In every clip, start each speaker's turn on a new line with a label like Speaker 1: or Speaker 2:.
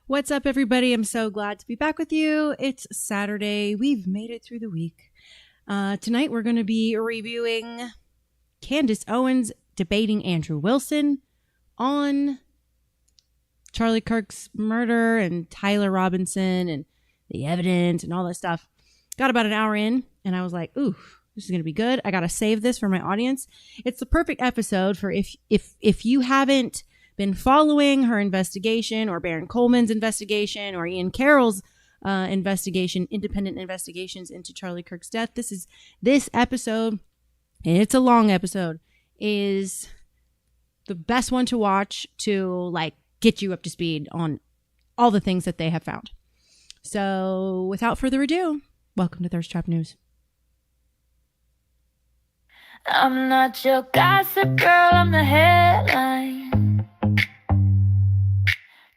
Speaker 1: What's up, everybody? I'm so glad to be back with you. It's Saturday. We've made it through the week. Tonight, we're going to be reviewing Candace Owens debating Andrew Wilson on Charlie Kirk's murder and Tyler Robinson and the evidence and all that stuff. Got about an hour in, and I was like, ooh, this is going to be good. I got to save this for my audience. It's the perfect episode for if you haven't been following her investigation or Baron Coleman's investigation or Ian Carroll's investigation, independent investigations into Charlie Kirk's death. This episode, and it's a long episode, is the best one to watch to get you up to speed on all the things that they have found. So without further ado, welcome to Thirst Trap News.
Speaker 2: I'm not your gossip girl, I'm the headline.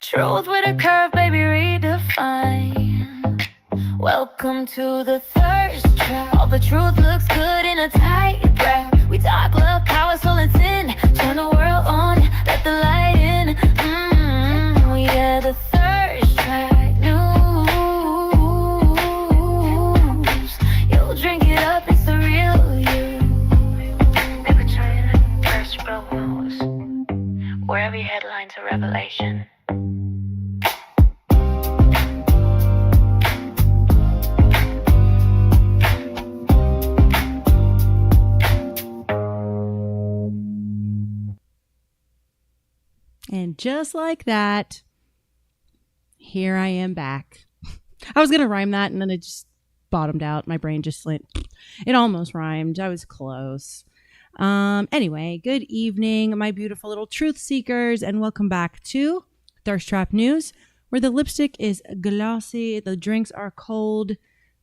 Speaker 2: Truth with a curve, baby, redefine. Welcome to the thirst trap. All the truth looks good in a tight wrap. We talk love, power, soul, and sin. Turn the world on, let the light in. Yeah, the thirst trap news. You'll drink it up, it's the real you. Never trying to thirst real news. Where every headline's a revelation.
Speaker 1: And just like that, here I am back. I was going to rhyme that and then it just bottomed out. My brain just went, it almost rhymed. I was close. Anyway, good evening, my beautiful little truth seekers, and welcome back to Thirst Trap News, where the lipstick is glossy, the drinks are cold,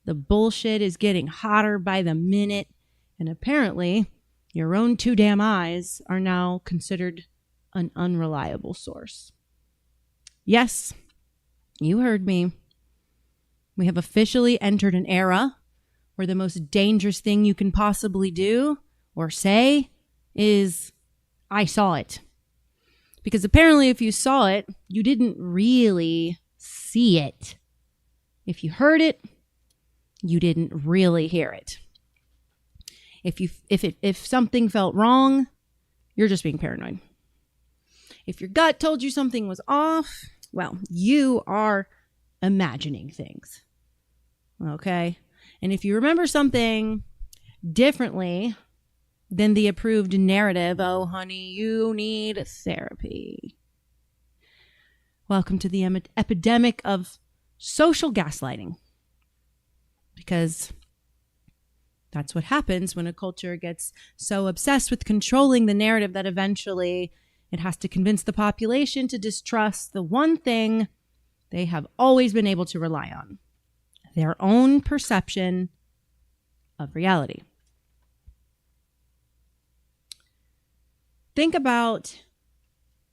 Speaker 1: the bullshit is getting hotter by the minute, and apparently your own two damn eyes are now considered an unreliable source. Yes, you heard me. We have officially entered an era where the most dangerous thing you can possibly do or say is, I saw it. Because apparently if you saw it, you didn't really see it. If you heard it, you didn't really hear it. If something felt wrong, you're just being paranoid. If your gut told you something was off, well, you are imagining things. Okay? And if you remember something differently than the approved narrative, oh, honey, you need therapy. Welcome to the epidemic of social gaslighting. Because that's what happens when a culture gets so obsessed with controlling the narrative that eventually it has to convince the population to distrust the one thing they have always been able to rely on: their own perception of reality. Think about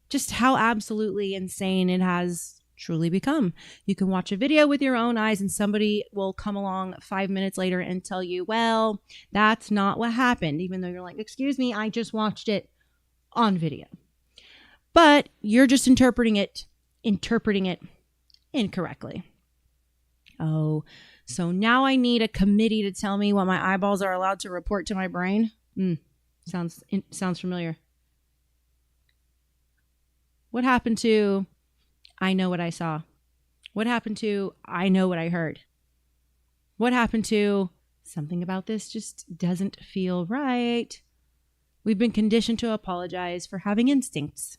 Speaker 1: just how absolutely insane it has truly become. You can watch a video with your own eyes and somebody will come along 5 minutes later and tell you, well, that's not what happened, even though you're like, excuse me, I just watched it on video. But you're just interpreting it incorrectly. Oh, so now I need a committee to tell me what my eyeballs are allowed to report to my brain? Sounds familiar. What happened to, I know what I saw? What happened to, I know what I heard? What happened to, something about this just doesn't feel right? We've been conditioned to apologize for having instincts.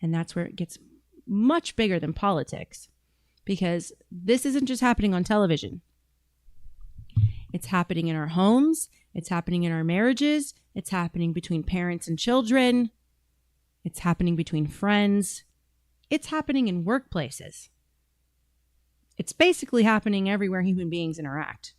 Speaker 1: And that's where it gets much bigger than politics, because this isn't just happening on television. It's happening in our homes. It's happening in our marriages. It's happening between parents and children. It's happening between friends. It's happening in workplaces. It's basically happening everywhere human beings interact.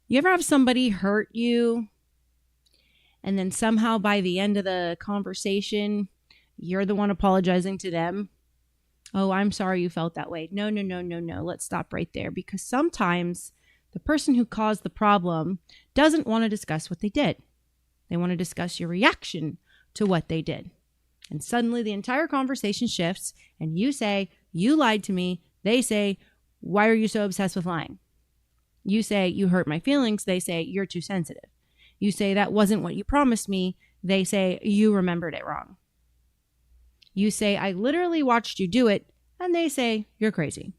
Speaker 1: You ever have somebody hurt you and then somehow by the end of the conversation, you're the one apologizing to them? Oh, I'm sorry you felt that way. No. Let's stop right there, because sometimes The person who caused the problem doesn't want to discuss what they did. They want to discuss your reaction to what they did. And suddenly the entire conversation shifts and you say, you lied to me. They say, why are you so obsessed with lying? You say, you hurt my feelings. They say, you're too sensitive. You say, that wasn't what you promised me. They say, you remembered it wrong. You say, I literally watched you do it. And they say, you're crazy.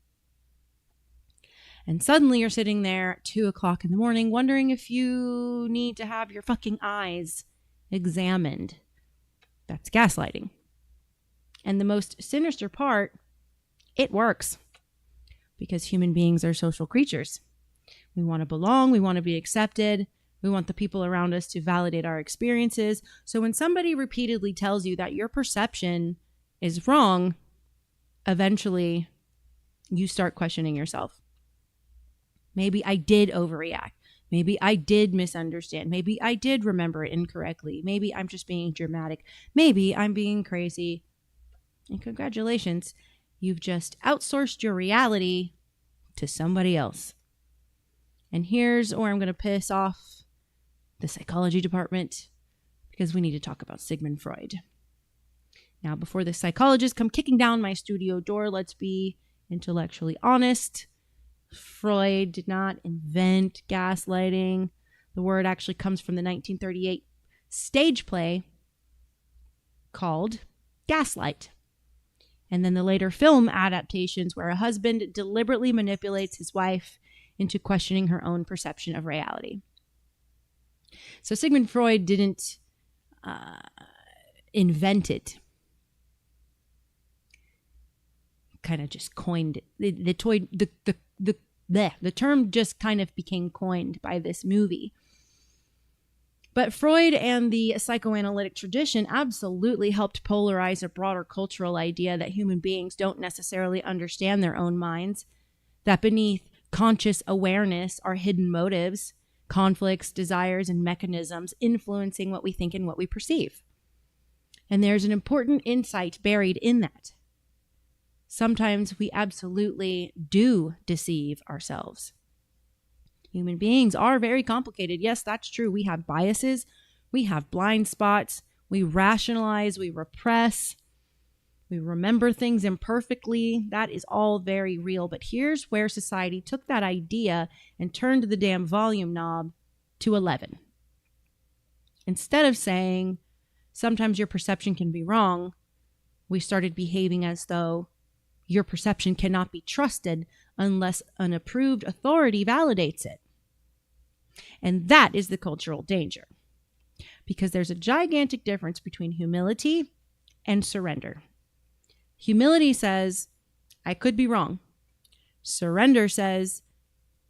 Speaker 1: And suddenly you're sitting there at 2 o'clock in the morning wondering if you need to have your fucking eyes examined. That's gaslighting. And the most sinister part, it works. Because human beings are social creatures. We want to belong. We want to be accepted. We want the people around us to validate our experiences. So when somebody repeatedly tells you that your perception is wrong, eventually you start questioning yourself. Maybe I did overreact. Maybe I did misunderstand. Maybe I did remember it incorrectly. Maybe I'm just being dramatic. Maybe I'm being crazy. And congratulations, you've just outsourced your reality to somebody else. And here's where I'm going to piss off the psychology department, because we need to talk about Sigmund Freud. Now, before the psychologists come kicking down my studio door, let's be intellectually honest. Freud did not invent gaslighting. The word actually comes from the 1938 stage play called Gaslight. And then the later film adaptations where a husband deliberately manipulates his wife into questioning her own perception of reality. So Sigmund Freud didn't invent it. Kind of just coined it. The term just kind of became coined by this movie. But Freud and the psychoanalytic tradition absolutely helped polarize a broader cultural idea that human beings don't necessarily understand their own minds, that beneath conscious awareness are hidden motives, conflicts, desires, and mechanisms influencing what we think and what we perceive. And there's an important insight buried in that. Sometimes we absolutely do deceive ourselves. Human beings are very complicated. Yes, that's true. We have biases. We have blind spots. We rationalize. We repress. We remember things imperfectly. That is all very real. But here's where society took that idea and turned the damn volume knob to 11. Instead of saying, sometimes your perception can be wrong, we started behaving as though your perception cannot be trusted unless an approved authority validates it. And that is the cultural danger. Because there's a gigantic difference between humility and surrender. Humility says, I could be wrong. Surrender says,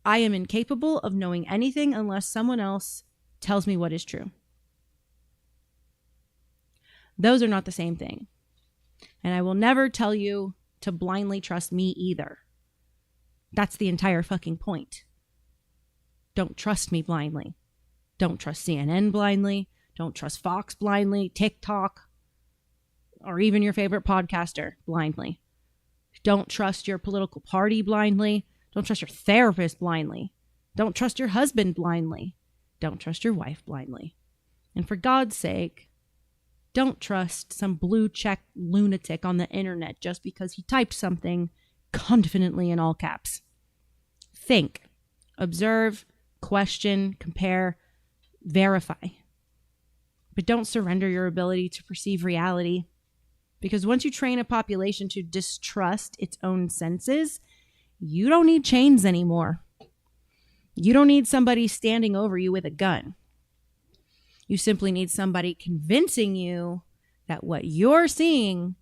Speaker 1: I am incapable of knowing anything unless someone else tells me what is true. Those are not the same thing. And I will never tell you to blindly trust me either. That's the entire fucking point. Don't trust me blindly. Don't trust CNN blindly. Don't trust Fox blindly, TikTok, or even your favorite podcaster blindly. Don't trust your political party blindly. Don't trust your therapist blindly. Don't trust your husband blindly. Don't trust your wife blindly. And for God's sake, don't trust some blue check lunatic on the internet just because he typed something confidently in all caps. Think, observe, question, compare, verify. But don't surrender your ability to perceive reality. Because once you train a population to distrust its own senses, you don't need chains anymore. You don't need somebody standing over you with a gun. You simply need somebody convincing you that what you're seeing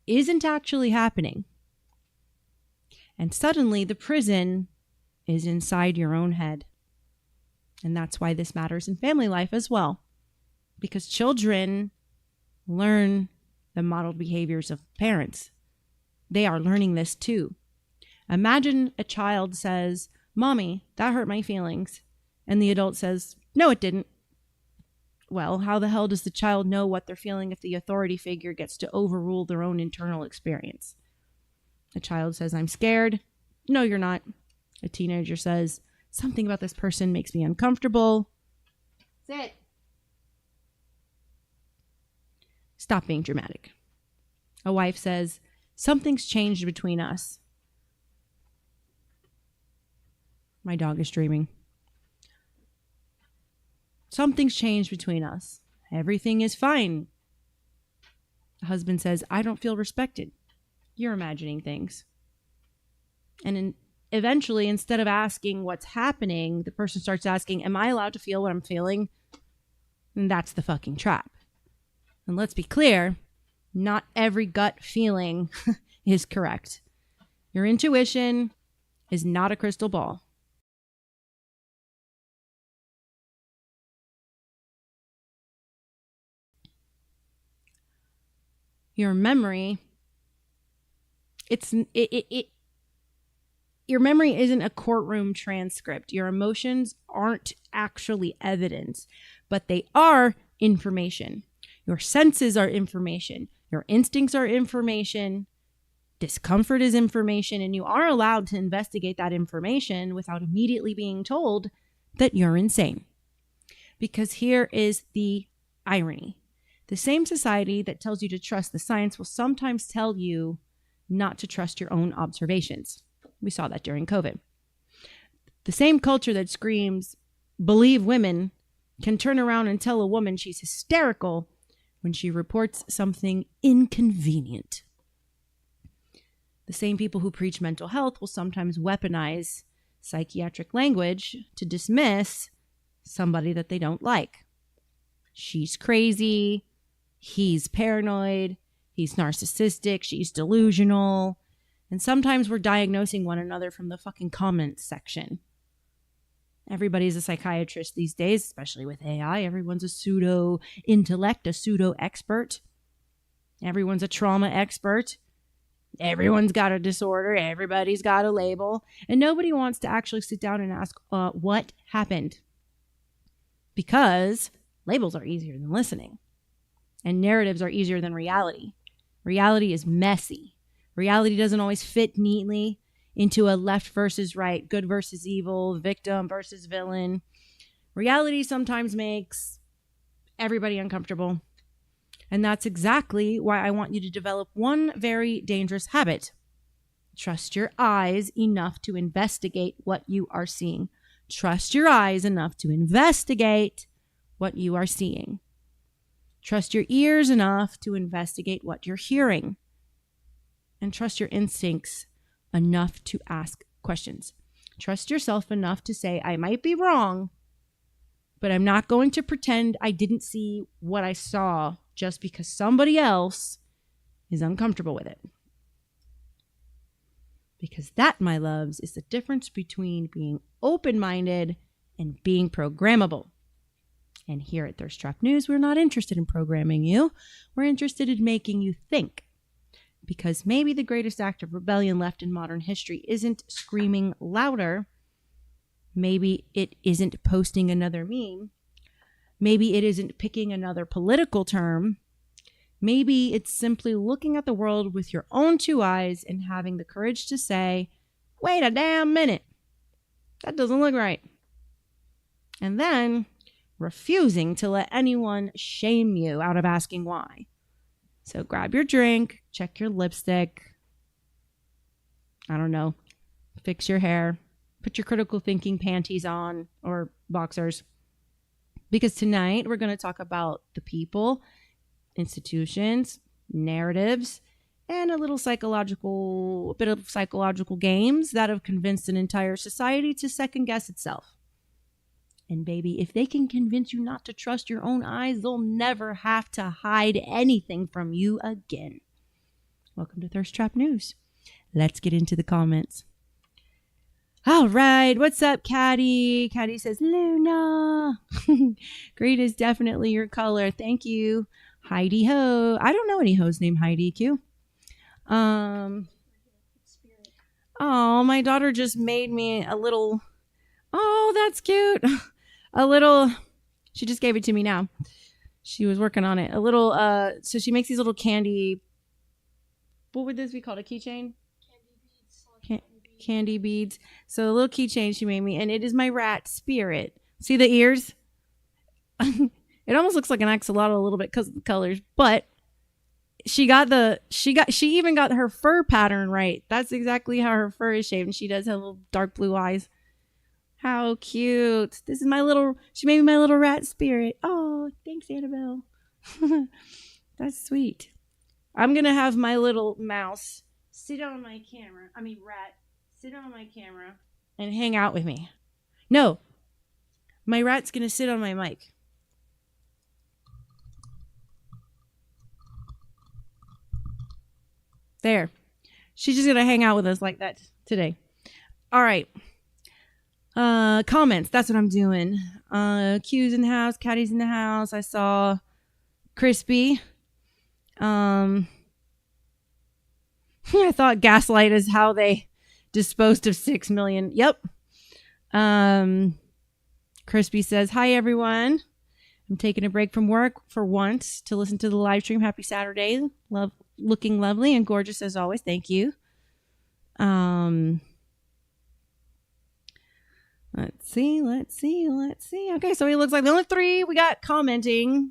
Speaker 1: isn't actually happening. And suddenly the prison is inside your own head. And that's why this matters in family life as well. Because children learn the modeled behaviors of parents. They are learning this too. Imagine a child says, Mommy, that hurt my feelings. And the adult says, no, it didn't. Well, how the hell does the child know what they're feeling if the authority figure gets to overrule their own internal experience? A child says, I'm scared. No, you're not. A teenager says, Something about this person makes me uncomfortable. Sit. Stop being dramatic. A wife says, something's changed between us. My dog is dreaming. Something's changed between us. Everything is fine. The husband says, I don't feel respected. You're imagining things. And eventually, instead of asking what's happening, the person starts asking, am I allowed to feel what I'm feeling? And that's the fucking trap. And let's be clear, not every gut feeling is correct. Your intuition is not a crystal ball. Your memory, your memory isn't a courtroom transcript. Your emotions aren't actually evidence, but they are information. Your senses are information. Your instincts are information. Discomfort is information, and you are allowed to investigate that information without immediately being told that you're insane. Because here is the irony. The same society that tells you to trust the science will sometimes tell you not to trust your own observations. We saw that during COVID. The same culture that screams, believe women, can turn around and tell a woman she's hysterical when she reports something inconvenient. The same people who preach mental health will sometimes weaponize psychiatric language to dismiss somebody that they don't like. She's crazy. He's paranoid. He's narcissistic. She's delusional. And sometimes we're diagnosing one another from the fucking comments section. Everybody's a psychiatrist these days, especially with AI. Everyone's a pseudo-intellect, a pseudo-expert. Everyone's a trauma expert. Everyone's got a disorder. Everybody's got a label. And nobody wants to actually sit down and ask, what happened? Because labels are easier than listening. And narratives are easier than reality. Reality is messy. Reality doesn't always fit neatly into a left versus right, good versus evil, victim versus villain. Reality sometimes makes everybody uncomfortable. And that's exactly why I want you to develop one very dangerous habit. Trust your eyes enough to investigate what you are seeing. Trust your eyes enough to investigate what you are seeing. Trust your ears enough to investigate what you're hearing. And trust your instincts enough to ask questions. Trust yourself enough to say, I might be wrong, but I'm not going to pretend I didn't see what I saw just because somebody else is uncomfortable with it. Because that, my loves, is the difference between being open-minded and being programmable. And here at Thirst Trap News, we're not interested in programming you. We're interested in making you think. Because maybe the greatest act of rebellion left in modern history isn't screaming louder. Maybe it isn't posting another meme. Maybe it isn't picking another political term. Maybe it's simply looking at the world with your own two eyes and having the courage to say, wait a damn minute. That doesn't look right. And then refusing to let anyone shame you out of asking why. So grab your drink, check your lipstick. I don't know. Fix your hair. Put your critical thinking panties on or boxers. Because tonight we're going to talk about the people, institutions, narratives, and a bit of psychological games that have convinced an entire society to second guess itself. And baby, if they can convince you not to trust your own eyes, they'll never have to hide anything from you again. Welcome to Thirst Trap News. Let's get into the comments. All right. What's up, Caddy? Caddy says, Luna. Green is definitely your color. Thank you. Heidi Ho. I don't know any hoes named Heidi Q. Oh, my daughter just made me a little. Oh, that's cute. She just gave it to me now. She was working on it. So she makes these little candy. What would this be called? A keychain? candy beads. So a little keychain she made me, and it is my rat spirit. See the ears? It almost looks like an axolotl a little bit because of the colors, but she even got her fur pattern right. That's exactly how her fur is shaped, and she does have little dark blue eyes. How cute. This is she made me my little rat spirit. Oh, thanks, Annabelle. That's sweet. I'm going to have my little mouse sit on my camera. Rat, sit on my camera and hang out with me. No, my rat's going to sit on my mic. There. She's just going to hang out with us like that today. All right. Comments. That's what I'm doing. Q's in the house. Caddy's in the house. I saw Crispy. I thought gaslight is how they disposed of 6 million. Yep. Crispy says, hi, everyone. I'm taking a break from work for once to listen to the live stream. Happy Saturday. Looking lovely and gorgeous as always. Thank you. Let's see. Okay, so he looks like the only 3 we got commenting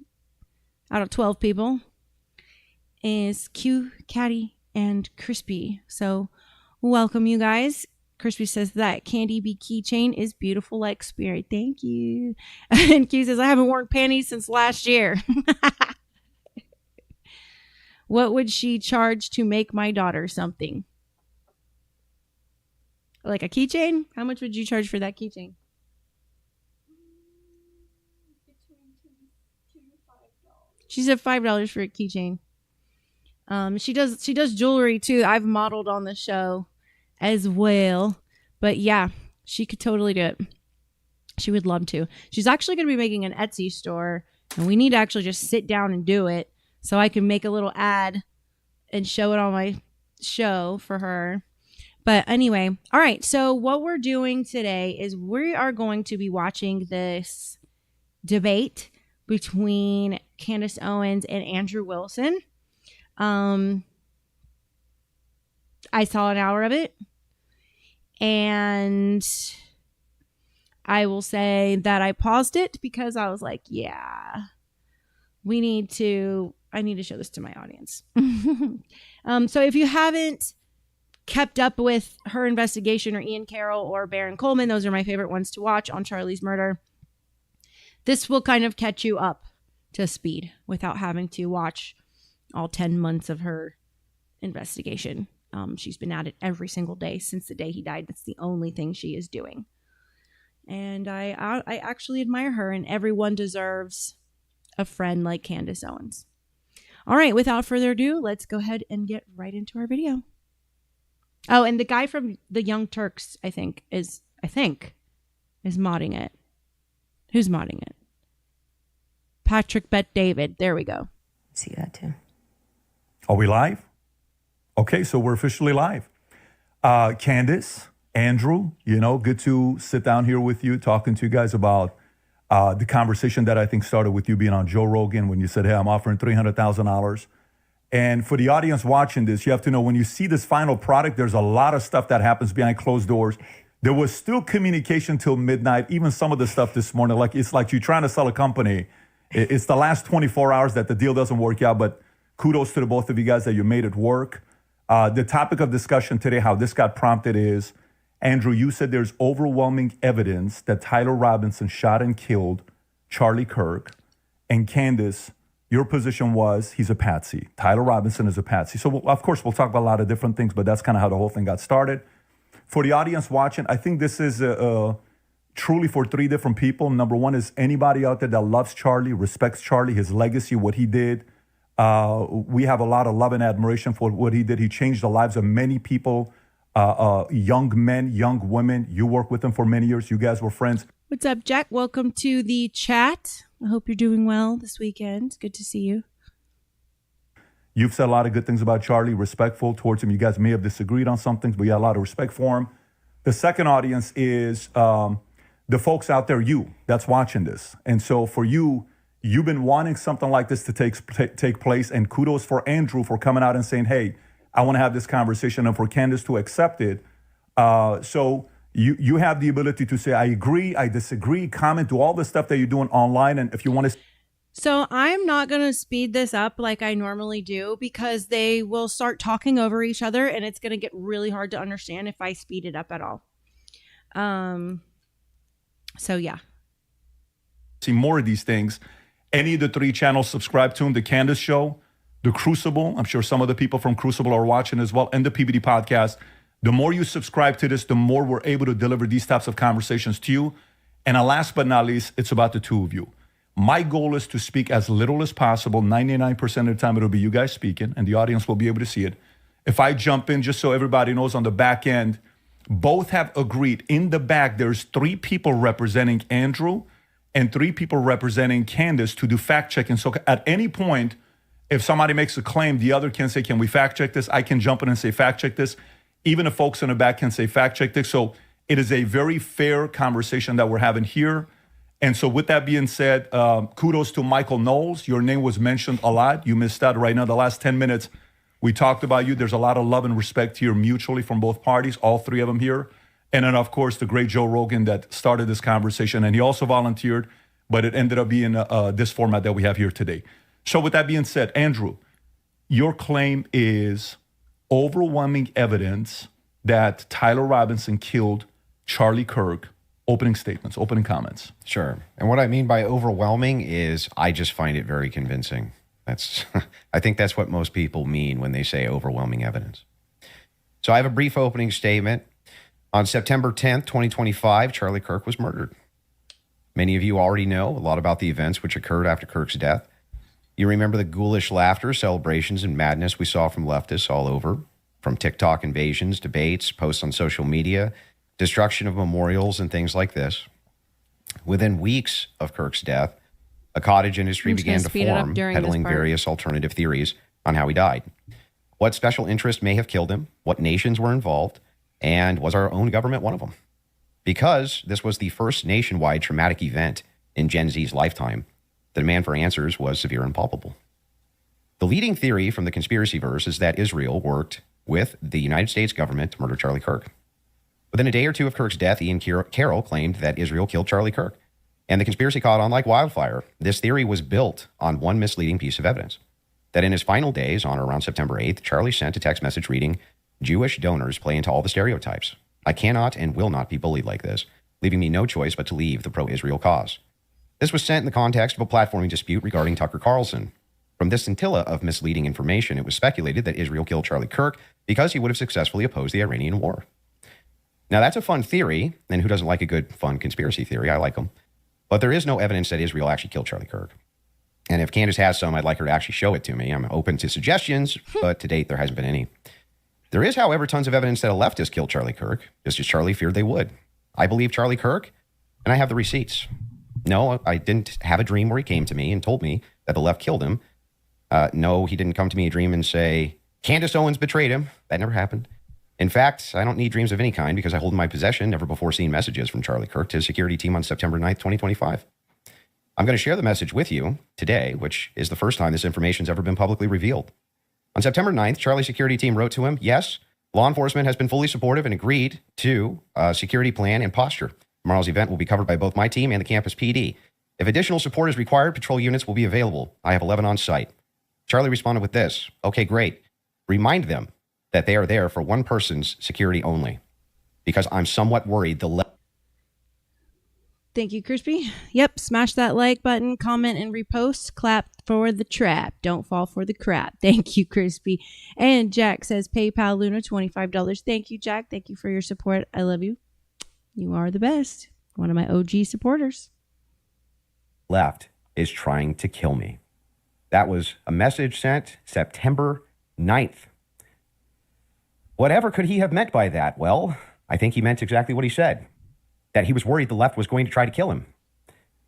Speaker 1: out of 12 people is Q, Caddy, and Crispy. So welcome, you guys. Crispy says that candy bee keychain is beautiful like spirit. Thank you. And Q says, I haven't worn panties since last year. What would she charge to make my daughter something? Like a keychain? How much would you charge for that keychain? She said $5 for a keychain. She does jewelry too. I've modeled on the show as well. But yeah, she could totally do it. She would love to. She's actually going to be making an Etsy store, and we need to actually just sit down and do it so I can make a little ad and show it on my show for her. But anyway, all right. So what we're doing today is we are going to be watching this debate between Candace Owens and Andrew Wilson. I saw an hour of it, and I will say that I paused it because I was like, yeah, I need to show this to my audience. So if you haven't kept up with her investigation, or Ian Carroll or Baron Coleman, those are my favorite ones to watch on Charlie's murder, this will kind of catch you up to speed without having to watch all 10 months of her investigation. She's been at it every single day since the day he died. That's the only thing she is doing. And I actually admire her, and everyone deserves a friend like Candace Owens. All right, without further ado, let's go ahead and get right into our video. Oh, and the guy from the Young Turks, I think is modding it. Who's modding it? Patrick Bet David. There we go.
Speaker 3: See that too.
Speaker 4: Are we live? Okay, so we're officially live. Candace, Andrew, good to sit down here with you, talking to you guys about the conversation that I think started with you being on Joe Rogan when you said, hey, I'm offering $300,000. And for the audience watching this, you have to know when you see this final product, there's a lot of stuff that happens behind closed doors. There was still communication till midnight, even some of the stuff this morning. It's like you're trying to sell a company. It's the last 24 hours that the deal doesn't work out, but kudos to the both of you guys that you made it work. The topic of discussion today, how this got prompted is, Andrew, you said there's overwhelming evidence that Tyler Robinson shot and killed Charlie Kirk. And Candace, your position was he's a patsy. Tyler Robinson is a patsy. So, of course, we'll talk about a lot of different things, but that's kind of how the whole thing got started. For the audience watching, I think this is truly for 3 different people. Number one is anybody out there that loves Charlie, respects Charlie, his legacy, what he did. We have a lot of love and admiration for what he did. He changed the lives of many people, young men, young women. You worked with him for many years. You guys were friends.
Speaker 1: What's up, Jack? Welcome to the chat. I hope you're doing well this weekend. Good to see you.
Speaker 4: You've said a lot of good things about Charlie, respectful towards him. You guys may have disagreed on some things, but you had a lot of respect for him. The second audience is the folks out there, you, that's watching this. And so for you, you've been wanting something like this to take place. And kudos for Andrew for coming out and saying, hey, I want to have this conversation. And for Candace to accept it. So you have the ability to say, I agree, I disagree, comment, do all the stuff that you're doing online. And if you want to.
Speaker 1: So I'm not going to speed this up like I normally do because they will start talking over each other and it's going to get really hard to understand if I speed it up at all. So yeah.
Speaker 4: See more of these things. Any of the 3 channels, subscribe to them. The Candace Show, The Crucible. I'm sure some of the people from Crucible are watching as well, and the PBD Podcast. The more you subscribe to this, the more we're able to deliver these types of conversations to you. And last but not least, it's about the 2 of you. My goal is to speak as little as possible. 99% of the time, it'll be you guys speaking, and the audience will be able to see it. If I jump in, just so everybody knows, on the back end, both have agreed. In the back, there's 3 people representing Andrew and 3 people representing Candace to do fact checking. So at any point, if somebody makes a claim, the other can say, can we fact check this? I can jump in and say, fact check this. Even the folks in the back can say, fact check this. So it is a very fair conversation that we're having here. And so with that being said, kudos to Michael Knowles. Your name was mentioned a lot. You missed out right now. The last 10 minutes, we talked about you. There's a lot of love and respect here mutually from both parties, all 3 of them here. And then, of course, the great Joe Rogan that started this conversation. And he also volunteered, but it ended up being this format that we have here today. So with that being said, Andrew, your claim is overwhelming evidence that Tyler Robinson killed Charlie Kirk. Opening statements, opening comments.
Speaker 3: Sure. And what I mean by overwhelming is I just find it very convincing. I think that's what most people mean when they say overwhelming evidence. So I have a brief opening statement. On September 10th, 2025, Charlie Kirk was murdered. Many of you already know a lot about the events which occurred after Kirk's death. You remember the ghoulish laughter, celebrations, and madness we saw from leftists all over, from TikTok invasions, debates, posts on social media, destruction of memorials, and things like this. Within weeks of Kirk's death, a cottage industry began to form, peddling various alternative theories on how he died. What special interest may have killed him, what nations were involved, and was our own government one of them? Because this was the first nationwide traumatic event in Gen Z's lifetime, the demand for answers was severe and palpable. The leading theory from the conspiracy verse is that Israel worked with the United States government to murder Charlie Kirk. Within a day or 2 of Kirk's death, Ian Carroll claimed that Israel killed Charlie Kirk, and the conspiracy caught on like wildfire. This theory was built on one misleading piece of evidence, that in his final days, on or around September 8th, Charlie sent a text message reading, "Jewish donors play into all the stereotypes. I cannot and will not be bullied like this, leaving me no choice but to leave the pro-Israel cause." This was sent in the context of a platforming dispute regarding Tucker Carlson. From this scintilla of misleading information, it was speculated that Israel killed Charlie Kirk because he would have successfully opposed the Iranian war. Now, that's a fun theory, and who doesn't like a good, fun conspiracy theory? I like them. But there is no evidence that Israel actually killed Charlie Kirk. And if Candace has some, I'd like her to actually show it to me. I'm open to suggestions, but to date, there hasn't been any. There is, however, tons of evidence that a leftist killed Charlie Kirk, just as Charlie feared they would. I believe Charlie Kirk, and I have the receipts. No, I didn't have a dream where he came to me and told me that the left killed him. No, he didn't come to me a dream and say, Candace Owens betrayed him. That never happened. In fact, I don't need dreams of any kind because I hold in my possession never before seen messages from Charlie Kirk to his security team on September 9th, 2025. I'm going to share the message with you today, which is the first time this information's ever been publicly revealed. On September 9th, Charlie's security team wrote to him, yes, law enforcement has been fully supportive and agreed to a security plan and posture. Tomorrow's event will be covered by both my team and the campus PD. If additional support is required, patrol units will be available. I have 11 on site. Charlie responded with this, okay, great. Remind them that they are there for one person's security only, because I'm somewhat worried
Speaker 1: Thank you, Crispy. Yep, smash that like button, comment, and repost. Clap for the trap. Don't fall for the crap. Thank you, Crispy. And Jack says, PayPal Luna, $25. Thank you, Jack. Thank you for your support. I love you. You are the best. One of my OG supporters.
Speaker 3: left is trying to kill me. That was a message sent September 9th. Whatever could he have meant by that? Well, I think he meant exactly what he said, that he was worried the left was going to try to kill him.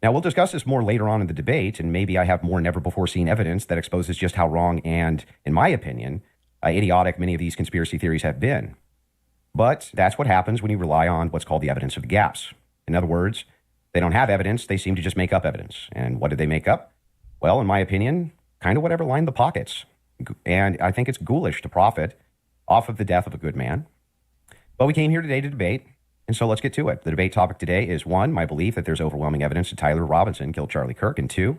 Speaker 3: Now, we'll discuss this more later on in the debate, and maybe I have more never-before-seen evidence that exposes just how wrong and, in my opinion, idiotic many of these conspiracy theories have been. But that's what happens when you rely on what's called the evidence of the gaps. In other words, they don't have evidence, they seem to just make up evidence. And what did they make up? Well, in my opinion, kind of whatever lined the pockets. And I think it's ghoulish to profit off of the death of a good man. But we came here today to debate, and so let's get to it. The debate topic today is 1, my belief that there's overwhelming evidence that Tyler Robinson killed Charlie Kirk, and 2,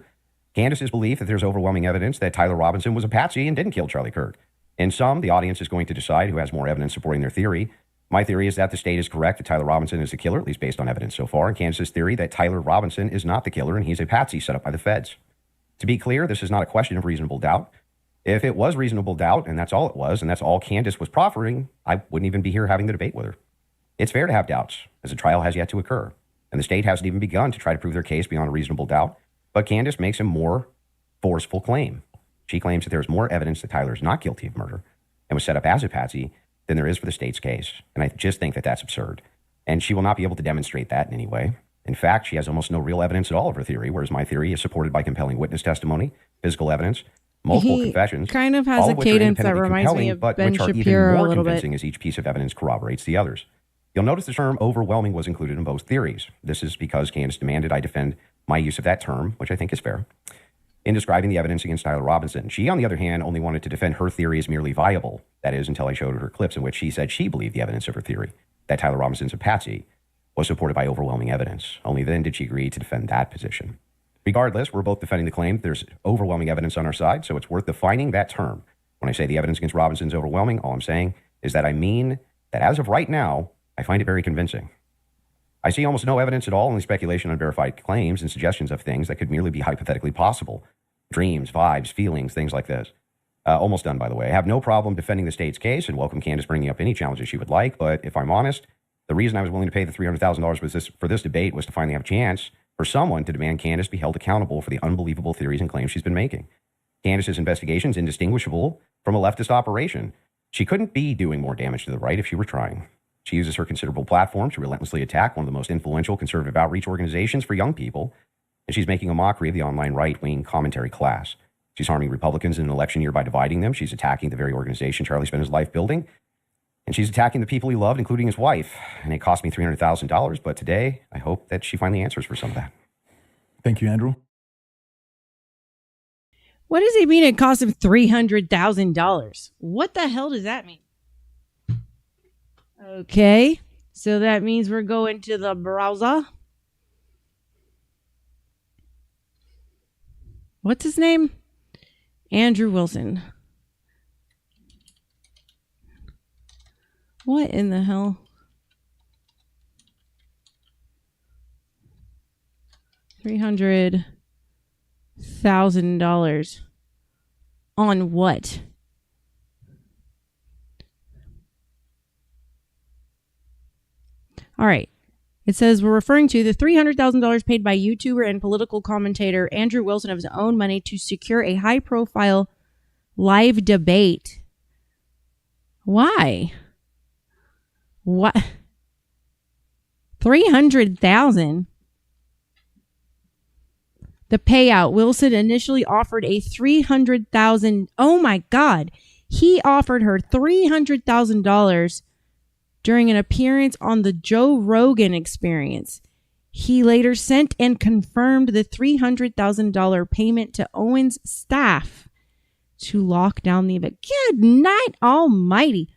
Speaker 3: Candace's belief that there's overwhelming evidence that Tyler Robinson was a patsy and didn't kill Charlie Kirk. In sum, the audience is going to decide who has more evidence supporting their theory. My theory is that the state is correct that Tyler Robinson is the killer, at least based on evidence so far, and Candace's theory that Tyler Robinson is not the killer and he's a patsy set up by the feds. To be clear, this is not a question of reasonable doubt. If it was reasonable doubt, and that's all it was, and that's all Candace was proffering, I wouldn't even be here having the debate with her. It's fair to have doubts, as the trial has yet to occur, and the state hasn't even begun to try to prove their case beyond a reasonable doubt, but Candace makes a more forceful claim. She claims that there's more evidence that Tyler is not guilty of murder and was set up as a patsy than there is for the state's case, and I just think that that's absurd, and she will not be able to demonstrate that in any way. In fact, she has almost no real evidence at all of her theory, whereas my theory is supported by compelling witness testimony, physical evidence, multiple confessions,
Speaker 1: kind of has
Speaker 3: all
Speaker 1: a
Speaker 3: of which are
Speaker 1: cadence that
Speaker 3: independently
Speaker 1: reminds me
Speaker 3: compelling,
Speaker 1: of
Speaker 3: but
Speaker 1: Ben
Speaker 3: which are even
Speaker 1: Shapiro a
Speaker 3: more
Speaker 1: little bit.
Speaker 3: convincing as each piece of evidence corroborates the others. You'll notice the term overwhelming was included in both theories. This is because Candace demanded I defend my use of that term, which I think is fair, in describing the evidence against Tyler Robinson. She, on the other hand, only wanted to defend her theory as merely viable. That is, until I showed her clips in which she said she believed the evidence of her theory, that Tyler Robinson's a patsy, was supported by overwhelming evidence. Only then did she agree to defend that position. Regardless, we're both defending the claim that there's overwhelming evidence on our side, so it's worth defining that term. When I say the evidence against Robinson is overwhelming, all I'm saying is that I mean that as of right now, I find it very convincing. I see almost no evidence at all, only speculation on verified claims and suggestions of things that could merely be hypothetically possible. Dreams, vibes, feelings, things like this. Almost done, by the way. I have no problem defending the state's case and welcome Candace bringing up any challenges she would like, but if I'm honest, the reason I was willing to pay the $300,000 for this debate was to finally have a chance for someone to demand Candace be held accountable for the unbelievable theories and claims she's been making. Candace's investigation is indistinguishable from a leftist operation. She couldn't be doing more damage to the right if she were trying. She uses her considerable platform to relentlessly attack one of the most influential conservative outreach organizations for young people, and she's making a mockery of the online right-wing commentary class. She's harming Republicans in an election year by dividing them. She's attacking the very organization Charlie spent his life building, and she's attacking the people he loved, including his wife. And it cost me $300,000, but today I hope that she finally answers for some of that.
Speaker 4: Thank you, Andrew.
Speaker 1: What does he mean it cost him $300,000? What the hell does that mean? Okay, so that means we're going to the browser. What's his name? Andrew Wilson. What in the hell? $300,000 on what? All right. It says we're referring to the $300,000 paid by YouTuber and political commentator Andrew Wilson of his own money to secure a high-profile live debate. Why? What? $300,000. The payout. Wilson initially offered a $300,000. Oh my God. He offered her $300,000 during an appearance on the Joe Rogan Experience. He later sent and confirmed the $300,000 payment to Owens' staff to lock down the event. Good night, almighty.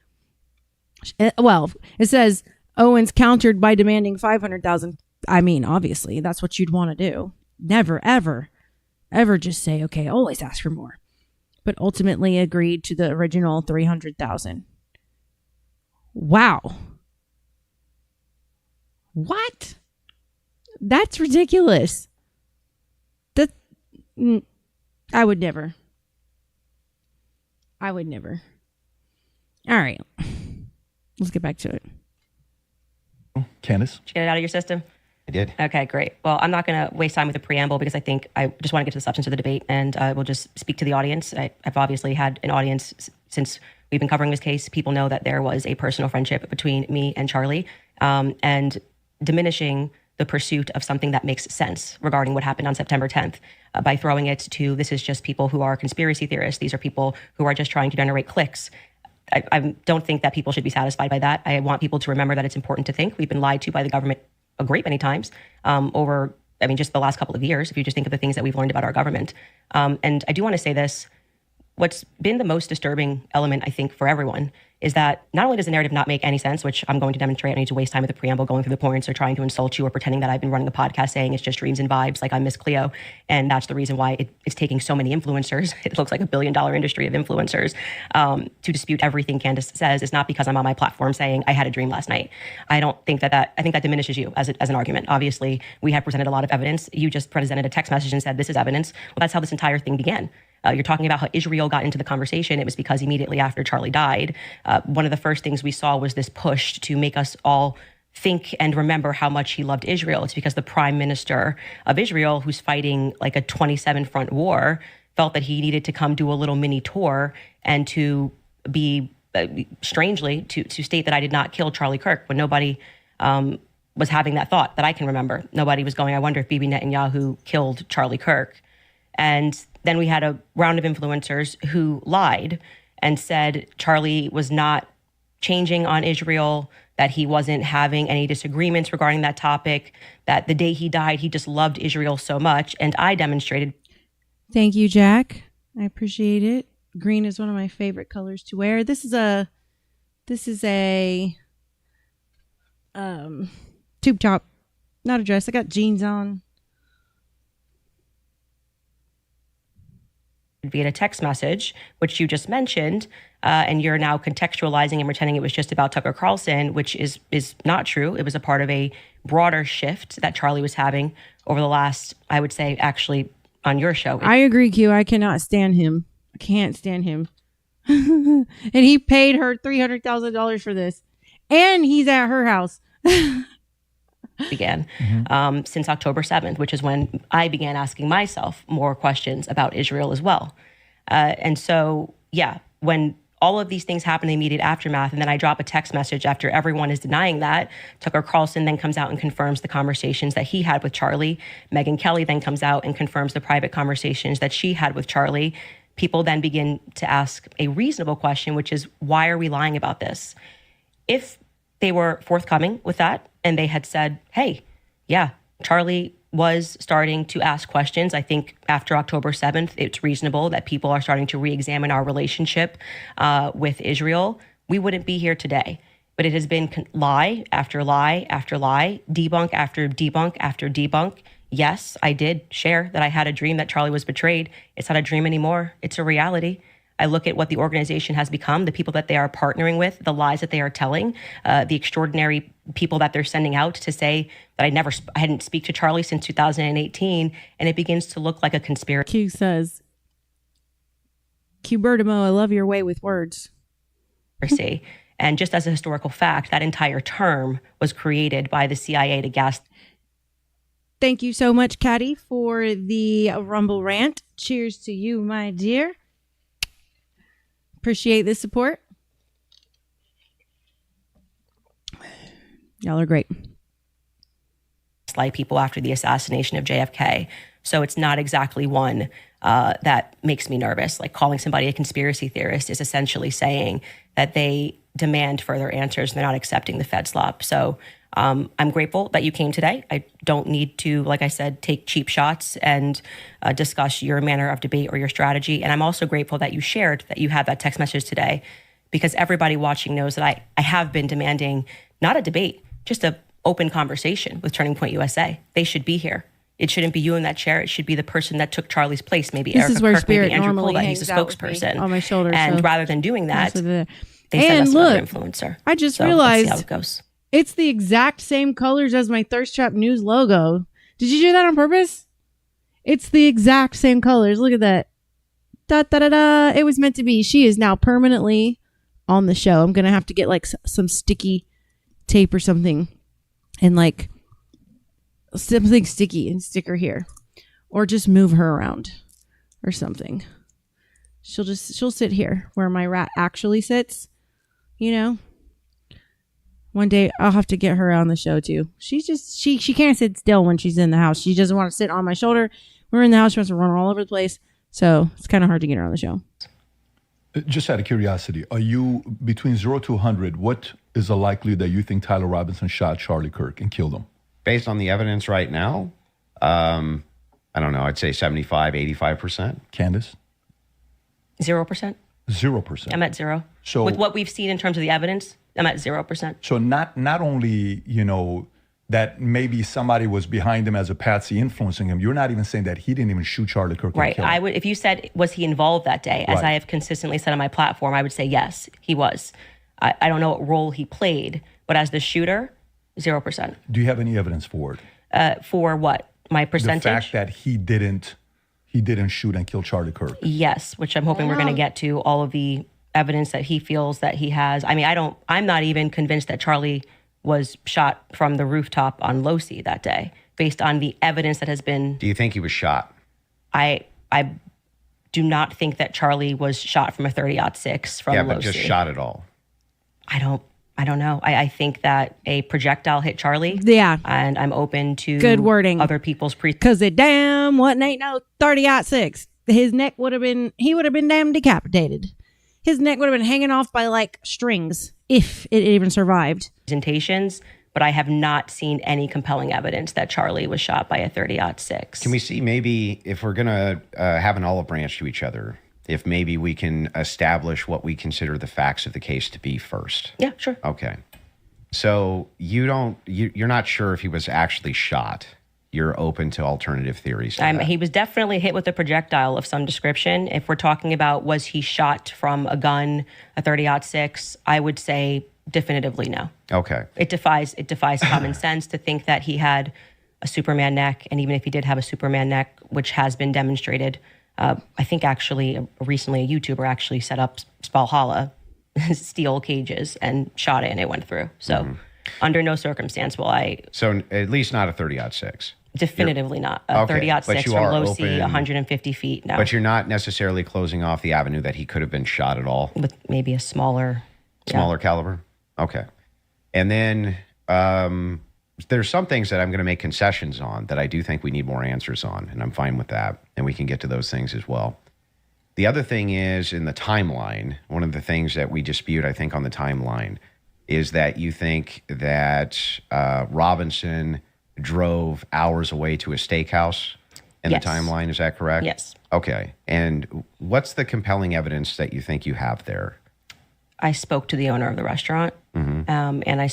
Speaker 1: Well, it says Owens countered by demanding $500,000. I mean, obviously, that's what you'd want to do. Never, ever, ever just say, okay, always ask for more. But ultimately agreed to the original $300,000. Wow. What? That's ridiculous. I would never. All right. Let's get back to it.
Speaker 4: Candace?
Speaker 5: Did you get it out of your system?
Speaker 3: I did.
Speaker 5: Okay, great. Well, I'm not going to waste time with a preamble because I think I just want to get to the substance of the debate, and I will just speak to the audience. I've obviously had an audience since we've been covering this case. People know that there was a personal friendship between me and Charlie, and diminishing the pursuit of something that makes sense regarding what happened on September 10th by throwing it to this is just people who are conspiracy theorists. These are people who are just trying to generate clicks. I don't think that people should be satisfied by that. I want people to remember that it's important to think. We've been lied to by the government a great many times over, just the last couple of years, if you just think of the things that we've learned about our government. And I do want to say this. what's been the most disturbing element, I think, for everyone is that not only does the narrative not make any sense, which I'm going to demonstrate, I need to waste time with the preamble going through the points or trying to insult you or pretending that I've been running a podcast saying it's just dreams and vibes like I'm Miss Cleo. And that's the reason why it's taking so many influencers. It looks like $1 billion industry of influencers to dispute everything Candace says. It's not because I'm on my platform saying I had a dream last night. I don't think I think that diminishes you as an argument. Obviously, we have presented a lot of evidence. You just presented a text message and said, this is evidence. Well, that's how this entire thing began. You're talking about how Israel got into the conversation. It was because immediately after Charlie died, one of the first things we saw was this push to make us all think and remember how much he loved Israel. It's because the prime minister of Israel, who's fighting like a 27 front war, felt that he needed to come do a little mini tour and to be, strangely, to state that I did not kill Charlie Kirk when nobody was having that thought that I can remember. Nobody was going, I wonder if Bibi Netanyahu killed Charlie Kirk. And then we had a round of influencers who lied and said Charlie was not changing on Israel, that he wasn't having any disagreements regarding that topic, that the day he died, he just loved Israel so much. And I demonstrated.
Speaker 1: Thank you, Jack. I appreciate it. Green is one of my favorite colors to wear. This is a tube top, not a dress. I got jeans on.
Speaker 5: Via a text message, which you just mentioned, and you're now contextualizing and pretending it was just about Tucker Carlson, which is not true. It was a part of a broader shift that Charlie was having over the last, I would say, actually on your show.
Speaker 1: I agree, Q. I cannot stand him. I can't stand him. And he paid her $300,000 for this. And he's at her house.
Speaker 5: Began since October 7th, which is when I began asking myself more questions about Israel as well. And so, yeah, when all of these things happen in the immediate aftermath, and then I drop a text message after everyone is denying that, Tucker Carlson then comes out and confirms the conversations that he had with Charlie. Megyn Kelly then comes out and confirms the private conversations that she had with Charlie. People then begin to ask a reasonable question, which is, why are we lying about this? If they were forthcoming with that and they had said, hey, yeah, Charlie was starting to ask questions. I think after October 7th, it's reasonable that people are starting to re-examine our relationship with Israel. We wouldn't be here today. But it has been lie after lie after lie, debunk after debunk after debunk. Yes, I did share that I had a dream that Charlie was betrayed. It's not a dream anymore. It's a reality. I look at what the organization has become, the people that they are partnering with, the lies that they are telling, the extraordinary people that they're sending out to say that I hadn't speak to Charlie since 2018, and it begins to look like a conspiracy.
Speaker 1: Q says, Q Bertamo, I love your way with words.
Speaker 5: And just as a historical fact, that entire term was created by the CIA to gas.
Speaker 1: Thank you so much, Caddy, for the Rumble rant. Cheers to you, my dear. Appreciate the support. Y'all are great.
Speaker 5: Like people after the assassination of JFK. So it's not exactly one that makes me nervous. Like calling somebody a conspiracy theorist is essentially saying that they demand further answers and they're not accepting the Fed slop. So I'm grateful that you came today. I don't need to, like I said, take cheap shots and discuss your manner of debate or your strategy. And I'm also grateful that you shared that you had that text message today, because everybody watching knows that I have been demanding not a debate, just an open conversation with Turning Point USA. They should be here. It shouldn't be you in that chair. It should be the person that took Charlie's place, maybe
Speaker 1: this
Speaker 5: Erica
Speaker 1: is where
Speaker 5: Kirk,
Speaker 1: Spirit
Speaker 5: maybe Andrew
Speaker 1: normally
Speaker 5: Kula. He's a
Speaker 1: hangs out with
Speaker 5: spokesperson
Speaker 1: me on my shoulder.
Speaker 5: And
Speaker 1: so
Speaker 5: rather than doing that, they
Speaker 1: and
Speaker 5: send us
Speaker 1: look,
Speaker 5: another influencer.
Speaker 1: I just
Speaker 5: so
Speaker 1: realized
Speaker 5: let's see how it goes.
Speaker 1: It's the exact same colors as my Thirst Trap News logo. Did you do that on purpose? It's the exact same colors. Look at that. Da da da da. It was meant to be. She is now permanently on the show. I'm going to have to get like some sticky tape or something and like something sticky and stick her here, or just move her around or something. She'll sit here where my rat actually sits, you know. One day I'll have to get her on the show too. She can't sit still when she's in the house. She doesn't want to sit on my shoulder. We're in the house. She wants to run all over the place. So it's kind of hard to get her on the show.
Speaker 4: Just out of curiosity, are you between 0 to 100? What is the likelihood that you think Tyler Robinson shot Charlie Kirk and killed him?
Speaker 3: Based on the evidence right now, I don't know. I'd say 75, 85%.
Speaker 4: Candace?
Speaker 5: 0%.
Speaker 4: 0%.
Speaker 5: I'm at 0.
Speaker 4: So
Speaker 5: with what we've seen in terms of the evidence, I'm at 0%.
Speaker 4: So not only, that maybe somebody was behind him as a patsy influencing him, you're not even saying that he didn't even shoot Charlie Kirk.
Speaker 5: Right.
Speaker 4: And kill him.
Speaker 5: I would, if you said, was he involved that day, as
Speaker 4: Right.
Speaker 5: I have consistently said on my platform, I would say yes, he was. I don't know what role he played, but as the shooter, 0%.
Speaker 4: Do you have any evidence for it?
Speaker 5: For what? My percentage?
Speaker 4: The fact that he didn't shoot and kill Charlie Kirk.
Speaker 5: Yes, which I'm hoping we're going to get to, all of the evidence that he feels that he has. I mean, I'm not even convinced that Charlie was shot from the rooftop on Losi that day, based on the evidence that has been.
Speaker 3: Do you think he was shot?
Speaker 5: I do not think that Charlie was shot from a 30-06 from
Speaker 3: Yeah,
Speaker 5: Losi.
Speaker 3: but just shot at all.
Speaker 5: I don't know. I think that a projectile hit Charlie.
Speaker 1: Yeah.
Speaker 5: And I'm open to
Speaker 1: Good wording.
Speaker 5: other people's
Speaker 1: Because it damn wasn't ain't no 30-06. His neck would have been, he would have been damn decapitated. His neck would have been hanging off by like strings if it even survived.
Speaker 5: presentations, but I have not seen any compelling evidence that Charlie was shot by a 30-06.
Speaker 3: Can we see maybe if we're going to have an olive branch to each other, if maybe we can establish what we consider the facts of the case to be first?
Speaker 5: Yeah, sure.
Speaker 3: Okay. So you're not sure if he was actually shot. You're open to alternative theories. To that.
Speaker 5: He was definitely hit with a projectile of some description. If we're talking about was he shot from a gun, a 30-06, I would say definitively no.
Speaker 3: Okay.
Speaker 5: It defies common sense to think that he had a Superman neck, and even if he did have a Superman neck, which has been demonstrated, I think actually recently a YouTuber actually set up Valhalla steel cages and shot it, and it went through. So under no circumstance will I.
Speaker 3: So at least not a 30-06.
Speaker 5: Definitively not. A
Speaker 3: Okay,
Speaker 5: 30-06
Speaker 3: but you
Speaker 5: from
Speaker 3: are
Speaker 5: Losi,
Speaker 3: open-
Speaker 5: 150 feet. No.
Speaker 3: But you're not necessarily closing off the avenue that he could have been shot at all.
Speaker 5: With maybe a smaller
Speaker 3: Caliber? Okay. And then there's some things that I'm going to make concessions on that I do think we need more answers on, and I'm fine with that, and we can get to those things as well. The other thing is in the timeline, one of the things that we dispute, I think, on the timeline is that you think that Robinson drove hours away to a steakhouse in
Speaker 5: Yes.
Speaker 3: the timeline. Is that correct?
Speaker 5: Yes.
Speaker 3: Okay. And what's the compelling evidence that you think you have there?
Speaker 5: I spoke to the owner of the restaurant, and I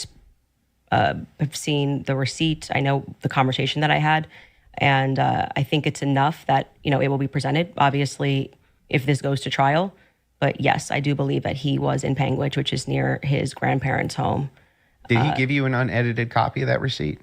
Speaker 5: have seen the receipt. I know the conversation that I had, and I think it's enough that it will be presented. Obviously, if this goes to trial, but yes, I do believe that he was in Panguitch, which is near his grandparents' home.
Speaker 3: Did he give you an unedited copy of that receipt?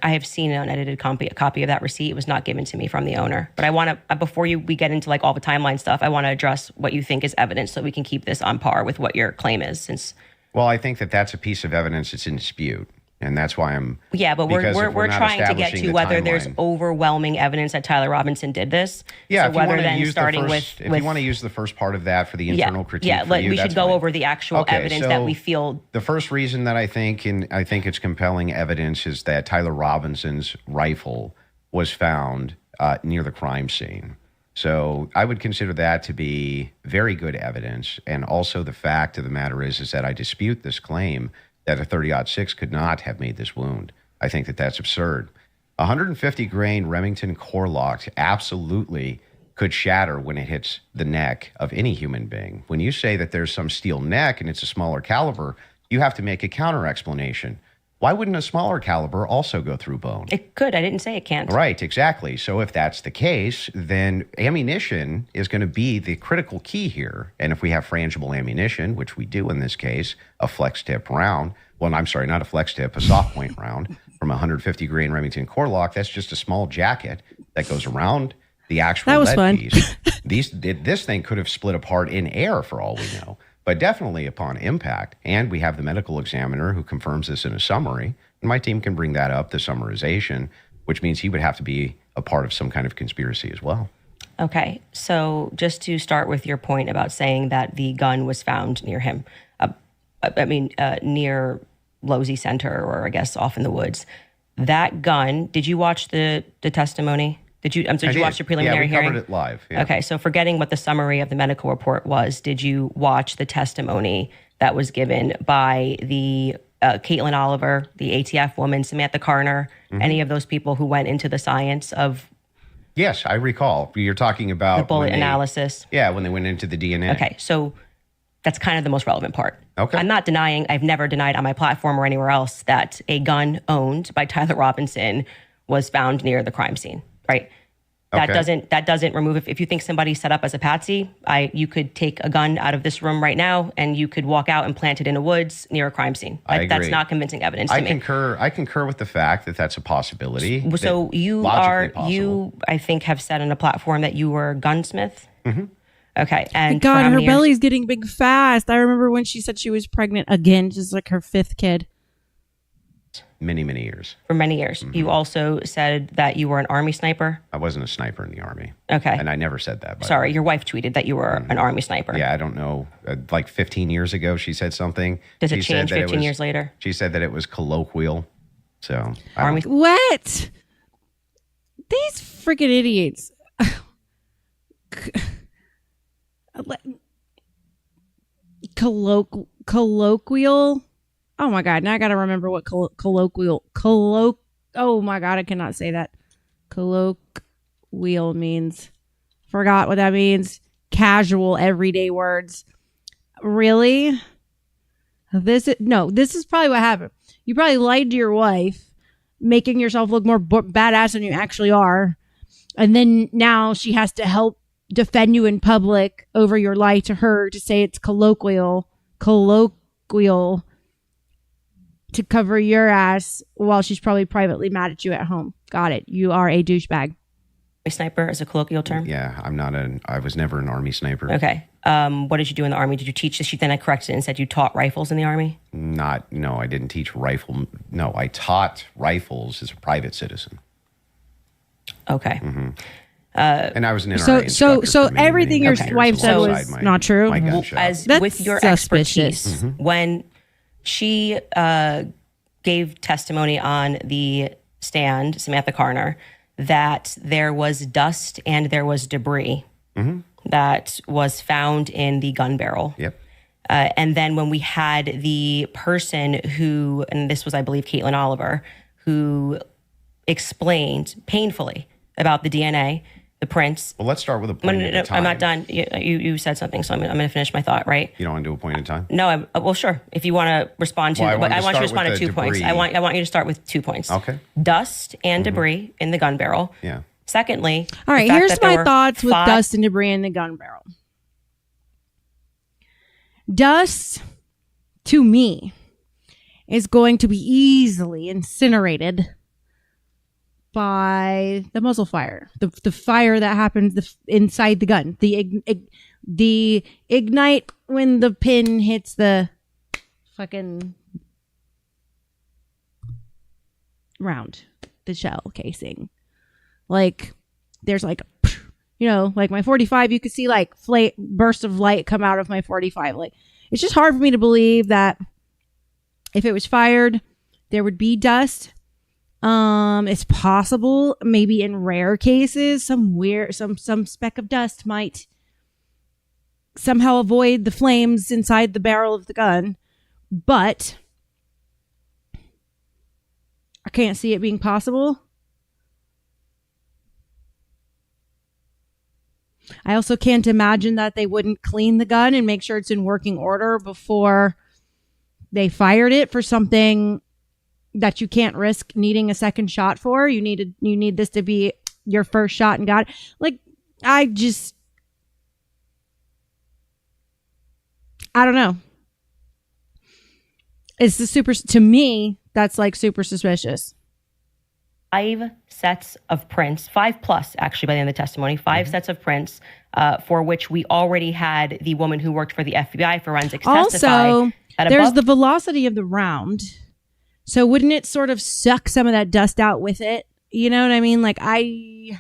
Speaker 5: I have seen an unedited copy of that receipt. It was not given to me from the owner. But I want to, before we get into like all the timeline stuff, I want to address what you think is evidence so we can keep this on par with what your claim is. Since
Speaker 3: Well, I think that that's a piece of evidence that's in dispute, and that's why I'm.
Speaker 5: yeah, but
Speaker 3: because
Speaker 5: we're
Speaker 3: if not
Speaker 5: trying to get
Speaker 3: establishing
Speaker 5: to
Speaker 3: the
Speaker 5: whether there's
Speaker 3: timeline-
Speaker 5: overwhelming evidence that Tyler Robinson did this.
Speaker 3: Yeah,
Speaker 5: So
Speaker 3: if you
Speaker 5: whether
Speaker 3: want to
Speaker 5: then
Speaker 3: use
Speaker 5: starting
Speaker 3: the first,
Speaker 5: with
Speaker 3: if you want to use the first part of that for the internal critique,
Speaker 5: yeah,
Speaker 3: for you,
Speaker 5: we
Speaker 3: that's
Speaker 5: should go
Speaker 3: fine.
Speaker 5: over the actual
Speaker 3: Okay,
Speaker 5: evidence that
Speaker 3: so
Speaker 5: we feel.
Speaker 3: The first reason that I think it's compelling evidence is that Tyler Robinson's rifle was found near the crime scene. So I would consider that to be very good evidence. And also the fact of the matter is that I dispute this claim that a 30-06 could not have made this wound. I think that that's absurd. 150 grain Remington core lock absolutely could shatter when it hits the neck of any human being. When you say that there's some steel neck and it's a smaller caliber, you have to make a counter explanation. Why wouldn't a smaller caliber also go through bone?
Speaker 5: It could. I didn't say it can't.
Speaker 3: Right, exactly. So if that's the case, then ammunition is going to be the critical key here. And if we have frangible ammunition, which we do in this case, a flex tip round, well, I'm sorry, not a flex tip, a soft point round from a 150 grain Remington core lock, that's just a small jacket that goes around the actual
Speaker 1: That was
Speaker 3: lead
Speaker 1: fun.
Speaker 3: piece. This thing could have split apart in air for all we know, but definitely upon impact. And we have the medical examiner who confirms this in a summary. And my team can bring that up, the summarization, which means he would have to be a part of some kind of conspiracy as well.
Speaker 5: Okay, so just to start with your point about saying that the gun was found near him, near Losi Center, or I guess off in the woods. That gun, did you watch the testimony? Did you watch the preliminary hearing?
Speaker 3: Yeah, we covered it live. Yeah.
Speaker 5: Okay, so forgetting what the summary of the medical report was, did you watch the testimony that was given by the Caitlin Oliver, the ATF woman, Samantha Carner, any of those people who went into the science of
Speaker 3: Yes, I recall. You're talking about
Speaker 5: The bullet
Speaker 3: when they-
Speaker 5: analysis.
Speaker 3: Yeah, when they went into the DNA.
Speaker 5: Okay, so that's kind of the most relevant part.
Speaker 3: Okay.
Speaker 5: I'm not denying, I've never denied on my platform or anywhere else that a gun owned by Tyler Robinson was found near the crime scene, right? That doesn't remove, if you think somebody set up as a patsy, you could take a gun out of this room right now and you could walk out and plant it in the woods near a crime scene.
Speaker 3: I agree.
Speaker 5: That's not convincing evidence to me.
Speaker 3: I concur with the fact that that's a possibility.
Speaker 5: So you I think have said on a platform that you were a gunsmith.
Speaker 3: Mm-hmm.
Speaker 5: Okay. And
Speaker 1: God,
Speaker 5: for how
Speaker 1: her
Speaker 5: many years?
Speaker 1: belly's getting big fast. I remember when she said she was pregnant again, just like her 5th kid.
Speaker 3: Many, many years.
Speaker 5: For many years.
Speaker 3: Mm-hmm.
Speaker 5: You also said that you were an Army sniper.
Speaker 3: I wasn't a sniper in the Army.
Speaker 5: Okay.
Speaker 3: And I never said that.
Speaker 5: Sorry, your wife tweeted that you were an Army sniper.
Speaker 3: Yeah, I don't know. Like 15 years ago, she said something.
Speaker 5: Does it
Speaker 3: She
Speaker 5: change
Speaker 3: said that
Speaker 5: 15 years later?
Speaker 3: She said that it was colloquial. So,
Speaker 5: Army.
Speaker 1: What? These freaking idiots. Colloquial. Oh my God. Now I got to remember what colloquial. Oh my God. I cannot say that. Colloquial means. Forgot what that means. Casual, everyday words. Really? This is probably what happened. You probably lied to your wife, making yourself look more badass than you actually are. And then now she has to help defend you in public over your lie to her to say it's colloquial to cover your ass while she's probably privately mad at you at home. Got it. You are a douchebag.
Speaker 5: Sniper is a colloquial term?
Speaker 3: Yeah, I was never an Army sniper.
Speaker 5: Okay. What did you do in the Army? Did you teach this? Then I corrected it and said you taught rifles in the Army?
Speaker 3: No, I didn't teach rifle. No, I taught rifles as a private citizen.
Speaker 5: Okay.
Speaker 3: Mm-hmm. And I was an NRA instructor
Speaker 1: So
Speaker 3: for many,
Speaker 1: everything
Speaker 3: many
Speaker 1: your
Speaker 3: years
Speaker 1: wife said was
Speaker 3: alongside
Speaker 1: not true?
Speaker 3: my gun
Speaker 5: Well,
Speaker 3: shop.
Speaker 5: as
Speaker 1: That's
Speaker 5: with your
Speaker 1: suspicious.
Speaker 5: expertise, when she gave testimony on the stand, Samantha Carner, that there was dust and there was debris that was found in the gun barrel.
Speaker 3: Yep.
Speaker 5: And then when we had the person who, and this was, I believe, Caitlin Oliver, who explained painfully about the DNA, the prints.
Speaker 3: Well, let's start with a point at a time.
Speaker 5: I'm not done. You said something, so I'm going to finish my thought, right?
Speaker 3: You don't want to do a point in time?
Speaker 5: No, well, sure. If you want to respond to,
Speaker 3: Well,
Speaker 5: but I want you to
Speaker 3: start
Speaker 5: respond to
Speaker 3: with
Speaker 5: 2
Speaker 3: the
Speaker 5: points.
Speaker 3: debris.
Speaker 5: I want you to start with 2 points.
Speaker 3: Okay.
Speaker 5: Dust and debris in the gun barrel.
Speaker 3: Yeah.
Speaker 5: Secondly,
Speaker 1: All right,
Speaker 5: the fact
Speaker 1: here's
Speaker 5: that there
Speaker 1: my
Speaker 5: were
Speaker 1: thoughts with
Speaker 5: 5
Speaker 1: dust and debris in the gun barrel. Dust, to me, is going to be easily incinerated by the muzzle fire, the fire that happens inside the gun, the ignite when the pin hits the fucking round, the shell casing. Like, there's like, like my 45, you could see like bursts of light come out of my 45. Like, it's just hard for me to believe that if it was fired, there would be dust. It's possible, maybe in rare cases, some speck of dust might somehow avoid the flames inside the barrel of the gun, but I can't see it being possible. I also can't imagine that they wouldn't clean the gun and make sure it's in working order before they fired it for something that you can't risk needing a second shot for. You need this to be your first shot and got it. Like, I don't know. To me, that's like super suspicious.
Speaker 5: 5 sets of prints, 5+ actually by the end of the testimony, 5 sets of prints for which we already had the woman who worked for the FBI forensics testify.
Speaker 1: Also,
Speaker 5: that
Speaker 1: there's
Speaker 5: above
Speaker 1: the velocity of the round. So wouldn't it sort of suck some of that dust out with it? You know what I mean? Like, I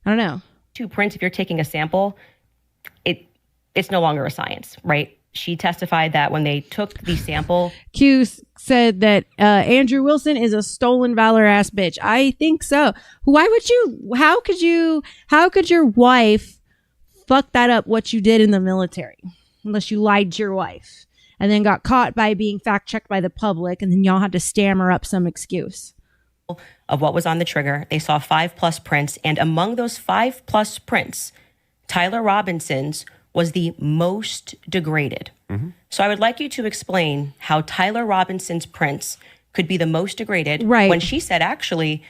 Speaker 1: don't know.
Speaker 5: 2 prints, if you're taking a sample, it's no longer a science, right? She testified that when they took the sample,
Speaker 1: Q said that Andrew Wilson is a stolen valor ass bitch. I think so. How could your wife fuck that up, what you did in the military? Unless you lied to your wife and then got caught by being fact checked by the public, and then y'all had to stammer up some excuse.
Speaker 5: of what was on the trigger. They saw 5+ prints. And among those 5+ prints, Tyler Robinson's was the most degraded. So I would like you to explain how Tyler Robinson's prints could be the most degraded when she said, actually,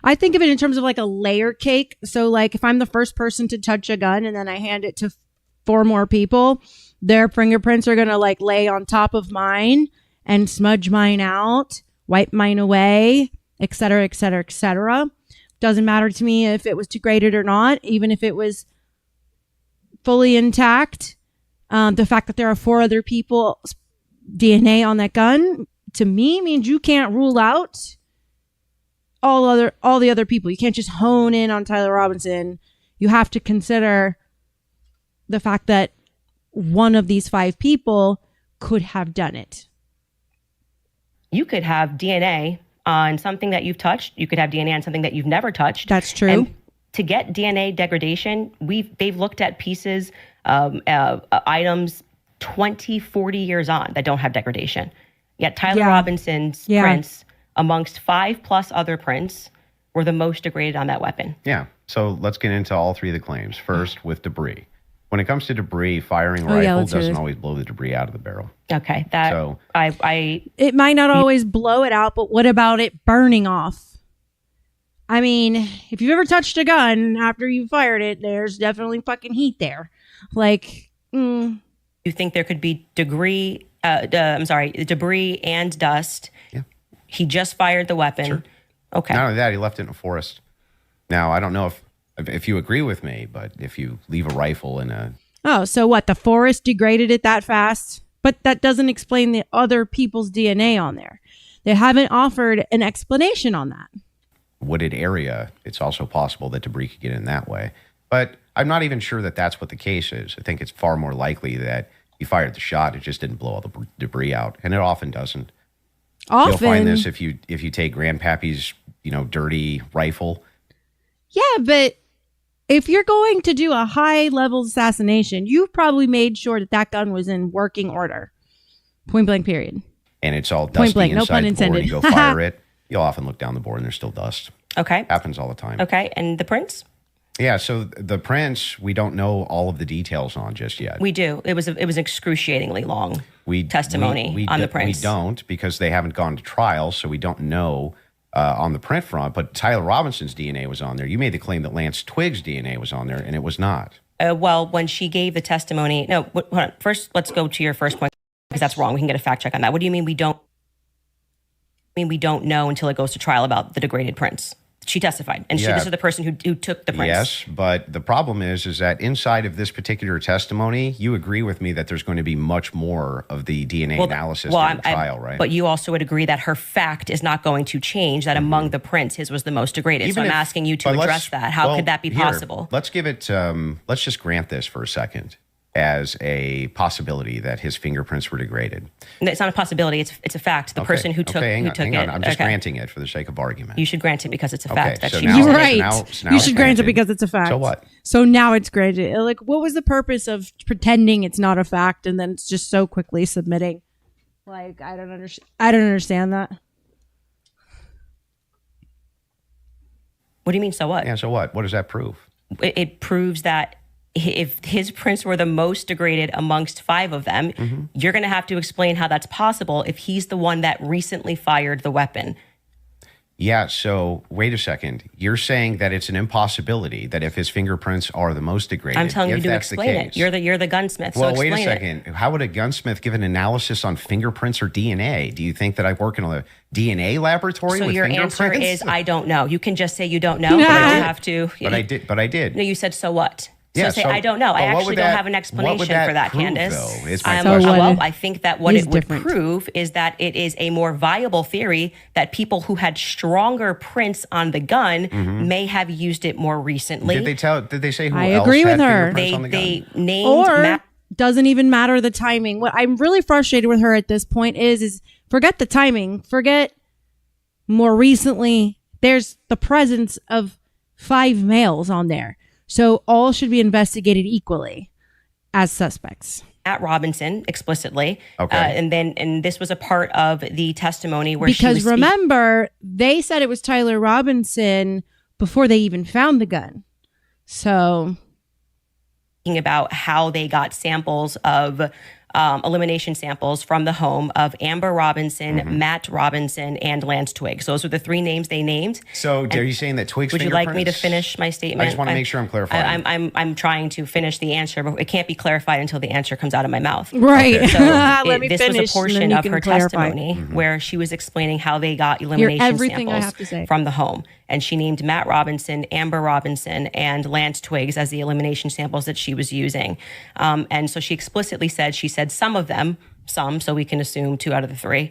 Speaker 1: I think of it in terms of like a layer cake. So like if I'm the first person to touch a gun and then I hand it to 4 more people, their fingerprints are going to like lay on top of mine and smudge mine out, wipe mine away, et cetera, et cetera, et cetera. Doesn't matter to me if it was degraded or not, even if it was fully intact. The fact that there are 4 other people's DNA on that gun, to me, means you can't rule out all the other people. You can't just hone in on Tyler Robinson. You have to consider the fact that one of these 5 people could have done it.
Speaker 5: You could have DNA on something that you've touched. You could have DNA on something that you've never touched.
Speaker 1: That's true.
Speaker 5: And to get DNA degradation, they've looked at pieces, items 20, 40 years on that don't have degradation. Yet Tyler Robinson's prints, amongst 5+ other prints, were the most degraded on that weapon.
Speaker 3: Yeah. So let's get into all 3 of the claims. First, with debris. When it comes to debris, firing a rifle doesn't always blow the debris out of the barrel.
Speaker 5: Okay.
Speaker 1: It might not always blow it out, but what about it burning off? I mean, if you've ever touched a gun after you fired it, there's definitely fucking heat there. Like,
Speaker 5: You think there could be debris and dust.
Speaker 3: Yeah.
Speaker 5: He just fired the weapon.
Speaker 3: Sure.
Speaker 5: Okay.
Speaker 3: Not only that, he left it in a forest. Now, I don't know if you agree with me, but if you leave a rifle in a...
Speaker 1: Oh, so what? The forest degraded it that fast? But that doesn't explain the other people's DNA on there. They haven't offered an explanation on that.
Speaker 3: wooded area, it's also possible that debris could get in that way. But I'm not even sure that that's what the case is. I think it's far more likely that you fired the shot, it just didn't blow all the debris out, and it often doesn't.
Speaker 1: Often.
Speaker 3: You'll find this if you take Grandpappy's, dirty rifle.
Speaker 1: Yeah, but if you're going to do a high-level assassination, you've probably made sure that gun was in working order. Point blank, period.
Speaker 3: And it's all dusty
Speaker 1: blank, no
Speaker 3: inside
Speaker 1: pun
Speaker 3: the bore, and
Speaker 1: intended.
Speaker 3: you go fire it. You'll often look down the bore, and there's still dust.
Speaker 5: Okay.
Speaker 3: Happens all the time.
Speaker 5: Okay, and the prints?
Speaker 3: Yeah, so the prints, we don't know all of the details on just yet.
Speaker 5: We do. It was excruciatingly long testimony on the prints.
Speaker 3: We don't, because they haven't gone to trial, so we don't know on the print front. But Tyler Robinson's DNA was on there. You made the claim that Lance Twig's DNA was on there, and it was not.
Speaker 5: Well, when she gave the testimony... No, hold on. First, let's go to your first point, because that's wrong. We can get a fact check on that. What do you mean we don't... we don't know until it goes to trial about the degraded prints? She testified, and this is the person who took the prints.
Speaker 3: Yes, but the problem is that inside of this particular testimony, you agree with me that there's going to be much more of the DNA analysis during the trial, right?
Speaker 5: But you also would agree that her fact is not going to change, that among the prints, his was the most degraded. So I'm asking you to address that. How could that be possible?
Speaker 3: Let's give it, let's just grant this for a second as a possibility that his fingerprints were degraded.
Speaker 5: It's not a possibility. It's a fact. The person who took
Speaker 3: hang
Speaker 5: it.
Speaker 3: on. I'm just granting it for the sake of argument.
Speaker 5: You should grant it because it's a fact. That
Speaker 3: so
Speaker 5: she
Speaker 3: now-
Speaker 1: You're
Speaker 3: so
Speaker 1: right.
Speaker 3: now
Speaker 1: You
Speaker 3: it's
Speaker 1: should grant it
Speaker 3: granted.
Speaker 1: because it's a fact.
Speaker 3: So what?
Speaker 1: So now it's granted. Like, what was the purpose of pretending it's not a fact and then it's just so quickly submitting? Like, I don't understand that.
Speaker 5: What do you mean, so what?
Speaker 3: Yeah, so what? What does that prove?
Speaker 5: It proves that if his prints were the most degraded amongst 5 of them, you're going to have to explain how that's possible if he's the one that recently fired the weapon.
Speaker 3: Yeah, so wait a second. You're saying that it's an impossibility that if his fingerprints are the most degraded,
Speaker 5: I'm telling you
Speaker 3: if
Speaker 5: to
Speaker 3: that's the
Speaker 5: explain
Speaker 3: case.
Speaker 5: it. You're the gunsmith.
Speaker 3: Well,
Speaker 5: so
Speaker 3: wait a
Speaker 5: explain
Speaker 3: second. How would a gunsmith give an analysis on fingerprints or DNA? Do you think that I work in a DNA laboratory
Speaker 5: So
Speaker 3: with
Speaker 5: your
Speaker 3: fingerprints?
Speaker 5: answer is I don't know. You can just say you don't know, but you have to.
Speaker 3: But I did.
Speaker 5: No, you said so what?
Speaker 3: Yeah,
Speaker 5: so say I don't know. I actually don't have an explanation for that,
Speaker 3: prove,
Speaker 5: Candace.
Speaker 3: though, is my
Speaker 1: So
Speaker 3: question.
Speaker 1: what?
Speaker 5: Well, I think that what
Speaker 1: Is
Speaker 5: it would
Speaker 1: different.
Speaker 5: prove is that it is a more viable theory that people who had stronger prints on the gun may have used it more recently.
Speaker 3: Did they say who
Speaker 1: I
Speaker 3: else
Speaker 1: agree
Speaker 3: had
Speaker 1: with her.
Speaker 3: fingerprints on the gun?
Speaker 5: They named
Speaker 1: Or doesn't even matter the timing. What I'm really frustrated with her at this point is forget the timing. Forget more recently. There's the presence of 5 males on there. So all should be investigated equally as suspects.
Speaker 5: Matt Robinson explicitly.
Speaker 3: Okay.
Speaker 5: And this was a part of the testimony where
Speaker 1: Because
Speaker 5: she was
Speaker 1: remember, they said it was Tyler Robinson before they even found the gun. So
Speaker 5: speaking about how they got samples of elimination samples from the home of Amber Robinson, Matt Robinson, and Lance Twiggs. Those are the three names they named.
Speaker 3: So are you saying that Twiggs
Speaker 5: Would you like me to
Speaker 3: fingerprints-
Speaker 5: finish my statement?
Speaker 3: I just want to make sure I'm clarifying.
Speaker 5: I'm trying to finish the answer, but it can't be clarified until the answer comes out of my mouth.
Speaker 1: right.
Speaker 3: Okay.
Speaker 5: So
Speaker 1: Let me
Speaker 5: this
Speaker 1: finish.
Speaker 5: was a portion
Speaker 1: and then you
Speaker 5: of
Speaker 1: can
Speaker 5: her
Speaker 1: clarify.
Speaker 5: testimony where she was explaining how they got elimination
Speaker 1: everything I
Speaker 5: samples
Speaker 1: have to say.
Speaker 5: from the home. And she named Matt Robinson, Amber Robinson, and Lance Twiggs as the elimination samples that she was using. And so she explicitly said, some of them, so we can assume 2 out of the 3,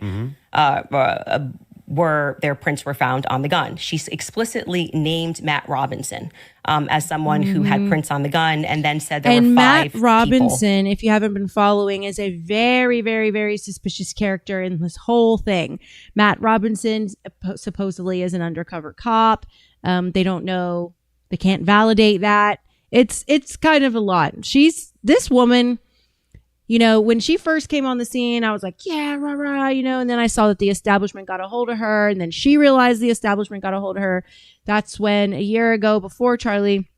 Speaker 5: were their prints were found on the gun. She explicitly named Matt Robinson as someone who had prints on the gun, and then said there were 5
Speaker 1: Matt
Speaker 5: people.
Speaker 1: Robinson, if you haven't been following, is a very, very, very suspicious character in this whole thing. Matt Robinson supposedly is an undercover cop. They don't know. They can't validate that. It's kind of a lot. This woman, you know, when she first came on the scene, I was like, yeah, rah, rah, you know, and then I saw that the establishment got a hold of her, and then she realized the establishment got a hold of her. That's when a year ago, before Charlie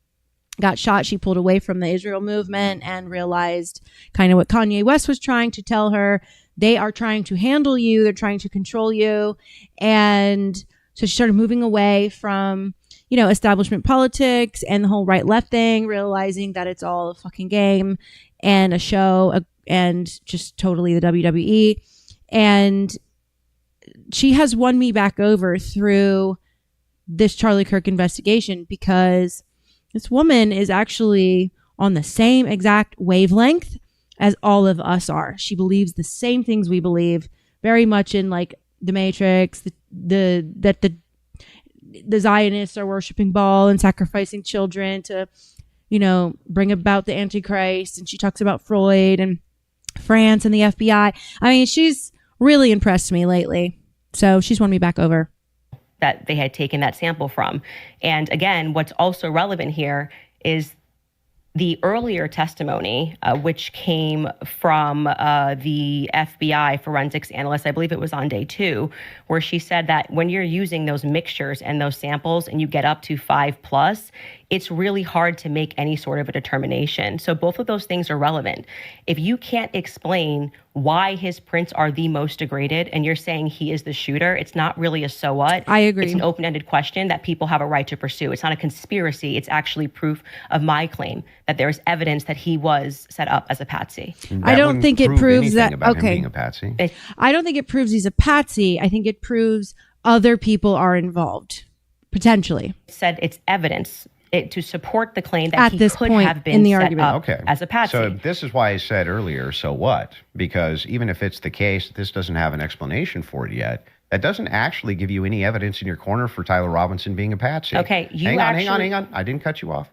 Speaker 1: got shot, she pulled away from the Israel movement and realized kind of what Kanye West was trying to tell her. They are trying to handle you. They're trying to control you. And so she started moving away from, you know, establishment politics and the whole right-left thing, realizing that it's all a fucking game and a show and just totally the WWE. And she has won me back over through this Charlie Kirk investigation, because this woman is actually on the same exact wavelength as all of us are. She believes the same things we believe, very much in like the Matrix, that the Zionists are worshiping Baal and sacrificing children to, you know, bring about the Antichrist. And she talks about Freud and France and the FBI. I mean, she's really impressed me lately. So she's won me back over.
Speaker 5: That they had taken that sample from. And again, what's also relevant here is the earlier testimony, which came from the FBI forensics analyst, I believe it was on day 2, where she said that when you're using those mixtures and those samples and you get up to 5+, it's really hard to make any sort of a determination. So both of those things are relevant. If you can't explain why his prints are the most degraded and you're saying he is the shooter, it's not really a so what.
Speaker 1: I agree.
Speaker 5: It's an open-ended question that people have a right to pursue. It's not a conspiracy. It's actually proof of my claim that there's evidence that he was set up as a patsy.
Speaker 1: I don't think it proves that.
Speaker 3: About him
Speaker 1: Okay.
Speaker 3: being a patsy.
Speaker 1: I don't think it proves he's a patsy. I think it proves other people are involved, potentially.
Speaker 5: Said it's evidence to support the claim that
Speaker 1: At
Speaker 5: he
Speaker 1: this
Speaker 5: could
Speaker 1: point
Speaker 5: have been
Speaker 1: in the
Speaker 5: set
Speaker 1: argument.
Speaker 5: up
Speaker 3: Okay.
Speaker 5: as a patsy.
Speaker 3: So this is why I said earlier, so what? Because even if it's the case, this doesn't have an explanation for it yet. That doesn't actually give you any evidence in your corner for Tyler Robinson being a patsy.
Speaker 5: Okay,
Speaker 3: hang on. I didn't cut you off.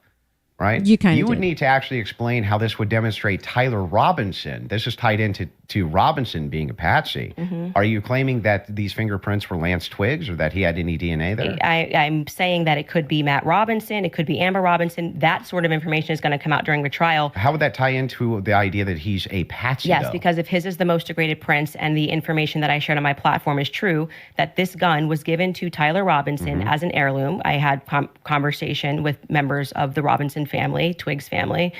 Speaker 3: Right?
Speaker 1: You kind of
Speaker 3: would
Speaker 1: did.
Speaker 3: need to actually explain how this would demonstrate Tyler Robinson. This is tied into Robinson being a patsy. Are you claiming that these fingerprints were Lance Twiggs or that he had any DNA there?
Speaker 5: I'm saying that it could be Matt Robinson, it could be Amber Robinson. That sort of information is going to come out during the trial.
Speaker 3: How would that tie into the idea that he's a patsy,
Speaker 5: Yes,
Speaker 3: though?
Speaker 5: because if his is the most degraded prints and the information that I shared on my platform is true, that this gun was given to Tyler Robinson as an heirloom. I had conversation with members of the Robinson family, Twiggs family,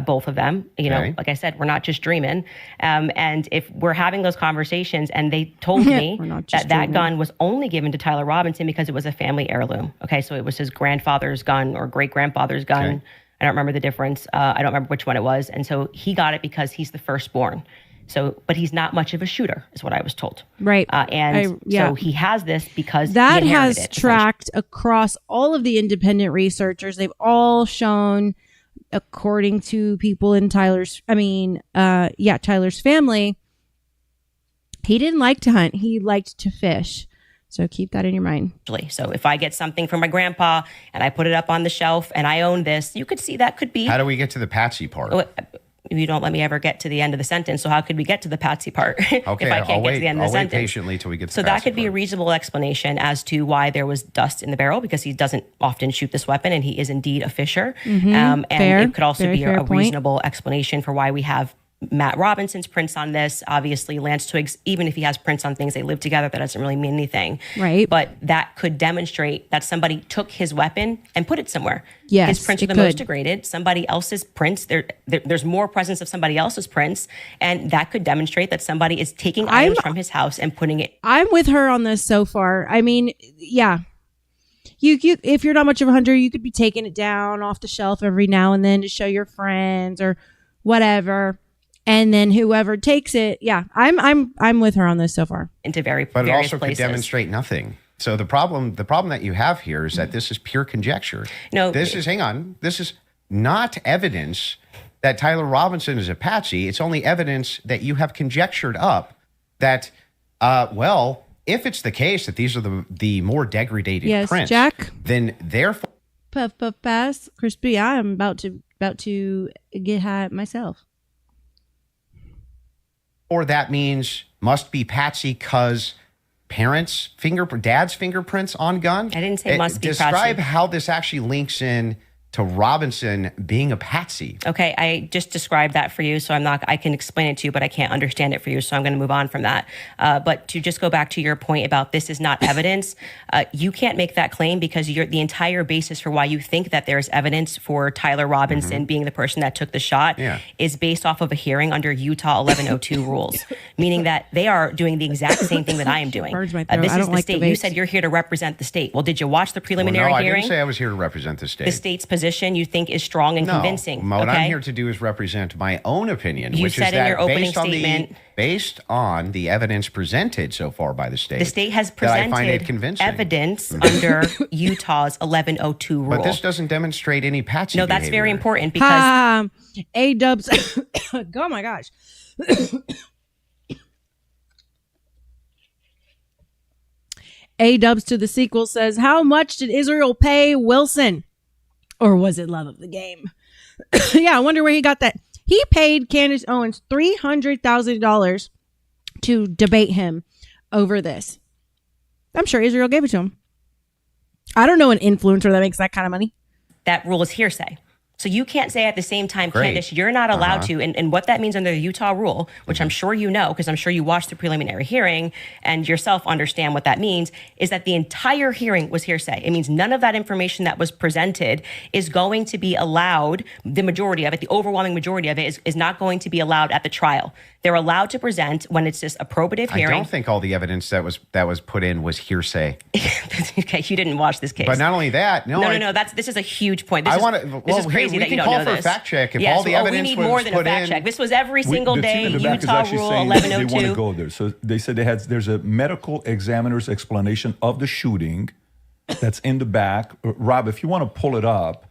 Speaker 5: both of them. You know, like I said, we're not just dreaming. And if we're having those conversations and they told me
Speaker 1: We're not just
Speaker 5: that
Speaker 1: dreaming.
Speaker 5: gun was only given to Tyler Robinson because it was a family heirloom. Okay, so it was his grandfather's gun or great-grandfather's gun.
Speaker 3: Okay.
Speaker 5: I don't remember the difference. I don't remember which one it was. And so he got it because he's the firstborn. So, but he's not much of a shooter, is what I was told.
Speaker 1: Right.
Speaker 5: So he has this because
Speaker 1: that
Speaker 5: he inherited
Speaker 1: has
Speaker 5: it, essentially.
Speaker 1: tracked across all of the independent researchers. They've all shown, according to people in Tyler's family, he didn't like to hunt. He liked to fish. So keep that in your mind.
Speaker 5: So if I get something from my grandpa and I put it up on the shelf and I own this, you could see that could be.
Speaker 3: How do we get to the patsy part?
Speaker 5: You don't let me ever get to the end of the sentence. So how could we get to the patsy part
Speaker 3: Okay,
Speaker 5: if I can't
Speaker 3: I'll
Speaker 5: get
Speaker 3: wait.
Speaker 5: to the end of
Speaker 3: I'll
Speaker 5: the
Speaker 3: wait
Speaker 5: sentence?
Speaker 3: patiently till we get to
Speaker 5: So
Speaker 3: the
Speaker 5: that
Speaker 3: patsy
Speaker 5: could be a
Speaker 3: part.
Speaker 5: reasonable explanation as to why there was dust in the barrel, because he doesn't often shoot this weapon and he is indeed a fisher. And
Speaker 1: Fair.
Speaker 5: it could also
Speaker 1: Very
Speaker 5: be
Speaker 1: fair
Speaker 5: a
Speaker 1: point.
Speaker 5: reasonable explanation for why we have Matt Robinson's prints on this. Obviously, Lance Twiggs, even if he has prints on things, they live together. That doesn't really mean anything.
Speaker 1: Right.
Speaker 5: But that could demonstrate that somebody took his weapon and put it somewhere.
Speaker 1: Yes,
Speaker 5: his prints are
Speaker 1: it
Speaker 5: the
Speaker 1: could.
Speaker 5: most degraded. Somebody else's prints, there's more presence of somebody else's prints. And that could demonstrate that somebody is taking items from his house and putting it.
Speaker 1: I'm with her on this so far. I mean, yeah. You if you're not much of a hunter, you could be taking it down off the shelf every now and then to show your friends or whatever. And then whoever takes it, yeah, I'm with her on this so far.
Speaker 5: Into
Speaker 3: But it
Speaker 5: various
Speaker 3: also
Speaker 5: places.
Speaker 3: could demonstrate nothing. So the problem that you have here is that this is pure conjecture.
Speaker 5: No,
Speaker 3: This is not evidence that Tyler Robinson is a patsy. It's only evidence that you have conjectured up that, well, if it's the case that these are the more degraded
Speaker 1: Yes,
Speaker 3: prints,
Speaker 1: Jack?
Speaker 3: then therefore
Speaker 1: Puff puff pass, crispy. I am about to get high myself.
Speaker 3: or that means must be patsy because dad's fingerprints on gun.
Speaker 5: I didn't say must be
Speaker 3: Describe
Speaker 5: patsy.
Speaker 3: how this actually links in to Robinson being a patsy.
Speaker 5: Okay, I just described that for you, so I can explain it to you, but I can't understand it for you, so I'm going to move on from that. But to just go back to your point about this is not evidence, you can't make that claim because the entire basis for why you think that there's evidence for Tyler Robinson being the person that took the shot is based off of a hearing under Utah 1102 rules, meaning that they are doing the exact same thing that I am doing.
Speaker 1: Burns my throat.
Speaker 5: This
Speaker 1: I
Speaker 5: is
Speaker 1: don't
Speaker 5: the
Speaker 1: like
Speaker 5: state. You
Speaker 1: debates.
Speaker 5: said you're here to represent the state. Well, did you watch the
Speaker 3: Well,
Speaker 5: preliminary
Speaker 3: no, I
Speaker 5: hearing?
Speaker 3: didn't say I was here to represent the state.
Speaker 5: The state's position you think is strong and convincing.
Speaker 3: What
Speaker 5: okay?
Speaker 3: I'm here to do is represent my own opinion,
Speaker 5: You
Speaker 3: which
Speaker 5: said
Speaker 3: is
Speaker 5: in
Speaker 3: that
Speaker 5: your opening
Speaker 3: based based on the evidence presented so far by the state.
Speaker 5: The state has
Speaker 3: that I find it
Speaker 5: presented
Speaker 3: convincing.
Speaker 5: evidence under Utah's 1102 rule.
Speaker 3: But this doesn't demonstrate any patsy
Speaker 5: No, that's very
Speaker 3: behavior.
Speaker 5: important because
Speaker 1: A-dubs. Oh my gosh. A-dubs to the sequel says, how much did Israel pay Wilson? Or was it love of the game? Yeah, I wonder where he got that. He paid Candace Owens $300,000 to debate him over this. I'm sure Israel gave it to him. I don't know an influencer that makes that kind of money.
Speaker 5: that rule is hearsay. So you can't say at the same time,
Speaker 3: Great.
Speaker 5: Candace, you're not allowed to. And what that means under the Utah rule, which I'm sure you know, because I'm sure you watched the preliminary hearing and yourself understand what that means, is that the entire hearing was hearsay. It means none of that information that was presented is going to be allowed. The majority of it, the overwhelming majority of it, is not going to be allowed at the trial. They're allowed to present when it's just a probative hearing.
Speaker 3: I don't think all the evidence that was put in was hearsay.
Speaker 5: Okay, you didn't watch this case.
Speaker 3: But not only that, no.
Speaker 5: This is a huge point.
Speaker 3: I
Speaker 5: This
Speaker 3: want
Speaker 5: is,
Speaker 3: to.
Speaker 5: this
Speaker 3: Well,
Speaker 5: is crazy
Speaker 3: we
Speaker 5: that you
Speaker 3: can
Speaker 5: don't
Speaker 3: call
Speaker 5: know
Speaker 3: for
Speaker 5: this.
Speaker 3: a fact check if
Speaker 5: Yes,
Speaker 3: all the evidence
Speaker 5: we need
Speaker 3: was
Speaker 5: more than a
Speaker 3: put
Speaker 5: fact
Speaker 3: in.
Speaker 5: check. This was every single
Speaker 4: The team
Speaker 5: day.
Speaker 4: in the back is
Speaker 5: Utah
Speaker 4: actually
Speaker 5: Rule
Speaker 4: saying that they want to
Speaker 5: 1102.
Speaker 4: go there. So they said there's a medical examiner's explanation of the shooting that's in the back. Rob, if you want to pull it up,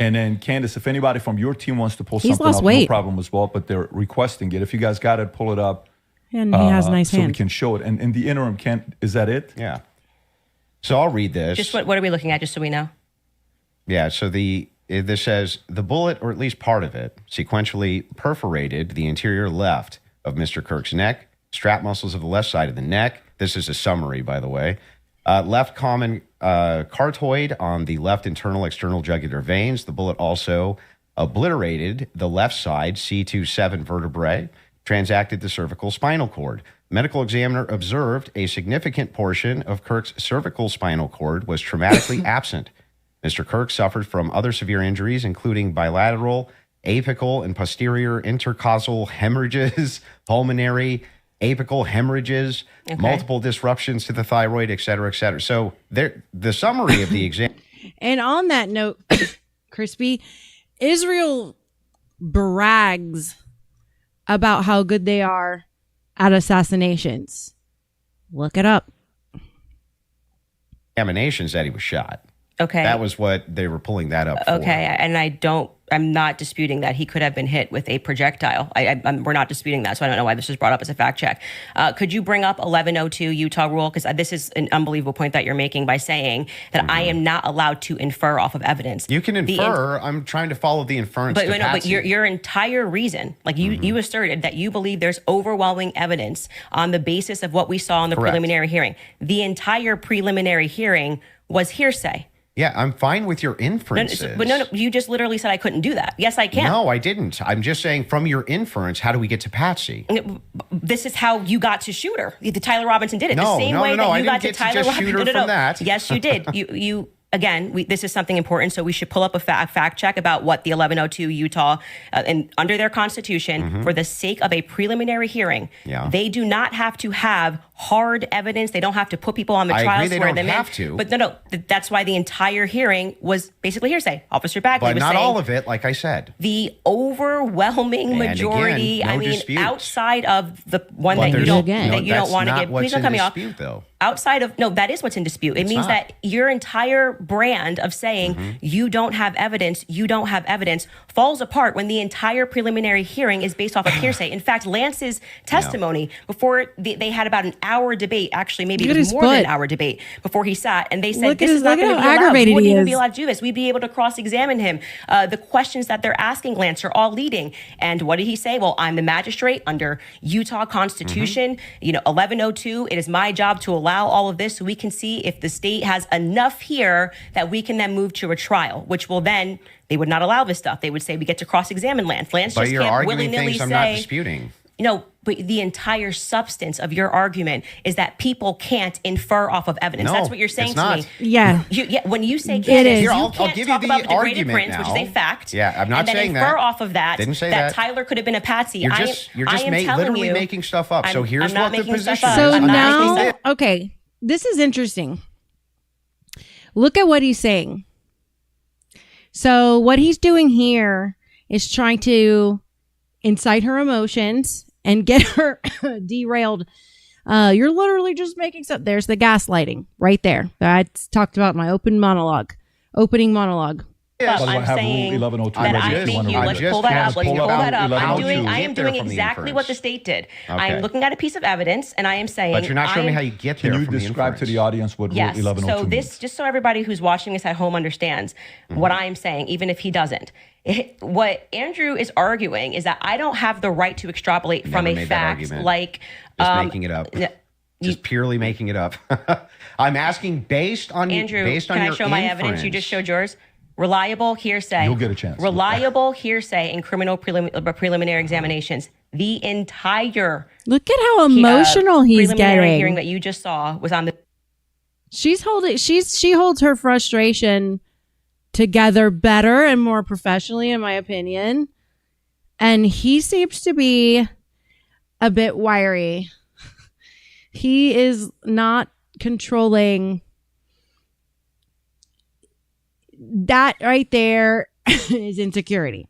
Speaker 4: and then Candace, if anybody from your team wants to pull
Speaker 1: He's
Speaker 4: something
Speaker 1: lost
Speaker 4: up,
Speaker 1: weight.
Speaker 4: no problem as well. But they're requesting it. If you guys got it, pull it up.
Speaker 1: And he has nice
Speaker 4: so we
Speaker 1: hands.
Speaker 4: can show it. And in the interim, is that it?
Speaker 3: Yeah. So I'll read this.
Speaker 5: Just what are we looking at, just so we know?
Speaker 3: Yeah, so this says the bullet, or at least part of it, sequentially perforated the interior left of Mr. Kirk's neck, strap muscles of the left side of the neck. This is a summary, by the way. Left common cartoid on the left internal external jugular veins. The bullet also obliterated the left side C27 vertebrae, transacted the cervical spinal cord. Medical examiner observed a significant portion of Kirk's cervical spinal cord was traumatically absent. Mr. Kirk suffered from other severe injuries, including bilateral, apical, and posterior intercausal hemorrhages, pulmonary, apical hemorrhages, multiple disruptions to the thyroid, et cetera, et cetera. So the summary of the exam.
Speaker 1: And on that note, Crispy, Israel brags about how good they are at assassinations. Look it up.
Speaker 3: Examinations that he was shot.
Speaker 5: Okay.
Speaker 3: That was what they were pulling that up for.
Speaker 5: Okay, and I'm not disputing that he could have been hit with a projectile. We're not disputing that, so I don't know why this was brought up as a fact check. Could you bring up 1102 Utah rule? Because this is an unbelievable point that you're making by saying that I am not allowed to infer off of evidence.
Speaker 3: You can infer. I'm trying to follow the inference.
Speaker 5: But your entire reason, like you asserted that you believe there's overwhelming evidence on the basis of what we saw in the
Speaker 3: Correct.
Speaker 5: preliminary hearing. The entire preliminary hearing was hearsay.
Speaker 3: Yeah, I'm fine with your inferences.
Speaker 5: But no, you just literally said I couldn't do that. Yes, I can.
Speaker 3: No, I didn't. I'm just saying from your inference, how do we get to Patsy?
Speaker 5: This is how you got to Shooter. The Tyler Robinson did it.
Speaker 3: No,
Speaker 5: the same
Speaker 3: no,
Speaker 5: way
Speaker 3: no, no.
Speaker 5: that
Speaker 3: I
Speaker 5: you
Speaker 3: didn't
Speaker 5: got to
Speaker 3: get to
Speaker 5: Tyler
Speaker 3: just
Speaker 5: Robinson.
Speaker 3: Shooter from that.
Speaker 5: Yes, you did. You again, this is something important, so we should pull up a fact check about what the 1102 Utah, and under their constitution, for the sake of a preliminary hearing, they do not have to have hard evidence. They don't have to put people on the
Speaker 3: I
Speaker 5: trial.
Speaker 3: agree, they don't have to.
Speaker 5: But no, that's why the entire hearing was basically hearsay. Officer Bagley
Speaker 3: But
Speaker 5: was
Speaker 3: not
Speaker 5: saying
Speaker 3: all of it, like I said.
Speaker 5: the overwhelming
Speaker 3: And
Speaker 5: majority.
Speaker 3: again, no
Speaker 5: I mean,
Speaker 3: disputes.
Speaker 5: outside of the one
Speaker 3: But
Speaker 5: that you
Speaker 3: there's-
Speaker 5: don't
Speaker 1: Again.
Speaker 5: that you don't want to give. Please don't cut me off.
Speaker 3: Dispute, though.
Speaker 5: Outside of that is what's in dispute. It means
Speaker 3: not.
Speaker 5: that your entire brand of saying you don't have evidence, falls apart when the entire preliminary hearing is based off of hearsay. In fact, Lance's testimony before they had about an hour debate, actually maybe
Speaker 1: Look
Speaker 5: it
Speaker 1: at
Speaker 5: was
Speaker 1: his
Speaker 5: more than
Speaker 1: foot.
Speaker 5: an hour debate before he sat, and they said
Speaker 1: Look at
Speaker 5: this
Speaker 1: his-
Speaker 5: is not
Speaker 1: look at
Speaker 5: going to
Speaker 1: how
Speaker 5: be allowed.
Speaker 1: aggravated
Speaker 5: We wouldn't
Speaker 1: he
Speaker 5: even
Speaker 1: is.
Speaker 5: be allowed to do this. We'd be able to cross-examine him. The questions that they're asking Lance are all leading. And what did he say? Well, I'm the magistrate under Utah Constitution. 1102. It is my job to allow all of this so we can see if the state has enough here that we can then move to a trial, which will then, they would not allow this stuff. They would say we get to cross-examine Lance. Lance
Speaker 3: But
Speaker 5: just
Speaker 3: you're
Speaker 5: can't
Speaker 3: arguing
Speaker 5: willy-nilly
Speaker 3: things I'm
Speaker 5: say,
Speaker 3: not disputing.
Speaker 5: but the entire substance of your argument is that people can't infer off of evidence.
Speaker 3: No,
Speaker 5: That's what you're saying
Speaker 3: it's
Speaker 5: to
Speaker 3: not.
Speaker 5: me.
Speaker 1: Yeah.
Speaker 5: When you say
Speaker 1: It
Speaker 5: Candace,
Speaker 1: is.
Speaker 5: you
Speaker 3: Here, I'll
Speaker 5: can't
Speaker 3: give you
Speaker 5: talk
Speaker 3: the
Speaker 5: about the degraded
Speaker 3: argument
Speaker 5: prince, which is a
Speaker 3: now.
Speaker 5: fact.
Speaker 3: Yeah, I'm not
Speaker 5: and then
Speaker 3: saying
Speaker 5: infer
Speaker 3: that.
Speaker 5: off of that
Speaker 3: Didn't say
Speaker 5: that
Speaker 3: that.
Speaker 5: Tyler could have been a patsy.
Speaker 3: You're
Speaker 5: I
Speaker 3: just
Speaker 5: am telling
Speaker 3: literally
Speaker 5: you,
Speaker 3: making stuff up. So
Speaker 5: I'm
Speaker 3: here's
Speaker 5: not
Speaker 3: what the
Speaker 5: making stuff
Speaker 3: position
Speaker 5: up.
Speaker 3: is.
Speaker 1: So
Speaker 5: I'm not making
Speaker 1: now,
Speaker 5: stuff
Speaker 1: okay, this is interesting. Look at what he's saying. So what he's doing here is trying to incite her emotions and get her derailed. You're literally just making stuff. There's the gaslighting right there that I talked about in my opening monologue.
Speaker 5: But
Speaker 4: By the way,
Speaker 5: I'm
Speaker 4: have
Speaker 5: saying
Speaker 4: Rule 1102
Speaker 5: that
Speaker 3: ready
Speaker 5: I
Speaker 3: if you
Speaker 5: think
Speaker 3: wanna
Speaker 5: you
Speaker 3: read
Speaker 5: let's
Speaker 3: it.
Speaker 5: pull that up.
Speaker 3: Let's
Speaker 5: Let's pull that up.
Speaker 3: How
Speaker 5: I'm
Speaker 3: do you
Speaker 5: doing
Speaker 3: get there from the
Speaker 5: exactly what the
Speaker 3: inference?
Speaker 5: state did.
Speaker 3: Okay.
Speaker 5: I'm looking at a piece of evidence and I am saying,
Speaker 3: But you're not showing me how you get there
Speaker 4: Can you
Speaker 3: from the
Speaker 4: describe to
Speaker 3: inference.
Speaker 4: the audience what
Speaker 5: yes.
Speaker 4: Rule 1102
Speaker 5: So this,
Speaker 4: means?
Speaker 5: just so everybody who's watching this at home understands what I am saying, even if he doesn't. What Andrew is arguing is that I don't have the right to extrapolate from
Speaker 3: Never
Speaker 5: a
Speaker 3: made that
Speaker 5: fact
Speaker 3: argument.
Speaker 5: like
Speaker 3: Just making it up. Just purely making it up. I'm asking based on
Speaker 5: Andrew,
Speaker 3: based on
Speaker 5: can I
Speaker 3: your
Speaker 5: show my evidence? You just showed yours. Reliable hearsay.
Speaker 4: You'll get a chance.
Speaker 5: Reliable hearsay in criminal preliminary examinations. The entire
Speaker 1: Look at how emotional he's
Speaker 5: preliminary hearing
Speaker 1: getting.
Speaker 5: that you just saw was on the
Speaker 1: She holds her frustration together better and more professionally, in my opinion. And he seems to be a bit wiry. He is not controlling. That right there is insecurity.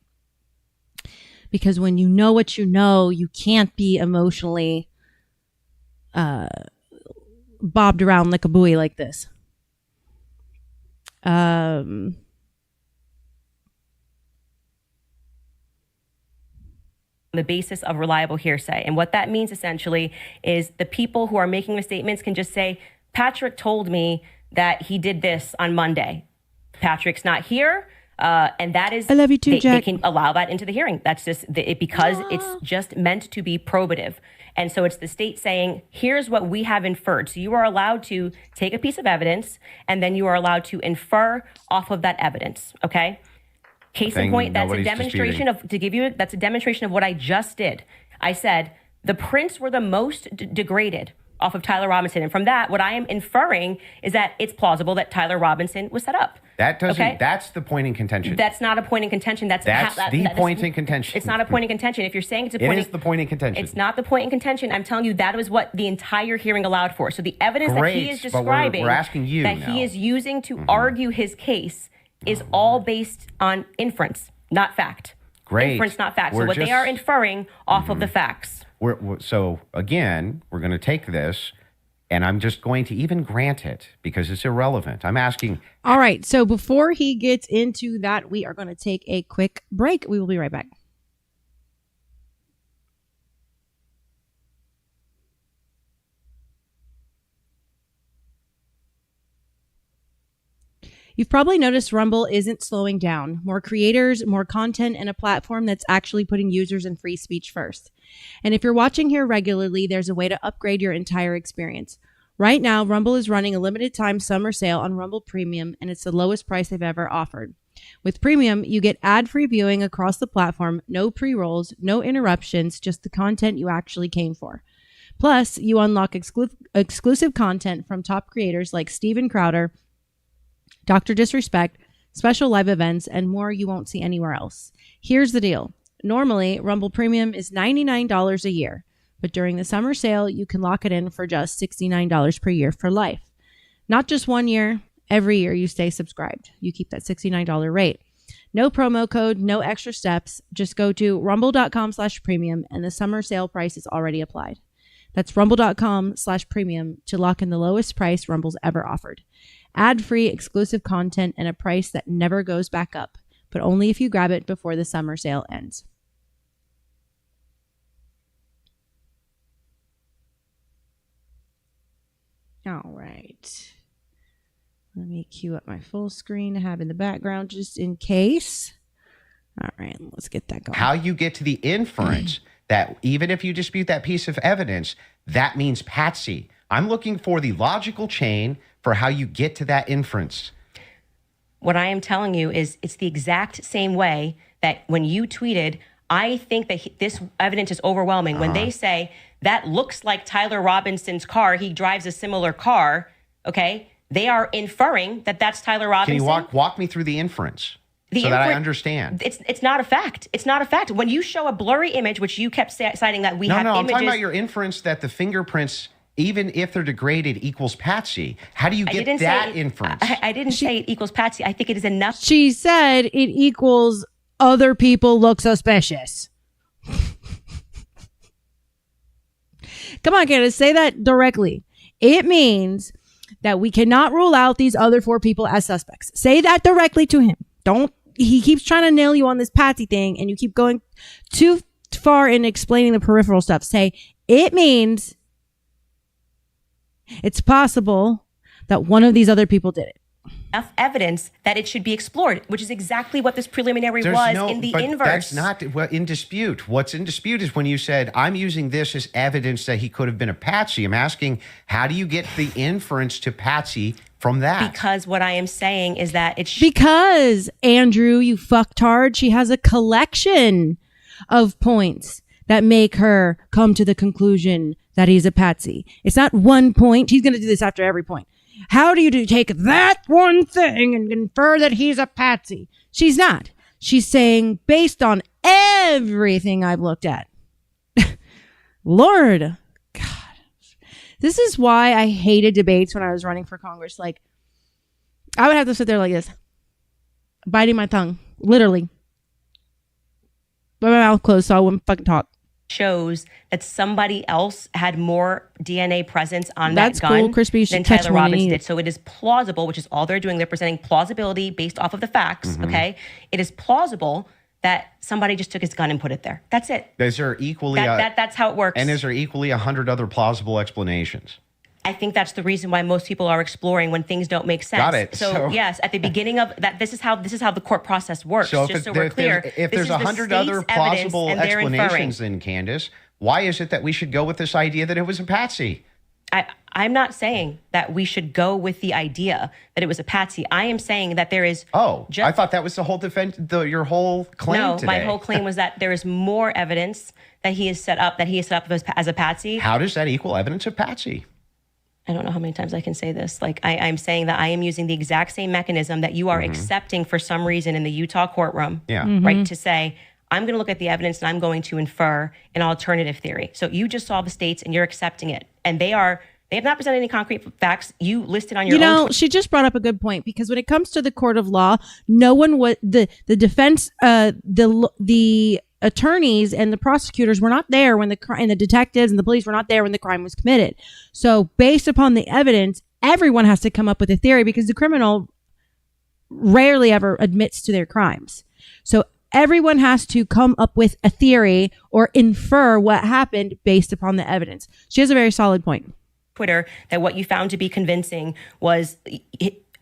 Speaker 1: Because when you know what you know, you can't be emotionally bobbed around like a buoy like this.
Speaker 5: the basis of reliable hearsay. And what that means essentially is the people who are making the statements can just say, Patrick told me that he did this on Monday. Patrick's not here. And that is,
Speaker 1: I love you too,
Speaker 5: they
Speaker 1: Jack.
Speaker 5: can allow that into the hearing. That's just because it's just meant to be probative. And so it's the state saying, here's what we have inferred. So you are allowed to take a piece of evidence and then you are allowed to infer off of that evidence. Okay. Case in point, that's a demonstration that's a demonstration of what I just did. I said the prints were the most degraded off of Tyler Robinson. And from that, what I am inferring is that it's plausible that Tyler Robinson was set up.
Speaker 3: That doesn't, that's the point in contention.
Speaker 5: That's not a point in contention. That's
Speaker 3: the point in contention.
Speaker 5: It's not a point in contention. If you're saying it's a point,
Speaker 3: it is the point in contention.
Speaker 5: It's not the point in contention. I'm telling you that was what the entire hearing allowed for. So the evidence that he is describing,
Speaker 3: we're asking you
Speaker 5: that
Speaker 3: now.
Speaker 5: he is using to argue his case, is all based on inference, not fact.
Speaker 3: Great.
Speaker 5: Inference, not fact.
Speaker 3: We're
Speaker 5: so what they
Speaker 3: just-
Speaker 5: are inferring off of the facts.
Speaker 3: So again, we're going to take this, and I'm just going to even grant it because it's irrelevant. I'm asking.
Speaker 1: All right. So before he gets into that, we are going to take a quick break. We will be right back. You've probably noticed Rumble isn't slowing down. More creators, more content, and a platform that's actually putting users and free speech first. And if you're watching here regularly, there's a way to upgrade your entire experience. Right now, Rumble is running a limited time summer sale on Rumble Premium, and it's the lowest price they've ever offered. With Premium, you get ad-free viewing across the platform, no pre-rolls, no interruptions, just the content you actually came for. Plus, you unlock exclusive content from top creators like Steven Crowder, Dr. Disrespect, special live events, and more you won't see anywhere else. Here's the deal. Normally, Rumble Premium is $99 a year, but during the summer sale, you can lock it in for just $69 per year for life. Not just 1 year, every year you stay subscribed. You keep that $69 rate. No promo code, no extra steps. Just go to rumble.com/premium and the summer sale price is already applied. That's rumble.com/premium to lock in the lowest price Rumble's ever offered. Ad-free exclusive content and a price that never goes back up, but only if you grab it before the summer sale ends. All right. Let me cue up my full screen to have in the background just in case. All right, let's get that going.
Speaker 3: How you get to the inference that even if you dispute that piece of evidence, that means Patsy. I'm looking for the logical chain for how you get to that inference.
Speaker 5: What I am telling you is it's the exact same way that when you tweeted, I think that this evidence is overwhelming. When they say that looks like Tyler Robinson's car, he drives a similar car, okay? They are inferring that that's Tyler Robinson.
Speaker 3: Can you walk me through the inference that I understand?
Speaker 5: It's not a fact. It's not a fact. When you show a blurry image, which you kept citing that we have images.
Speaker 3: I'm talking about your inference that the fingerprints, even if they're degraded, equals Patsy. How do you get that inference?
Speaker 5: I didn't say it equals Patsy. I think it is enough.
Speaker 1: She said it equals other people look suspicious. Come on, Candace, say that directly. It means that we cannot rule out these other 4 people as suspects. Say that directly to him. He keeps trying to nail you on this Patsy thing and you keep going too far in explaining the peripheral stuff. Say, it means it's possible that one of these other people did it.
Speaker 5: Enough evidence that it should be explored, which is exactly what this preliminary was in the inverse.
Speaker 3: That's not in dispute. What's in dispute is when you said, I'm using this as evidence that he could have been a Patsy. I'm asking, how do you get the inference to Patsy from that?
Speaker 5: Because what I am saying is that it's...
Speaker 1: Because, Andrew, you fucktard, she has a collection of points that make her come to the conclusion that he's a Patsy. It's not one point. He's going to do this after every point. How do you take that one thing and infer that he's a Patsy? She's not. She's saying, based on everything I've looked at. Lord, God. This is why I hated debates when I was running for Congress. Like, I would have to sit there like this, biting my tongue, literally. With my mouth closed so I wouldn't fucking talk.
Speaker 5: Shows that somebody else had more DNA presence on
Speaker 1: That's
Speaker 5: that gun
Speaker 1: cool. Crispy,
Speaker 5: than Tyler Robinson did. So it is plausible, which is all they're doing. They're presenting plausibility based off of the facts, okay? It is plausible that somebody just took his gun and put it there. That's it.
Speaker 3: Is there equally...
Speaker 5: that's how it works.
Speaker 3: And is there equally 100 other plausible explanations?
Speaker 5: I think that's the reason why most people are exploring when things don't make sense.
Speaker 3: Got it.
Speaker 5: So yes, at the beginning of that, this is how the court process works.
Speaker 3: So
Speaker 5: just so we're clear,
Speaker 3: if there's 100 other plausible explanations, then Candace, why is it that we should go with this idea that it was a Patsy?
Speaker 5: I'm not saying that we should go with the idea that it was a Patsy. I am saying that there is.
Speaker 3: I thought that was the whole defense. Your whole claim today.
Speaker 5: My whole claim was that there is more evidence that he is set up as a Patsy.
Speaker 3: How does that equal evidence of Patsy?
Speaker 5: I don't know how many times I can say this. Like, I'm saying that I am using the exact same mechanism that you are accepting for some reason in the Utah courtrum.
Speaker 3: Yeah.
Speaker 5: Right? To say, I'm going to look at the evidence and I'm going to infer an alternative theory. So you just saw the states and you're accepting it. And they have not presented any concrete facts. You listed on your own.
Speaker 1: She just brought up a good point, because when it comes to the court of law, no one was the defense, the attorneys and the prosecutors were not there when and the detectives and the police were not there when the crime was committed. So based upon the evidence, everyone has to come up with a theory, because the criminal rarely ever admits to their crimes. So everyone has to come up with a theory or infer what happened based upon the evidence. She has a very solid point.
Speaker 5: Twitter, that what you found to be convincing was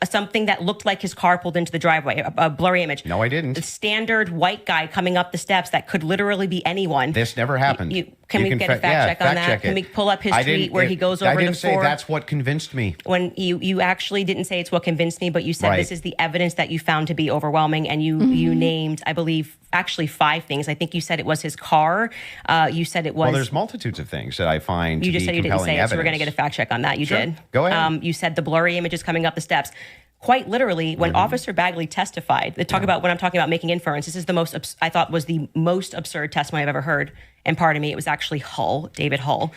Speaker 5: something that looked like his car pulled into the driveway, a blurry image.
Speaker 3: No, I didn't.
Speaker 5: The standard white guy coming up the steps that could literally be anyone.
Speaker 3: This never happened.
Speaker 5: Can we get a fact check on that? Can we pull up his tweet where he goes over the
Speaker 3: I didn't say that's what convinced me.
Speaker 5: When you actually didn't say it's what convinced me, but you said this is the evidence that you found to be overwhelming, and you named, I believe, actually 5 things. I think you said it was his car. You said it was.
Speaker 3: Well, there's multitudes of things that I find.
Speaker 5: You just said you didn't say
Speaker 3: evidence.
Speaker 5: it, so we're going to get a fact check on that. You did.
Speaker 3: Go ahead.
Speaker 5: You said the blurry images coming up the steps. Quite literally, when Officer Bagley testified, they talk about when I'm talking about making inference. This is the most I thought was the most absurd testimony I've ever heard. And pardon me, it was actually Hull, David Hull.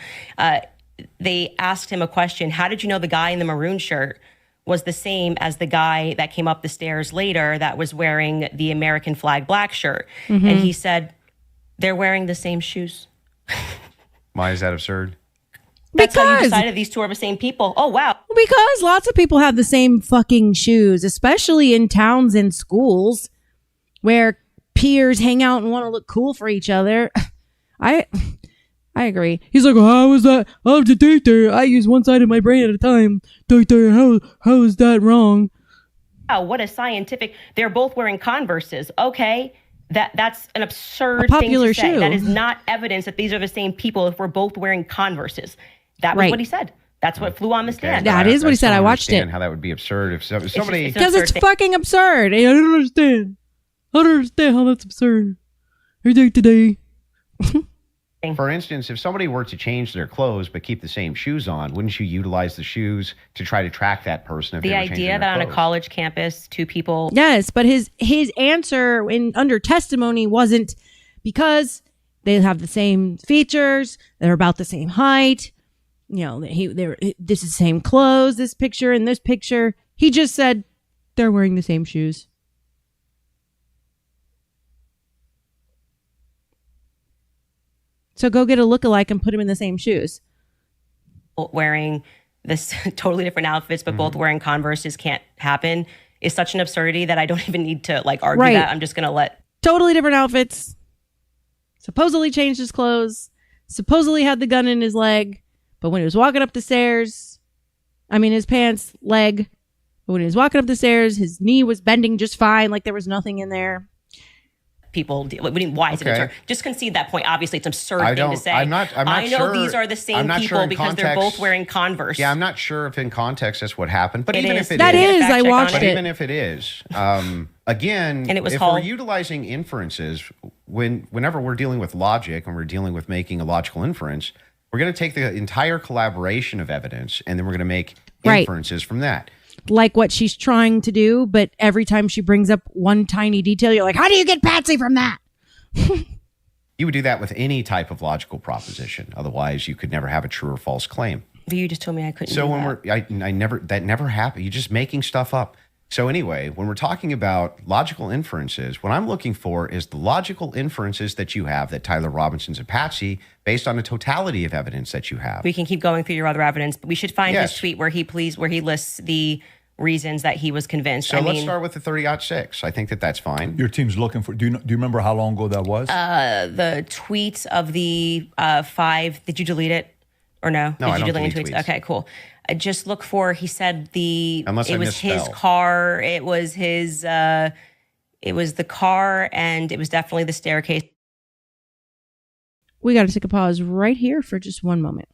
Speaker 5: They asked him a question: how did you know the guy in the maroon shirt was the same as the guy that came up the stairs later that was wearing the American flag black shirt? And he said, they're wearing the same shoes.
Speaker 3: Why is that absurd?
Speaker 5: That's how you decided these two are the same people. Oh, wow.
Speaker 1: Because lots of people have the same fucking shoes, especially in towns and schools where peers hang out and want to look cool for each other. I agree. He's like, how is that? I'm the doctor. I use one side of my brain at a time. Doctor, how is that wrong?
Speaker 5: Wow, what a scientific. They're both wearing Converses. Okay. That's an absurd thing to say.
Speaker 1: Shoe.
Speaker 5: That is not evidence that these are the same people if we're both wearing Converses. That was what he said. That's what flew on the stand.
Speaker 1: That is what he said. I watched it.
Speaker 3: How that would be absurd if somebody.
Speaker 1: Because it's fucking absurd. I don't understand. I don't understand how that's absurd. Your day today.
Speaker 3: For instance, if somebody were to change their clothes but keep the same shoes on, wouldn't you utilize the shoes to try to track that person? If
Speaker 5: the
Speaker 3: they were
Speaker 5: idea that on a college campus, 2 people.
Speaker 1: Yes, but his answer under testimony wasn't because they have the same features, they're about the same height. You know, this is the same clothes, this picture and this picture. He just said they're wearing the same shoes. So go get a lookalike and put him in the same shoes.
Speaker 5: Wearing this totally different outfits, but both wearing Converses can't happen is such an absurdity that I don't even need to argue that. I'm just going to let.
Speaker 1: Totally different outfits. Supposedly changed his clothes. Supposedly had the gun in his leg. But when he was walking up the stairs, his pants leg. But when he was walking up the stairs, his knee was bending just fine. Like there was nothing in there.
Speaker 5: People, why is it absurd? Just concede that point. Obviously, it's an absurd thing to say.
Speaker 3: I know
Speaker 5: sure, these are the same people because they're both wearing Converse.
Speaker 3: Yeah, I'm not sure if in context that's what happened. But even if it
Speaker 1: is, I watched it.
Speaker 3: But even if it is, again,
Speaker 5: and it was
Speaker 3: if we're utilizing inferences, whenever we're dealing with logic and we're dealing with making a logical inference, we're going to take the entire collaboration of evidence and then we're going to make inferences from that.
Speaker 1: Like what she's trying to do, but every time she brings up one tiny detail, you're like, how do you get Patsy from that?
Speaker 3: You would do that with any type of logical proposition. Otherwise, you could never have a true or false claim.
Speaker 5: But you just told me I couldn't.
Speaker 3: So
Speaker 5: when
Speaker 3: that never happened. You're just making stuff up. So anyway, when we're talking about logical inferences, what I'm looking for is the logical inferences that you have that Tyler Robinson's a patsy based on the totality of evidence that you have.
Speaker 5: We can keep going through your other evidence, but we should find his tweet where he lists the reasons that he was convinced.
Speaker 3: So let's start with the 30-06. I think that's fine.
Speaker 4: Your team's looking for. Do you remember how long ago that was?
Speaker 5: The tweets of the 5. Did you delete it or no?
Speaker 3: No,
Speaker 5: did
Speaker 3: I
Speaker 5: you
Speaker 3: don't
Speaker 5: delete
Speaker 3: tweets.
Speaker 5: Okay, cool. I just look for. He said
Speaker 3: Unless
Speaker 5: it was his car. It was his. It was the car, and it was definitely the staircase.
Speaker 1: We got to take a pause right here for just one moment.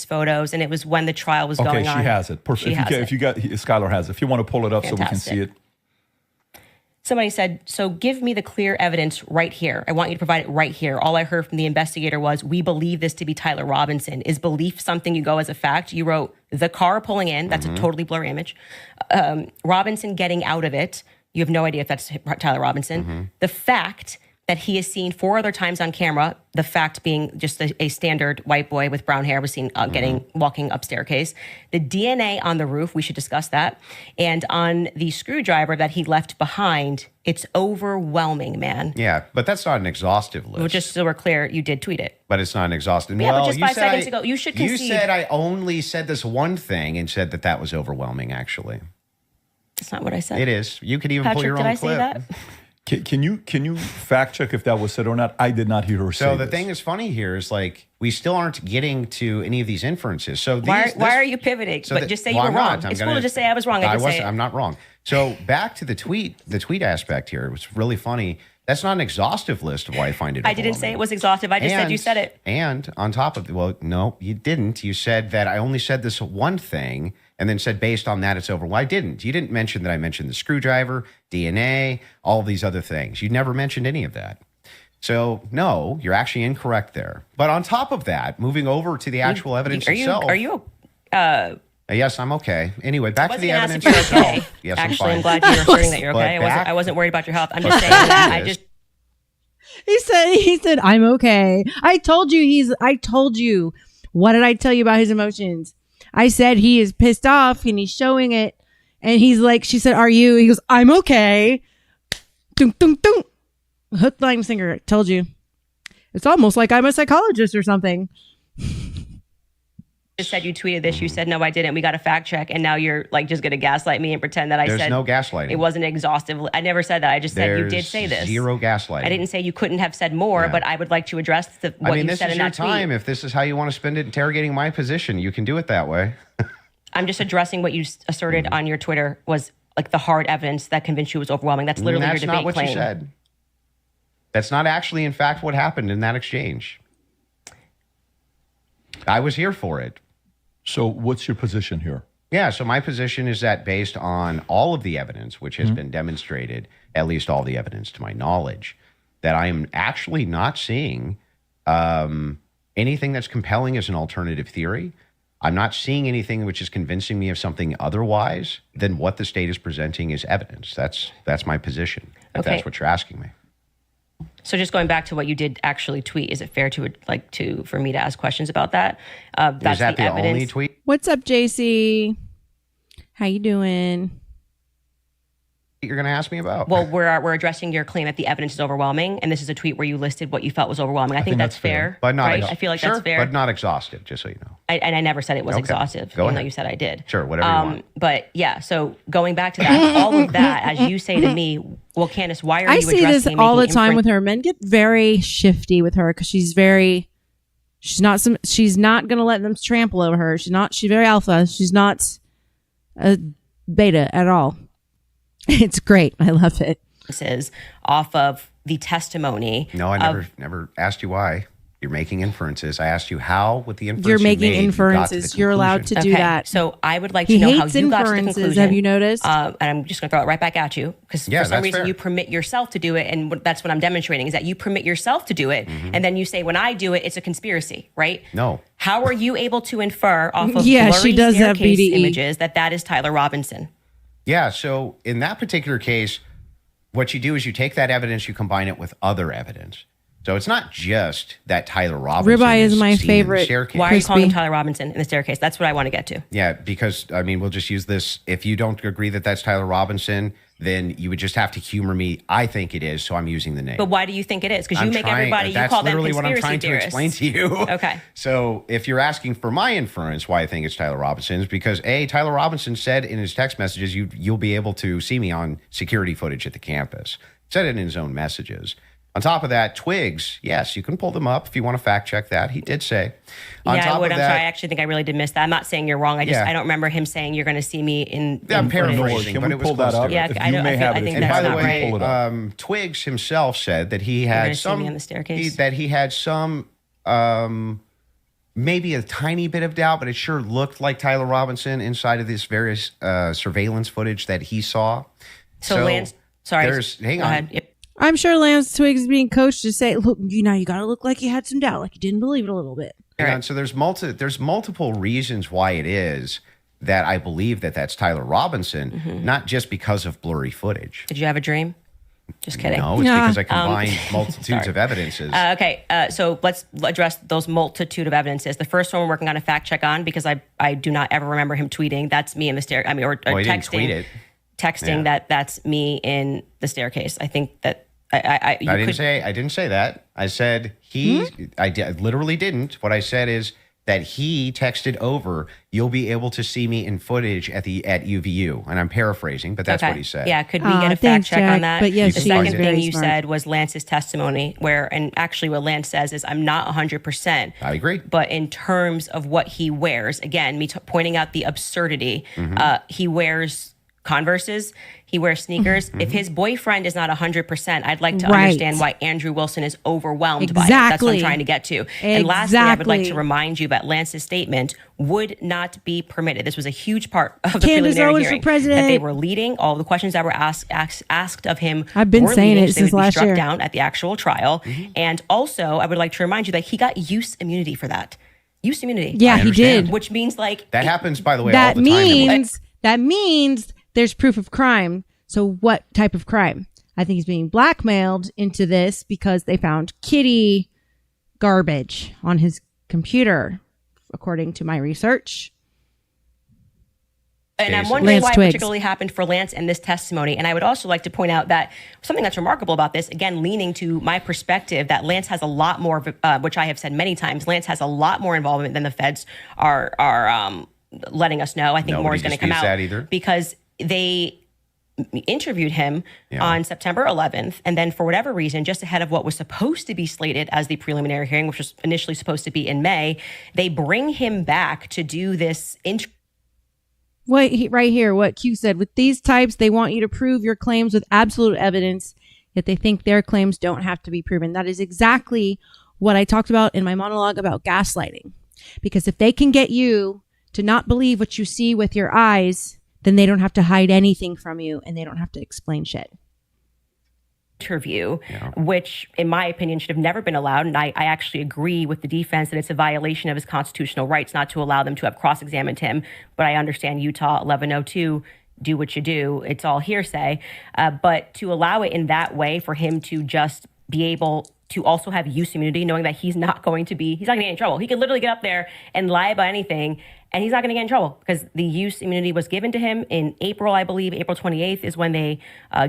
Speaker 5: Photos, and it was when the trial was going on.
Speaker 4: Okay, she has it. Perfect. If you got Skylar has it. If you want to pull it up so we can see it.
Speaker 5: Somebody said, so give me the clear evidence right here. I want you to provide it right here. All I heard from the investigator was, we believe this to be Tyler Robinson. Is belief something you go as a fact? You wrote the car pulling in. That's a totally blurry image. Robinson getting out of it. You have no idea if that's Tyler Robinson. The fact that he is seen 4 other times on camera, the fact being just a standard white boy with brown hair was seen walking up staircase. The DNA on the roof, we should discuss that. And on the screwdriver that he left behind, it's overwhelming, man.
Speaker 3: Yeah, but that's not an exhaustive list.
Speaker 5: Well, just so we're clear, you did tweet it.
Speaker 3: But it's not an exhaustive.
Speaker 5: Yeah, but just 5 seconds ago, you should concede.
Speaker 3: You said I only said this one thing and said that was overwhelming, actually.
Speaker 5: That's not what I said.
Speaker 3: It is. You could even pull your own clip.
Speaker 5: Did I say that?
Speaker 4: Can you fact check if that was said or not? I did not hear her say
Speaker 3: So the
Speaker 4: this.
Speaker 3: thing that's funny here is like we still aren't getting to any of these inferences. So
Speaker 5: Why are you pivoting? But just say you were wrong. It's cool to just say I was wrong.
Speaker 3: I'm not wrong. So back to the tweet aspect here. It was really funny. That's not an exhaustive list of why I find it.
Speaker 5: I didn't say it was exhaustive. I just said you said it.
Speaker 3: And on top of no, you didn't. You said that I only said this one thing and then said based on that it's over. Well, I didn't. You didn't mention that I mentioned the screwdriver, DNA, all of these other things. You never mentioned any of that. So no, you're actually incorrect there. But on top of that, moving over to the actual evidence itself.
Speaker 5: Are you
Speaker 3: Yes, I'm okay. Anyway, back to the evidence
Speaker 5: if you're okay.
Speaker 3: itself. Yes,
Speaker 5: Actually,
Speaker 3: I'm
Speaker 5: I'm
Speaker 3: fine.
Speaker 5: glad you're asserting that you're okay. I wasn't worried about your health. I'm just saying that I just.
Speaker 1: He said, I'm okay. I told you. What did I tell you about his emotions? I said he is pissed off and he's showing it. And he's like, she said, are you? He goes, I'm okay. Dun, dun, dun. Hook, line, singer. Told you. It's almost like I'm a psychologist or something.
Speaker 5: Just said you tweeted this. You said, no, I didn't. We got a fact check. And now you're like just going to gaslight me and pretend that I said.
Speaker 3: There's no gaslighting.
Speaker 5: It wasn't exhaustive. I never said that. I just said you did say this.
Speaker 3: Zero gaslighting.
Speaker 5: I didn't say you couldn't have said more, but I would like to address what you said in that tweet.
Speaker 3: Time. If this is how you want to spend it interrogating my position, you can do it that way.
Speaker 5: I'm just addressing what you asserted on your Twitter was like the hard evidence that convinced you was overwhelming. That's literally your debate claim.
Speaker 3: That's not what you said. That's not actually, in fact, what happened in that exchange. I was here for it.
Speaker 4: So what's your position here?
Speaker 3: Yeah, so my position is that based on all of the evidence, which has been demonstrated, at least all the evidence to my knowledge, that I am actually not seeing anything that's compelling as an alternative theory. I'm not seeing anything which is convincing me of something otherwise than what the state is presenting as evidence. That's my position, if that's what you're asking me.
Speaker 5: So just going back to what you did actually tweet, is it fair for me to ask questions about that?
Speaker 3: Is that the only tweet?
Speaker 1: What's up, JC? How you doing?
Speaker 3: You're going to ask me about?
Speaker 5: Well, we're addressing your claim that the evidence is overwhelming, and this is a tweet where you listed what you felt was overwhelming. I think that's fair,
Speaker 3: but not
Speaker 5: right? I feel like that's fair,
Speaker 3: but not exhaustive. Just so you know.
Speaker 5: I never said it was exhaustive, even though you said I did.
Speaker 3: Sure, whatever you want.
Speaker 5: But yeah, so going back to that, all of that, as you say to me, well, Candace, why are you addressing?
Speaker 1: I see this all the time with her. Men get very shifty with her because she's not going to let them trample over her. She's very alpha. She's not a beta at all. It's great. I love it.
Speaker 5: This is off of the testimony.
Speaker 3: No, I never asked you why. You're making inferences. I asked you how with the inference
Speaker 1: you're making inferences. You're allowed to do that.
Speaker 5: So I would like to know how you got to the conclusion.
Speaker 1: Have you noticed?
Speaker 5: And I'm just going to throw it right back at you because for some reason you permit yourself to do it, and that's what I'm demonstrating is that you permit yourself to do it, and then you say when I do it, it's a conspiracy, right?
Speaker 3: No.
Speaker 5: How are you able to infer off of
Speaker 1: she does have BDE
Speaker 5: images that is Tyler Robinson?
Speaker 3: Yeah. So in that particular case, what you do is you take that evidence, you combine it with other evidence. So it's not just that Tyler Robinson
Speaker 1: Ribeye is my favorite.
Speaker 5: Why are you calling him Tyler Robinson in the staircase? That's what I want to get to.
Speaker 3: Yeah, because, I mean, we'll just use this. If you don't agree that that's Tyler Robinson, then you would just have to humor me. I think it is, so I'm using the name.
Speaker 5: But why do you think it is? Because you make everybody, you call them conspiracy theorists. That's literally what I'm trying to explain to you.
Speaker 3: Okay. So if you're asking for my inference why I think it's Tyler Robinson, is because, A, Tyler Robinson said in his text messages, you'll be able to see me on security footage at the campus. Said it in his own messages. On top of that, twigs, yes, you can pull them up if you want to fact check that. He did say.
Speaker 5: I would. I'm sorry. I actually think I really did miss that. I'm not saying you're wrong. I don't remember him saying you're going to see me in.
Speaker 3: I'm paraphrasing, but it was close to it.
Speaker 5: Yeah, I think that's not right.
Speaker 3: And by the way, Twigs himself said that he had some. See me on the staircase. That he had some, maybe a tiny bit of doubt, but it sure looked like Tyler Robinson inside of this various surveillance footage that he saw.
Speaker 5: So Lance, sorry.
Speaker 3: Hang on.
Speaker 5: Go ahead. Yep.
Speaker 1: I'm sure Lance Twiggs is being coached to say, look, you got to look like you had some doubt, like you didn't believe it a little bit.
Speaker 3: Right. So there's multiple reasons why it is that I believe that that's Tyler Robinson, not just because of blurry footage.
Speaker 5: Did you have a dream? Just kidding.
Speaker 3: No, it's because I combined multitudes of evidences.
Speaker 5: Okay, so let's address those multitude of evidences. The first one we're working on a fact check on because I do not ever remember him tweeting. That's me in the staircase. Or texting.
Speaker 3: Didn't tweet it.
Speaker 5: Texting that's me in the staircase. I think that
Speaker 3: I didn't say that. I said I literally didn't. What I said is that he texted over, "You'll be able to see me in footage at UVU." And I'm paraphrasing, but that's what he said.
Speaker 5: Yeah, could we get a fact
Speaker 1: thanks,
Speaker 5: check
Speaker 1: Jack.
Speaker 5: on that?
Speaker 1: But yes,
Speaker 5: the
Speaker 1: she
Speaker 5: second
Speaker 1: is
Speaker 5: thing
Speaker 1: very
Speaker 5: you
Speaker 1: smart.
Speaker 5: said was Lance's testimony, and actually what Lance says is, I'm not 100%.
Speaker 3: I agree.
Speaker 5: But in terms of what he wears, again, pointing out the absurdity, he wears Converses, he wears sneakers. If his boyfriend is not 100%, I'd like to understand why Andrew Wilson is overwhelmed by it. That's what I'm trying to get to. And lastly, I would like to remind you that Lance's statement would not be permitted. This was a huge part of the
Speaker 1: Candace
Speaker 5: preliminary
Speaker 1: Owens
Speaker 5: hearing.
Speaker 1: for president.
Speaker 5: That they were leading. All the questions that were asked of him.
Speaker 1: I've been
Speaker 5: were
Speaker 1: saying
Speaker 5: leading,
Speaker 1: it
Speaker 5: so they
Speaker 1: since
Speaker 5: would be
Speaker 1: last
Speaker 5: struck
Speaker 1: year.
Speaker 5: down at the actual trial. And also, I would like to remind you that he got use immunity for that. Use immunity.
Speaker 1: Yeah,
Speaker 3: I
Speaker 1: he
Speaker 3: understand.
Speaker 1: did.
Speaker 5: Which means like
Speaker 3: That happens, by the way,
Speaker 1: That
Speaker 3: all the time.
Speaker 1: means there's proof of crime. So what type of crime? I think he's being blackmailed into this because they found kitty garbage on his computer, according to my research.
Speaker 5: And I'm
Speaker 3: Basically.
Speaker 5: wondering
Speaker 1: Lance
Speaker 5: why it
Speaker 1: Twiggs.
Speaker 5: particularly happened for Lance in this testimony. And I would also like to point out that something that's remarkable about this, again, leaning to my perspective, that Lance has a lot more, which I have said many times, Lance has a lot more involvement than the feds are letting us know. I think more
Speaker 3: Nobody
Speaker 5: is going to come
Speaker 3: disputes
Speaker 5: out
Speaker 3: that either.
Speaker 5: because they interviewed him on September 11th. And then for whatever reason, just ahead of what was supposed to be slated as the preliminary hearing, which was initially supposed to be in May, they bring him back to do this
Speaker 1: Right here, what Q said. With these types, they want you to prove your claims with absolute evidence, yet they think their claims don't have to be proven. That is exactly what I talked about in my monologue about gaslighting. Because if they can get you to not believe what you see with your eyes, then they don't have to hide anything from you and they don't have to explain shit.
Speaker 5: interview, which in my opinion should have never been allowed. And I actually agree with the defense that it's a violation of his constitutional rights not to allow them to have cross-examined him. But I understand Utah 1102, do what you do. It's all hearsay. But to allow it in that way for him to just be able to also have use immunity, knowing that he's not going to get in trouble. He could literally get up there and lie about anything and he's not going to get in trouble because the use immunity was given to him in April, I believe. April 28th is when they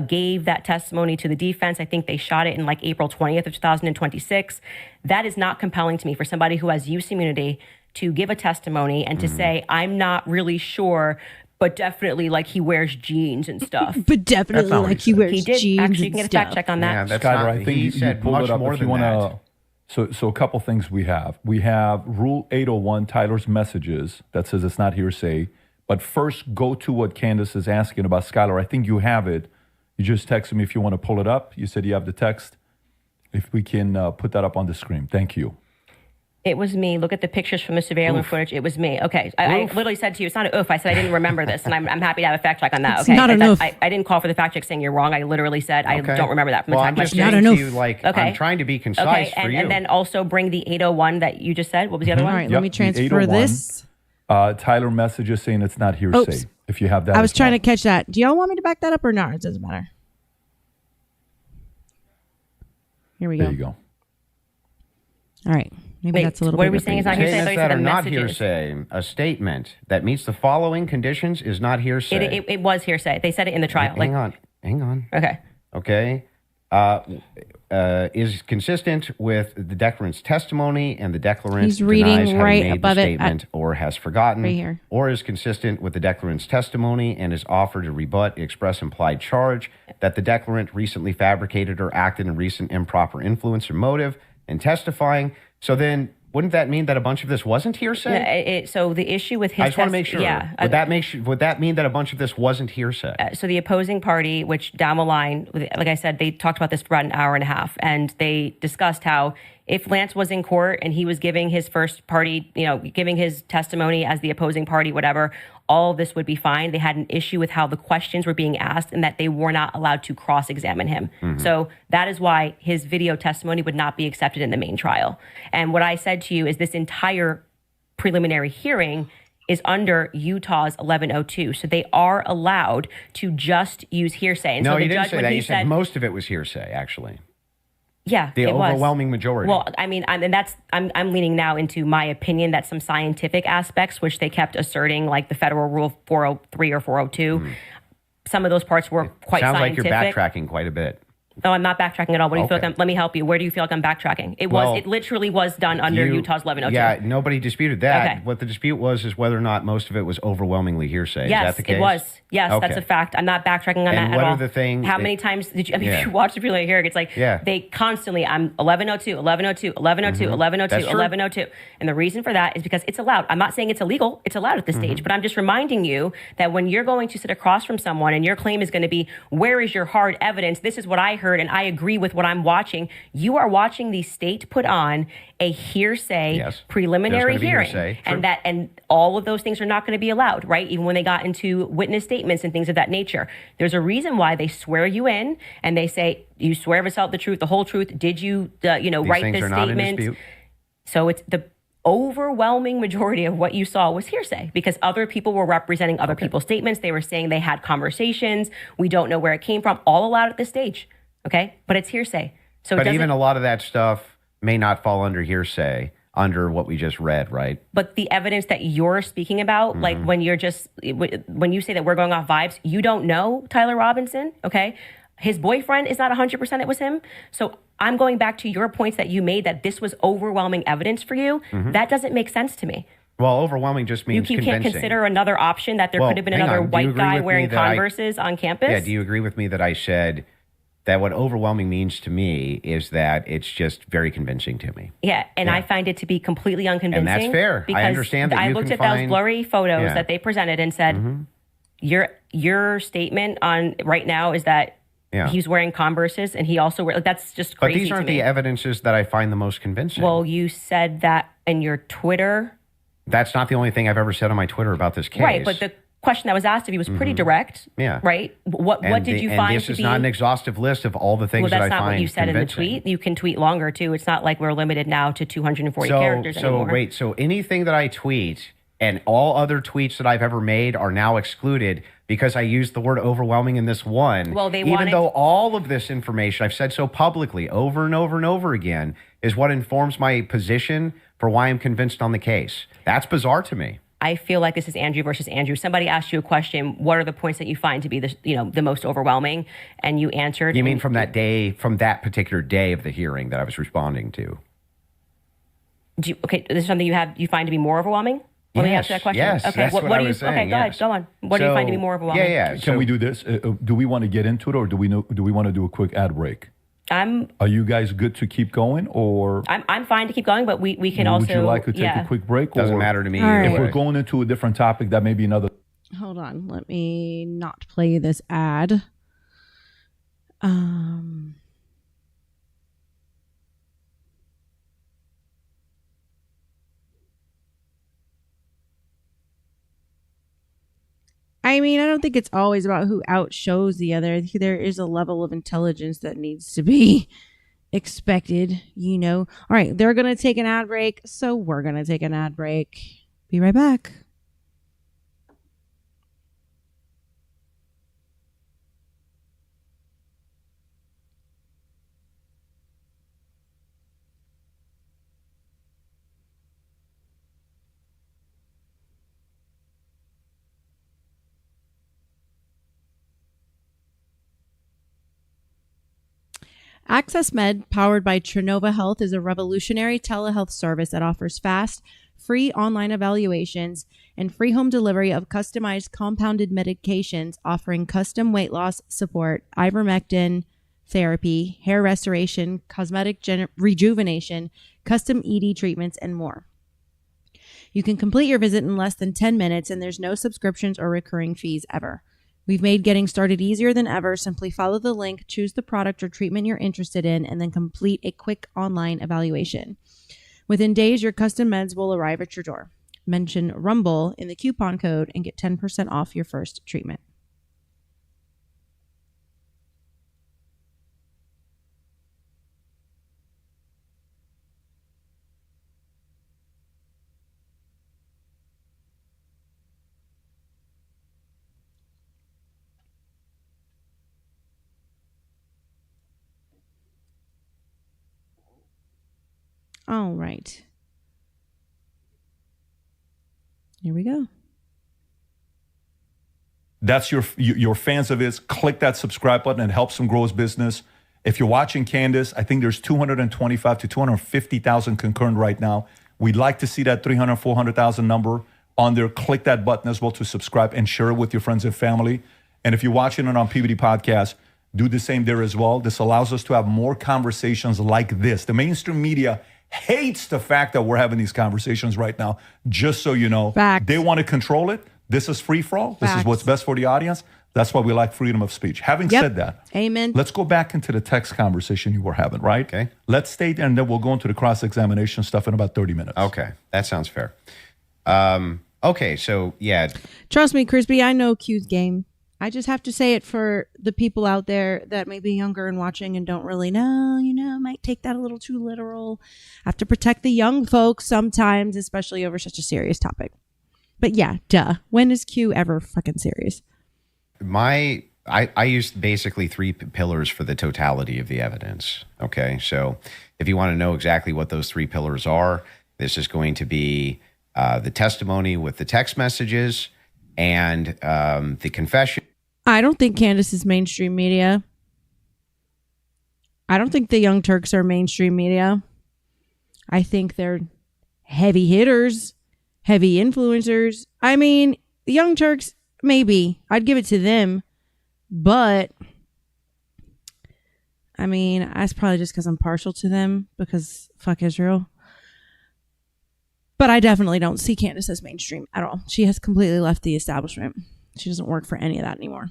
Speaker 5: gave that testimony to the defense. I think they shot it in like April 20th of 2026. That is not compelling to me for somebody who has use immunity to give a testimony and to say, I'm not really sure, but definitely like he wears jeans and stuff.
Speaker 1: But definitely
Speaker 3: not what
Speaker 1: like
Speaker 3: he
Speaker 1: he
Speaker 3: said.
Speaker 1: wears
Speaker 5: He did.
Speaker 1: jeans
Speaker 5: Actually, you
Speaker 1: and
Speaker 5: can get a
Speaker 1: stuff.
Speaker 5: fact check on that.
Speaker 3: Yeah, that's
Speaker 4: Skyler,
Speaker 3: not,
Speaker 4: I think
Speaker 3: he said
Speaker 4: pulled
Speaker 3: much
Speaker 4: it up
Speaker 3: more
Speaker 4: if
Speaker 3: than
Speaker 4: you
Speaker 3: that.
Speaker 4: want to. So a couple things we have. We have Rule 801, Tyler's messages, that says it's not hearsay. But first, go to what Candace is asking about Skylar. I think you have it. You just text me if you want to pull it up. You said you have the text. If we can put that up on the screen. Thank you.
Speaker 5: It was me. Look at the pictures from the surveillance footage. It was me. Okay. I literally said to you, it's not an oof. I said I didn't remember this, and I'm happy to have a fact check on that.
Speaker 1: It's
Speaker 5: Okay.
Speaker 1: not an
Speaker 5: I,
Speaker 1: oof.
Speaker 5: I didn't call for the fact check saying you're wrong. I literally said I
Speaker 3: Okay.
Speaker 5: don't remember that from the
Speaker 3: Well,
Speaker 5: time
Speaker 3: I'm just
Speaker 5: question.
Speaker 3: getting
Speaker 1: Not
Speaker 3: to
Speaker 1: enough.
Speaker 3: you, like,
Speaker 5: Okay.
Speaker 3: I'm trying to be concise for you.
Speaker 5: And then also bring the 801 that you just said. What was the other
Speaker 1: All
Speaker 5: one?
Speaker 1: right, let me
Speaker 4: Yep, the
Speaker 1: transfer
Speaker 4: 801.
Speaker 1: this.
Speaker 4: Tyler messages saying it's not hearsay.
Speaker 1: Oops.
Speaker 4: If you have that.
Speaker 1: I was trying to catch that. Do y'all want me to back that up or not? It doesn't matter. Here we go.
Speaker 4: There you go.
Speaker 1: All right. Maybe
Speaker 5: Wait,
Speaker 1: that's a little
Speaker 5: what
Speaker 1: bit
Speaker 5: are we saying is not hearsay? I thought
Speaker 3: Statements
Speaker 5: you
Speaker 3: that
Speaker 5: said
Speaker 3: are
Speaker 5: the
Speaker 3: not
Speaker 5: messages.
Speaker 3: hearsay. A statement that meets the following conditions is not hearsay.
Speaker 5: It was hearsay. They said it in the trial.
Speaker 3: Hang on.
Speaker 5: Okay.
Speaker 3: Okay. Is consistent with the declarant's testimony and the declarant
Speaker 1: He's reading
Speaker 3: denies having
Speaker 1: right
Speaker 3: made
Speaker 1: above
Speaker 3: the
Speaker 1: it
Speaker 3: statement or has forgotten,
Speaker 1: right here.
Speaker 3: or is consistent with the declarant's testimony and is offered to rebut the express implied charge that the declarant recently fabricated or acted in recent improper influence or motive in testifying. So then, wouldn't that mean that a bunch of this wasn't hearsay?
Speaker 5: So the issue with his
Speaker 3: I just want to make sure.
Speaker 5: Yeah.
Speaker 3: Would that mean that a bunch of this wasn't hearsay?
Speaker 5: So the opposing party, which down the line, like I said, they talked about this for about an hour and a half, and they discussed how if Lance was in court and he was giving his first party, giving his testimony as the opposing party, whatever, all of this would be fine. They had an issue with how the questions were being asked and that they were not allowed to cross-examine him.
Speaker 3: Mm-hmm.
Speaker 5: So that is why his video testimony would not be accepted in the main trial. And what I said to you is this entire preliminary hearing is under Utah's 1102. So they are allowed to just use hearsay. And
Speaker 3: No,
Speaker 5: so the
Speaker 3: you didn't
Speaker 5: judge,
Speaker 3: say
Speaker 5: when
Speaker 3: that.
Speaker 5: he
Speaker 3: You said most of it was hearsay, actually.
Speaker 5: Yeah,
Speaker 3: The
Speaker 5: it was.
Speaker 3: overwhelming majority.
Speaker 5: Well, I mean, I'm leaning now into my opinion that some scientific aspects, which they kept asserting, like the federal rule 403 or 402, some of those parts were quite
Speaker 3: Sounds
Speaker 5: scientific.
Speaker 3: like you're backtracking quite a bit.
Speaker 5: No, I'm not backtracking at all. What do you feel
Speaker 3: Okay.
Speaker 5: like let me help you. Where do you feel like I'm backtracking? It
Speaker 3: Well,
Speaker 5: literally was done under Utah's 1102.
Speaker 3: Yeah, nobody disputed that.
Speaker 5: Okay.
Speaker 3: What the dispute was is whether or not most of it was overwhelmingly hearsay.
Speaker 5: Yes,
Speaker 3: is that the case?
Speaker 5: it was. Yes,
Speaker 3: Okay.
Speaker 5: that's a fact. I'm not backtracking on that
Speaker 3: And
Speaker 5: at
Speaker 3: what
Speaker 5: all.
Speaker 3: are the things?
Speaker 5: How many times did you? I mean,
Speaker 3: Yeah.
Speaker 5: if you watch the Relay hearing, it's like they constantly. I'm 1102, 1102, 1102, 1102,
Speaker 3: That's true.
Speaker 5: 1102, and the reason for that is because it's allowed. I'm not saying it's illegal. It's allowed at this stage, but I'm just reminding you that when you're going to sit across from someone and your claim is going to be, "Where is your hard evidence? This is what I heard, and I agree with what I'm watching." You are watching the state put on a hearsay preliminary
Speaker 3: There's gonna be
Speaker 5: hearing,
Speaker 3: hearsay.
Speaker 5: and all of those things are not going to be allowed, right? Even when they got into witness statements and things of that nature. There's a reason why they swear you in and they say, "You swear to tell the truth, the whole truth. Did you, write
Speaker 3: things
Speaker 5: this
Speaker 3: are not in
Speaker 5: statement?"
Speaker 3: dispute.
Speaker 5: So it's the overwhelming majority of what you saw was hearsay because other people were representing other people's statements. They were saying they had conversations. We don't know where it came from. All allowed at this stage, okay? But it's hearsay. So
Speaker 3: But even a lot of that stuff may not fall under hearsay, under what we just read, right?
Speaker 5: But the evidence that you're speaking about, like when you say that we're going off vibes, you don't know Tyler Robinson, okay? His boyfriend is not 100% it was him. So I'm going back to your points that you made that this was overwhelming evidence for you. That doesn't make sense to me.
Speaker 3: Well, overwhelming just means
Speaker 5: You can't
Speaker 3: convincing.
Speaker 5: consider another option that there could have been
Speaker 3: hang
Speaker 5: another
Speaker 3: on. Do you
Speaker 5: white
Speaker 3: agree
Speaker 5: guy
Speaker 3: with me
Speaker 5: wearing
Speaker 3: that I-
Speaker 5: Converses on campus.
Speaker 3: Yeah, do you agree with me that I said that what overwhelming means to me is that it's just very convincing to me?
Speaker 5: Yeah, and I find it to be completely unconvincing.
Speaker 3: And that's fair. I
Speaker 5: Because
Speaker 3: understand that
Speaker 5: I
Speaker 3: you
Speaker 5: looked
Speaker 3: can
Speaker 5: at those
Speaker 3: find-
Speaker 5: blurry photos
Speaker 3: Yeah.
Speaker 5: that they presented and said, your statement on right now is that he's wearing Converses and he also that's just
Speaker 3: But
Speaker 5: crazy
Speaker 3: these aren't
Speaker 5: to me.
Speaker 3: the evidences that I find the most convincing.
Speaker 5: Well, you said that in your Twitter.
Speaker 3: That's not the only thing I've ever said on my Twitter about this case.
Speaker 5: Right, but the question that was asked of you was pretty direct.
Speaker 3: Yeah.
Speaker 5: Right? What did you find
Speaker 3: and this
Speaker 5: to
Speaker 3: is
Speaker 5: be...
Speaker 3: not an exhaustive list of all the things
Speaker 5: Well,
Speaker 3: that I
Speaker 5: that's
Speaker 3: find
Speaker 5: not what you said
Speaker 3: convincing.
Speaker 5: in the tweet. You can tweet longer, too. It's not like we're limited now to 240 characters anymore.
Speaker 3: So anything that I tweet and all other tweets that I've ever made are now excluded because I used the word overwhelming in this one.
Speaker 5: Well, they
Speaker 3: even
Speaker 5: wanted-
Speaker 3: though all of this information I've said so publicly over and over and over again is what informs my position for why I'm convinced on the case. That's bizarre to me.
Speaker 5: I feel like this is Andrew versus Andrew. Somebody asked you a question. What are the points that you find to be the most overwhelming? And you answered.
Speaker 3: You mean from that day, from that particular day of the hearing that I was responding to?
Speaker 5: This is something you find to be more overwhelming? Let me ask you that question.
Speaker 3: Yes,
Speaker 5: okay.
Speaker 3: that's what I was saying,
Speaker 5: Okay, go ahead.
Speaker 3: yes.
Speaker 5: Go on. What do you find to be more overwhelming?
Speaker 3: Yeah.
Speaker 4: Can we do this? Do we want to get into it, or do we want to do a quick ad break? Are you guys good to keep going, or
Speaker 5: I'm fine to keep going, but we can also.
Speaker 4: would you like to take a quick break?
Speaker 3: Doesn't
Speaker 4: or
Speaker 3: matter to me.
Speaker 1: All right.
Speaker 4: If we're going into a different topic, that may be another.
Speaker 1: Hold on. Let me not play this ad. I mean, I don't think it's always about who outshows the other. There is a level of intelligence that needs to be expected, All right, they're going to take an ad break, so we're going to take an ad break. Be right back. Access Med, powered by Trinova Health, is a revolutionary telehealth service that offers fast, free online evaluations and free home delivery of customized compounded medications, offering custom weight loss support, ivermectin therapy, hair restoration, cosmetic rejuvenation, custom ED treatments, and more. You can complete your visit in less than 10 minutes, and there's no subscriptions or recurring fees ever. We've made getting started easier than ever. Simply follow the link, choose the product or treatment you're interested in, and then complete a quick online evaluation. Within days, your custom meds will arrive at your door. Mention Rumble in the coupon code and get 10% off your first treatment. All right. Here we go.
Speaker 4: That's your fans of his. Click that subscribe button. It helps him grow his business. If you're watching Candace, I think there's 225 to 250,000 concurrent right now. We'd like to see that 300, 400,000 number on there. Click that button as well to subscribe and share it with your friends and family. And if you're watching it on PBD Podcast, do the same there as well. This allows us to have more conversations like this. The mainstream media hates the fact that we're having these conversations right now, just so you know.
Speaker 1: Facts.
Speaker 4: They want to control it. This is free for all. This is what's best for the audience. That's why we like freedom of speech. Having said that,
Speaker 1: amen.
Speaker 4: Let's go back into the text conversation you were having, right?
Speaker 3: Okay.
Speaker 4: Let's stay there, and then we'll go into the cross-examination stuff in about 30 minutes.
Speaker 3: Okay, that sounds fair. Okay, so yeah.
Speaker 1: Trust me, Crispy, I know Q's game. I just have to say it for the people out there that may be younger and watching and don't really know, might take that a little too literal. Have to protect the young folks sometimes, especially over such a serious topic. But yeah, duh. When is Q ever fucking serious?
Speaker 3: I used basically three pillars for the totality of the evidence. Okay, so if you want to know exactly what those three pillars are, this is going to be the testimony with the text messages and the confession.
Speaker 1: I don't think Candace is mainstream media. I don't think the Young Turks are mainstream media. I think they're heavy hitters, heavy influencers. I mean, the Young Turks, maybe. I'd give it to them. But, I mean, that's probably just because I'm partial to them, because fuck Israel. But I definitely don't see Candace as mainstream at all. She has completely left the establishment. She doesn't work for any of that anymore.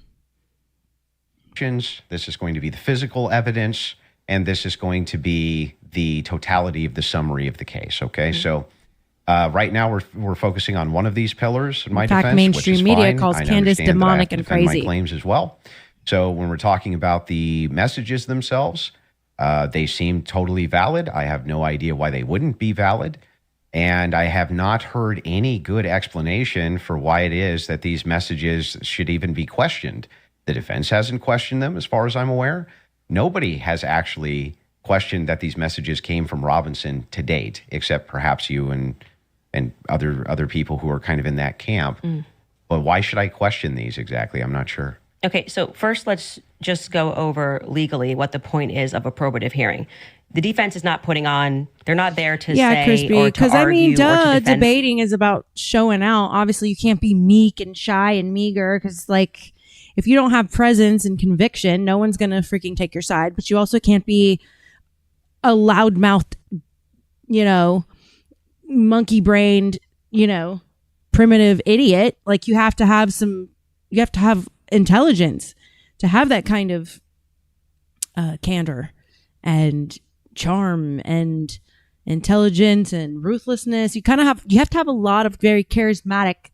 Speaker 3: This is going to be the physical evidence, and this is going to be the totality of the summary of the case. Okay, so right now we're focusing on one of these pillars in my defense. In fact,
Speaker 1: mainstream media calls Candace demonic and crazy.
Speaker 3: My claims as well. So when we're talking about the messages themselves, they seem totally valid. I have no idea why they wouldn't be valid. And I have not heard any good explanation for why it is that these messages should even be questioned. The defense hasn't questioned them, as far as I'm aware. Nobody has actually questioned that these messages came from Robinson to date, except perhaps you and other people who are kind of in that camp. But why should I question these exactly? I'm not sure.
Speaker 5: Okay, so first let's just go over legally what the point is of a probative hearing. The defense is not putting on, they're not there to say
Speaker 1: Crispy,
Speaker 5: or to
Speaker 1: because
Speaker 5: argue
Speaker 1: I mean,
Speaker 5: or to defend.
Speaker 1: debating is about showing out. Obviously, you can't be meek and shy and meager, because like, if you don't have presence and conviction, no one's going to freaking take your side. But you also can't be a loudmouthed, monkey-brained, primitive idiot. Like, you have to have intelligence to have that kind of candor and charm and intelligence and ruthlessness. You have to have a lot of very charismatic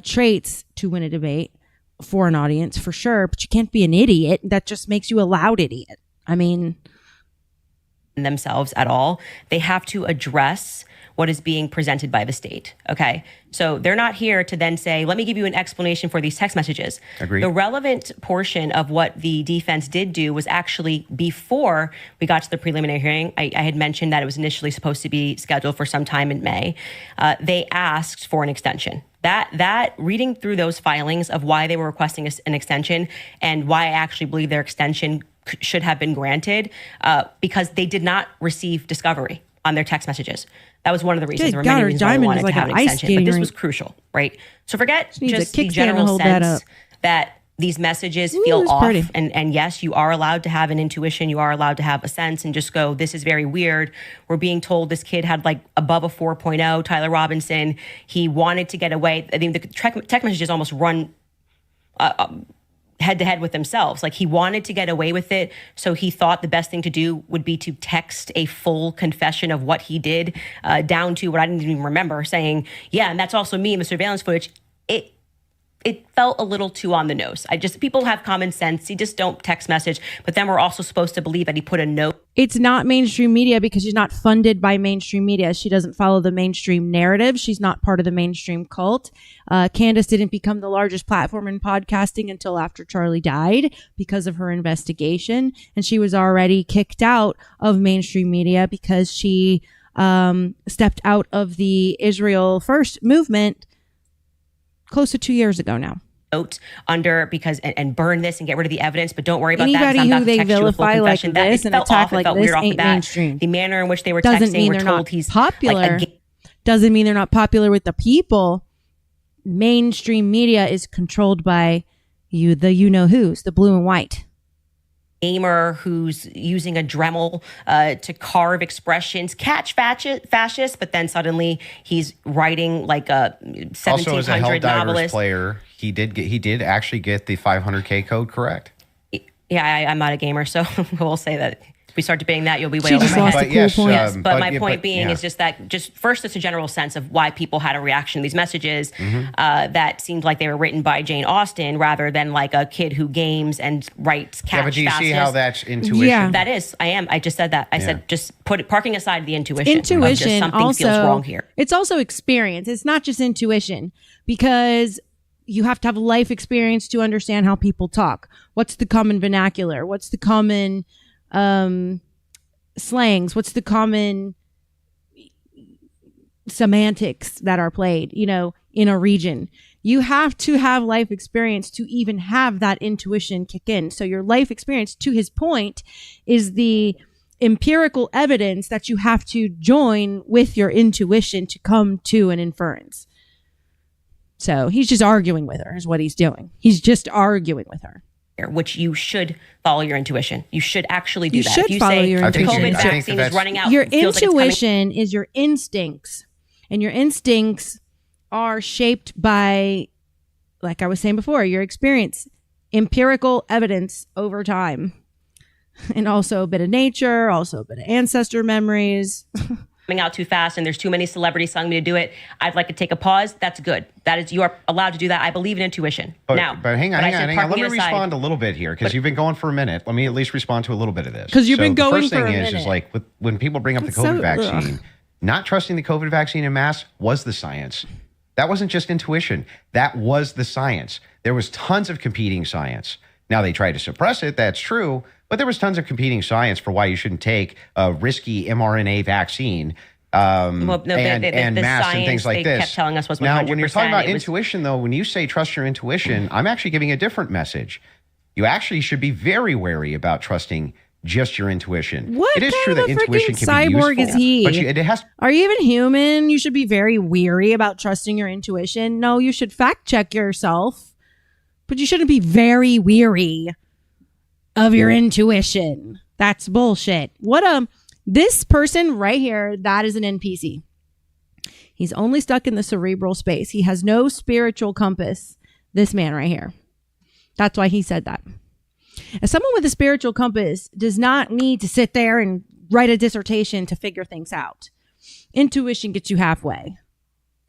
Speaker 1: traits to win a debate for an audience, for sure. But you can't be an idiot. That just makes you a loud idiot. I mean,
Speaker 5: themselves at all. They have to address what is being presented by the state. Okay. So they're not here to then say, let me give you an explanation for these text messages.
Speaker 3: Agreed.
Speaker 5: The relevant portion of what the defense did do was actually before we got to the preliminary hearing. I had mentioned that it was initially supposed to be scheduled for some time in May. They asked for an extension. That reading through those filings of why they were requesting an extension and why I actually believe their extension should have been granted, because they did not receive discovery on their text messages. That was one of the reasons. There were many reasons why they wanted to have an extension, but this was crucial, right? So forget just the general sense that these messages feel off. And yes, you are allowed to have an intuition. You are allowed to have a sense and just go, this is very weird. We're being told this kid had like above a 4.0, Tyler Robinson. He wanted to get away. I mean, the text messages almost run head to head with themselves. Like, he wanted to get away with it. So he thought the best thing to do would be to text a full confession of what he did, down to what I didn't even remember, saying, yeah, and that's also me in the surveillance footage. It felt a little too on the nose. People have common sense. You just don't text message. But then we're also supposed to believe that he put a note.
Speaker 1: It's not mainstream media because she's not funded by mainstream media. She doesn't follow the mainstream narrative. She's not part of the mainstream cult. Candace didn't become the largest platform in podcasting until after Charlie died because of her investigation. And she was already kicked out of mainstream media because she stepped out of the Israel First movement close to 2 years ago now.
Speaker 5: note under because and burn this and get rid of the evidence, but don't worry about
Speaker 1: Anybody
Speaker 5: that. I'm
Speaker 1: who
Speaker 5: about to
Speaker 1: they
Speaker 5: text you a full
Speaker 1: vilify like
Speaker 5: confession.
Speaker 1: this
Speaker 5: That,
Speaker 1: and
Speaker 5: felt
Speaker 1: attack
Speaker 5: off. It
Speaker 1: like
Speaker 5: felt
Speaker 1: this
Speaker 5: weird off the
Speaker 1: ain't
Speaker 5: bat.
Speaker 1: mainstream.
Speaker 5: The manner in which they were
Speaker 1: Doesn't
Speaker 5: texting,
Speaker 1: mean
Speaker 5: we're
Speaker 1: they're
Speaker 5: told
Speaker 1: not
Speaker 5: he's
Speaker 1: popular.
Speaker 5: like
Speaker 1: Doesn't mean they're not popular with the people. Mainstream media is controlled by you know who's, the blue and white.
Speaker 5: gamer who's using a Dremel to carve expressions, catch fascists, but then suddenly he's writing like a 1700
Speaker 3: Also, as a Helldivers
Speaker 5: novelist.
Speaker 3: player, he did actually get the 500K code correct.
Speaker 5: Yeah, I'm not a gamer, so we'll say that. If we start debating that, you'll be way
Speaker 1: She
Speaker 5: over
Speaker 1: just
Speaker 5: my
Speaker 1: lost
Speaker 5: head.
Speaker 1: a cool point.
Speaker 5: Yes, but my
Speaker 3: yeah,
Speaker 5: point being
Speaker 3: yeah.
Speaker 5: is just that, first, it's a general sense of why people had a reaction to these messages that seemed like they were written by Jane Austen rather than like a kid who games and writes catch
Speaker 3: Yeah, but do you see how
Speaker 5: fascists.
Speaker 3: that's intuition?
Speaker 1: Yeah.
Speaker 5: That is, I just said that. I said just parking aside the intuition. of just
Speaker 1: Intuition
Speaker 5: something
Speaker 1: also
Speaker 5: feels wrong here.
Speaker 1: It's also experience. It's not just intuition, because you have to have life experience to understand how people talk. What's the common vernacular? What's the common slangs? What's the common semantics that are played, in a region? You have to have life experience to even have that intuition kick in. So your life experience, to his point, is the empirical evidence that you have to join with your intuition to come to an inference. So he's just arguing with her is what he's doing. He's just arguing with her.
Speaker 5: Which you should follow your intuition. You should actually do
Speaker 1: You
Speaker 5: that.
Speaker 1: should
Speaker 5: If you
Speaker 1: follow
Speaker 5: say
Speaker 1: your
Speaker 5: the
Speaker 1: intuition.
Speaker 5: COVID
Speaker 3: I think
Speaker 5: vaccine is
Speaker 3: that's-
Speaker 5: running out,
Speaker 1: Your
Speaker 5: it feels like it's coming-
Speaker 1: intuition is your instincts, and your instincts are shaped by, like I was saying before, your experience, empirical evidence over time, and also a bit of nature, also a bit of ancestor memories.
Speaker 5: coming out too fast and there's too many celebrities telling me to do it. I'd like to take a pause. That's good. That is, you are allowed to do that. I believe in intuition.
Speaker 3: But
Speaker 5: now,
Speaker 3: hang on.
Speaker 5: I said
Speaker 3: Let
Speaker 5: parking
Speaker 3: me
Speaker 5: it aside.
Speaker 3: respond a little bit here because you've been going for a minute. Let me at least respond to a little bit of this.
Speaker 1: 'Cause you've been
Speaker 3: the
Speaker 1: going
Speaker 3: first
Speaker 1: for
Speaker 3: thing
Speaker 1: a
Speaker 3: is
Speaker 1: minute.
Speaker 3: like when people bring up the
Speaker 1: That's
Speaker 3: COVID
Speaker 1: so-
Speaker 3: vaccine, not trusting the COVID vaccine en masse was the science. That wasn't just intuition. That was the science. There was tons of competing science. Now they tried to suppress it. That's true. But there was tons of competing science for why you shouldn't take a risky mRNA vaccine. And
Speaker 5: the
Speaker 3: masks and things
Speaker 5: science
Speaker 3: like
Speaker 5: they
Speaker 3: this.
Speaker 5: kept telling us was 100%.
Speaker 3: Now, when you're talking about
Speaker 5: It was-
Speaker 3: intuition, though, when you say trust your intuition, I'm actually giving a different message. You actually should be very wary about trusting just your intuition.
Speaker 1: What
Speaker 3: it is
Speaker 1: kind
Speaker 3: true
Speaker 1: of
Speaker 3: that
Speaker 1: a
Speaker 3: intuition
Speaker 1: freaking
Speaker 3: can be
Speaker 1: cyborg
Speaker 3: useful,
Speaker 1: is he?
Speaker 3: but it has.
Speaker 1: Are you even human? You should be very weary about trusting your intuition. No, you should fact check yourself, but you shouldn't be very weary of your intuition. That's bullshit. This person right here, that is an NPC. He's only stuck in the cerebral space. He has no spiritual compass. This man right here. That's why he said that. As someone with a spiritual compass does not need to sit there and write a dissertation to figure things out. Intuition gets you halfway.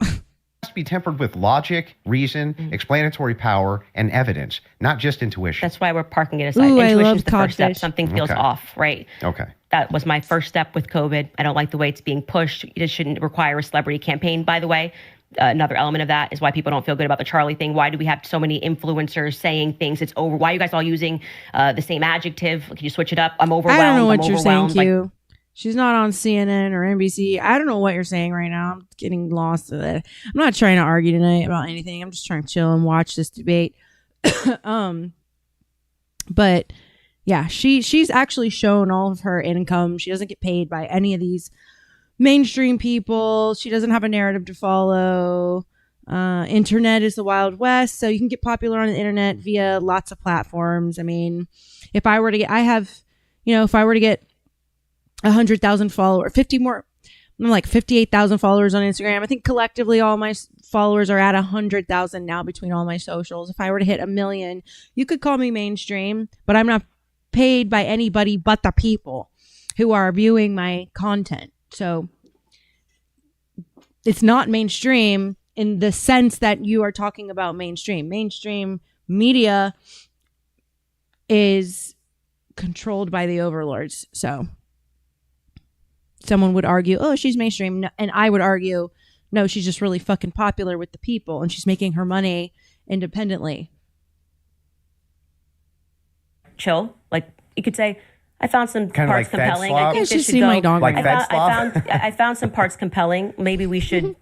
Speaker 3: Has to be tempered with logic, reason, explanatory power, and evidence, not just intuition.
Speaker 5: That's why we're parking it aside.
Speaker 1: Ooh, I
Speaker 5: Intuition
Speaker 1: love
Speaker 5: is the first step.
Speaker 1: codfish.
Speaker 5: Something feels
Speaker 3: Okay.
Speaker 5: off, right?
Speaker 3: Okay.
Speaker 5: That was my first step with COVID. I don't like the way it's being pushed. It shouldn't require a celebrity campaign, by the way. Another element of that is why people don't feel good about the Charlie thing. Why do we have so many influencers saying things? It's over. Why are you guys all using the same adjective? Can you switch it up? I'm overwhelmed.
Speaker 1: I don't know what
Speaker 5: I'm
Speaker 1: you're saying,
Speaker 5: overwhelmed. Like,
Speaker 1: Q. She's not on CNN or NBC. I don't know what you're saying right now. I'm getting lost in it. I'm not trying to argue tonight about anything. I'm just trying to chill and watch this debate. But yeah, she's actually shown all of her income. She doesn't get paid by any of these mainstream people. She doesn't have a narrative to follow. Internet is the Wild West, so you can get popular on the internet via lots of platforms. I mean, if I were to get 100,000 followers, 58,000 followers on Instagram. I think collectively all my followers are at 100,000 now between all my socials. If I were to hit 1 million, you could call me mainstream, but I'm not paid by anybody but the people who are viewing my content. So it's not mainstream in the sense that you are talking about mainstream. Mainstream media is controlled by the overlords. So someone would argue, oh, she's mainstream. No, and I would argue, no, she's just really fucking popular with the people and she's making her money independently.
Speaker 5: chill. Like you could say, I found some
Speaker 3: Kind of
Speaker 5: parts
Speaker 3: like Fed
Speaker 5: compelling.
Speaker 3: slop?
Speaker 5: I think
Speaker 1: She
Speaker 5: this should
Speaker 1: seen
Speaker 5: go.
Speaker 1: my dog
Speaker 3: Like
Speaker 1: right
Speaker 3: Fed
Speaker 1: now.
Speaker 3: slop?
Speaker 5: I found some parts compelling. Maybe we should,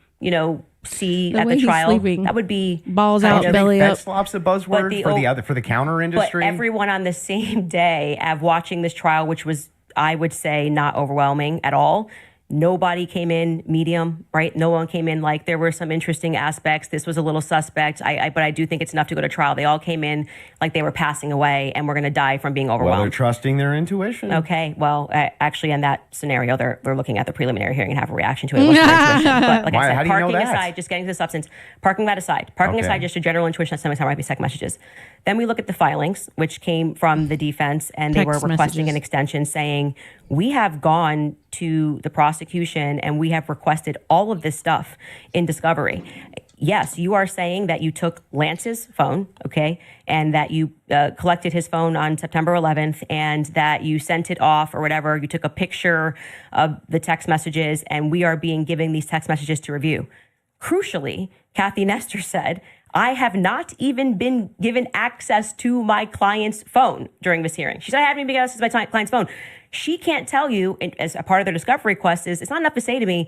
Speaker 5: see
Speaker 1: The
Speaker 5: at
Speaker 1: way
Speaker 5: the
Speaker 1: he's
Speaker 5: trial.
Speaker 1: sleeping.
Speaker 5: That would be
Speaker 1: Balls
Speaker 5: kind
Speaker 1: out,
Speaker 5: of-
Speaker 1: belly up.
Speaker 3: Slop's a buzzword for the counter industry.
Speaker 5: But everyone on the same day of watching this trial, which was, I would say, not overwhelming at all. Nobody came in medium, right? No one came in like there were some interesting aspects. This was a little suspect. But I do think it's enough to go to trial. They all came in like they were passing away and we're going to die from being
Speaker 3: Well, they're
Speaker 5: overwhelmed.
Speaker 3: trusting their intuition.
Speaker 5: Okay, well, actually, in that scenario, they're looking at the preliminary hearing and have a reaction to it. It wasn't their intuition. But like
Speaker 3: Why?
Speaker 5: I said,
Speaker 3: How do you know
Speaker 5: parking
Speaker 3: that?
Speaker 5: aside, just getting to the substance, parking that aside, parking
Speaker 3: Okay.
Speaker 5: aside just a general intuition that sometimes might be text messages. Then we look at the filings, which came from the defense, and they were
Speaker 1: Text
Speaker 5: requesting
Speaker 1: messages.
Speaker 5: an extension saying, we have gone to the prosecution and we have requested all of this stuff in discovery. Yes, you are saying that you took Lance's phone, okay, and that you collected his phone on September 11th and that you sent it off or whatever. You took a picture of the text messages and we are being given these text messages to review. Crucially, Kathy Nestor said, I have not even been given access to my client's phone during this hearing. She said, I haven't even been given access to my client's phone. She can't tell you, as a part of their discovery request, it's not enough to say to me,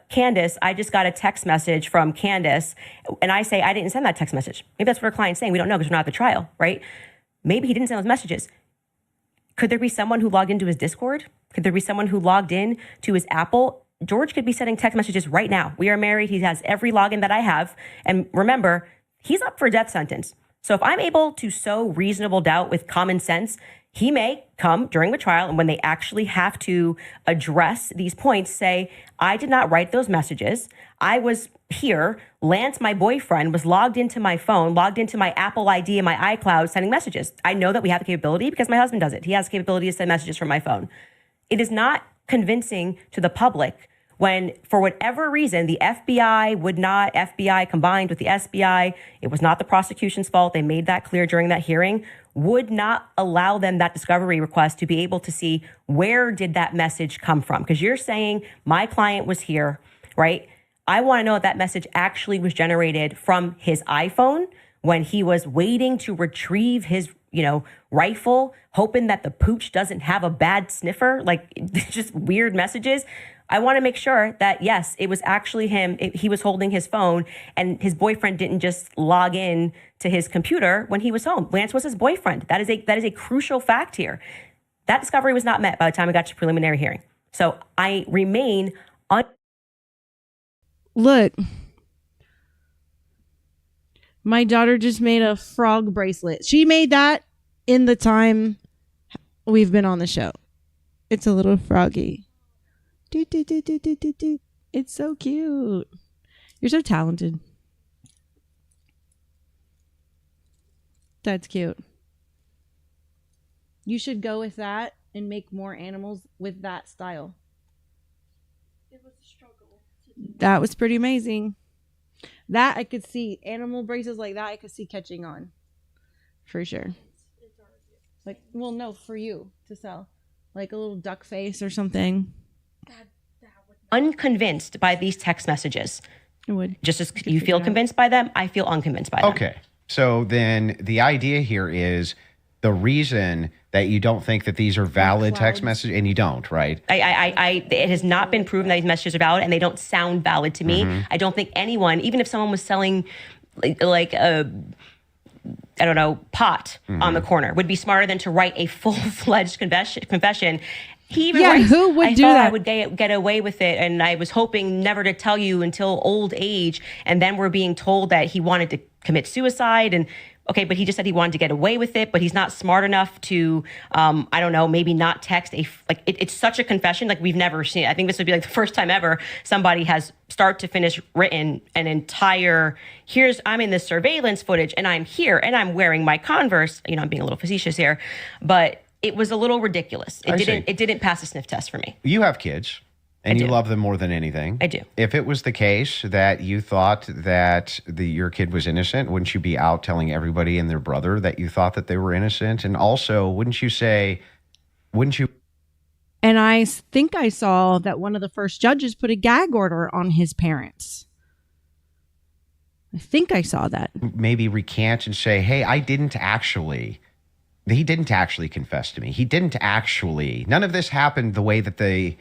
Speaker 5: Candace, I just got a text message from Candace, and I say, I didn't send that text message. Maybe that's what her client's saying. We don't know because we're not at the trial, right? Maybe he didn't send those messages. Could there be someone who logged into his Discord? Could there be someone who logged in to his Apple? George could be sending text messages right now. We are married. He has every login that I have. And remember, he's up for a death sentence. So if I'm able to sow reasonable doubt with common sense, he may come during the trial and when they actually have to address these points, say, I did not write those messages. I was here. Lance, my boyfriend, was logged into my phone, logged into my Apple ID and my iCloud sending messages. I know that we have the capability because my husband does it. He has the capability to send messages from my phone. It is not convincing to the public when, for whatever reason, the FBI combined with the SBI, it was not the prosecution's fault. They made that clear during that hearing, would not allow them that discovery request to be able to see where did that message come from. Because you're saying my client was here, right? I want to know if that message actually was generated from his iPhone when he was waiting to retrieve his, rifle, hoping that the pooch doesn't have a bad sniffer, like just weird messages. I want to make sure that, yes, it was actually him. He was holding his phone and his boyfriend didn't just log in to his computer when he was home. Lance was his boyfriend. That is a crucial fact here. That discovery was not met by the time we got to preliminary hearing. So I remain
Speaker 1: Look, my daughter just made a frog bracelet. She made that in the time we've been on the show. It's a little froggy. Do, do, do, do, do, do, do. It's so cute. You're so talented. That's cute. You should go with that and make more animals with that style. It was a struggle. That was pretty amazing. That I could see. Animal braces like that I could see catching on. For sure. Like, well, no, for you to sell. Like a little duck face or something.
Speaker 5: unconvinced by these text messages.
Speaker 1: It would.
Speaker 5: Just as you feel convinced by them, I feel unconvinced by them.
Speaker 3: Okay. So then the idea here is the reason that you don't think that these are valid text messages, and you don't, right?
Speaker 5: It has not been proven that these messages are valid, and they don't sound valid to me. I don't think anyone, even if someone was selling like a, I don't know, pot on the corner, would be smarter than to write a full-fledged confession. He even writes,
Speaker 1: who would
Speaker 5: I
Speaker 1: do
Speaker 5: thought
Speaker 1: that?
Speaker 5: I would get away with it, and I was hoping never to tell you until old age. And then we're being told that he wanted to commit suicide. And okay, but he just said he wanted to get away with it, but he's not smart enough to, I don't know, maybe not text it's such a confession like we've never seen. I think this would be like the first time ever somebody has start to finish written an entire, I'm in this surveillance footage and I'm here and I'm wearing my Converse. You know, I'm being a little facetious here, but it was a little ridiculous. It didn't pass a sniff test for me.
Speaker 3: You have kids, and you love them more than anything.
Speaker 5: I do.
Speaker 3: If it was the case that you thought that your kid was innocent, wouldn't you be out telling everybody and their brother that you thought that they were innocent? And also, wouldn't you?
Speaker 1: And I think I saw that one of the first judges put a gag order on his parents. I think I saw that.
Speaker 3: Maybe recant and say, hey, he didn't actually confess to me. None of this happened the way that the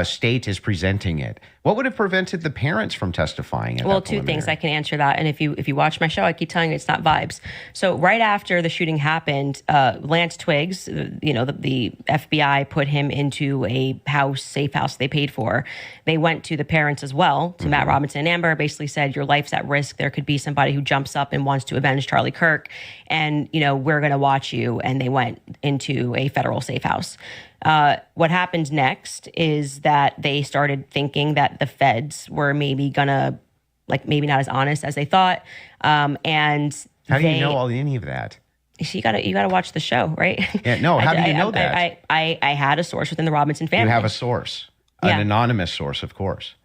Speaker 3: state is presenting it. What would have prevented the parents from testifying?
Speaker 5: Well, two things. I can answer that. And if you watch my show, I keep telling you it's not vibes. So right after the shooting happened, Lance Twiggs, the FBI put him into a safe house they paid for. They went to the parents as well, to Matt Robinson and Amber, basically said, your life's at risk. There could be somebody who jumps up and wants to avenge Charlie Kirk. And, we're going to watch you. And they went into a federal safe house. What happened next is that they started thinking that the feds were maybe gonna, maybe not as honest as they thought. And
Speaker 3: how do you know any of that?
Speaker 5: You gotta watch the show, right?
Speaker 3: Yeah, no. How do you know that?
Speaker 5: I had a source within the Robinson family.
Speaker 3: You have a source, an anonymous source, of course.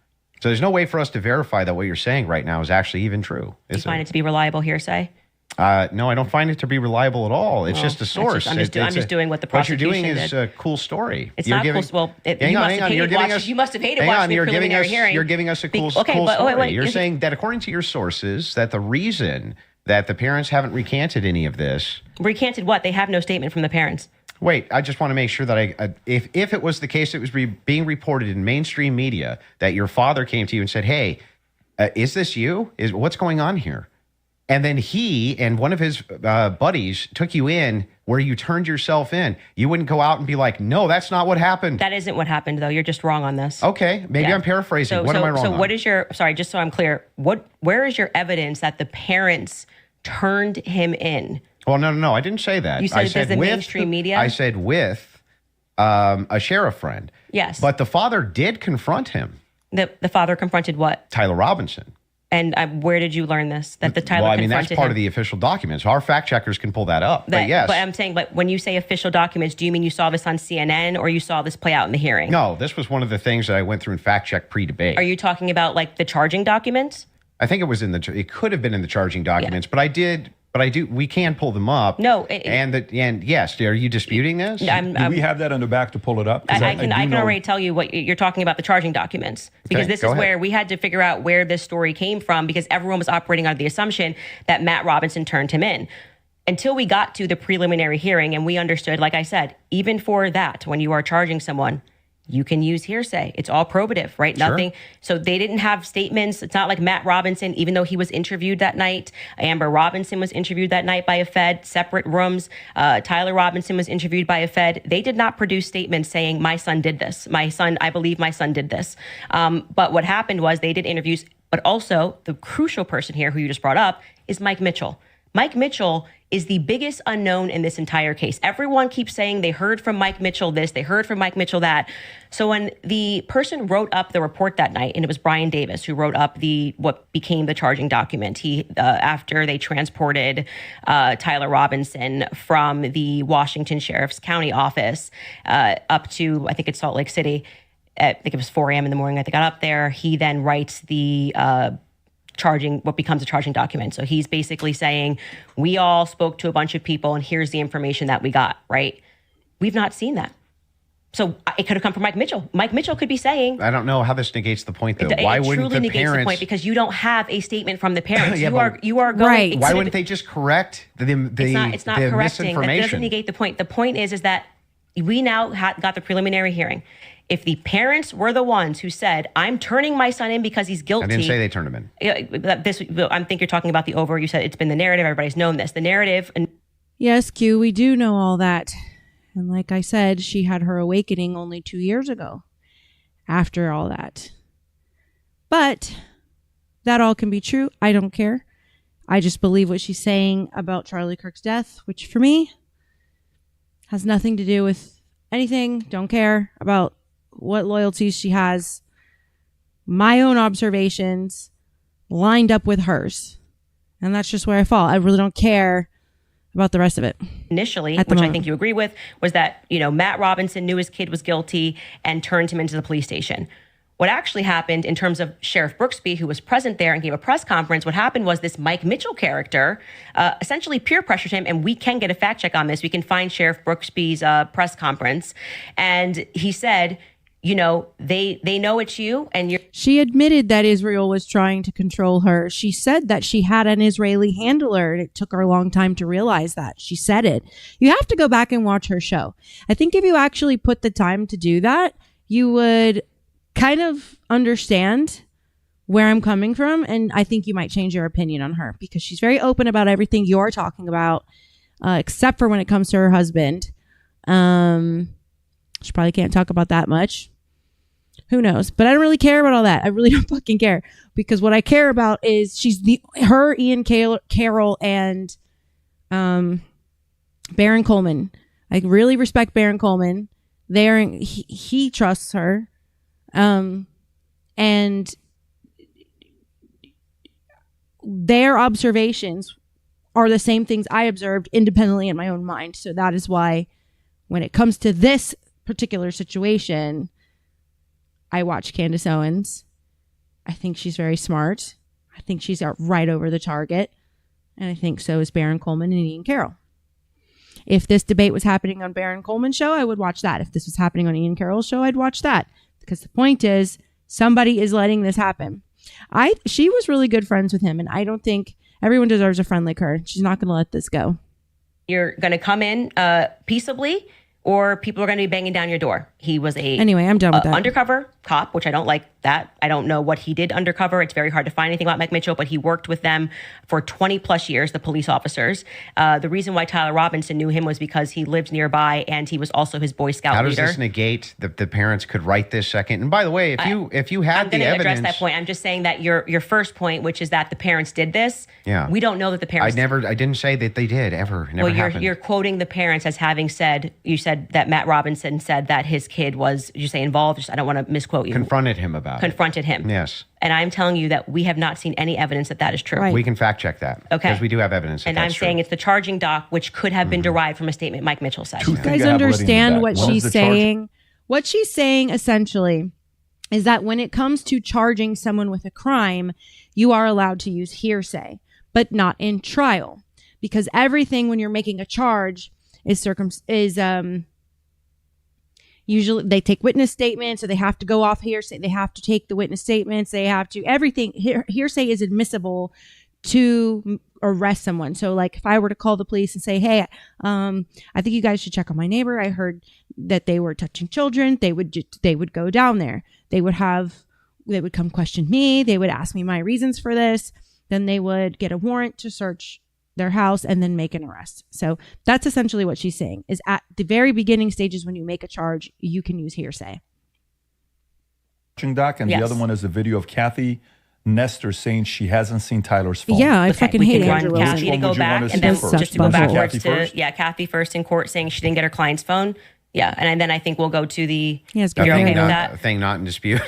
Speaker 3: So there's no way for us to verify that what you're saying right now is actually even true.
Speaker 5: Do you find it to be reliable hearsay?
Speaker 3: No, I don't find it to be reliable at all. It's just a source.
Speaker 5: I'm just doing what the prosecution
Speaker 3: What you're doing is
Speaker 5: did.
Speaker 3: a cool story.
Speaker 5: It's not cool. Well, you must have hated watching the preliminary hearing.
Speaker 3: You're giving us a cool story. Wait, you're saying that according to your sources, that the reason that the parents haven't recanted any of this.
Speaker 5: Recanted what? They have no statement from the parents.
Speaker 3: Wait, I just want to make sure that if it was the case that was being reported in mainstream media, that your father came to you and said, hey, is this you? What's going on here? And then he and one of his buddies took you in where you turned yourself in. You wouldn't go out and be like, no, that's not what happened.
Speaker 5: That isn't what happened, though. You're just wrong on this.
Speaker 3: Okay. Maybe I'm paraphrasing. What am I wrong on?
Speaker 5: So what is sorry, just so I'm clear, where is your evidence that the parents turned him in?
Speaker 3: Well, no. I didn't say that.
Speaker 5: You said it the mainstream media?
Speaker 3: I said with a sheriff friend.
Speaker 5: Yes.
Speaker 3: But the father did confront him.
Speaker 5: The father confronted what?
Speaker 3: Tyler Robinson.
Speaker 5: And where did you learn this? That the Tyler confronted him?
Speaker 3: That's part of the official documents. Our fact checkers can pull that up. But yes.
Speaker 5: But I'm saying, when you say official documents, do you mean you saw this on CNN or you saw this play out in the hearing?
Speaker 3: No, this was one of the things that I went through and fact check pre-debate.
Speaker 5: Are you talking about the charging documents?
Speaker 3: I think it was it could have been in the charging documents, but we can pull them up.
Speaker 5: No.
Speaker 3: And yes, are you disputing this?
Speaker 4: Do we have that on the back to pull it up?
Speaker 5: I can already tell you what you're talking about, the charging documents, because this is where we had to figure out where this story came from, because everyone was operating under the assumption that Matt Robinson turned him in. Until we got to the preliminary hearing and we understood, like I said, even for that, when you are charging someone, you can use hearsay. It's all probative, right?
Speaker 3: Sure.
Speaker 5: Nothing. So they didn't have statements. It's not like Matt Robinson, even though he was interviewed that night. Amber Robinson was interviewed that night by a Fed, separate rooms. Tyler Robinson was interviewed by a Fed. They did not produce statements saying, my son did this. I believe my son did this. But what happened was they did interviews, but also the crucial person here who you just brought up is Mike Mitchell. Mike Mitchell is the biggest unknown in this entire case. Everyone keeps saying they heard from Mike Mitchell this, they heard from Mike Mitchell that. So when the person wrote up the report that night, and it was Brian Davis who wrote up what became the charging document, he after they transported Tyler Robinson from the Washington Sheriff's County office up to, I think it's Salt Lake City, I think it was 4 a.m. in the morning, I think, got up there. He then writes the what becomes a charging document. So he's basically saying, we all spoke to a bunch of people and here's the information that we got, right? We've not seen that. So it could have come from Mike Mitchell. Mike Mitchell could be saying...
Speaker 3: I don't know how this negates the point, though.
Speaker 5: Why wouldn't the negates the point, because you don't have a statement from the parents. You are going...
Speaker 1: Right.
Speaker 3: Why wouldn't they just correct
Speaker 5: it's not correcting.
Speaker 3: misinformation?
Speaker 5: That doesn't negate the point. The point is that we now got the preliminary hearing. If the parents were the ones who said, I'm turning my son in because he's guilty.
Speaker 3: I didn't say they turned him in.
Speaker 5: I think you're talking about the over. You said it's been the narrative. Everybody's known this. The narrative.
Speaker 1: Yes, Q, we do know all that. And like I said, she had her awakening only 2 years ago after all that. But that all can be true. I don't care. I just believe what she's saying about Charlie Kirk's death, which for me has nothing to do with anything. Don't care about what loyalties she has. My own observations lined up with hers. And that's just where I fall. I really don't care about the rest of it.
Speaker 5: Initially, which I think you agree with, was that, Matt Robinson knew his kid was guilty and turned him into the police station. What actually happened in terms of Sheriff Brooksby, who was present there and gave a press conference, what happened was this Mike Mitchell character essentially peer pressured him, and we can get a fact check on this. We can find Sheriff Brooksby's press conference. And he said, they know it's you and you're...
Speaker 1: She admitted that Israel was trying to control her. She said that she had an Israeli handler, and it took her a long time to realize that. She said it. You have to go back and watch her show. I think if you actually put the time to do that, you would kind of understand where I'm coming from, and I think you might change your opinion on her because she's very open about everything you're talking about, except for when it comes to her husband. She probably can't talk about that much. Who knows? But I don't really care about all that. I really don't fucking care, because what I care about is Ian Carroll and Baron Coleman. I really respect Baron Coleman. He trusts her, and their observations are the same things I observed independently in my own mind. So that is why when it comes to this particular situation, I watch Candace Owens. I think she's very smart. I think she's right over the target. And I think so is Baron Coleman and Ian Carroll. If this debate was happening on Baron Coleman's show, I would watch that. If this was happening on Ian Carroll's show, I'd watch that. Because the point is, somebody is letting this happen. She was really good friends with him, and I don't think everyone deserves a friend like her. She's not going to let this go.
Speaker 5: You're going to come in peaceably, or people are going to be banging down your door. He was
Speaker 1: Anyway, I'm done with that.
Speaker 5: Undercover cop, which I don't like that. I don't know what he did undercover. It's very hard to find anything about Mike Mitchell, but he worked with them for 20 plus years, the police officers. The reason why Tyler Robinson knew him was because he lived nearby and he was also his Boy Scout leader.
Speaker 3: How does this negate the parents could write this second? And by the way, if you had the evidence, I'm going to address
Speaker 5: that point. I'm just saying that your first point, which is that the parents did this.
Speaker 3: Yeah.
Speaker 5: We don't know that the parents.
Speaker 3: I didn't say that they did ever. It never happened.
Speaker 5: You're quoting the parents as having said. You said that Matt Robinson said that his kid was. Did you say involved? I don't want to misquote you.
Speaker 3: Confronted him about it.
Speaker 5: Confronted him.
Speaker 3: Yes.
Speaker 5: And I'm telling you that we have not seen any evidence that is true.
Speaker 1: Right.
Speaker 3: We can fact check that.
Speaker 5: Okay.
Speaker 3: Because we do have evidence that
Speaker 5: and I'm saying it's the charging doc, which could have been derived from a statement Mike Mitchell said.
Speaker 1: You guys understand what she's saying? What she's saying essentially is that when it comes to charging someone with a crime, you are allowed to use hearsay, but not in trial. Because everything when you're making a charge is usually they take witness statements, so they have to go off hearsay. They have to take the witness statements. They have to everything. Hearsay is admissible to arrest someone. So, like, if I were to call the police and say, "Hey, I think you guys should check on my neighbor. I heard that they were touching children," they would go down there. They would come question me. They would ask me my reasons for this. Then they would get a warrant to search their house and then make an arrest. So that's essentially what she's saying, is at the very beginning stages when you make a charge, you can use hearsay.
Speaker 4: Doc, and the other one is a video of Kathy Nestor saying she hasn't seen Tyler's phone.
Speaker 1: Yeah, I fucking hate Andrew Wilson.
Speaker 5: Kathy to go back and then just to go backwards to Kathy first in court saying she didn't get her client's phone. Yeah, and then I think we'll go to the
Speaker 3: thing not in dispute.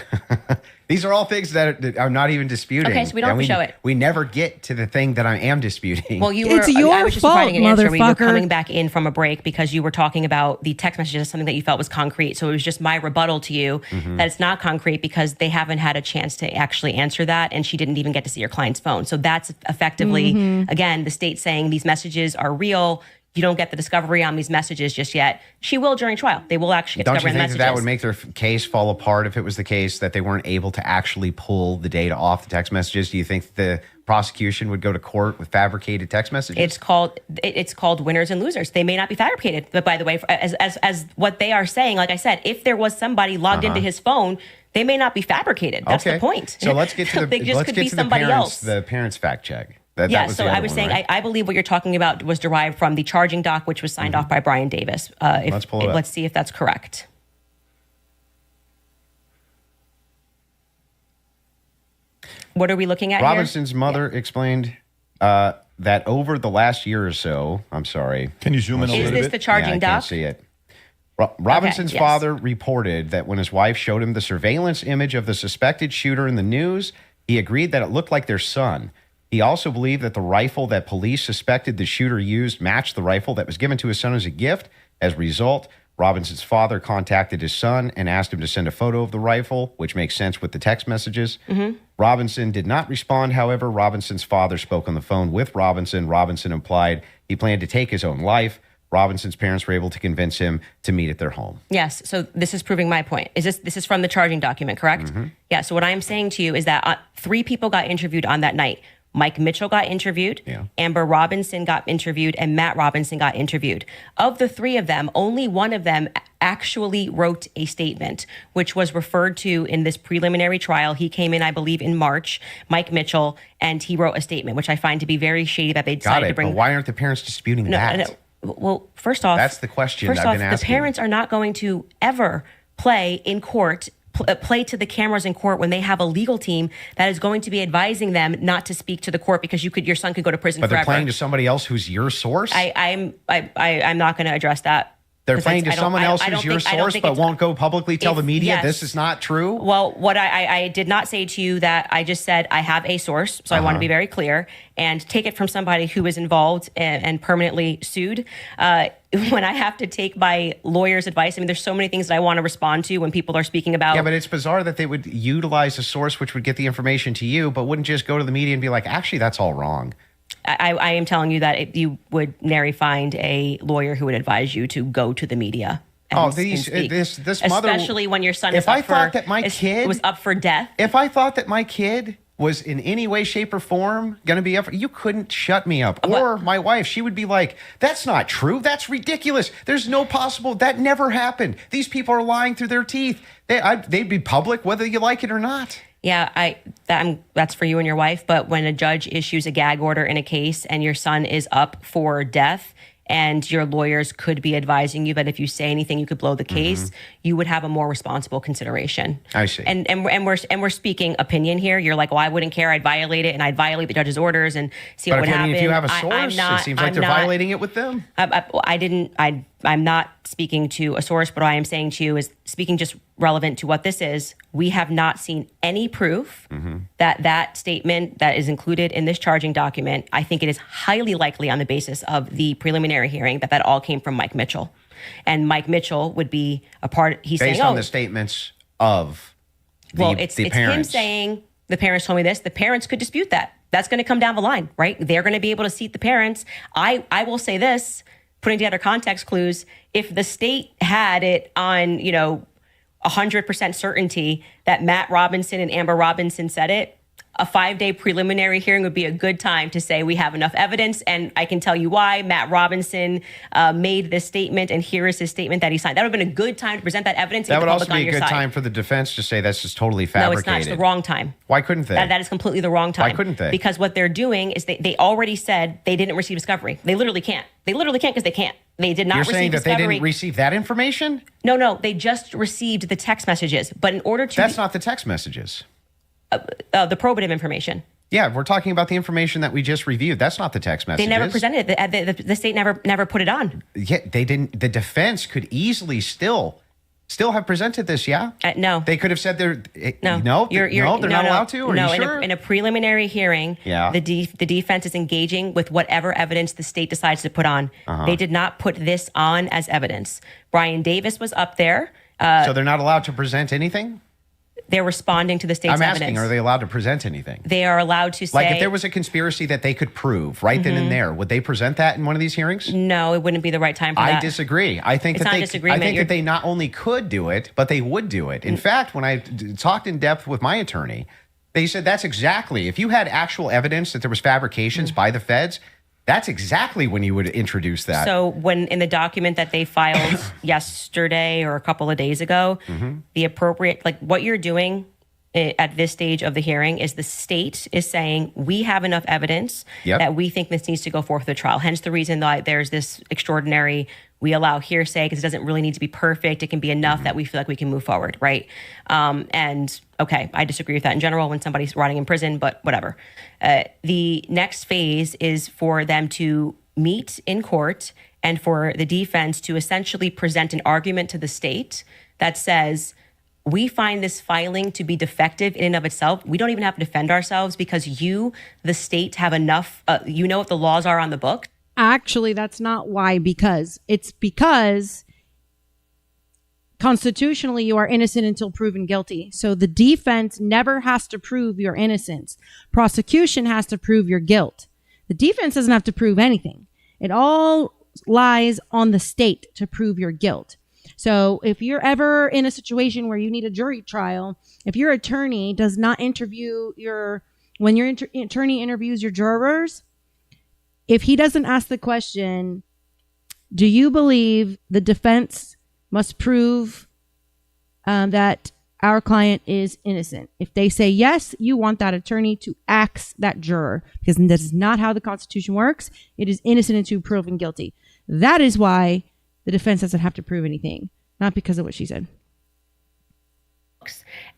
Speaker 3: These are all things that are not even disputing.
Speaker 5: Okay, so we don't have to show it.
Speaker 3: We never get to the thing that I am disputing.
Speaker 5: Well,
Speaker 1: it's your
Speaker 5: I was just
Speaker 1: fault,
Speaker 5: providing an answer. We were
Speaker 1: motherfucker.
Speaker 5: coming back in from a break because you were talking about the text messages as something that you felt was concrete. So it was just my rebuttal to you that it's not concrete because they haven't had a chance to actually answer that, and she didn't even get to see your client's phone. So that's effectively, again, the state saying these messages are real. You don't get the discovery on these messages just yet. She will during trial. They will actually get discovery on the messages.
Speaker 3: Don't you think that would make their case fall apart if it was the case that they weren't able to actually pull the data off the text messages? Do you think the prosecution would go to court with fabricated text messages?
Speaker 5: It's called winners and losers. They may not be fabricated, but by the way, as what they are saying, like I said, if there was somebody logged into his phone, they may not be fabricated. That's the point.
Speaker 3: So let's get to the parents fact check.
Speaker 5: So I was saying, right? I believe what you're talking about was derived from the charging doc, which was signed off by Brian Davis.
Speaker 3: Let's pull it up.
Speaker 5: Let's see if that's correct. What are we looking at
Speaker 3: Robinson's mother explained that over the last year or so, I'm sorry.
Speaker 4: Can you zoom in a little bit?
Speaker 5: Is this the charging doc?
Speaker 3: I can't see it. Robinson's father reported that when his wife showed him the surveillance image of the suspected shooter in the news, he agreed that it looked like their son. He also believed that the rifle that police suspected the shooter used matched the rifle that was given to his son as a gift. As a result, Robinson's father contacted his son and asked him to send a photo of the rifle, which makes sense with the text messages. Robinson did not respond. However, Robinson's father spoke on the phone with Robinson. Robinson implied he planned to take his own life. Robinson's parents were able to convince him to meet at their home. Yes. So this is proving my point. This is from the charging document, correct? Yeah. So what I'm saying to you is that 3 people got interviewed on that night.
Speaker 5: Mike Mitchell got interviewed,
Speaker 3: Yeah.
Speaker 5: Amber Robinson got interviewed, and Matt Robinson got interviewed. Of the three of them, only one of them actually wrote a statement, which was referred to in this preliminary trial. He came in, I believe, in March, Mike Mitchell, and he wrote a statement, which I find to be very shady that they
Speaker 3: Got
Speaker 5: decided
Speaker 3: it.
Speaker 5: to bring.
Speaker 3: But why aren't the parents disputing that?
Speaker 5: No. Well, first off,
Speaker 3: That's the question
Speaker 5: First
Speaker 3: I've
Speaker 5: off,
Speaker 3: been asking.
Speaker 5: the parents are not going to ever play in court, play to the cameras in court when they have a legal team that is going to be advising them not to speak to the court because your son could go to prison
Speaker 3: But
Speaker 5: forever.
Speaker 3: they're playing to somebody else who's your source?
Speaker 5: I'm not going to address that.
Speaker 3: They're
Speaker 5: 'Cause
Speaker 3: playing to
Speaker 5: I don't-
Speaker 3: someone else
Speaker 5: I don't
Speaker 3: who's your
Speaker 5: think- I don't
Speaker 3: source,
Speaker 5: think
Speaker 3: but
Speaker 5: it's-
Speaker 3: won't go publicly tell the media
Speaker 5: yes.
Speaker 3: this is not true?
Speaker 5: Well, what I did not say to you that I just said I have a source, so I want to be very clear and take it from somebody who is involved and permanently sued. When I have to take my lawyer's advice, I mean, there's so many things that I want to respond to when people are speaking about.
Speaker 3: Yeah, but it's bizarre that they would utilize a source which would get the information to you, but wouldn't just go to the media and be like, actually, that's all wrong.
Speaker 5: I am telling you that you would nary find a lawyer who would advise you to go to the media. And speak.
Speaker 3: This mother,
Speaker 5: especially when your son is
Speaker 3: if I
Speaker 5: up
Speaker 3: thought
Speaker 5: for,
Speaker 3: that my kid
Speaker 5: was up for death.
Speaker 3: If I thought that my kid was in any way, shape, or form going to be up, you couldn't shut me up. Or my wife, she would be like, that's not true. That's ridiculous. There's no possible, that never happened. These people are lying through their teeth. They'd be public whether you like it or not.
Speaker 5: Yeah, that's for you and your wife. But when a judge issues a gag order in a case and your son is up for death, and your lawyers could be advising you that if you say anything, you could blow the case, you would have a more responsible consideration.
Speaker 3: I see.
Speaker 5: And we're speaking opinion here. You're like, well, I wouldn't care. I'd violate it, and I'd violate the judge's orders and see what would happen.
Speaker 3: But if you have a source, it seems like they're violating it with them.
Speaker 5: I'm not speaking to a source, but what I am saying to you is speaking just relevant to what this is. We have not seen any proof that statement that is included in this charging document. I think it is highly likely on the basis of the preliminary hearing that all came from Mike Mitchell. And Mike Mitchell would be a part, he's
Speaker 3: Based
Speaker 5: saying,
Speaker 3: on the statements of
Speaker 5: it's
Speaker 3: the parents.
Speaker 5: him saying, the parents told me this, the parents could dispute that. That's going to come down the line, right? They're going to be able to seat the parents. I will say this, putting together context clues, if the state had it on, 100% certainty that Matt Robinson and Amber Robinson said it, a 5-day preliminary hearing would be a good time to say we have enough evidence. And I can tell you why Matt Robinson made this statement, and here is his statement that he signed. That would have been a good time to present that evidence.
Speaker 3: That would also
Speaker 5: be
Speaker 3: be a good time for the defense to say that's just totally fabricated.
Speaker 5: No, it's not. It's the wrong time.
Speaker 3: Why couldn't they?
Speaker 5: That is completely the wrong time.
Speaker 3: Why couldn't they?
Speaker 5: Because what they're doing is they already said they didn't receive discovery. They literally can't. They literally can't because they can't. They did not
Speaker 3: You're
Speaker 5: receive
Speaker 3: saying that
Speaker 5: discovery.
Speaker 3: they didn't receive that information?
Speaker 5: No. They just received the text messages. But in order to...
Speaker 3: That's not the text messages.
Speaker 5: The probative information.
Speaker 3: Yeah, we're talking about the information that we just reviewed. That's not the text messages.
Speaker 5: They never presented it. The state never put it on.
Speaker 3: Yeah, they didn't. The defense could easily still have presented this. Yeah.
Speaker 5: No.
Speaker 3: They could have said they're
Speaker 5: no.
Speaker 3: No, they're not allowed to. Are you sure?
Speaker 5: In a preliminary hearing,
Speaker 3: yeah.
Speaker 5: the defense is engaging with whatever evidence the state decides to put on. They did not put this on as evidence. Brian Davis was up there.
Speaker 3: So they're not allowed to present anything?
Speaker 5: They're responding to the state's
Speaker 3: I'm asking,
Speaker 5: evidence.
Speaker 3: are they allowed to present anything?
Speaker 5: They are allowed to say...
Speaker 3: Like if there was a conspiracy that they could prove right then and there, would they present that in one of these hearings?
Speaker 5: No, it wouldn't be the right time for that.
Speaker 3: I disagree. I think
Speaker 5: It's
Speaker 3: that
Speaker 5: not
Speaker 3: they
Speaker 5: disagreement.
Speaker 3: I think that they not only could do it, but they would do it. In fact, when I talked in depth with my attorney, they said that's exactly, if you had actual evidence that there was fabrications by the feds, that's exactly when you would introduce that.
Speaker 5: So when in the document that they filed yesterday or a couple of days ago, the appropriate, like what you're doing at this stage of the hearing is the state is saying we have enough evidence that we think this needs to go forth to the trial. Hence the reason that there's this extraordinary, we allow hearsay because it doesn't really need to be perfect. It can be enough that we feel like we can move forward, right? And okay, I disagree with that in general when somebody's rotting in prison, but whatever. The next phase is for them to meet in court and for the defense to essentially present an argument to the state that says, we find this filing to be defective in and of itself. We don't even have to defend ourselves because you, the state, have enough, you know what the laws are on the book.
Speaker 1: Actually, that's not why, because constitutionally you are innocent until proven guilty. So the defense never has to prove your innocence. Prosecution has to prove your guilt. The defense doesn't have to prove anything. It all lies on the state to prove your guilt. So if you're ever in a situation where you need a jury trial, if your attorney does not interview your when your attorney interviews your jurors, if he doesn't ask the question, do you believe the defense must prove that our client is innocent? If they say yes, you want that attorney to axe that juror, because this is not how the Constitution works. It is innocent until proven guilty. That is why the defense doesn't have to prove anything, not because of what she said.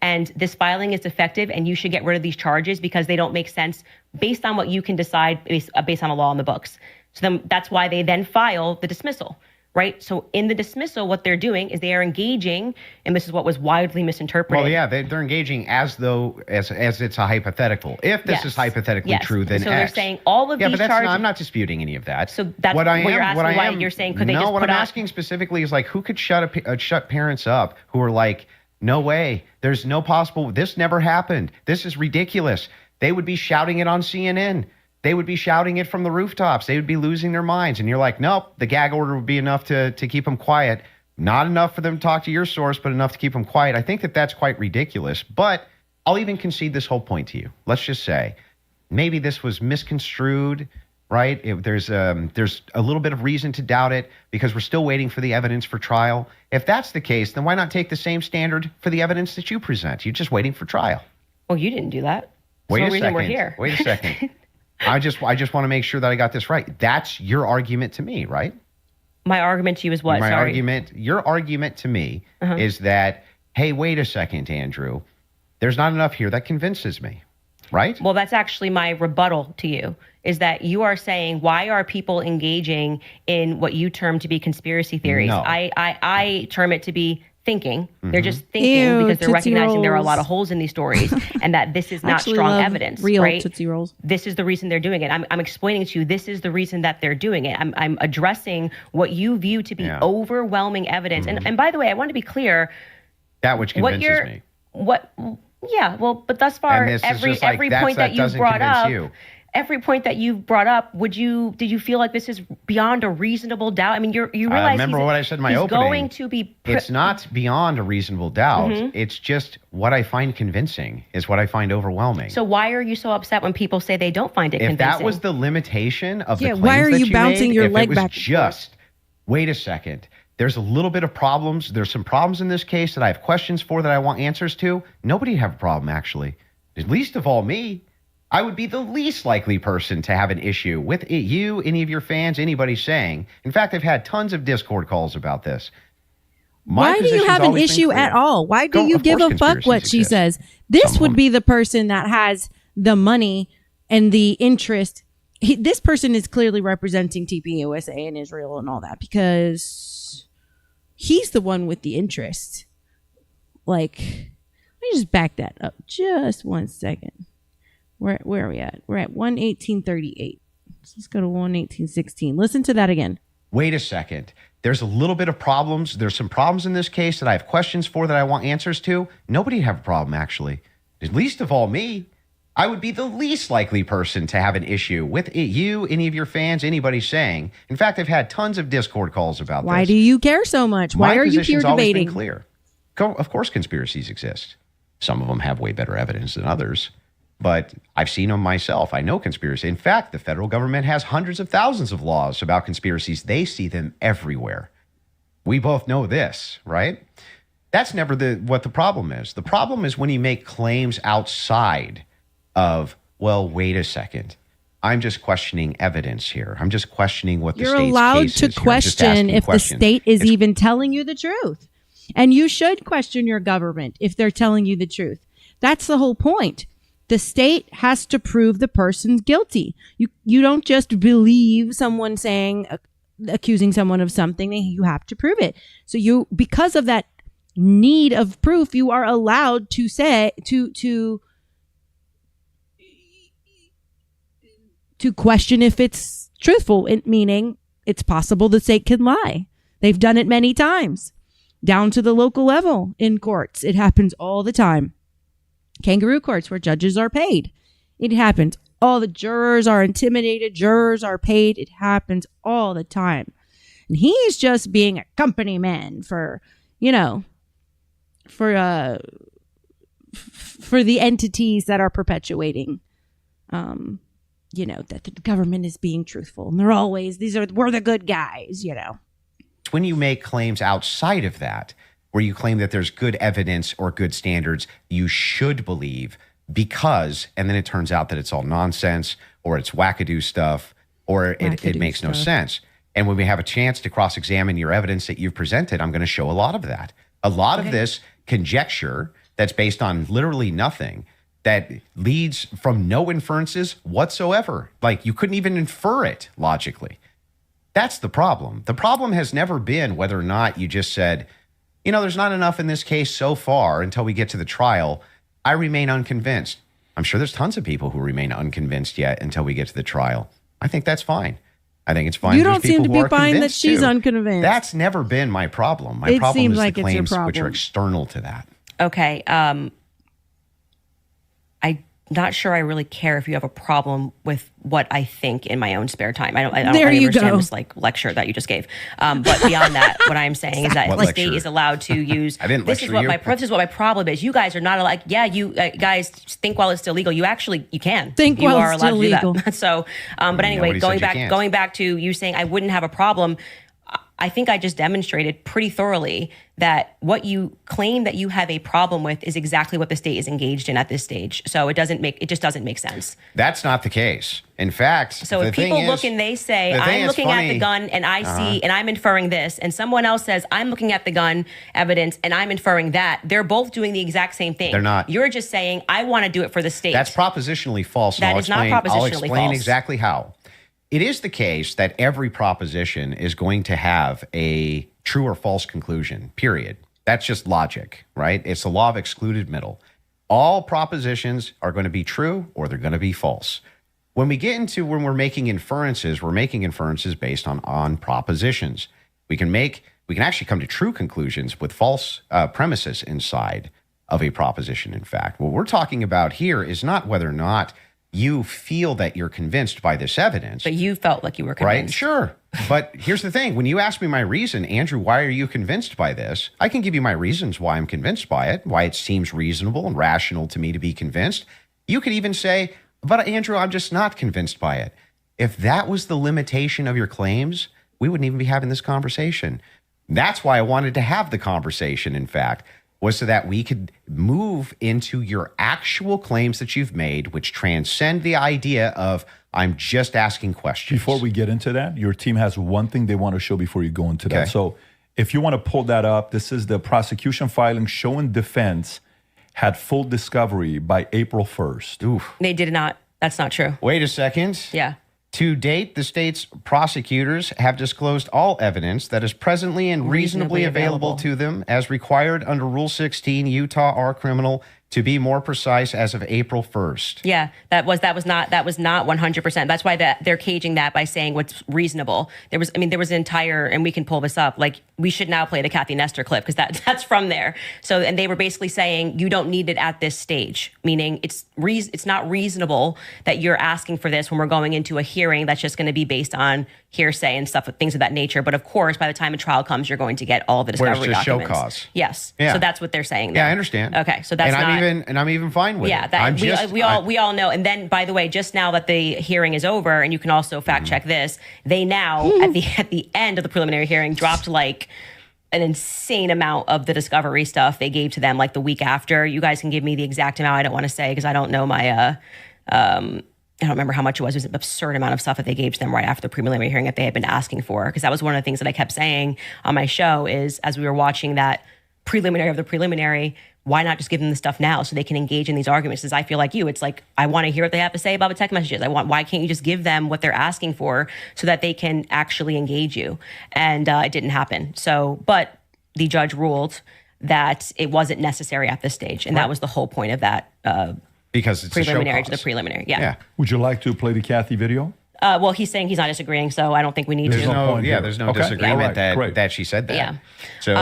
Speaker 5: And this filing is defective, and you should get rid of these charges because they don't make sense based on what you can decide based on a law in the books. So then that's why they then file the dismissal, right? So in the dismissal, what they're doing is they are engaging, and this is what was widely misinterpreted.
Speaker 3: Well, yeah, they're engaging as though as it's a hypothetical. If this is hypothetically true, then
Speaker 5: so
Speaker 3: X.
Speaker 5: they're saying all of these
Speaker 3: but
Speaker 5: charges.
Speaker 3: I'm not disputing any of that.
Speaker 5: So that's what you're asking. Why you're saying could they just put
Speaker 3: what I'm
Speaker 5: out-
Speaker 3: asking specifically is like who could shut parents up who are like, no way, there's no possible, this never happened, this is ridiculous. They would be shouting it on CNN. They would be shouting it from the rooftops. They would be losing their minds. And you're like, nope, the gag order would be enough to keep them quiet. Not enough for them to talk to your source, but enough to keep them quiet. I think that's quite ridiculous. But I'll even concede this whole point to you. Let's just say maybe this was misconstrued, right? There's a little bit of reason to doubt it because we're still waiting for the evidence for trial. If that's the case, then why not take the same standard for the evidence that you present? You're just waiting for trial.
Speaker 5: Well, you didn't do that.
Speaker 3: Wait
Speaker 5: That's
Speaker 3: a
Speaker 5: the reason
Speaker 3: second.
Speaker 5: we're here.
Speaker 3: Wait a second. I just want to make sure that I got this right. That's your argument to me, right?
Speaker 5: My argument to you is what?
Speaker 3: Your argument to me is that, hey, wait a second, Andrew. There's not enough here that convinces me, right?
Speaker 5: Well, that's actually my rebuttal to you, is that you are saying, why are people engaging in what you term to be conspiracy theories?
Speaker 3: No.
Speaker 5: I term it to be thinking. They're just thinking
Speaker 1: Ew,
Speaker 5: because they're
Speaker 1: Tootsie
Speaker 5: recognizing there are a
Speaker 1: Rolls.
Speaker 5: lot of holes in these stories and that this is not
Speaker 1: Actually
Speaker 5: strong
Speaker 1: love
Speaker 5: evidence,
Speaker 1: real
Speaker 5: right?
Speaker 1: Tootsie Rolls.
Speaker 5: This is the reason they're doing it. I'm explaining to you, this is the reason that they're doing it. I'm addressing what you view to be overwhelming evidence. And by the way, I want to be clear.
Speaker 3: That which convinces me.
Speaker 5: But thus far, every point that you've brought up, every point that you've brought up, did you feel like this is beyond a reasonable doubt? I mean, you realize
Speaker 3: remember what I said in my opening.
Speaker 5: Going to be
Speaker 3: it's not beyond a reasonable doubt. It's just what I find convincing is what I find overwhelming.
Speaker 5: So why are you so upset when people say they don't find it
Speaker 3: if
Speaker 5: convincing?
Speaker 3: If that was the limitation of the claims
Speaker 1: why are
Speaker 3: that
Speaker 1: you bouncing
Speaker 3: made,
Speaker 1: your
Speaker 3: if
Speaker 1: leg
Speaker 3: it was
Speaker 1: back?
Speaker 3: Just wait a second. There's a little bit of problems. There's some problems in this case that I have questions for that I want answers to. Nobody have a problem, actually. At least of all me. I would be the least likely person to have an issue with you, any of your fans, anybody saying. In fact, I've had tons of Discord calls about this.
Speaker 1: Why do you have an issue at all? Why do you give a fuck what she says? This would be the person that has the money and the interest. This person is clearly representing TPUSA and Israel and all that because he's the one with the interest. Like, let me just back that up just 1 second. Where are we at? We're at 1:18:38. So let's go to 1:18:16. Listen to that again.
Speaker 3: Wait a second. There's a little bit of problems. There's some problems in this case that I have questions for that I want answers to. Nobody have a problem, actually. At least of all me. I would be the least likely person to have an issue with you, any of your fans, anybody saying. In fact, I've had tons of Discord calls about this.
Speaker 1: Why do you care so much? Why are you here
Speaker 3: debating? Always been
Speaker 1: debating?
Speaker 3: clear. Of course, conspiracies exist. Some of them have way better evidence than others. But I've seen them myself. I know conspiracy. In fact, the federal government has hundreds of thousands of laws about conspiracies. They see them everywhere. We both know this, right? That's never what the problem is. The problem is when you make claims outside of, well, wait a second. I'm just questioning evidence here. I'm just questioning what the state's case is.
Speaker 1: You're allowed to question if the state is even telling you the truth. And you should question your government if they're telling you the truth. That's the whole point. The state has to prove the person's guilty. You don't just believe someone accusing someone of something. You have to prove it. So because of that need of proof, you are allowed to say to question if it's truthful, meaning it's possible the state can lie. They've done it many times, down to the local level in courts. It happens all the time. Kangaroo courts where judges are paid. It happens. All the jurors are intimidated. Jurors are paid. It happens all the time. And he's just being a company man for the entities that are perpetuating that the government is being truthful and we're the good guys,
Speaker 3: When you make claims outside of that, where you claim that there's good evidence or good standards, you should believe because, and then it turns out that it's all nonsense or it's wackadoo stuff or it makes no sense. And when we have a chance to cross-examine your evidence that you've presented, I'm going to show a lot of that. A lot of this conjecture that's based on literally nothing, that leads from no inferences whatsoever. Like you couldn't even infer it logically. That's the problem. The problem has never been whether or not you just said, there's not enough in this case so far until we get to the trial. I remain unconvinced. I'm sure there's tons of people who remain unconvinced yet until we get to the trial. I think that's fine. I think it's fine.
Speaker 1: You don't seem to be buying that she's unconvinced.
Speaker 3: That's never been my problem. My problem is the claims which are external to that.
Speaker 5: Okay. I'm not sure I really care if you have a problem with what I think in my own spare time. I don't understand this lecture that you just gave. But beyond that, what I'm saying is that the state is allowed to use.
Speaker 3: I didn't lecture you.
Speaker 5: This is what my problem is. You guys are not allowed. Yeah, you guys think while it's still legal. You can
Speaker 1: think
Speaker 5: you
Speaker 1: while
Speaker 5: are
Speaker 1: it's
Speaker 5: allowed
Speaker 1: still
Speaker 5: to do
Speaker 1: legal.
Speaker 5: that. So, but anyway, going back to you saying I wouldn't have a problem. I think I just demonstrated pretty thoroughly that what you claim that you have a problem with is exactly what the state is engaged in at this stage. So it just doesn't make sense.
Speaker 3: That's not the case. In fact,
Speaker 5: so if people look and they say, I'm looking at the gun and I see and I'm inferring this, and someone else says, I'm looking at the gun evidence and I'm inferring that, they're both doing the exact same thing.
Speaker 3: They're not.
Speaker 5: You're just saying, I want to do it for the state.
Speaker 3: That's propositionally false.
Speaker 5: That is not propositionally false.
Speaker 3: I'll explain exactly how. It is the case that every proposition is going to have a true or false conclusion, period. That's just logic, right? It's the law of excluded middle. All propositions are going to be true or they're going to be false. When we're making inferences based on propositions. We can actually come to true conclusions with false premises inside of a proposition, in fact. What we're talking about here is not whether or not you feel that you're convinced by this evidence.
Speaker 5: But you felt like you were convinced.
Speaker 3: Right? Sure. But here's the thing. When you ask me my reason, Andrew, why are you convinced by this? I can give you my reasons why I'm convinced by it, why it seems reasonable and rational to me to be convinced. You could even say, but Andrew, I'm just not convinced by it. If that was the limitation of your claims, we wouldn't even be having this conversation. That's why I wanted to have the conversation, in fact, was so that we could move into your actual claims that you've made, which transcend the idea of I'm just asking questions.
Speaker 4: Before we get into that, your team has one thing they want to show before you go into that. So if you want to pull that up, this is the prosecution filing showing defense had full discovery by April 1st.
Speaker 3: Oof.
Speaker 5: They did not. That's not true.
Speaker 3: Wait a second.
Speaker 5: Yeah.
Speaker 3: To date, the state's prosecutors have disclosed all evidence that is presently and reasonably available to them as required under Rule 16, Utah R Criminal, to be more precise, as of April 1st.
Speaker 5: Yeah, that was not 100%. That's why they're caging that by saying what's reasonable. There was an entire, and we can pull this up, like we should now play the Kathy Nestor clip because that's from there. So, and they were basically saying you don't need it at this stage, meaning it's not reasonable that you're asking for this when we're going into a hearing that's just going to be based on hearsay and stuff, things of that nature. But of course, by the time a trial comes, you're going to get all the discovery documents.
Speaker 3: Where's the show cause?
Speaker 5: Yes.
Speaker 3: Yeah.
Speaker 5: So that's what they're saying there.
Speaker 3: Yeah, I understand.
Speaker 5: Okay, so that's
Speaker 3: I'm even fine with it.
Speaker 5: Yeah, we all know. And then, by the way, just now that the hearing is over, and you can also fact check this, they now at the end of the preliminary hearing dropped like an insane amount of the discovery stuff they gave to them like the week after. You guys can give me the exact amount. I don't want to say because I don't know my. I don't remember how much it was. It was an absurd amount of stuff that they gave to them right after the preliminary hearing that they had been asking for. Because that was one of the things that I kept saying on my show is as we were watching that preliminary of the preliminary, why not just give them the stuff now so they can engage in these arguments? Because I feel like you, it's like, I want to hear what they have to say about the text messages. Why can't you just give them what they're asking for so that they can actually engage you? And it didn't happen. So, but the judge ruled that it wasn't necessary at this stage. And that was the whole point of that
Speaker 3: because it's
Speaker 5: preliminary
Speaker 3: a show
Speaker 5: to the preliminary. Yeah.
Speaker 4: Would you like to play the Kathy video?
Speaker 5: Well, he's saying he's not disagreeing, so I don't think we need
Speaker 3: there's
Speaker 5: to.
Speaker 3: There's no disagreement that she said that.
Speaker 5: Yeah.
Speaker 3: So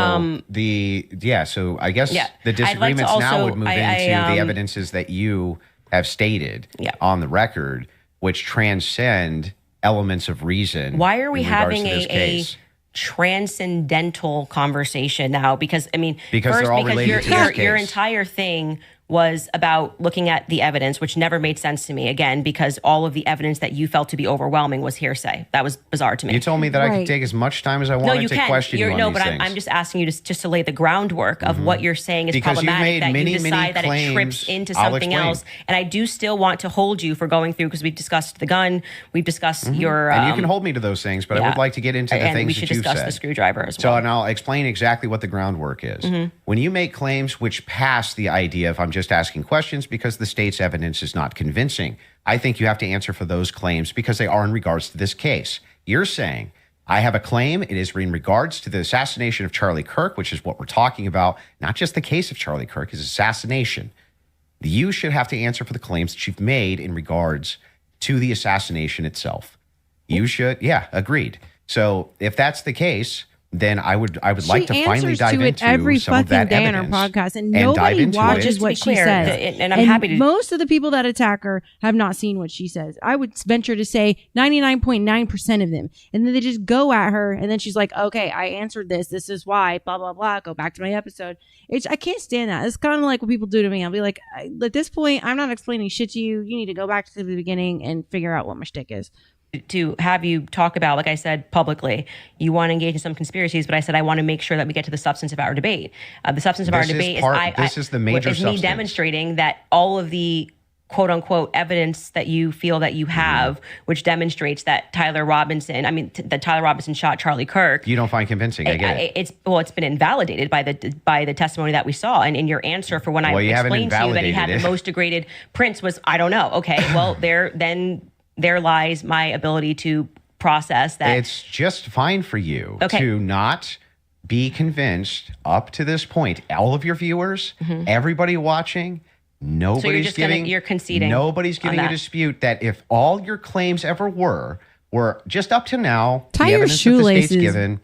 Speaker 3: so I guess the disagreements now would move into the evidences that you have stated on the record, which transcend elements of reason.
Speaker 5: Why are we having a transcendental conversation now? Because I mean,
Speaker 3: because they're all related to this case.
Speaker 5: Your entire thing was about looking at the evidence, which never made sense to me, again, because all of the evidence that you felt to be overwhelming was hearsay. That was bizarre to me.
Speaker 3: You told me that I
Speaker 1: Right.
Speaker 3: could take as much time as I wanted to question you on
Speaker 5: no,
Speaker 3: these
Speaker 5: but
Speaker 3: things.
Speaker 5: I'm just asking you just to lay the groundwork of what you're saying is
Speaker 3: Because you've
Speaker 5: problematic,
Speaker 3: made
Speaker 5: that
Speaker 3: many,
Speaker 5: you decide
Speaker 3: many
Speaker 5: that it trips
Speaker 3: claims.
Speaker 5: into
Speaker 3: I'll
Speaker 5: something
Speaker 3: explain.
Speaker 5: else. And I do still want to hold you for going through, because we've discussed the gun, we've discussed your...
Speaker 3: and you can hold me to those things, but I would like to get into the
Speaker 5: and
Speaker 3: things
Speaker 5: we
Speaker 3: that
Speaker 5: should
Speaker 3: you've
Speaker 5: discuss
Speaker 3: said.
Speaker 5: the screwdriver as
Speaker 3: So,
Speaker 5: well.
Speaker 3: and I'll explain exactly what the groundwork is. When you make claims which pass the idea of I'm just asking questions because the state's evidence is not convincing, I think you have to answer for those claims because they are in regards to this case. You're saying, I have a claim. It is in regards to the assassination of Charlie Kirk, which is what we're talking about, not just the case of Charlie Kirk, his assassination. You should have to answer for the claims that you've made in regards to the assassination itself. You should, yeah, agreed. So if that's the case, then I would like to finally dive
Speaker 1: to it
Speaker 3: into
Speaker 1: every
Speaker 3: some of
Speaker 1: fucking
Speaker 3: that
Speaker 1: day on
Speaker 3: evidence
Speaker 1: her podcast, and
Speaker 3: dive
Speaker 1: nobody
Speaker 3: into
Speaker 1: watches
Speaker 3: it.
Speaker 5: Just to
Speaker 1: what
Speaker 5: be
Speaker 1: she
Speaker 5: clear,
Speaker 1: says.
Speaker 5: and I'm happy to...
Speaker 1: Most of the people that attack her have not seen what she says. I would venture to say 99.9% of them, and then they just go at her, and then she's like, "Okay, I answered this. This is why." Blah blah blah. Go back to my episode. I can't stand that. It's kind of like what people do to me. I'll be like, at this point, I'm not explaining shit to you. You need to go back to the beginning and figure out what my shtick is.
Speaker 5: To have you talk about, like I said, publicly, you want to engage in some conspiracies, but I said I want to make sure that we get to the substance of our debate. The substance of our debate
Speaker 3: is the major
Speaker 5: is me
Speaker 3: substance.
Speaker 5: demonstrating that all of the quote unquote evidence that you feel that you have, which demonstrates that Tyler Robinson shot Charlie Kirk.
Speaker 3: You don't find convincing. I get it.
Speaker 5: It's been invalidated by the testimony that we saw, and in your answer for when I
Speaker 3: you haven't
Speaker 5: explained to you that he had
Speaker 3: invalidated
Speaker 5: the
Speaker 3: it.
Speaker 5: most degraded prints was, I don't know. Okay, well there lies my ability to process that.
Speaker 3: It's just fine for you
Speaker 5: Okay.
Speaker 3: to not be convinced up to this point. All of your viewers, everybody watching, nobody's
Speaker 5: you're conceding
Speaker 3: Nobody's
Speaker 5: on
Speaker 3: giving a
Speaker 5: that.
Speaker 3: dispute that if all your claims ever were just up to now,
Speaker 1: Tie
Speaker 3: the
Speaker 1: your
Speaker 3: evidence that the state's
Speaker 1: shoelaces.
Speaker 3: given,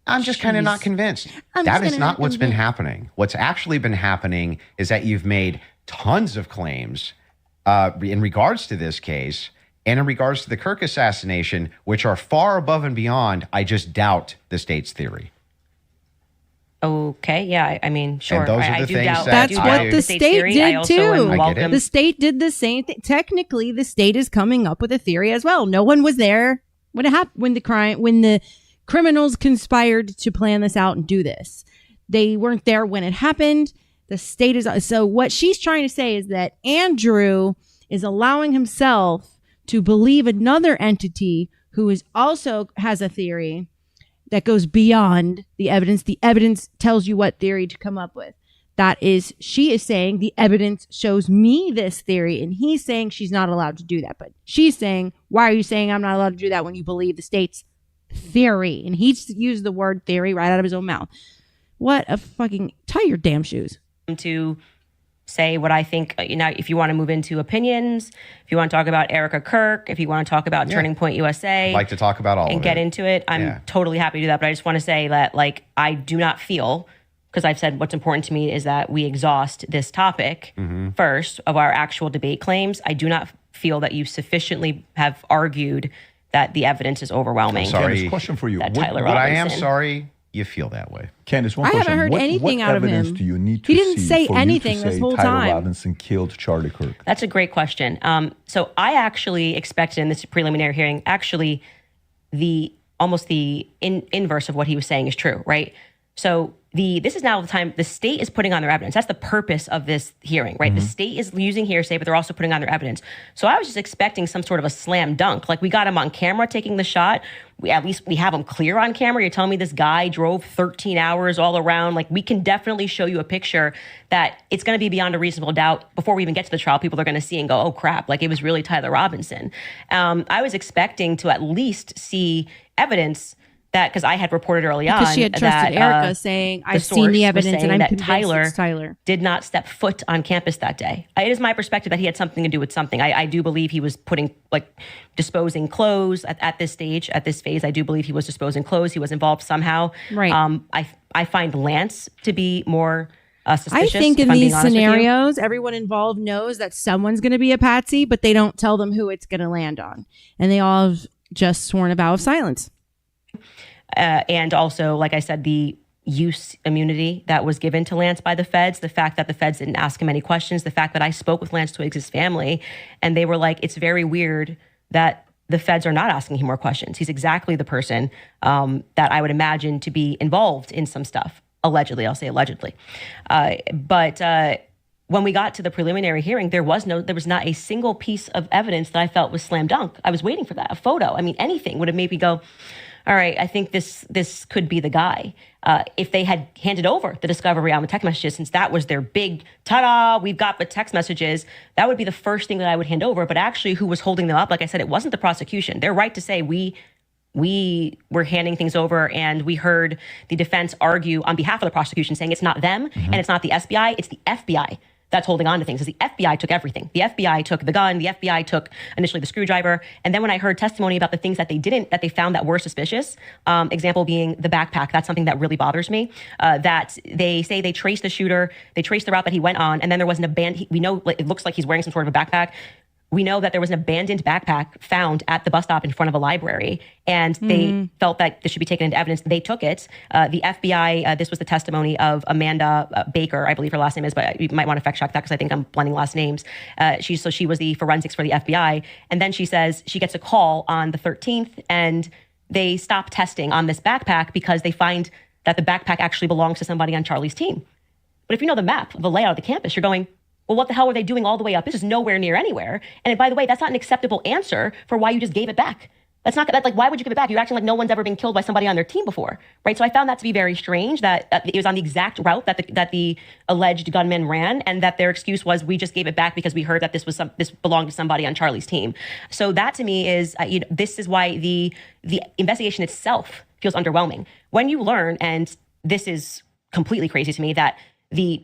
Speaker 3: I'm just kind of not convinced. That is not what's been happening. What's actually been happening is that you've made tons of claims in regards to this case and in regards to the Kirk assassination, which are far above and beyond, I just doubt, the state's theory.
Speaker 5: Okay, yeah, I mean, sure.
Speaker 3: And those are
Speaker 5: I
Speaker 3: the
Speaker 5: do
Speaker 3: things
Speaker 5: doubt.
Speaker 3: that
Speaker 1: That's
Speaker 5: I do
Speaker 1: what
Speaker 5: doubt
Speaker 1: the
Speaker 5: state's
Speaker 1: state
Speaker 5: theory. I
Speaker 1: did
Speaker 5: also
Speaker 1: too.
Speaker 5: am
Speaker 3: I get it.
Speaker 5: welcome.
Speaker 1: The state did the same thing. Technically, the state is coming up with a theory as well. No one was there when it happened, when the criminals conspired to plan this out and do this. They weren't there when it happened. The state is so. What she's trying to say is that Andrew is allowing himself to believe another entity who is also has a theory that goes beyond the evidence. The evidence tells you what theory to come up with. That is, she is saying the evidence shows me this theory, and he's saying she's not allowed to do that. But she's saying, why are you saying I'm not allowed to do that when you believe the state's theory? And he's used the word theory right out of his own mouth. What a fucking... Tie your damn shoes.
Speaker 5: To say what I think, if you want to move into opinions, if you want to talk about Erica Kirk, if you want to talk about Turning Point USA.
Speaker 3: I'd like to talk about all
Speaker 5: and
Speaker 3: of
Speaker 5: get
Speaker 3: it.
Speaker 5: into it. I'm totally happy to do that. But I just want to say that, I do not feel, because I've said what's important to me is that we exhaust this topic first of our actual debate claims. I do not feel that you sufficiently have argued that the evidence is overwhelming.
Speaker 3: Sorry.
Speaker 4: Candace, question for you.
Speaker 5: That
Speaker 4: What-
Speaker 5: Tyler
Speaker 3: But I am
Speaker 5: Robinson.
Speaker 3: sorry you feel that way.
Speaker 4: Candace, one
Speaker 1: I
Speaker 4: question.
Speaker 1: haven't heard anything
Speaker 4: what
Speaker 1: out of
Speaker 4: evidence
Speaker 1: him.
Speaker 4: do you need to
Speaker 1: He didn't
Speaker 4: see
Speaker 1: say
Speaker 4: for you to
Speaker 1: anything this
Speaker 4: say
Speaker 1: whole
Speaker 4: Tyler
Speaker 1: time.
Speaker 4: Robinson killed Charlie Kirk?
Speaker 5: That's a great question. So I actually expected in this preliminary hearing, actually, the inverse of what he was saying is true, right? So this is now the time the state is putting on their evidence. That's the purpose of this hearing, right? The state is using hearsay, but they're also putting on their evidence. So I was just expecting some sort of a slam dunk. Like, we got him on camera taking the shot. At least we have him clear on camera. You're telling me this guy drove 13 hours all around. Like, we can definitely show you a picture that it's going to be beyond a reasonable doubt. Before we even get to the trial, people are going to see and go, oh crap, like it was really Tyler Robinson. I was expecting to at least see evidence that, because I had reported early on
Speaker 1: Because she had trusted
Speaker 5: that,
Speaker 1: Erica saying, I've
Speaker 5: the
Speaker 1: seen the
Speaker 5: source was
Speaker 1: evidence and
Speaker 5: saying
Speaker 1: I'm
Speaker 5: that
Speaker 1: convinced it's Tyler.
Speaker 5: did not step foot on campus that day. It is my perspective that he had something to do with something. I do believe he was disposing clothes at this stage, at this phase. I do believe he was disposing clothes. He was involved somehow.
Speaker 1: Right.
Speaker 5: I find Lance to be more suspicious.
Speaker 1: I think
Speaker 5: if
Speaker 1: in
Speaker 5: I'm being
Speaker 1: these
Speaker 5: honest with you.
Speaker 1: scenarios, everyone involved knows that someone's going to be a patsy, but they don't tell them who it's going to land on. And they all have just sworn a vow of silence.
Speaker 5: And also, like I said, the use immunity that was given to Lance by the feds, the fact that the feds didn't ask him any questions, the fact that I spoke with Lance Twiggs' family, and they were like, it's very weird that the feds are not asking him more questions. He's exactly the person that I would imagine to be involved in some stuff. Allegedly, I'll say allegedly. But when we got to the preliminary hearing, there was not a single piece of evidence that I felt was slam dunk. I was waiting for that, a photo. I mean, anything would have made me go, all right, I think this could be the guy. If they had handed over the discovery on the text messages, since that was their big, ta-da, we've got the text messages, that would be the first thing that I would hand over. But actually, who was holding them up, like I said, it wasn't the prosecution. They're right to say we were handing things over, and we heard the defense argue on behalf of the prosecution saying it's not them and it's not the SBI, it's the FBI that's holding on to things. Because the FBI took everything. The FBI took the gun, the FBI took initially the screwdriver. And then when I heard testimony about the things that they found that were suspicious, example being the backpack, that's something that really bothers me, that they say they traced the shooter, they traced the route that he went on, and then there was an abandoned, we know it looks like he's wearing some sort of a backpack. We know that there was an abandoned backpack found at the bus stop in front of a library, and they felt that this should be taken into evidence. They took it. The FBI, this was the testimony of Amanda Baker, I believe her last name is, but you might want to fact check that because I think I'm blending last names. She was the forensics for the FBI. And then she says she gets a call on the 13th, and they stop testing on this backpack because they find that the backpack actually belongs to somebody on Charlie's team. But if you know the map, the layout of the campus, you're going, well, what the hell were they doing all the way up? This is nowhere near anywhere. And by the way, that's not an acceptable answer for why you just gave it back. That's like, why would you give it back? You're acting like no one's ever been killed by somebody on their team before, right? So I found that to be very strange that it was on the exact route that the alleged gunman ran, and that their excuse was we just gave it back because we heard that this belonged to somebody on Charlie's team. So that to me is, this is why the investigation itself feels underwhelming. When you learn, and this is completely crazy to me, that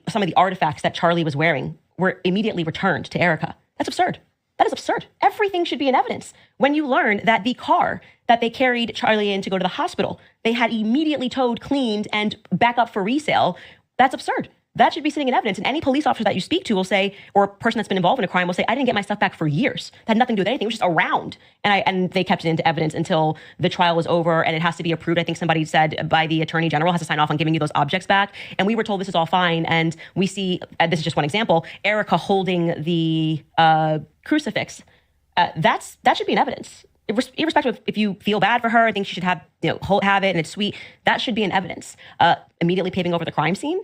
Speaker 5: some of the artifacts that Charlie was wearing were immediately returned to Erica. That's absurd. That is absurd. Everything should be in evidence. When you learn that the car that they carried Charlie in to go to the hospital, they had immediately towed, cleaned, and back up for resale, that's absurd. That should be sitting in evidence. And any police officer that you speak to will say, or a person that's been involved in a crime will say, I didn't get my stuff back for years. That had nothing to do with anything. It was just around. And they kept it into evidence until the trial was over, and it has to be approved. I think somebody said by the attorney general has to sign off on giving you those objects back. And we were told this is all fine. And we see, this is just one example, Erica holding the crucifix. That should be in evidence. Irrespective of if you feel bad for her, I think she should have it and it's sweet. That should be in evidence. Immediately paving over the crime scene.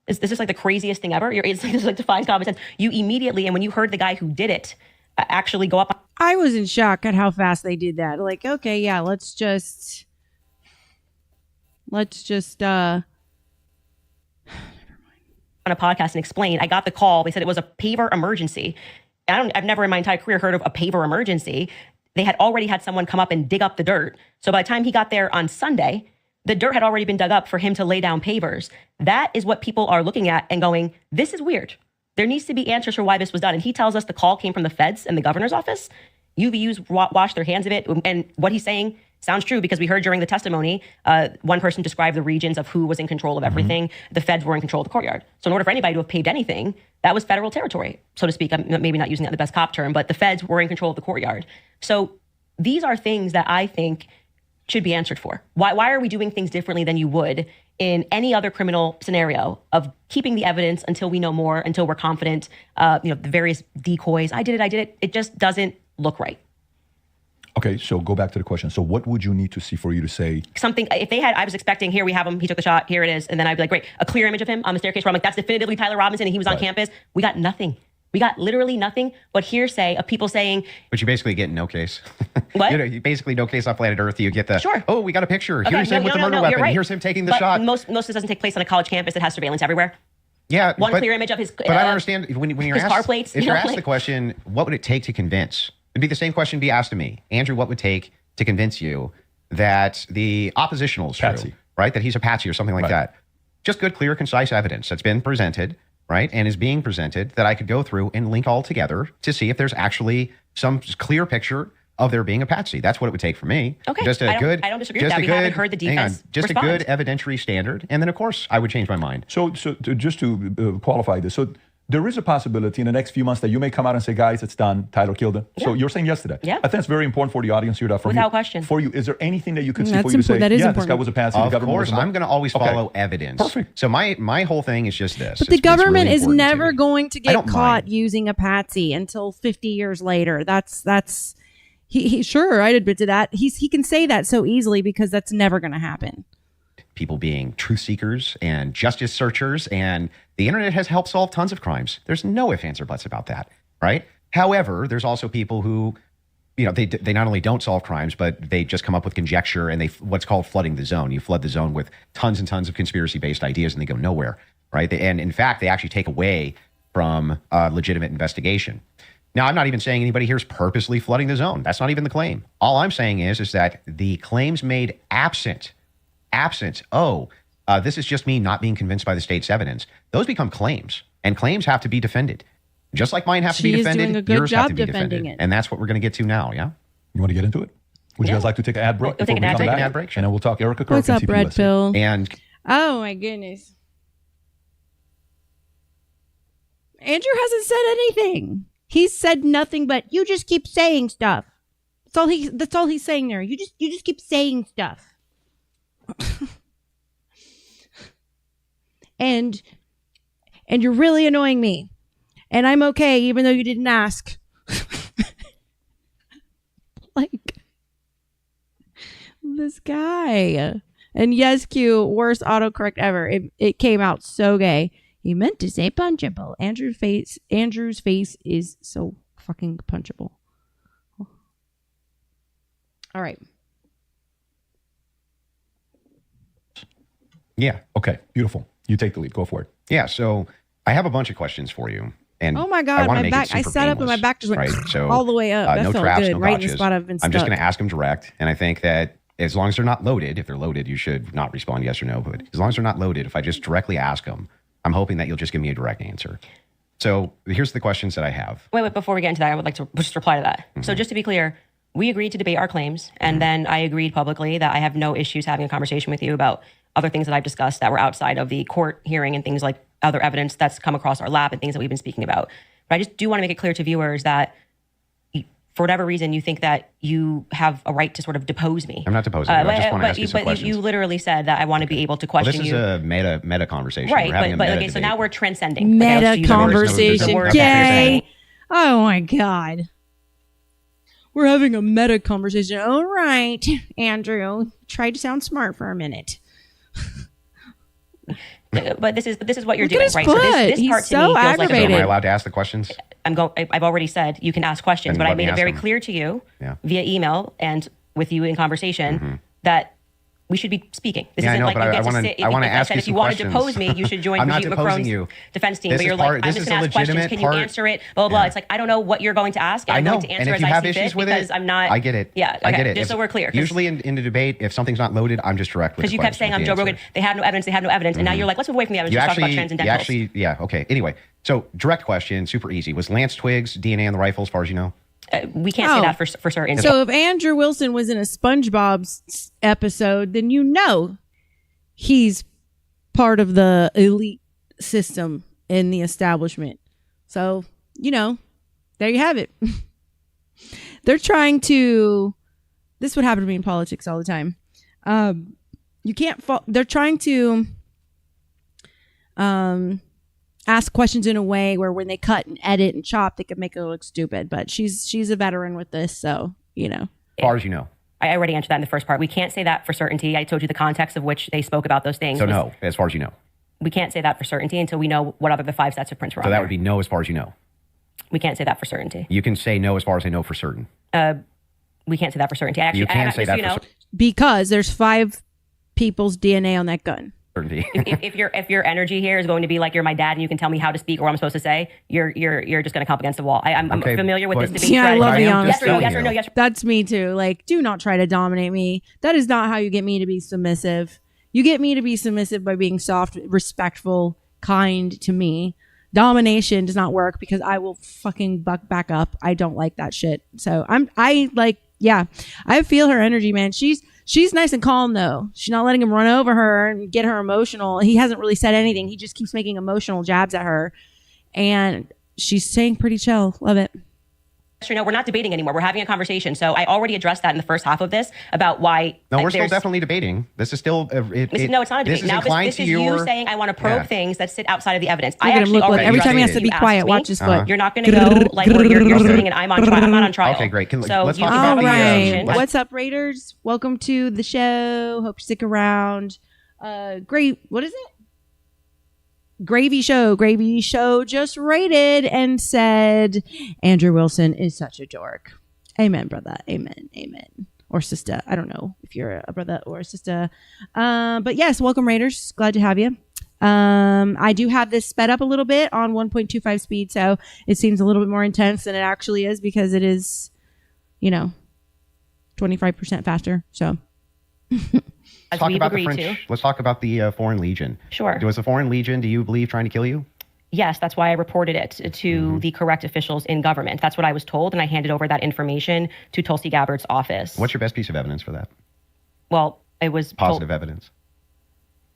Speaker 5: This is like the craziest thing ever. This like defies common sense. You immediately, and when you heard the guy who did it actually go up.
Speaker 1: I was in shock at how fast they did that. Like, okay, yeah, let's just
Speaker 5: on a podcast and explain. I got the call. They said it was a paver emergency. I've never in my entire career heard of a paver emergency. They had already had someone come up and dig up the dirt. So by the time he got there on Sunday, the dirt had already been dug up for him to lay down pavers. That is what people are looking at and going, this is weird. There needs to be answers for why this was done. And he tells us the call came from the feds and the governor's office. UVUs washed their hands of it. And what he's saying sounds true, because we heard during the testimony, one person described the regions of who was in control of everything. The feds were in control of the courtyard. So in order for anybody to have paved anything, that was federal territory, so to speak. I'm maybe not using that the best cop term, but the feds were in control of the courtyard. So these are things that I think should be answered for. Why are we doing things differently than you would in any other criminal scenario of keeping the evidence until we know more, until we're confident, the various decoys, I did it. It just doesn't look right.
Speaker 4: Okay, so go back to the question. So what would you need to see for you to say?
Speaker 5: Something, if they had, I was expecting, here we have him, he took the shot, here it is. And then I'd be like, great, a clear image of him on the staircase where I'm like, that's definitively Tyler Robinson and he was on campus. We got nothing. We got literally nothing but hearsay of people saying.
Speaker 3: But you basically get no case.
Speaker 5: What?
Speaker 3: You basically no case off planet Earth. You get the,
Speaker 5: sure.
Speaker 3: Oh, we got a picture. Here's him with the murder weapon.
Speaker 5: Right.
Speaker 3: Here's him taking the shot.
Speaker 5: Most of this doesn't take place on a college campus that has surveillance everywhere.
Speaker 3: Yeah.
Speaker 5: One clear image of his.
Speaker 3: But I don't understand when you're
Speaker 5: his
Speaker 3: asked,
Speaker 5: car plates.
Speaker 3: If you're asked the question, what would it take to convince? It'd be the same question be asked to me. Andrew, what would it take to convince you that the oppositional is true, right? That he's a patsy or something like that. Just good, clear, concise evidence that's been presented, right? And is being presented that I could go through and link all together to see if there's actually some clear picture of there being a patsy. That's what it would take for me.
Speaker 5: Okay.
Speaker 3: I
Speaker 5: don't disagree with that. We haven't heard the defense
Speaker 3: Just
Speaker 5: respond.
Speaker 3: a good evidentiary standard. And then, of course, I would change my mind.
Speaker 4: So just to qualify this, so there is a possibility in the next few months that you may come out and say, guys, it's done. Tyler killed him. So you're saying yes to that.
Speaker 5: Yeah.
Speaker 4: I think it's very important for the audience here.
Speaker 5: Without question.
Speaker 4: For you, is there anything that you could see
Speaker 1: That's
Speaker 4: for you to say,
Speaker 1: that is
Speaker 4: yeah,
Speaker 1: important.
Speaker 4: this guy was a patsy. The
Speaker 3: Of
Speaker 4: government
Speaker 3: course,
Speaker 4: was
Speaker 3: I'm going to always follow evidence.
Speaker 4: Perfect.
Speaker 3: So my whole thing is just this.
Speaker 1: But the government is never
Speaker 3: to
Speaker 1: going to
Speaker 3: I
Speaker 1: get
Speaker 3: don't
Speaker 1: caught
Speaker 3: mind.
Speaker 1: using a patsy until 50 years later. That's he sure, I'd admit to that. He can say that so easily because that's never going to happen.
Speaker 3: People being truth seekers and justice searchers, and the internet has helped solve tons of crimes. There's no ifs, ands, or buts about that, right? However, there's also people who, they not only don't solve crimes, but they just come up with conjecture and they what's called flooding the zone. You flood the zone with tons and tons of conspiracy-based ideas, and they go nowhere, right? And in fact, they actually take away from legitimate investigation. Now, I'm not even saying anybody here is purposely flooding the zone. That's not even the claim. All I'm saying is that the claims made absent, this is just me not being convinced by the state's evidence. Those become claims, and claims have to be defended. Just like mine have to be
Speaker 1: She is
Speaker 3: defended,
Speaker 1: doing a good
Speaker 3: yours have to
Speaker 1: job
Speaker 3: be
Speaker 1: defending
Speaker 3: defended.
Speaker 1: it.
Speaker 3: And that's what we're going to get to now, yeah?
Speaker 4: You want to get into it? Would you guys like to take an ad break?
Speaker 5: We'll take
Speaker 4: before
Speaker 5: an
Speaker 4: we come
Speaker 5: ad break.
Speaker 4: back?
Speaker 3: Take an ad break, sure.
Speaker 4: And then we'll talk Erica Kirk
Speaker 1: What's
Speaker 4: and
Speaker 1: up,
Speaker 4: CPUSA.
Speaker 1: Red Pill?
Speaker 3: And
Speaker 1: Oh my goodness. Andrew hasn't said anything. He's said nothing but you just keep saying stuff. That's all he's saying there. You just keep saying stuff. and you're really annoying me. And I'm okay even though you didn't ask. Like this guy. And yes, Q, worst autocorrect ever. It came out so gay. He meant to say punchable. Andrew's face is so fucking punchable. All right.
Speaker 3: yeah,
Speaker 4: Okay, beautiful. You take the lead. Go for it.
Speaker 3: yeah. So I have a bunch of questions for you. And
Speaker 1: Oh my
Speaker 3: I
Speaker 1: God,
Speaker 3: wanna
Speaker 1: my
Speaker 3: make it
Speaker 1: back. I
Speaker 3: super
Speaker 1: sat up and my
Speaker 3: painless,
Speaker 1: back just went
Speaker 3: right? So,
Speaker 1: all the way up. That
Speaker 3: no
Speaker 1: felt
Speaker 3: traps,
Speaker 1: good.
Speaker 3: no
Speaker 1: Right in the
Speaker 3: gotchas.
Speaker 1: spot I've been stuck.
Speaker 3: I'm just going to ask them direct. And I think that as long as they're not loaded, if they're loaded, you should not respond yes or no. But as long as they're not loaded, if I just directly ask them, I'm hoping that you'll just give me a direct answer. So here's the questions that I have.
Speaker 5: Wait, before we get into that, I would like to just reply to that. So just to be clear, we agreed to debate our claims, and then I agreed publicly that I have no issues having a conversation with you about other things that I've discussed that were outside of the court hearing and things like other evidence that's come across our lap and things that we've been speaking about. But I just do want to make it clear to viewers that for whatever reason, you think that you have a right to sort of depose me.
Speaker 3: I'm not deposing you. I just want to ask you some questions.
Speaker 5: You literally said that I want to be able to
Speaker 3: Well,
Speaker 5: question
Speaker 3: this is
Speaker 5: you.
Speaker 3: a meta conversation.
Speaker 5: Right,
Speaker 3: We're having
Speaker 5: but
Speaker 3: a meta
Speaker 5: okay, so
Speaker 3: debate.
Speaker 5: now we're transcending.
Speaker 1: Meta
Speaker 5: Okay, let's use the word-
Speaker 1: conversation.
Speaker 5: the word
Speaker 1: Yay.
Speaker 5: transcending.
Speaker 1: Oh my God. We're having a meta conversation. All right, Andrew. Try to sound smart for a minute.
Speaker 5: But this is what you're
Speaker 1: Look at
Speaker 5: doing,
Speaker 1: his
Speaker 5: right?
Speaker 1: foot.
Speaker 5: So this
Speaker 1: He's
Speaker 5: part to
Speaker 1: so
Speaker 5: me feels like
Speaker 3: So
Speaker 1: aggravated.
Speaker 3: am I allowed to ask the questions?
Speaker 5: I've already said you can ask questions,
Speaker 3: Then
Speaker 5: but I
Speaker 3: let me
Speaker 5: made it
Speaker 3: ask
Speaker 5: very
Speaker 3: them.
Speaker 5: clear to you
Speaker 3: Yeah.
Speaker 5: via email and with you in conversation that we should be speaking. This
Speaker 3: Yeah, I
Speaker 5: isn't
Speaker 3: know,
Speaker 5: like
Speaker 3: but
Speaker 5: you
Speaker 3: I
Speaker 5: get
Speaker 3: wanna-
Speaker 5: to sit.
Speaker 3: I wanna ask
Speaker 5: said
Speaker 3: you
Speaker 5: if you
Speaker 3: some
Speaker 5: wanted to
Speaker 3: questions.
Speaker 5: depose me, you should join
Speaker 3: I'm not
Speaker 5: Brigitte
Speaker 3: deposing
Speaker 5: Macron's
Speaker 3: you.
Speaker 5: defense team.
Speaker 3: This
Speaker 5: But
Speaker 3: is
Speaker 5: you're
Speaker 3: part-
Speaker 5: like, I'm
Speaker 3: this
Speaker 5: just
Speaker 3: is
Speaker 5: going
Speaker 3: a
Speaker 5: to ask questions.
Speaker 3: legitimate
Speaker 5: Can you
Speaker 3: part-
Speaker 5: answer it? Blah, blah, blah.
Speaker 3: Yeah.
Speaker 5: It's like, I don't know what you're going to ask. And
Speaker 3: I
Speaker 5: I'm
Speaker 3: know.
Speaker 5: going to answer
Speaker 3: And if
Speaker 5: as
Speaker 3: you
Speaker 5: I
Speaker 3: have
Speaker 5: see
Speaker 3: issues
Speaker 5: fit
Speaker 3: with
Speaker 5: because
Speaker 3: it,
Speaker 5: I'm not.
Speaker 3: I get it.
Speaker 5: Yeah,
Speaker 3: I
Speaker 5: okay,
Speaker 3: get it.
Speaker 5: just so we're clear.
Speaker 3: Usually in the debate, if something's not loaded, I'm just direct with
Speaker 5: Because
Speaker 3: the
Speaker 5: you kept
Speaker 3: question,
Speaker 5: saying
Speaker 3: with
Speaker 5: I'm
Speaker 3: the
Speaker 5: Joe
Speaker 3: answer.
Speaker 5: Rogan. They have no evidence. And now you're like, let's move away from the evidence. Let's talk about transcendentals.
Speaker 3: Yeah, okay. Anyway, so direct question, super easy. Was Lance Twiggs DNA on the rifle as far as you know?
Speaker 5: We can't say
Speaker 1: Oh.
Speaker 5: that for certain.
Speaker 1: So if Andrew Wilson was in a SpongeBob episode, then you know he's part of the elite system in the establishment. So, there you have it. They're trying to, this would happen to me in politics all the time. You can't fall, they're trying to ask questions in a way where when they cut and edit and chop, they could make it look stupid. But she's a veteran with this, so
Speaker 3: As far as you know.
Speaker 5: I already answered that in the first part. We can't say that for certainty. I told you the context of which they spoke about those things.
Speaker 3: So no, as far as you know.
Speaker 5: We can't say that for certainty until we know what other the 5 sets of prints were
Speaker 3: So
Speaker 5: on
Speaker 3: that
Speaker 5: there.
Speaker 3: would be no as far as you know.
Speaker 5: We can't say that for certainty.
Speaker 3: You can say no as far as I know for certain.
Speaker 5: We can't say that for certainty. Actually,
Speaker 3: You can say that
Speaker 5: just so
Speaker 3: for
Speaker 1: because there's 5 people's DNA on that gun.
Speaker 3: certainty.
Speaker 5: if your energy here is going to be like you're my dad and you can tell me how to speak or what I'm supposed to say, you're just going to come up against the wall. I'm
Speaker 3: Okay,
Speaker 5: familiar with
Speaker 3: but-
Speaker 5: this debate
Speaker 1: Yeah, I
Speaker 5: strategy.
Speaker 1: love the
Speaker 3: am
Speaker 1: honesty.
Speaker 5: Yes or no, yes or no.
Speaker 1: That's me too. Like, do not try to dominate me. That is not how you get me to be submissive. You get me to be submissive by being soft, respectful, kind to me. Domination does not work because I will fucking buck back up. I don't like that shit. So I feel her energy, man. She's nice and calm though. She's not letting him run over her and get her emotional. He hasn't really said anything. He just keeps making emotional jabs at her. And she's saying pretty chill. Love it.
Speaker 5: No, we're not debating anymore. We're having a conversation. So I already addressed that in the first half of this about why.
Speaker 3: No, we're still definitely debating. This is still.
Speaker 5: No, it's not a debate. This is you saying I want to probe things that sit outside of the evidence.
Speaker 1: I actually already. Every time he has to be quiet, watch his foot.
Speaker 5: You're not going to go like where you're sitting and I'm on trial. I'm not on trial.
Speaker 3: Okay, great.
Speaker 5: So
Speaker 3: let's talk
Speaker 1: all
Speaker 3: about
Speaker 1: right. What's up, Raiders? Welcome to the show. Hope you stick around. Great. What is it? Gravy Show just rated and said Andrew Wilson is such a dork. Amen, brother. Amen. Or sister. I don't know if you're a brother or a sister. But yes, welcome, Raiders. Glad to have you. I do have this sped up a little bit on 1.25 speed, so it seems a little bit more intense than it actually is because it is, 25% faster. So.
Speaker 3: Let's talk about the French. Let's talk about the Foreign Legion.
Speaker 5: Sure.
Speaker 3: Was the Foreign Legion, do you believe, trying to kill you?
Speaker 5: Yes, that's why I reported it to the correct officials in government. That's what I was told, and I handed over that information to Tulsi Gabbard's office.
Speaker 3: What's your best piece of evidence for that?
Speaker 5: Well, it was
Speaker 3: positive evidence.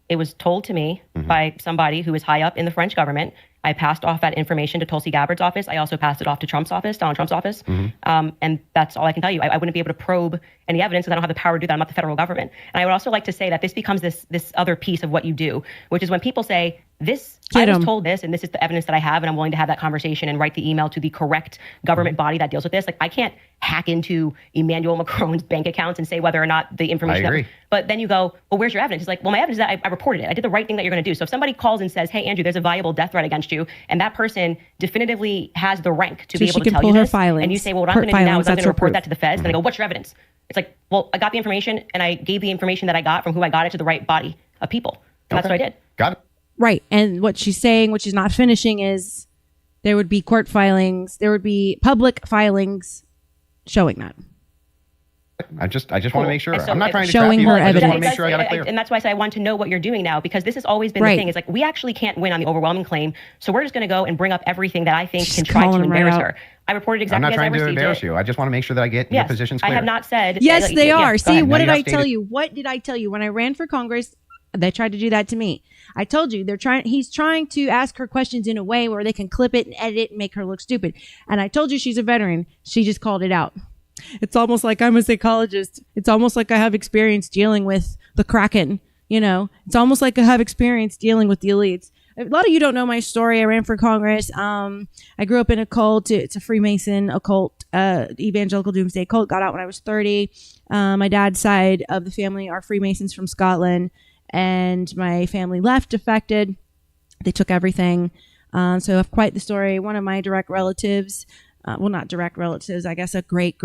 Speaker 5: It was told to me by somebody who is high up in the French government. I passed off that information to Tulsi Gabbard's office. I also passed it off to Trump's office, Donald Trump's office. And that's all I can tell you. I wouldn't be able to probe any evidence because I don't have the power to do that. I'm not the federal government. And I would also like to say that this becomes this other piece of what you do, which is when people say, I was told this, and this is the evidence that I have, and I'm willing to have that conversation and write the email to the correct government body that deals with this. Like, I can't hack into Emmanuel Macron's bank accounts and say whether or not the information.
Speaker 3: I agree.
Speaker 5: But then you go, well, where's your evidence? It's like, well, my evidence is that I reported it. I did the right thing that you're going to do. So if somebody calls and says, hey, Andrew, there's a viable death threat against you, and that person definitively has the rank to be able to tell you this, and you say, well, what I'm going to do now is I'm going to report that to the feds, and I go, what's your evidence? It's like, well, I got the information, and I gave the information that I got from who I got it to the right body of people. And that's what I did.
Speaker 3: Got it.
Speaker 1: Right. And what she's saying, what she's not finishing, is there would be court filings, there would be public filings showing that.
Speaker 3: I just want to make sure.
Speaker 5: So
Speaker 3: I'm not trying to
Speaker 1: showing her
Speaker 3: I just want to
Speaker 1: evidence.
Speaker 3: make sure I got it clear.
Speaker 5: And that's why I say I want to know what you're doing now, because this has always been the thing. Is like, we actually can't win on the overwhelming claim, so we're just going to go and bring up everything that I think can try to embarrass her. I reported exactly as I received it. I'm not trying to embarrass
Speaker 3: you. I just want to make sure that I get your positions clear.
Speaker 5: I have not said.
Speaker 1: Yes, they are. See, what did I tell you? What did I tell you when I ran for Congress? They tried to do that to me. I told you he's trying to ask her questions in a way where they can clip it and edit it and make her look stupid. And I told you she's a veteran. She just called it out. It's almost like I'm a psychologist. It's almost like I have experience dealing with the Kraken. It's almost like I have experience dealing with the elites. A lot of you don't know my story. I ran for Congress. I grew up in a cult. It's a Freemason occult, evangelical doomsday cult. Got out when I was 30. My dad's side of the family are Freemasons from Scotland. And my family left, defected. They took everything. So I have quite the story. One of my direct relatives, not direct relatives, I guess a great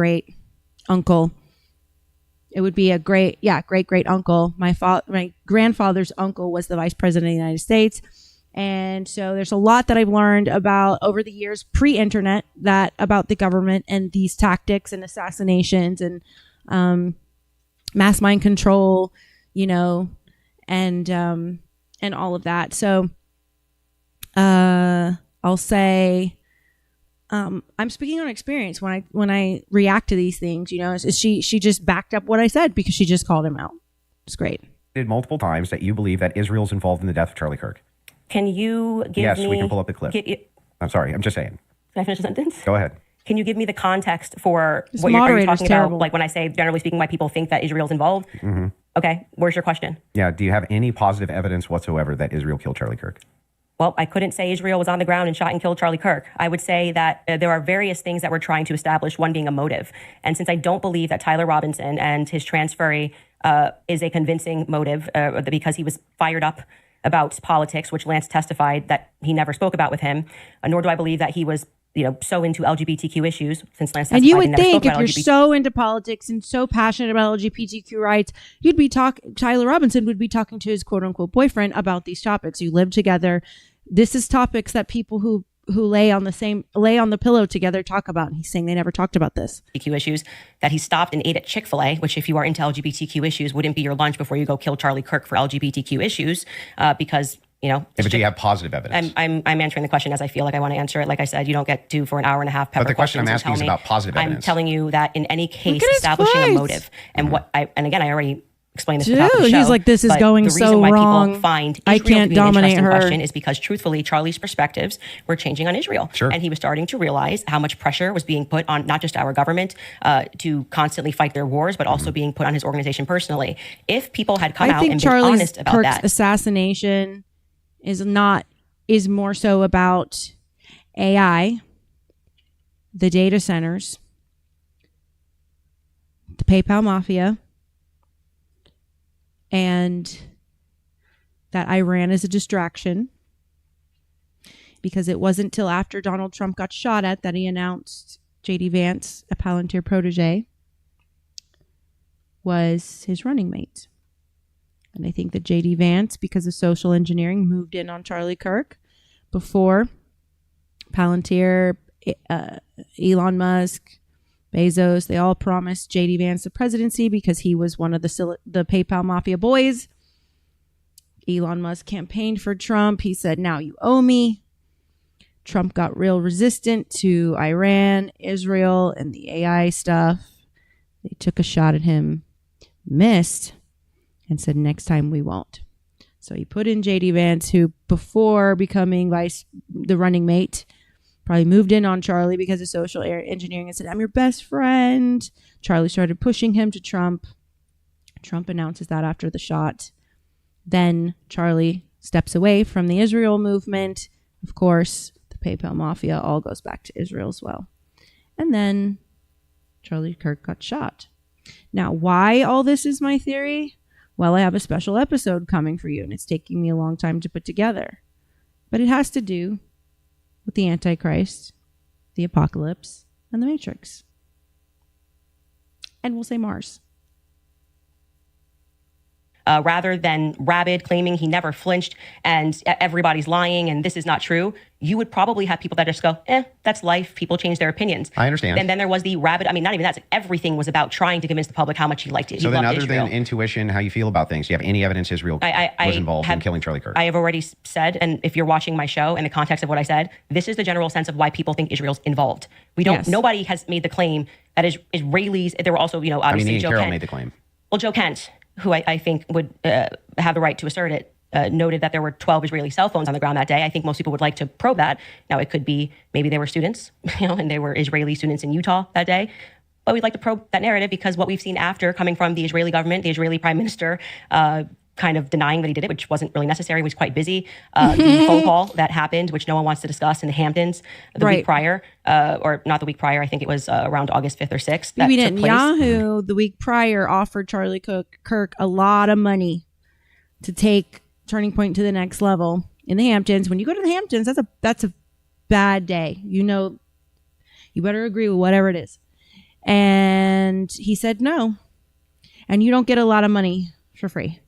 Speaker 1: uncle. It would be a great uncle. My grandfather's uncle was the vice president of the United States. And so there's a lot that I've learned about over the years, pre-internet, about the government and these tactics and assassinations and mass mind control, and all of that. So I'll say I'm speaking on experience when I react to these things. She just backed up what I said because she just called him out. It's great.
Speaker 3: Multiple times that you believe that Israel's involved in the death of Charlie Kirk.
Speaker 5: Can you give me...
Speaker 3: Yes, we can pull up the clip. I'm sorry. I'm just saying.
Speaker 5: Can I finish the sentence?
Speaker 3: Go ahead.
Speaker 5: Can you give me the context for what you're talking about? Like when I say, generally speaking, why people think that Israel's involved? Mm-hmm. Okay. Where's your question?
Speaker 3: Yeah. Do you have any positive evidence whatsoever that Israel killed Charlie Kirk?
Speaker 5: Well, I couldn't say Israel was on the ground and shot and killed Charlie Kirk. I would say that there are various things that we're trying to establish, one being a motive. And since I don't believe that Tyler Robinson and his transferee is a convincing motive because he was fired up about politics, which Lance testified that he never spoke about with him, nor do I believe that he was so into LGBTQ issues, since Lance testified.
Speaker 1: And you would think if you're so into politics and so passionate about LGBTQ rights, Tyler Robinson would be talking to his quote unquote boyfriend about these topics. You live together. This is topics that people who lay on the pillow together talk about. And he's saying they never talked about this.
Speaker 5: LGBTQ issues, that he stopped and ate at Chick-fil-A, which if you are into LGBTQ issues wouldn't be your lunch before you go kill Charlie Kirk for LGBTQ issues, because
Speaker 3: but do you have positive evidence?
Speaker 5: I'm answering the question as I feel like I want to answer it. Like I said, you don't get to for an hour and a half.
Speaker 3: But the question I'm asking is about positive evidence.
Speaker 5: I'm telling you that in any case, establishing a motive and I already explain this at the top of the
Speaker 1: Dude,
Speaker 5: show.
Speaker 1: he's like, this is
Speaker 5: but
Speaker 1: going
Speaker 5: the
Speaker 1: so
Speaker 5: reason why
Speaker 1: wrong.
Speaker 5: People find
Speaker 1: I
Speaker 5: Israel
Speaker 1: can't
Speaker 5: to be an
Speaker 1: dominate
Speaker 5: interesting
Speaker 1: her.
Speaker 5: question is because truthfully, Charlie's perspectives were changing on Israel.
Speaker 3: Sure.
Speaker 5: And he was starting to realize how much pressure was being put on not just our government to constantly fight their wars, but also being put on his organization personally. If people had come
Speaker 1: I
Speaker 5: out
Speaker 1: think
Speaker 5: and
Speaker 1: Charlie
Speaker 5: been honest about
Speaker 1: Kirk's
Speaker 5: that.
Speaker 1: assassination is more so about AI, the data centers, the PayPal mafia, and that Iran is a distraction, because it wasn't till after Donald Trump got shot at that he announced J.D. Vance, a Palantir protege, was his running mate. And I think that J.D. Vance, because of social engineering, moved in on Charlie Kirk before Palantir, Elon Musk, Bezos. They all promised J.D. Vance the presidency because he was one of the PayPal mafia boys. Elon Musk campaigned for Trump. He said, now you owe me. Trump got real resistant to Iran, Israel, and the AI stuff. They took a shot at him, missed, and said, next time we won't. So he put in J.D. Vance, who before becoming the running mate, probably moved in on Charlie because of social engineering and said, I'm your best friend. Charlie started pushing him to Trump. Trump announces that after the shot. Then Charlie steps away from the Israel movement. Of course, the PayPal mafia all goes back to Israel as well. And then Charlie Kirk got shot. Now, why all this is my theory? Well, I have a special episode coming for you, and it's taking me a long time to put together. But it has to do with the Antichrist, the Apocalypse, and the Matrix. And we'll say Mars.
Speaker 5: Rather than rabid claiming he never flinched and everybody's lying and this is not true, you would probably have people that just go, that's life. People change their opinions.
Speaker 3: I understand.
Speaker 5: And then there was the rabid, I mean, not even that. Everything was about trying to convince the public how much he liked it.
Speaker 3: So
Speaker 5: he
Speaker 3: then
Speaker 5: loved
Speaker 3: other
Speaker 5: Israel.
Speaker 3: than intuition, how you feel about things, do you have any evidence Israel was involved in killing Charlie Kirk?
Speaker 5: I have already said, and if you're watching my show in the context of what I said, this is the general sense of why people think Israel's involved. Nobody has made the claim that Israelis, there were also, obviously
Speaker 3: Ian
Speaker 5: Joe
Speaker 3: Carroll
Speaker 5: Kent.
Speaker 3: made the claim.
Speaker 5: Well, Joe Kent, who I think would have the right to assert it, noted that there were 12 Israeli cell phones on the ground that day. I think most people would like to probe that. Now, it could be maybe they were students, and they were Israeli students in Utah that day. But we'd like to probe that narrative because what we've seen after coming from the Israeli government, the Israeli prime minister, kind of denying that he did it, which wasn't really necessary. He was quite busy. The phone call that happened, which no one wants to discuss in the Hamptons the week prior, or not the week prior. I think it was around August 5th or 6th.
Speaker 1: Maybe Netanyahu the week prior offered Charlie Kirk a lot of money to take Turning Point to the next level in the Hamptons. When you go to the Hamptons, that's a bad day. You better agree with whatever it is. And he said no. And you don't get a lot of money for free.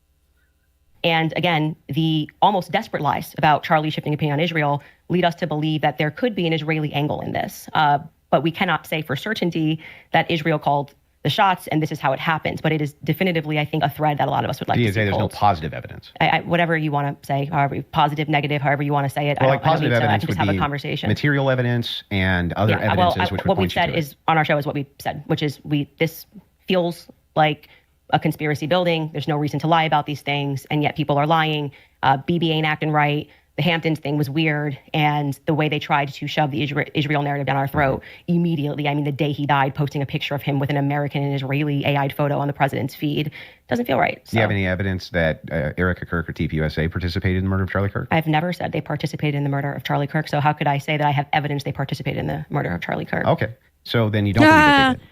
Speaker 5: And again, the almost desperate lies about Charlie shifting opinion on Israel lead us to believe that there could be an Israeli angle in this. But we cannot say for certainty that Israel called the shots and this is how it happens. But it is definitively, I think, a thread that a lot of us would like to see.
Speaker 3: There's no positive evidence.
Speaker 5: Whatever you want to say, however positive, negative, however you want to say it.
Speaker 3: Well, positive evidence
Speaker 5: would just have a conversation.
Speaker 3: Material evidence and other evidences which would
Speaker 5: what
Speaker 3: point
Speaker 5: we've said
Speaker 3: you to
Speaker 5: is on our show is what we said, which is this feels like a conspiracy building. There's no reason to lie about these things, and yet people are lying. BB ain't acting right. The Hamptons thing was weird, and the way they tried to shove the Israel narrative down our throat immediately. I mean, the day he died, posting a picture of him with an American and Israeli AI'd photo on the president's feed doesn't feel right. So,
Speaker 3: do you have any evidence that Erica Kirk or TPUSA participated in the murder of Charlie Kirk?
Speaker 5: I've never said they participated in the murder of Charlie Kirk, so how could I say that I have evidence they participated in the murder of Charlie Kirk?
Speaker 3: Okay, so then you don't believe that they did.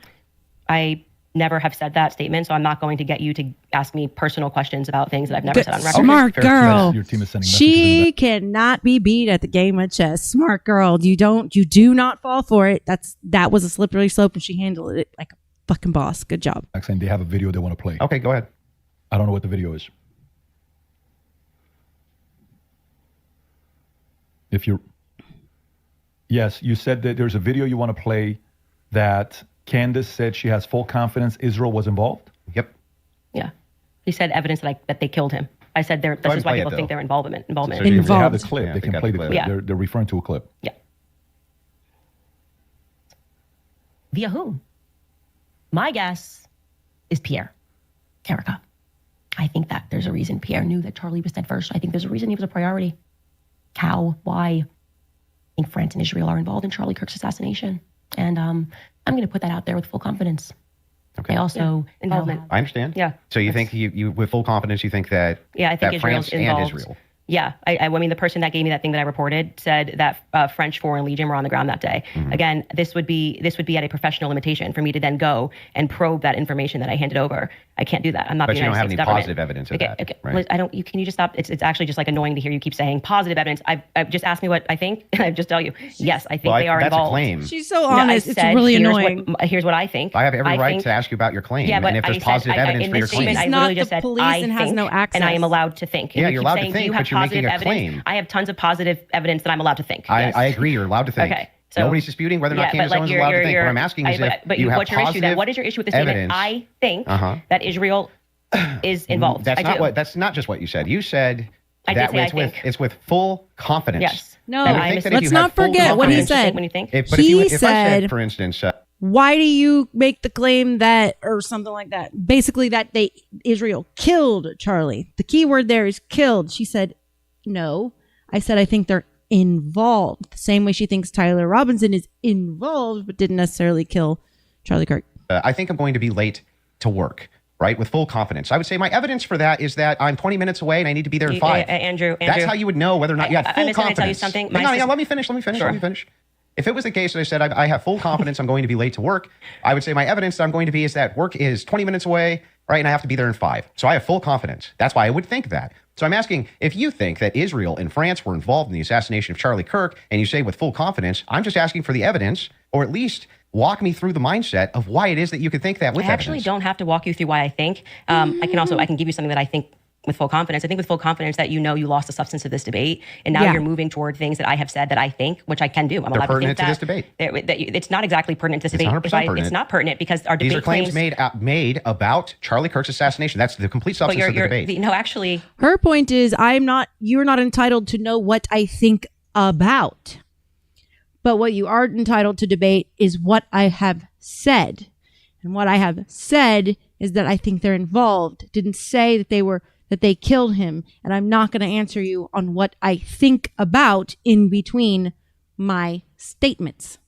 Speaker 5: I never have said that statement, so I'm not going to get you to ask me personal questions about things that I've never said on record.
Speaker 1: Smart girl.
Speaker 4: Your team is sending
Speaker 1: She cannot be beat at the game of chess. Smart girl. You do not fall for it. That was a slippery slope, and she handled it like a fucking boss. Good job.
Speaker 4: saying they have a video they want to play.
Speaker 3: Okay, go ahead.
Speaker 4: I don't know what the video is. Yes, you said that there's a video you want to play that Candace said she has full confidence Israel was involved?
Speaker 3: Yep.
Speaker 5: Yeah. He said evidence that they killed him. I said this is why people think they're involvement.
Speaker 3: So
Speaker 4: If they have
Speaker 1: Involved.
Speaker 4: the clip.
Speaker 3: Yeah,
Speaker 4: they
Speaker 3: they
Speaker 4: can
Speaker 3: got
Speaker 4: play
Speaker 3: the
Speaker 4: the
Speaker 3: clip.
Speaker 4: clip.
Speaker 5: Yeah.
Speaker 4: They're referring to a clip.
Speaker 5: Yeah. Via whom? My guess is Pierre Caraca. I think that there's a reason Pierre knew that Charlie was dead first. I think there's a reason he was a priority. How? Why? I think France and Israel are involved in Charlie Kirk's assassination. And I'm going to put that out there with full confidence.
Speaker 3: Okay.
Speaker 5: I also involvement.
Speaker 3: I understand.
Speaker 5: Yeah.
Speaker 3: So you think you with full confidence, you think that
Speaker 5: I think
Speaker 3: that
Speaker 5: Israel's
Speaker 3: France
Speaker 5: involved.
Speaker 3: and Israel.
Speaker 5: Yeah, I mean, the person that gave me that thing that I reported said that French Foreign Legion were on the ground that day.
Speaker 3: Mm-hmm.
Speaker 5: Again, this would be at a professional limitation for me to then go and probe that information that I handed over. I can't do that. I'm not
Speaker 3: But
Speaker 5: the
Speaker 3: you don't
Speaker 5: United
Speaker 3: have
Speaker 5: States
Speaker 3: any
Speaker 5: government.
Speaker 3: positive evidence of
Speaker 5: Okay,
Speaker 3: that,
Speaker 5: okay.
Speaker 3: right?
Speaker 5: Liz, I don't. Can you just stop? It's actually just like annoying to hear you keep saying positive evidence. I've just asked me what I think, and I just tell you, yes, I think they are
Speaker 3: that's
Speaker 5: involved.
Speaker 3: a claim.
Speaker 1: She's so
Speaker 5: No, I
Speaker 1: honest. It's
Speaker 5: said,
Speaker 1: really
Speaker 5: here's
Speaker 1: annoying.
Speaker 5: Here's what I think.
Speaker 3: I have every right
Speaker 5: think-
Speaker 3: to ask you about your claim,
Speaker 5: Yeah, but
Speaker 3: and if there's
Speaker 5: I said-
Speaker 3: positive evidence
Speaker 5: in
Speaker 3: for your
Speaker 5: this statement,
Speaker 3: claim.
Speaker 1: She's
Speaker 5: I literally
Speaker 1: not
Speaker 5: just
Speaker 1: the
Speaker 5: said,
Speaker 1: police
Speaker 5: I
Speaker 1: and has
Speaker 5: think,
Speaker 1: no
Speaker 5: and I
Speaker 1: access.
Speaker 5: am allowed to think.
Speaker 3: Yeah,
Speaker 5: And you
Speaker 3: you're
Speaker 5: keep
Speaker 3: allowed to
Speaker 5: saying,
Speaker 3: think,
Speaker 5: do you have
Speaker 3: but you're making
Speaker 5: positive
Speaker 3: a
Speaker 5: evidence?
Speaker 3: claim.
Speaker 5: I have tons of positive evidence that I'm allowed to think. Yes.
Speaker 3: I agree. You're allowed to think.
Speaker 5: Okay. So,
Speaker 3: Nobody's disputing whether or not
Speaker 5: yeah,
Speaker 3: Candace
Speaker 5: but
Speaker 3: Owens is allowed to think. What I'm asking is if you have
Speaker 5: what's your issue then?
Speaker 3: positive
Speaker 5: What is your issue with the statement?
Speaker 3: evidence.
Speaker 5: I think that Israel is involved.
Speaker 3: That's
Speaker 5: I
Speaker 3: not
Speaker 5: do.
Speaker 3: what. That's not just what you said. You said
Speaker 5: I did
Speaker 3: that
Speaker 5: say I
Speaker 3: it's with
Speaker 5: think.
Speaker 3: it's with full confidence.
Speaker 5: Yes.
Speaker 1: No,
Speaker 3: That you think that if
Speaker 1: let's
Speaker 3: you
Speaker 1: not
Speaker 3: have full
Speaker 1: forget what he
Speaker 3: confidence-
Speaker 1: said.
Speaker 5: When you think.
Speaker 3: But
Speaker 1: He
Speaker 3: if I said,
Speaker 1: said-
Speaker 3: for instance,
Speaker 1: Why do you make the claim that, or something like that? Basically, that Israel killed Charlie. The key word there is killed. She said, no. I said, I think they're involved. The same way she thinks Tyler Robinson is involved, but didn't necessarily kill Charlie Kirk.
Speaker 3: I think I'm going to be late to work. Right, with full confidence. I would say my evidence for that is that I'm 20 minutes away and I need to be there in 5.
Speaker 5: Andrew.
Speaker 3: That's how you would know whether or not you had full
Speaker 5: I'm just gonna
Speaker 3: confidence.
Speaker 5: tell you something.
Speaker 3: Hang on, let me finish.
Speaker 5: Sure.
Speaker 3: If it was the case that I said I have full confidence I'm going to be late to work, I would say my evidence that I'm going to be is that work is 20 minutes away, right, and I have to be there in 5. So I have full confidence. That's why I would think that. So I'm asking, if you think that Israel and France were involved in the assassination of Charlie Kirk, and you say with full confidence, I'm just asking for the evidence, or at least walk me through the mindset of why it is that you could think that with
Speaker 5: I actually
Speaker 3: evidence.
Speaker 5: don't have to walk you through why I think. I can give you something that I think with full confidence. I think with full confidence that you lost the substance of this debate, and now
Speaker 1: Yeah.
Speaker 5: you're moving toward things that I have said that I think, which I can do. I'm allowed
Speaker 3: pertinent
Speaker 5: to
Speaker 3: to
Speaker 5: think
Speaker 3: this debate.
Speaker 5: It's not exactly pertinent to this
Speaker 3: It's
Speaker 5: debate.
Speaker 3: 100% pertinent.
Speaker 5: It's not pertinent because our debate
Speaker 3: These are claims made about Charlie Kirk's assassination. That's the complete
Speaker 5: But
Speaker 3: substance of the debate.
Speaker 5: actually,
Speaker 1: Her point is, you're not entitled to know what I think about. But what you are entitled to debate is what I have said. And what I have said is that I think they're involved. Didn't say that they killed him. And I'm not going to answer you on what I think about in between my statements.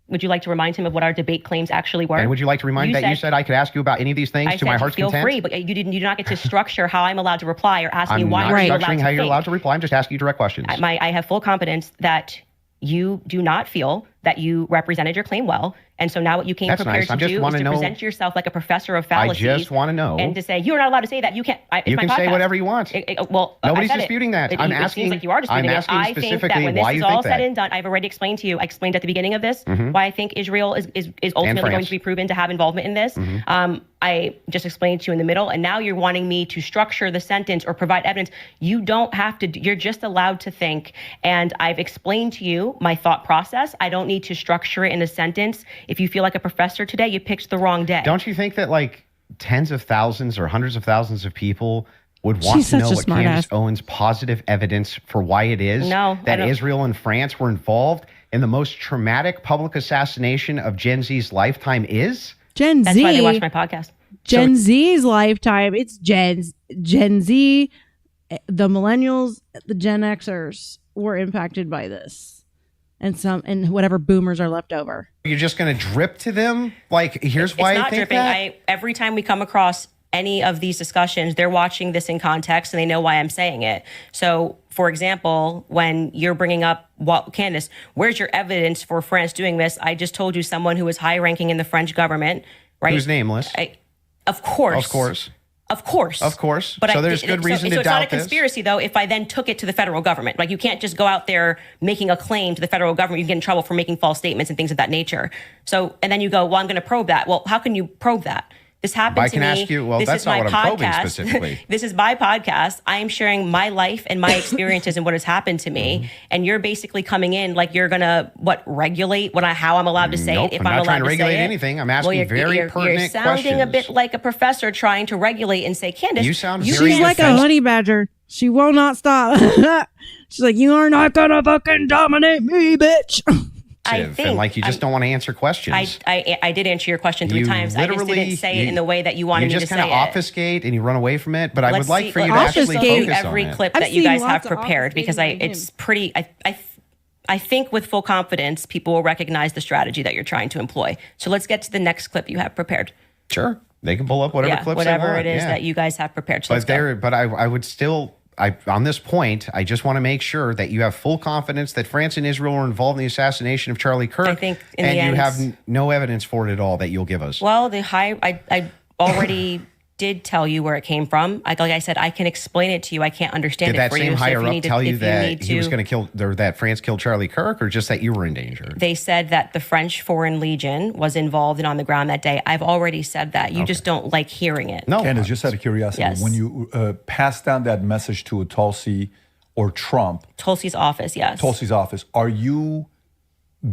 Speaker 5: would you like to remind him of what our debate claims actually were?
Speaker 3: And would you like to remind you said I could ask you about any of these things
Speaker 5: I
Speaker 3: to my
Speaker 5: said
Speaker 3: heart's
Speaker 5: feel
Speaker 3: content?
Speaker 5: free, but you do not get to structure how I'm allowed to reply or ask me
Speaker 3: I'm
Speaker 5: why
Speaker 3: not
Speaker 5: you're allowed
Speaker 3: structuring
Speaker 5: to
Speaker 3: how you're
Speaker 5: think.
Speaker 3: allowed to reply. I'm just asking you direct questions.
Speaker 5: I have full confidence that you do not feel that you represented your claim well. And so now what you came
Speaker 3: That's
Speaker 5: prepared
Speaker 3: nice. I
Speaker 5: to
Speaker 3: just
Speaker 5: do is
Speaker 3: wanna
Speaker 5: to
Speaker 3: know-
Speaker 5: present yourself like a professor of
Speaker 3: I
Speaker 5: fallacies.
Speaker 3: just want to know.
Speaker 5: And to say, you're not allowed to say that. You can't. It's
Speaker 3: You
Speaker 5: my
Speaker 3: can say
Speaker 5: podcast.
Speaker 3: whatever you want.
Speaker 5: Well, I
Speaker 3: Nobody's
Speaker 5: said it.
Speaker 3: disputing that.
Speaker 5: It
Speaker 3: I'm
Speaker 5: seems
Speaker 3: asking-
Speaker 5: like you are disputing
Speaker 3: I'm
Speaker 5: it.
Speaker 3: asking
Speaker 5: I think that
Speaker 3: specifically
Speaker 5: when this
Speaker 3: why
Speaker 5: is
Speaker 3: you
Speaker 5: all
Speaker 3: think
Speaker 5: said
Speaker 3: that.
Speaker 5: and done, I've already explained to you. I explained at the beginning of this why I think Israel is ultimately going
Speaker 3: France.
Speaker 5: to be proven to have involvement in this. I just explained to you in the middle, and now you're wanting me to structure the sentence or provide evidence. You don't have to. You're just allowed to think. And I've explained to you my thought process. I don't need to structure it in a sentence. If you feel like a professor today, you picked the wrong day.
Speaker 3: Don't you think that like tens of thousands or hundreds of thousands of people would want
Speaker 1: She's
Speaker 3: to know
Speaker 1: such a
Speaker 3: what
Speaker 1: smart
Speaker 3: Candace
Speaker 1: ass.
Speaker 3: Owens' positive evidence for why it is
Speaker 5: No, I
Speaker 3: that
Speaker 5: don't.
Speaker 3: Israel and France were involved in the most traumatic public assassination of Gen Z's lifetime is?
Speaker 1: Gen
Speaker 5: That's
Speaker 1: Z.
Speaker 5: why they watch my podcast.
Speaker 1: Gen Z's lifetime. It's Gen Z, the millennials, the Gen Xers were impacted by this, and whatever boomers are left over.
Speaker 3: You're just going to drip to them? Like, here's why
Speaker 5: It's
Speaker 3: I
Speaker 5: not
Speaker 3: think
Speaker 5: dripping.
Speaker 3: that?
Speaker 5: Every time we come across any of these discussions, they're watching this in context and they know why I'm saying it. So, for example, when you're bringing up, Candace, where's your evidence for France doing this? I just told you someone who is high ranking in the French government, right?
Speaker 3: Who's nameless?
Speaker 5: Of course.
Speaker 3: Of course.
Speaker 5: Of course.
Speaker 3: Of course.
Speaker 5: But
Speaker 3: So there's good reason to
Speaker 5: so it's not
Speaker 3: doubt
Speaker 5: a conspiracy, though, if I then took it to the federal government. Like, you can't just go out there making a claim to the federal government. You get in trouble for making false statements and things of that nature. So, and then you go, well, I'm going to probe that. Well, how can you probe that? This happened
Speaker 3: I
Speaker 5: to
Speaker 3: can
Speaker 5: me.
Speaker 3: ask you, well,
Speaker 5: This
Speaker 3: that's
Speaker 5: is
Speaker 3: not
Speaker 5: my
Speaker 3: what I'm probing
Speaker 5: podcast.
Speaker 3: specifically.
Speaker 5: This is my podcast. I am sharing my life and my experiences and what has happened to me.
Speaker 3: Mm-hmm.
Speaker 5: And you're basically coming in like you're going to, regulate how I'm allowed to say
Speaker 3: Nope,
Speaker 5: it, if
Speaker 3: I'm
Speaker 5: I'm,
Speaker 3: not
Speaker 5: allowed
Speaker 3: trying to
Speaker 5: to
Speaker 3: regulate
Speaker 5: say it.
Speaker 3: anything. I'm asking
Speaker 5: you're,
Speaker 3: very
Speaker 5: you're
Speaker 3: pertinent
Speaker 5: sounding a bit
Speaker 3: questions.
Speaker 5: like a professor trying to regulate and say, Candace,
Speaker 3: You sound
Speaker 1: She's
Speaker 3: very
Speaker 1: like a
Speaker 3: defensive.
Speaker 1: honey badger. She will not stop. She's like, you are not gonna fucking dominate me, bitch.
Speaker 3: and like you just don't want to answer questions.
Speaker 5: I did answer your question 3
Speaker 3: You
Speaker 5: times. I just didn't
Speaker 3: literally-
Speaker 5: say it in the way that you wanted me
Speaker 3: You
Speaker 5: to
Speaker 3: just
Speaker 5: say
Speaker 3: kind
Speaker 5: it.
Speaker 3: of obfuscate and you run away from it. But I would like for you to
Speaker 5: let's
Speaker 3: actually
Speaker 5: just go
Speaker 3: focus
Speaker 5: through every
Speaker 3: on it.
Speaker 5: clip
Speaker 1: I've
Speaker 5: that you
Speaker 1: seen
Speaker 5: guys have
Speaker 1: lots of
Speaker 5: prepared because
Speaker 1: obfuscating by
Speaker 5: it's pretty. I think with full confidence, people will recognize the strategy that you're trying to employ. So let's get to the next clip you have prepared.
Speaker 3: Sure, they can pull up whatever clips
Speaker 5: whatever
Speaker 3: they want.
Speaker 5: it is that you guys have prepared. So let's go.
Speaker 3: But I would still. On this point, I just want to make sure that you have full confidence that France and Israel were involved in the assassination of Charlie Kirk.
Speaker 5: I think in
Speaker 3: and
Speaker 5: the
Speaker 3: you
Speaker 5: end,
Speaker 3: have no evidence for it at all that you'll give us.
Speaker 5: Well, I already did tell you where it came from. Like I said, I can explain it to you. I can't understand
Speaker 3: Did
Speaker 5: it
Speaker 3: that
Speaker 5: for
Speaker 3: same
Speaker 5: you. So if
Speaker 3: higher
Speaker 5: you
Speaker 3: up
Speaker 5: need to-
Speaker 3: tell you
Speaker 5: if
Speaker 3: that
Speaker 5: need
Speaker 3: he was
Speaker 5: to-
Speaker 3: going to kill, or that France killed Charlie Kirk, or just that you were in danger?
Speaker 5: They said that the French Foreign Legion was involved and on the ground that day. I've already said that. You just don't like hearing it.
Speaker 3: No,
Speaker 4: Candace, just out of curiosity,
Speaker 5: Yes.
Speaker 4: when you pass down that message to a Tulsi or Trump,
Speaker 5: Tulsi's office, yes.
Speaker 4: Tulsi's office, are you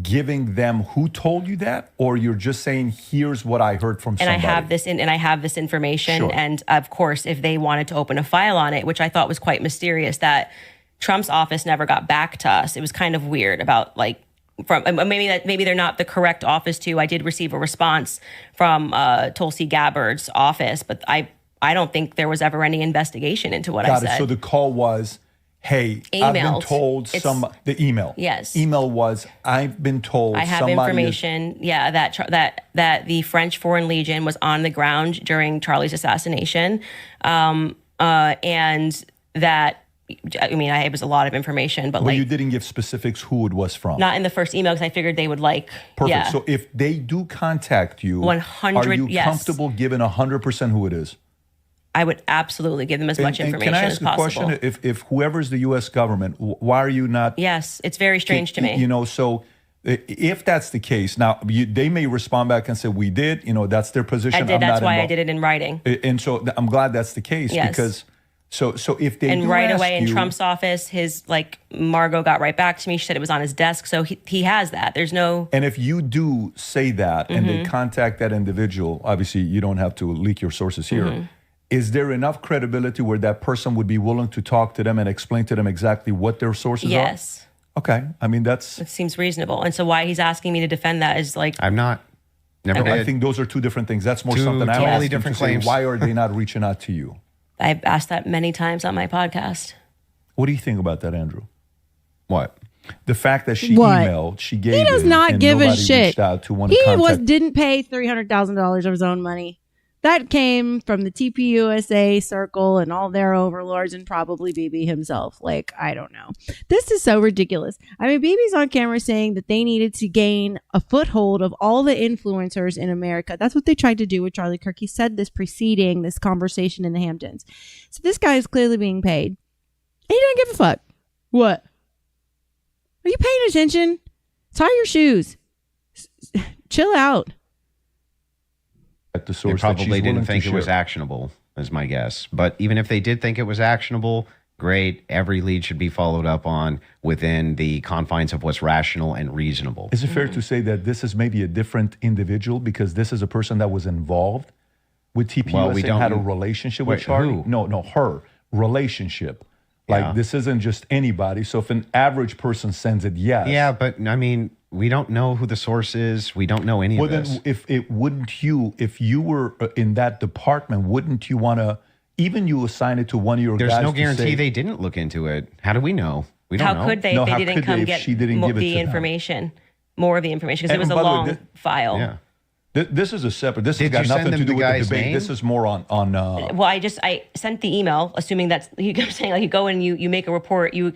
Speaker 4: giving them who told you that, or you're just saying, here's what I heard from
Speaker 5: And
Speaker 4: somebody?
Speaker 5: I have this information.
Speaker 4: Sure.
Speaker 5: And of course, if they wanted to open a file on it, which I thought was quite mysterious, that Trump's office never got back to us. It was kind of weird about maybe they're not the correct office to. I did receive a response from Tulsi Gabbard's office, but I don't think there was ever any investigation into what I
Speaker 4: Got
Speaker 5: said.
Speaker 4: it. So the call was, hey, I've been
Speaker 5: Emailed.
Speaker 4: told the email.
Speaker 5: Yes.
Speaker 4: Email was, I've been told
Speaker 5: I have
Speaker 4: somebody
Speaker 5: information, that the French Foreign Legion was on the ground during Charlie's assassination, and that, I mean, it was a lot of information, but
Speaker 4: Well, you didn't give specifics who it was from.
Speaker 5: not in the first email because I figured they would like.
Speaker 4: Perfect.
Speaker 5: Yeah.
Speaker 4: So if they do contact you,
Speaker 5: 100,
Speaker 4: are you
Speaker 5: yes.
Speaker 4: comfortable giving 100% who it is?
Speaker 5: I would absolutely give them as much
Speaker 4: And
Speaker 5: information
Speaker 4: can I
Speaker 5: as
Speaker 4: ask a
Speaker 5: possible.
Speaker 4: question? If whoever's the U.S. government, why are you not?
Speaker 5: Yes, it's very strange to me.
Speaker 4: You know, so if that's the case, now they may respond back and say, we did. You know, that's their position.
Speaker 5: I did.
Speaker 4: I'm
Speaker 5: That's
Speaker 4: not
Speaker 5: why I
Speaker 4: involved.
Speaker 5: did it in writing.
Speaker 4: And so I'm glad that's the case
Speaker 5: Yes.
Speaker 4: because so if they
Speaker 5: And
Speaker 4: do
Speaker 5: right
Speaker 4: ask
Speaker 5: away in
Speaker 4: you-
Speaker 5: Trump's office, Margot got right back to me. She said it was on his desk, so he has that. There's no.
Speaker 4: And if you do say that and they contact that individual, obviously you don't have to leak your sources here. Is there enough credibility where that person would be willing to talk to them and explain to them exactly what their sources
Speaker 5: Yes,
Speaker 4: are? Okay. I mean, that's.
Speaker 5: it seems reasonable. And so why he's asking me to defend that is like
Speaker 3: I'm not. Never did.
Speaker 4: I think those are two different things. That's more
Speaker 3: Two
Speaker 4: something I
Speaker 3: totally
Speaker 4: asked him
Speaker 3: different
Speaker 4: to say,
Speaker 3: claims.
Speaker 4: why are they not reaching out to you?
Speaker 5: I've asked that many times on my podcast.
Speaker 4: What do you think about that, Andrew?
Speaker 3: What?
Speaker 4: The fact that she
Speaker 1: What?
Speaker 4: emailed, she gave
Speaker 1: He does
Speaker 4: it,
Speaker 1: not
Speaker 4: and
Speaker 1: give a
Speaker 4: nobody
Speaker 1: shit.
Speaker 4: reached out to want
Speaker 1: He
Speaker 4: to contact.
Speaker 1: didn't pay $300,000 of his own money. That came from the TPUSA circle and all their overlords and probably BB himself. Like, I don't know. This is so ridiculous. I mean, BB's on camera saying that they needed to gain a foothold of all the influencers in America. That's what they tried to do with Charlie Kirk. He said this preceding this conversation in the Hamptons. So this guy is clearly being paid. And he doesn't give a fuck. What? Are you paying attention? Tie your shoes. Chill out.
Speaker 4: At the
Speaker 3: They
Speaker 4: source that she's
Speaker 3: probably
Speaker 4: willing
Speaker 3: didn't
Speaker 4: to
Speaker 3: think it was
Speaker 4: share.
Speaker 3: actionable, is my guess. But even if they did think it was actionable, great. Every lead should be followed up on within the confines of what's rational and reasonable.
Speaker 4: Is it fair to say that this is maybe a different individual because this is a person that was involved with TPUSA
Speaker 3: Well, we
Speaker 4: and had a
Speaker 3: don't-
Speaker 4: relationship
Speaker 3: Wait,
Speaker 4: with Charlie?
Speaker 3: who?
Speaker 4: No, her relationship. Like
Speaker 3: Yeah.
Speaker 4: this isn't just anybody. So if an average person sends it, yes.
Speaker 3: Yeah, but I mean, we don't know who the source is. We don't know any
Speaker 4: Well,
Speaker 3: of
Speaker 4: then
Speaker 3: this.
Speaker 4: if you were in that department, wouldn't you want to, even you assign it to one of your
Speaker 3: There's
Speaker 4: guys
Speaker 3: no
Speaker 4: to
Speaker 3: guarantee
Speaker 4: say,
Speaker 3: they didn't look into it. How do we know? We don't know.
Speaker 5: How could they
Speaker 4: No,
Speaker 5: if
Speaker 4: how
Speaker 5: they didn't
Speaker 4: could
Speaker 5: come
Speaker 4: they if
Speaker 5: get
Speaker 4: she didn't give it
Speaker 5: the
Speaker 4: to them?
Speaker 5: information, more of the information, because it
Speaker 4: And
Speaker 5: was a
Speaker 4: by the way,
Speaker 5: long file.
Speaker 3: Yeah.
Speaker 4: This is a separate, this has
Speaker 3: Did
Speaker 4: got
Speaker 3: you
Speaker 4: nothing
Speaker 3: send
Speaker 4: to
Speaker 3: them
Speaker 4: do
Speaker 3: the
Speaker 4: with the
Speaker 3: guy's
Speaker 4: debate.
Speaker 3: name?
Speaker 4: This is more on
Speaker 5: Well, I sent the email, assuming that's you kept saying like you go and you make a report. You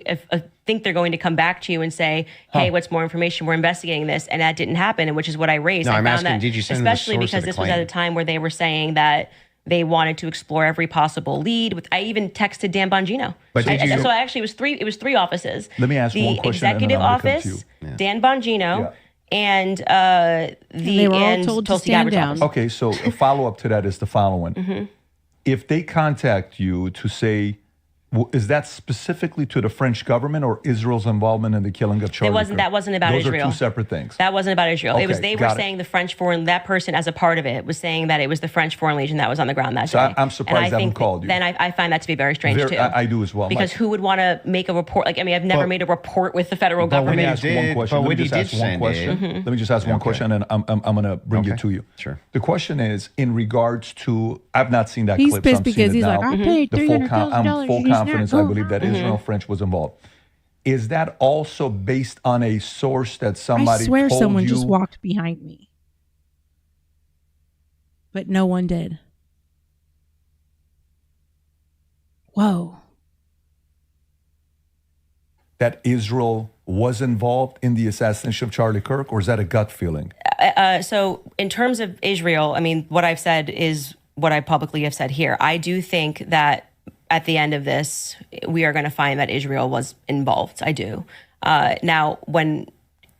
Speaker 5: think they're going to come back to you and say, "Hey, what's more information? We're investigating this," and that didn't happen, and which is what I raised.
Speaker 3: No,
Speaker 5: I
Speaker 3: I'm
Speaker 5: found
Speaker 3: asking,
Speaker 5: that,
Speaker 3: did you send them the
Speaker 5: especially
Speaker 3: source of
Speaker 5: because
Speaker 3: the
Speaker 5: this was at a
Speaker 3: claim?
Speaker 5: time where they were saying that they wanted to explore every possible lead. I even texted Dan Bongino.
Speaker 3: But did you-
Speaker 5: So actually, it was three offices.
Speaker 4: Let me ask
Speaker 5: the
Speaker 4: one question and then
Speaker 5: executive
Speaker 4: I'm gonna come to
Speaker 5: office,
Speaker 4: you.
Speaker 5: Dan Bongino,
Speaker 4: Yeah.
Speaker 5: and
Speaker 1: they were all told to
Speaker 5: Tulsi
Speaker 1: stand
Speaker 5: Gabbard's
Speaker 1: down.
Speaker 5: office.
Speaker 4: Okay, so a follow up to that is the following. If they contact you to say is that specifically to the French government or Israel's involvement in the killing of Charlie Kirk?
Speaker 5: That wasn't about
Speaker 4: Those
Speaker 5: Israel.
Speaker 4: Those are two separate things.
Speaker 5: That wasn't about Israel.
Speaker 4: Okay,
Speaker 5: It was they were saying the French foreign, that person as a part of it was saying that it was the French Foreign Legion that was on the ground that day.
Speaker 4: So I'm surprised they haven't called you.
Speaker 5: Then I find that to be very strange too.
Speaker 4: I do as well.
Speaker 5: Because who would want to make a report? Like, I mean, I've never made a report with the federal government.
Speaker 4: Let me just ask one question. Let me just ask one question, and I'm going to bring it to you.
Speaker 3: Sure.
Speaker 4: The question is in regards to, I've not seen that
Speaker 1: He's
Speaker 4: clip.
Speaker 1: pissed
Speaker 4: so I'm
Speaker 1: because
Speaker 4: seeing it
Speaker 1: he's
Speaker 4: now.
Speaker 1: like, I paid $300,000.
Speaker 4: I'm full confidence. I believe that Israel French was involved. Is that also based on a source that somebody
Speaker 1: I swear
Speaker 4: told
Speaker 1: someone
Speaker 4: you?
Speaker 1: just walked behind me. But no one did. Whoa.
Speaker 4: That Israel was involved in the assassination of Charlie Kirk, or is that a gut feeling?
Speaker 5: So in terms of Israel, I mean, what I've said is what I publicly have said here. I do think that at the end of this, we are going to find that Israel was involved. I do. Now,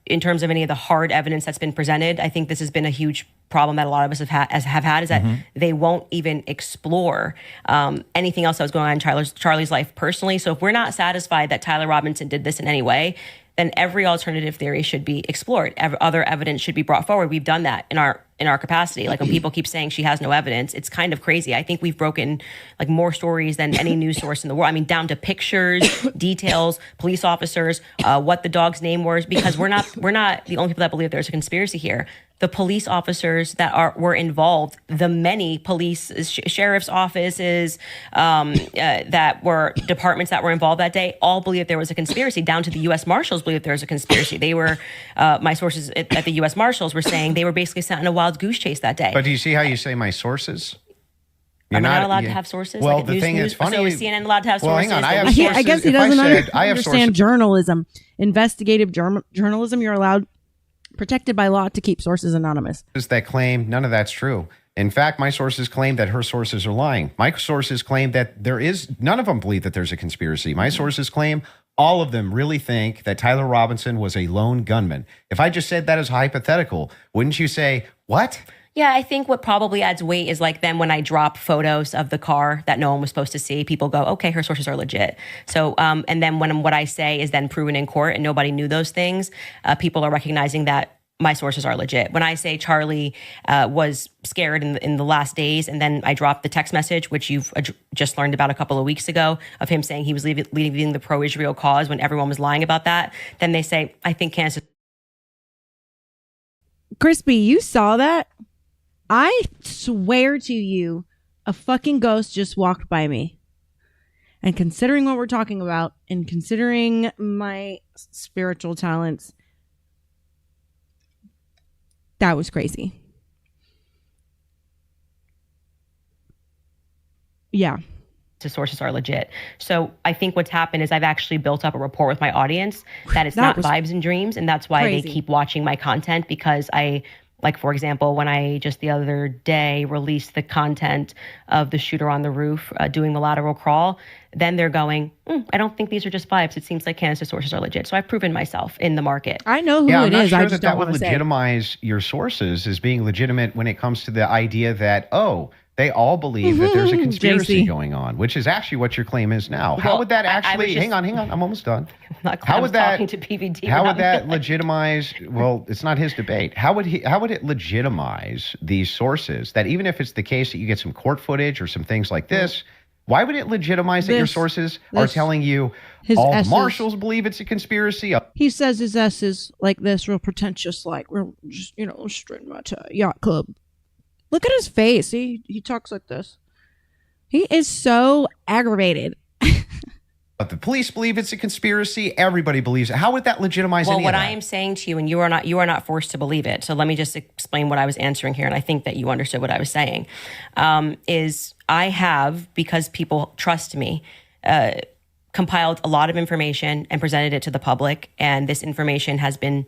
Speaker 5: in terms of any of the hard evidence that's been presented, I think this has been a huge problem that a lot of us have had is that they won't even explore anything else that was going on in Charlie's life personally. So if we're not satisfied that Tyler Robinson did this in any way, then every alternative theory should be explored. Other evidence should be brought forward. We've done that in our capacity. Like when people keep saying she has no evidence, it's kind of crazy. I think we've broken like more stories than any news source in the world. I mean, down to pictures, details, police officers, what the dog's name was, because we're not the only people that believe there's a conspiracy here. The police officers that were involved, the many police, sheriff's offices, that were departments that were involved that day, all believe that there was a conspiracy. Down to the U.S. Marshals believe there was a conspiracy. They were, my sources at the U.S. Marshals were saying they were basically sent on a wild goose chase that day.
Speaker 3: But do you see how you say my sources?
Speaker 5: You're not allowed to have sources.
Speaker 3: Well,
Speaker 5: like
Speaker 3: the thing is funny.
Speaker 5: So is CNN allowed to have
Speaker 3: Well,
Speaker 5: sources?
Speaker 3: hang on. I have
Speaker 1: I guess he doesn't understand
Speaker 3: sources.
Speaker 1: journalism. Investigative journalism, you're allowed, protected by law, to keep sources anonymous.
Speaker 3: That claim, none of that's true. In fact, my sources claim that her sources are lying. My sources claim that none of them believe that there's a conspiracy. My sources claim all of them really think that Tyler Robinson was a lone gunman. If I just said that as hypothetical, wouldn't you say, what?
Speaker 5: Yeah, I think what probably adds weight is like then when I drop photos of the car that no one was supposed to see, people go, okay, her sources are legit. So, and then when what I say is then proven in court and nobody knew those things, people are recognizing that my sources are legit. When I say Charlie was scared in the last days, and then I dropped the text message, which you've just learned about a couple of weeks ago, of him saying he was leaving the pro-Israel cause when everyone was lying about that, then they say, I think Candace.
Speaker 1: Crispy, you saw that? I swear to you, a fucking ghost just walked by me. And considering what we're talking about, and considering my spiritual talents, that was crazy. Yeah.
Speaker 5: The sources are legit. So I think what's happened is I've actually built up a rapport with my audience that it's not vibes and dreams. And that's why they keep watching my content, because like, for example, when I just the other day released the content of the shooter on the roof doing the lateral crawl, then they're going, I don't think these are just vibes. It seems like Candace's sources are legit. So I've proven myself in the market.
Speaker 1: I know who
Speaker 3: I'm
Speaker 1: it
Speaker 3: not
Speaker 1: is.
Speaker 3: sure
Speaker 1: I just
Speaker 3: that
Speaker 1: don't
Speaker 3: would
Speaker 1: want to say.
Speaker 3: legitimize your sources as being legitimate when it comes to the idea that, they all believe that there's a conspiracy going on, which is actually what your claim is now. How would that actually? Hang on. I'm almost done.
Speaker 5: How would that? Talking to PVD.
Speaker 3: How would that legitimize? Well, it's not his debate. How would it legitimize these sources? That even if it's the case that you get some court footage or some things like this, why would it legitimize that your sources are telling you all the marshals believe it's a conspiracy?
Speaker 1: He says his S is like this, real pretentious, like we're just straight at yacht club. Look at his face. He talks like this. He is so aggravated.
Speaker 3: But the police believe it's a conspiracy. Everybody believes it. How would that legitimize any of that?
Speaker 5: Well, what I am saying to you, and you are not forced to believe it. So let me just explain what I was answering here, and I think that you understood what I was saying. Is I have, because people trust me, compiled a lot of information and presented it to the public, and this information has been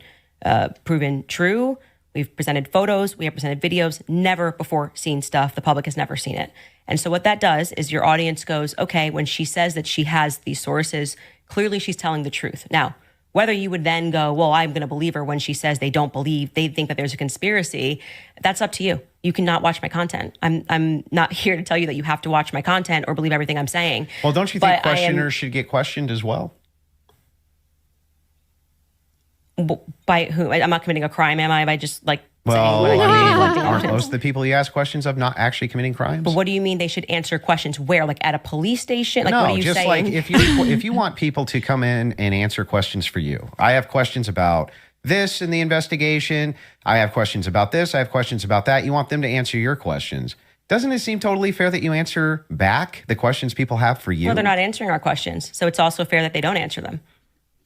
Speaker 5: proven true. We've presented photos, we have presented videos, never before seen stuff. The public has never seen it. And so what that does is your audience goes, okay, when she says that she has these sources, clearly she's telling the truth. Now, Whether you would then go, well, I'm going to believe her when she says they think that there's a conspiracy, that's up to you. You cannot watch my content. I'm not here to tell you that you have to watch my content or believe everything I'm saying.
Speaker 3: Well, don't you think questioners should get questioned as well?
Speaker 5: By who? I'm not committing a crime, am I? By just like
Speaker 3: Well,
Speaker 5: saying what I think
Speaker 3: aren't most of the people you ask questions of not actually committing crimes?
Speaker 5: But what do you mean they should answer questions where? Like at a police station? Like
Speaker 3: no,
Speaker 5: what are you
Speaker 3: just
Speaker 5: saying?
Speaker 3: like if you want people to come in and answer questions for you. I have questions about this in the investigation. I have questions about this. I have questions about that. You want them to answer your questions. Doesn't it seem totally fair that you answer back the questions people have for you?
Speaker 5: Well, they're not answering our questions. So it's also fair that they don't answer them.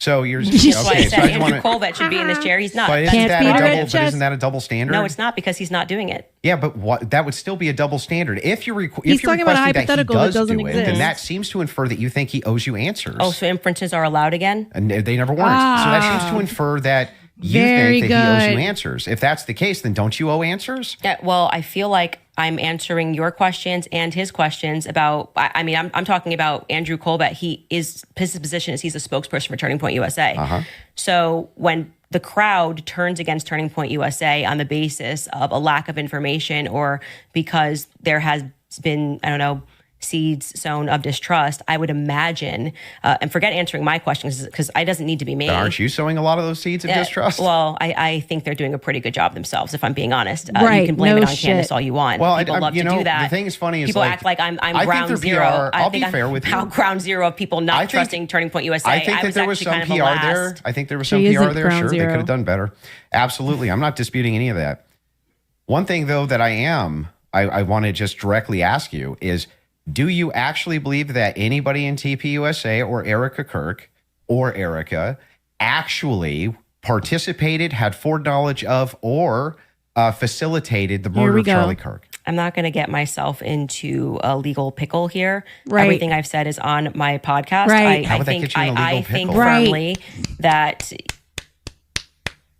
Speaker 3: So you're
Speaker 5: That's why I
Speaker 3: okay.
Speaker 5: said
Speaker 3: So I just
Speaker 5: Andrew
Speaker 3: wanna,
Speaker 5: Colvett should be in this chair. He's not.
Speaker 3: but
Speaker 1: Can't beat her at chess.
Speaker 3: isn't that a double standard?
Speaker 5: No, it's not because he's not doing it.
Speaker 3: Yeah, but what that would still be a double standard. If you're
Speaker 1: He's talking about a
Speaker 3: requesting that he
Speaker 1: hypothetical that
Speaker 3: does
Speaker 1: doesn't
Speaker 3: do it,
Speaker 1: exist.
Speaker 3: then that seems to infer that you think he owes you answers.
Speaker 5: Oh, so inferences are allowed again?
Speaker 3: And they never weren't. So that seems to infer that you
Speaker 1: Very
Speaker 3: think that he owes
Speaker 1: good.
Speaker 3: you answers. If that's the case, then don't you owe answers?
Speaker 5: Yeah, well, I feel like I'm answering your questions and his questions about, I'm talking about Andrew Colbert. His position is he's a spokesperson for Turning Point USA. So when the crowd turns against Turning Point USA on the basis of a lack of information or because there has been, I don't know, seeds sown of distrust, I would imagine, and forget answering my questions because it doesn't need to be me.
Speaker 3: But aren't you sowing a lot of those seeds of distrust?
Speaker 5: Well, I think they're doing a pretty good job themselves, if I'm being honest.
Speaker 1: Right,
Speaker 5: You can blame
Speaker 1: no
Speaker 5: it on
Speaker 1: shit.
Speaker 5: Candace all you want.
Speaker 3: Well,
Speaker 5: people love to do that.
Speaker 3: The thing is funny is
Speaker 5: people
Speaker 3: like,
Speaker 5: act like I'm
Speaker 3: I think
Speaker 5: ground
Speaker 3: their
Speaker 5: zero.
Speaker 3: PR, I'll be fair with you.
Speaker 5: Ground zero of people not trusting Turning Point USA.
Speaker 3: I think that there was some
Speaker 5: actually
Speaker 3: PR
Speaker 5: kind of
Speaker 3: there.
Speaker 5: last.
Speaker 3: I think there was some
Speaker 1: She
Speaker 3: PR
Speaker 1: isn't
Speaker 3: there.
Speaker 1: ground
Speaker 3: Sure, they
Speaker 1: zero.
Speaker 3: could have done better. Absolutely. I'm not disputing any of that. One thing, though, that I want to just directly ask you is, do you actually believe that anybody in TPUSA or Erica Kirk or Erica actually participated, had foreknowledge of, or facilitated the murder
Speaker 1: we
Speaker 3: of
Speaker 1: go.
Speaker 3: Charlie Kirk?
Speaker 5: I'm not going to get myself into a legal pickle here.
Speaker 1: Right.
Speaker 5: Everything I've said is on my podcast.
Speaker 1: Right.
Speaker 3: How
Speaker 5: I
Speaker 3: would that
Speaker 5: think
Speaker 3: get you in a legal
Speaker 5: I think
Speaker 3: pickle?
Speaker 5: firmly that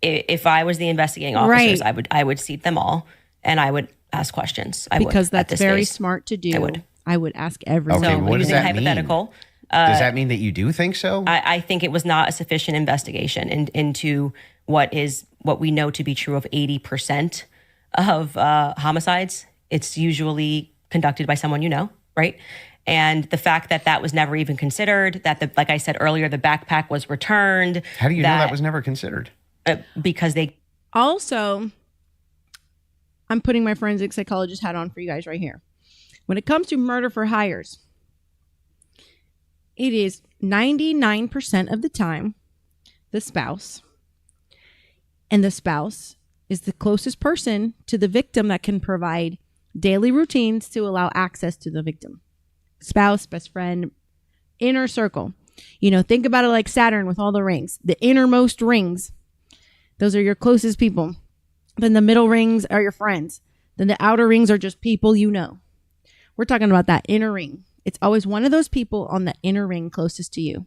Speaker 5: if I was the investigating officers,
Speaker 1: Right.
Speaker 5: I would seat them all and I would ask questions. I
Speaker 1: Because
Speaker 5: would, at
Speaker 1: that's
Speaker 5: this
Speaker 1: very
Speaker 5: phase.
Speaker 1: smart to do.
Speaker 5: I would.
Speaker 1: I would ask everyone.
Speaker 3: Okay,
Speaker 5: So
Speaker 3: what does
Speaker 5: using
Speaker 3: that mean?
Speaker 5: hypothetical,
Speaker 3: Does that mean that you do think so?
Speaker 5: I think it was not a sufficient investigation into what we know to be true of 80% of homicides. It's usually conducted by someone you know, right? And the fact that that was never even considered, that like I said earlier, the backpack was returned.
Speaker 3: How do you know that was never considered?
Speaker 5: Because they
Speaker 1: Also, I'm putting my forensic psychologist hat on for you guys right here. When it comes to murder for hires, it is 99% of the time the spouse. And the spouse is the closest person to the victim that can provide daily routines to allow access to the victim. Spouse, best friend, inner circle. Think about it like Saturn with all the rings. The innermost rings, those are your closest people. Then the middle rings are your friends. Then the outer rings are just people you know. We're talking about that inner ring. It's always one of those people on the inner ring closest to you.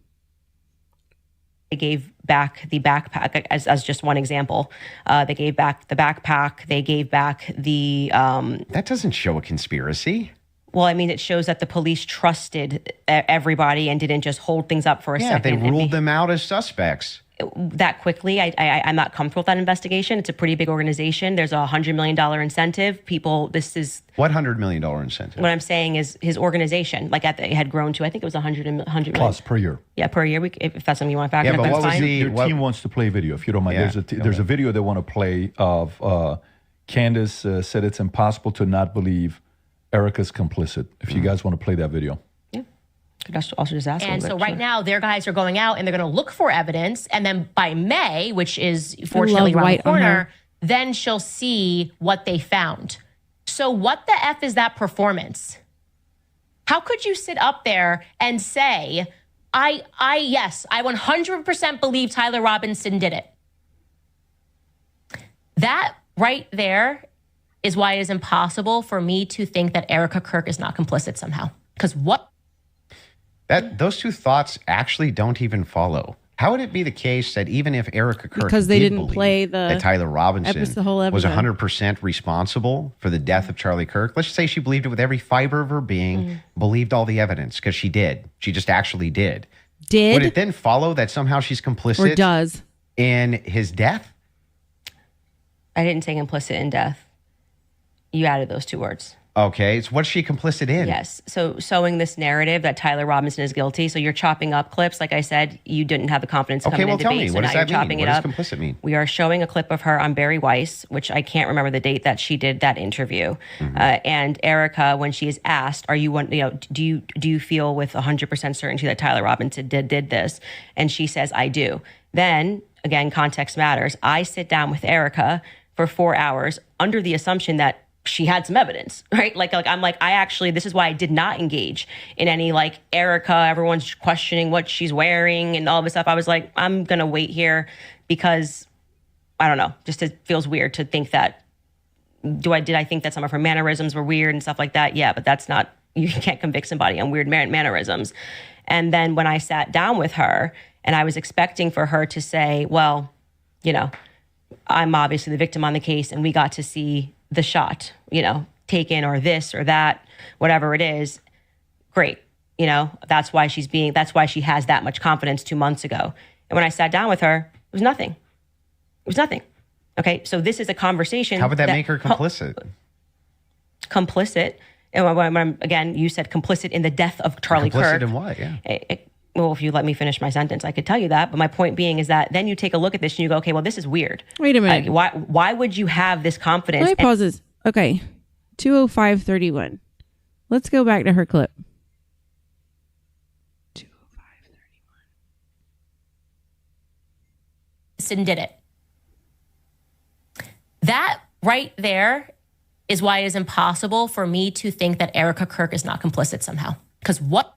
Speaker 5: gave back the backpack as just one example. They gave back the backpack. They gave back the.
Speaker 3: That doesn't show a conspiracy.
Speaker 5: Well, I mean, it shows that the police trusted everybody and didn't just hold things up for a
Speaker 3: Yeah,
Speaker 5: second.
Speaker 3: they ruled them out as suspects.
Speaker 5: That quickly. I'm not comfortable with that investigation. It's a pretty big organization. There's a $100 million incentive. People, this is
Speaker 3: What $100 million incentive?
Speaker 5: what I'm saying is his organization, it had grown to, I think it was 100 million.
Speaker 4: Plus per year.
Speaker 5: Yeah, per year. If that's something you want to factor
Speaker 3: Yeah,
Speaker 5: in,
Speaker 3: but
Speaker 5: that's
Speaker 3: what was
Speaker 5: fine.
Speaker 3: the-
Speaker 4: Your
Speaker 3: what-
Speaker 4: team wants to play a video, if you don't mind.
Speaker 3: Yeah,
Speaker 4: There's a video they want to play of Candace said it's impossible to not believe Erica's complicit. If you guys want to play that video.
Speaker 5: Could also just ask
Speaker 6: And
Speaker 5: them,
Speaker 6: so
Speaker 5: but
Speaker 6: right
Speaker 5: sure.
Speaker 6: now, their guys are going out and they're going to look for evidence. And then by May, which is fortunately around
Speaker 1: white
Speaker 6: the
Speaker 1: on
Speaker 6: corner,
Speaker 1: her.
Speaker 6: then she'll see what they found. So what the F is that performance? How could you sit up there and say, yes, I 100% believe Tyler Robinson did it? That right there is why it is impossible for me to think that Erica Kirk is not complicit somehow. Because what?
Speaker 3: Those two thoughts actually don't even follow. How would it be the case that even if Erica Kirk
Speaker 1: Because they
Speaker 3: did
Speaker 1: didn't
Speaker 3: believe
Speaker 1: play the
Speaker 3: that Tyler Robinson
Speaker 1: the whole
Speaker 3: was
Speaker 1: episode.
Speaker 3: 100% responsible for the death of Charlie Kirk, let's just say she believed it with every fiber of her being, believed all the evidence, because she did. She just actually did.
Speaker 1: Did
Speaker 3: Would it then follow that somehow she's complicit
Speaker 1: or does?
Speaker 3: in his death?
Speaker 5: I didn't say complicit in death. You added those two words.
Speaker 3: Okay, so what's she complicit in?
Speaker 5: Yes. So sowing this narrative that Tyler Robinson is guilty. So you're chopping up clips. Like I said, you didn't have the confidence to come in
Speaker 3: well,
Speaker 5: and
Speaker 3: tell
Speaker 5: debate.
Speaker 3: me.
Speaker 5: So
Speaker 3: What
Speaker 5: now
Speaker 3: does
Speaker 5: you're
Speaker 3: that mean?
Speaker 5: chopping
Speaker 3: What
Speaker 5: it
Speaker 3: does
Speaker 5: up.
Speaker 3: complicit mean?
Speaker 5: We are showing a clip of her on Barry Weiss, which I can't remember the date that she did that interview. And Erica, when she is asked, "Are you one? You know, do you feel with 100% certainty that Tyler Robinson did this?" And she says, "I do." Then again, context matters. I sit down with Erica for 4 hours under the assumption that she had some evidence, right? Like I'm like, I actually, this is why I did not engage in any like Erica, everyone's questioning what she's wearing and all this stuff. I was like, I'm going to wait here because I don't know, just it feels weird to think that, did I think that some of her mannerisms were weird and stuff like that? Yeah, but that's not, you can't convict somebody on weird mannerisms. And then when I sat down with her and I was expecting for her to say, well, you know, I'm obviously the victim on the case and we got to see the shot, you know, taken or this or that, whatever it is. Great. You know, that's why she has that much confidence 2 months ago. And when I sat down with her, it was nothing. It was nothing. Okay. So this is a conversation.
Speaker 3: How would that make her complicit?
Speaker 5: Complicit. And again, you said complicit in the death of Charlie Kirk.
Speaker 3: Complicit in what? Yeah.
Speaker 5: Well, if you let me finish my sentence, I could tell you that. But my point being is that then you take a look at this and you go, okay, well, this is weird.
Speaker 1: Wait a minute.
Speaker 5: Why would you have this confidence?
Speaker 1: Let me pause this. Okay. 2:05:31. Let's go back to her clip. 2:05:31.
Speaker 6: And did it. That right there is why it is impossible for me to think that Erica Kirk is not complicit somehow. Because what?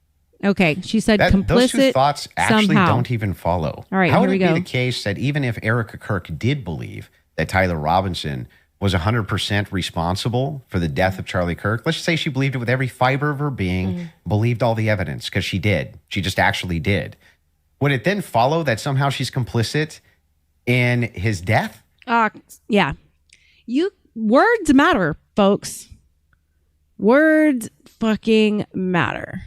Speaker 1: Okay, she said complicit.
Speaker 3: Those two thoughts actually
Speaker 1: somehow.
Speaker 3: don't even follow.
Speaker 1: All right,
Speaker 3: how
Speaker 1: here
Speaker 3: would
Speaker 1: we
Speaker 3: it
Speaker 1: go.
Speaker 3: be the case that even if Erica Kirk did believe that Tyler Robinson was 100% responsible for the death of Charlie Kirk, let's just say she believed it with every fiber of her being, believed all the evidence, because she did. She just actually did. Would it then follow that somehow she's complicit in his death?
Speaker 1: Yeah. Words matter, folks. Words fucking matter.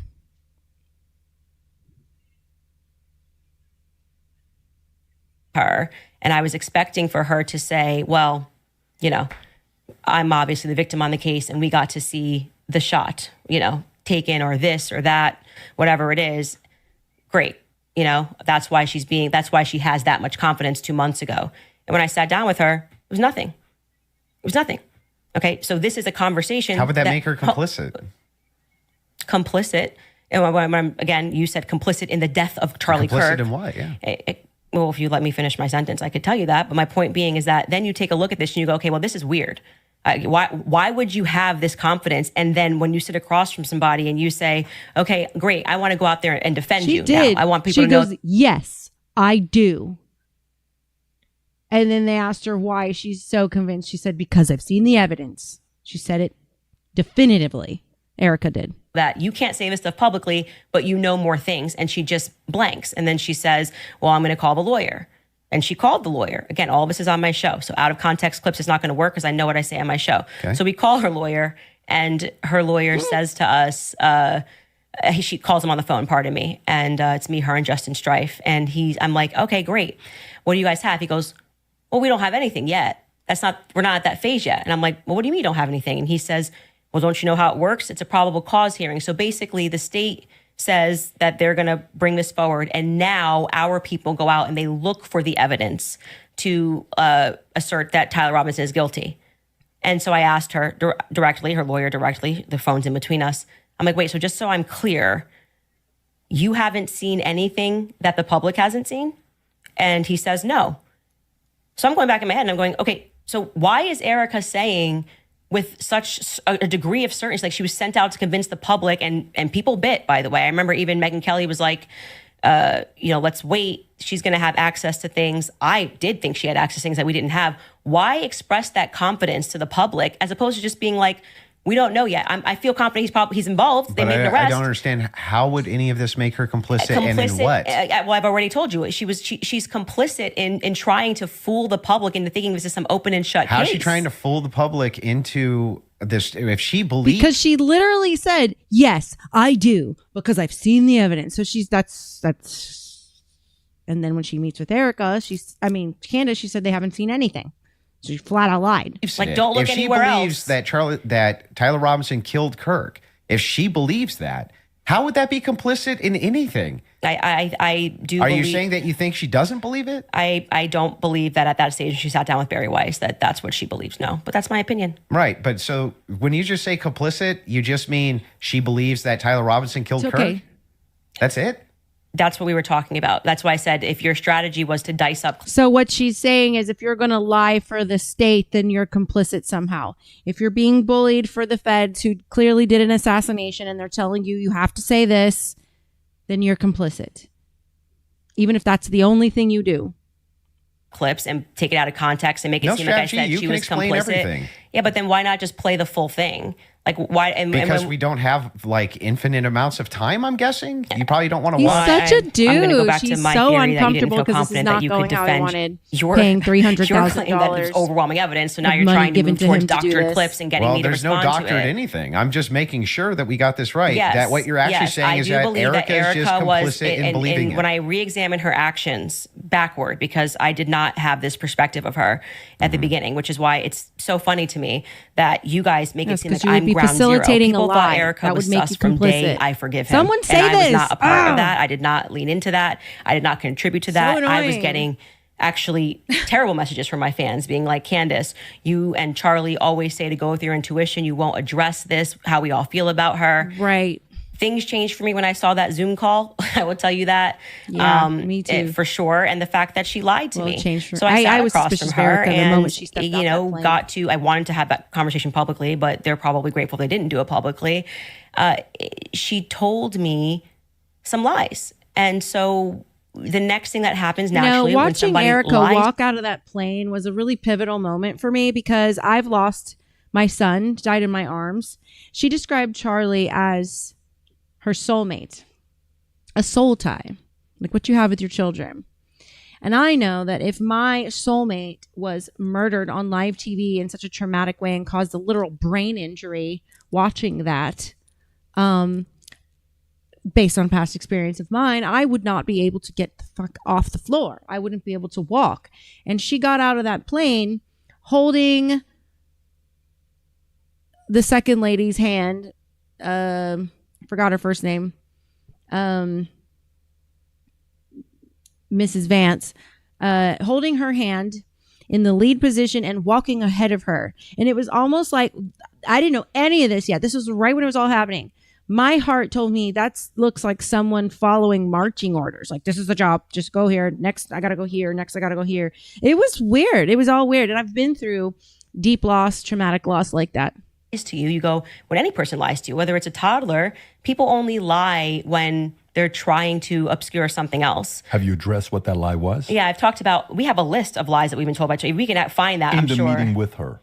Speaker 5: Her and I was expecting for her to say, well, you know, I'm obviously the victim on the case and we got to see the shot, you know, taken or this or that, whatever it is. Great. You know, that's why she has that much confidence 2 months ago. And when I sat down with her, it was nothing. It was nothing. Okay. So this is a conversation.
Speaker 3: How would that make her complicit?
Speaker 5: Complicit. And again, you said complicit in the death of Charlie Kirk.
Speaker 3: Complicit in what? Yeah.
Speaker 5: Well, if you let me finish my sentence, I could tell you that. But my point being is that then you take a look at this and you go, okay, well, this is weird. Why would you have this confidence? And then when you sit across from somebody and you say, okay, great, I want to go out there and defend you.
Speaker 1: Did.
Speaker 5: Now. I want people
Speaker 1: she
Speaker 5: to know.
Speaker 1: Goes, yes, I do. And then they asked her why she's so convinced. She said, because I've seen the evidence. She said it definitively. Erica did.
Speaker 5: That you can't say this stuff publicly, but you know more things. And she just blanks. And then she says, well, I'm going to call the lawyer. And she called the lawyer. Again, all this is on my show. So out of context clips is not going to work because I know what I say on my show. Okay. So we call her lawyer and her lawyer says to us, she calls him on the phone, pardon me. And it's me, her, and Justin Strife. And I'm like, okay, great. What do you guys have? He goes, well, we don't have anything yet. We're not at that phase yet. And I'm like, well, what do you mean you don't have anything? And he says, well, don't you know how it works? It's a probable cause hearing. So basically the state says that they're going to bring this forward. And now our people go out and they look for the evidence to assert that Tyler Robinson is guilty. And so I asked her directly, her lawyer directly, the phone's in between us. I'm like, wait, so just so I'm clear, you haven't seen anything that the public hasn't seen? And he says, no. So I'm going back in my head and I'm going, okay, so why is Erica saying with such a degree of certainty, like she was sent out to convince the public and people bit, by the way. I remember even Megyn Kelly was like, let's wait. She's going to have access to things. I did think she had access to things that we didn't have. Why express that confidence to the public as opposed to just being like, we don't know yet. I feel confident he's involved. They made an arrest.
Speaker 3: I don't understand. How would any of this make her complicit and in what?
Speaker 5: Well, I've already told you. She's complicit in trying to fool the public into thinking this is some open and shut case.
Speaker 3: How's she trying to fool the public into if she believes,
Speaker 1: because she literally said, "Yes, I do," because I've seen the evidence. So that's. And then when she meets with Erica, Candace, she said they haven't seen anything. So she flat out lied.
Speaker 5: Like, don't look anywhere else.
Speaker 3: If she believes that Tyler Robinson killed Kirk, if she believes that, how would that be complicit in anything?
Speaker 5: I do.
Speaker 3: Are you saying that you think she doesn't believe it?
Speaker 5: I don't believe that at that stage she sat down with Barry Weiss that's what she believes. No, but that's my opinion.
Speaker 3: Right, but so when you just say complicit, you just mean she believes that Tyler Robinson killed Kirk? That's it?
Speaker 5: That's what we were talking about. That's why I said if your strategy was to dice up.
Speaker 1: So what she's saying is if you're going to lie for the state, then you're complicit somehow. If you're being bullied for the feds who clearly did an assassination and they're telling you have to say this, then you're complicit. Even if that's the only thing you do.
Speaker 5: Clips and take it out of context and make it seem like I said she was complicit.
Speaker 3: Everything.
Speaker 5: Yeah, but then why not just play the full thing? Like why?
Speaker 3: Because we don't have like infinite amounts of time. I'm guessing you probably don't want to watch.
Speaker 1: He's such a dude.
Speaker 5: I'm going to go back
Speaker 1: She's
Speaker 5: to my
Speaker 1: so
Speaker 5: theory
Speaker 1: uncomfortable
Speaker 5: that you didn't feel
Speaker 1: because this is
Speaker 5: confident
Speaker 1: not
Speaker 5: that you
Speaker 1: going
Speaker 5: could
Speaker 1: how I
Speaker 5: defend
Speaker 1: wanted.
Speaker 5: your
Speaker 1: Paying $300,000.
Speaker 5: Your claim that there's overwhelming evidence. So now you're trying to move towards doctored clips and getting me to respond to it.
Speaker 3: There's no doctored anything. I'm just making sure that we got this right.
Speaker 5: Yes,
Speaker 3: that what you're actually saying is that Erica is just complicit in believing it.
Speaker 5: When I re-examined her actions backward, because I did not have this perspective of her at the beginning, which is why it's so funny to me that you guys make it seem like I'm ground zero. People thought Erica was sus from day I forgive him.
Speaker 1: Someone say
Speaker 5: and
Speaker 1: this.
Speaker 5: I was not a part of that. I did not lean into that. I did not contribute to that. I was getting actually terrible messages from my fans being like, Candace, you and Charlie always say to go with your intuition. You won't address this, how we all feel about her.
Speaker 1: Right.
Speaker 5: Things changed for me when I saw that Zoom call. I will tell you that.
Speaker 1: Yeah, me too.
Speaker 5: For sure. And the fact that she lied to me. So I was sat across from her
Speaker 1: and, the moment she stepped
Speaker 5: I wanted to have that conversation publicly, but they're probably grateful they didn't do it publicly. She told me some lies. And so the next thing that happens naturally when
Speaker 1: watching
Speaker 5: somebody
Speaker 1: Erica
Speaker 5: lies,
Speaker 1: walk out of that plane was a really pivotal moment for me because I've lost my son, died in my arms. She described Charlie as her soulmate, a soul tie, like what you have with your children. And I know that if my soulmate was murdered on live TV in such a traumatic way and caused a literal brain injury watching that, based on past experience of mine, I would not be able to get the fuck off the floor. I wouldn't be able to walk. And she got out of that plane holding the second lady's hand, forgot her first name, Mrs. Vance, holding her hand in the lead position and walking ahead of her. And it was almost like, I didn't know any of this yet. This was right when it was all happening. My heart told me that looks like someone following marching orders. Like, this is the job. Just go here. Next, I got to go here. Next, I got to go here. It was weird. It was all weird. And I've been through deep loss, traumatic loss like that.
Speaker 5: To you go, when any person lies to you, whether it's a toddler, people only lie when they're trying to obscure something else.
Speaker 4: Have you addressed what that lie was?
Speaker 5: Yeah, I've talked about, we have a list of lies that we've been told by Charlie. We can find that, I'm sure.
Speaker 4: In the meeting with her?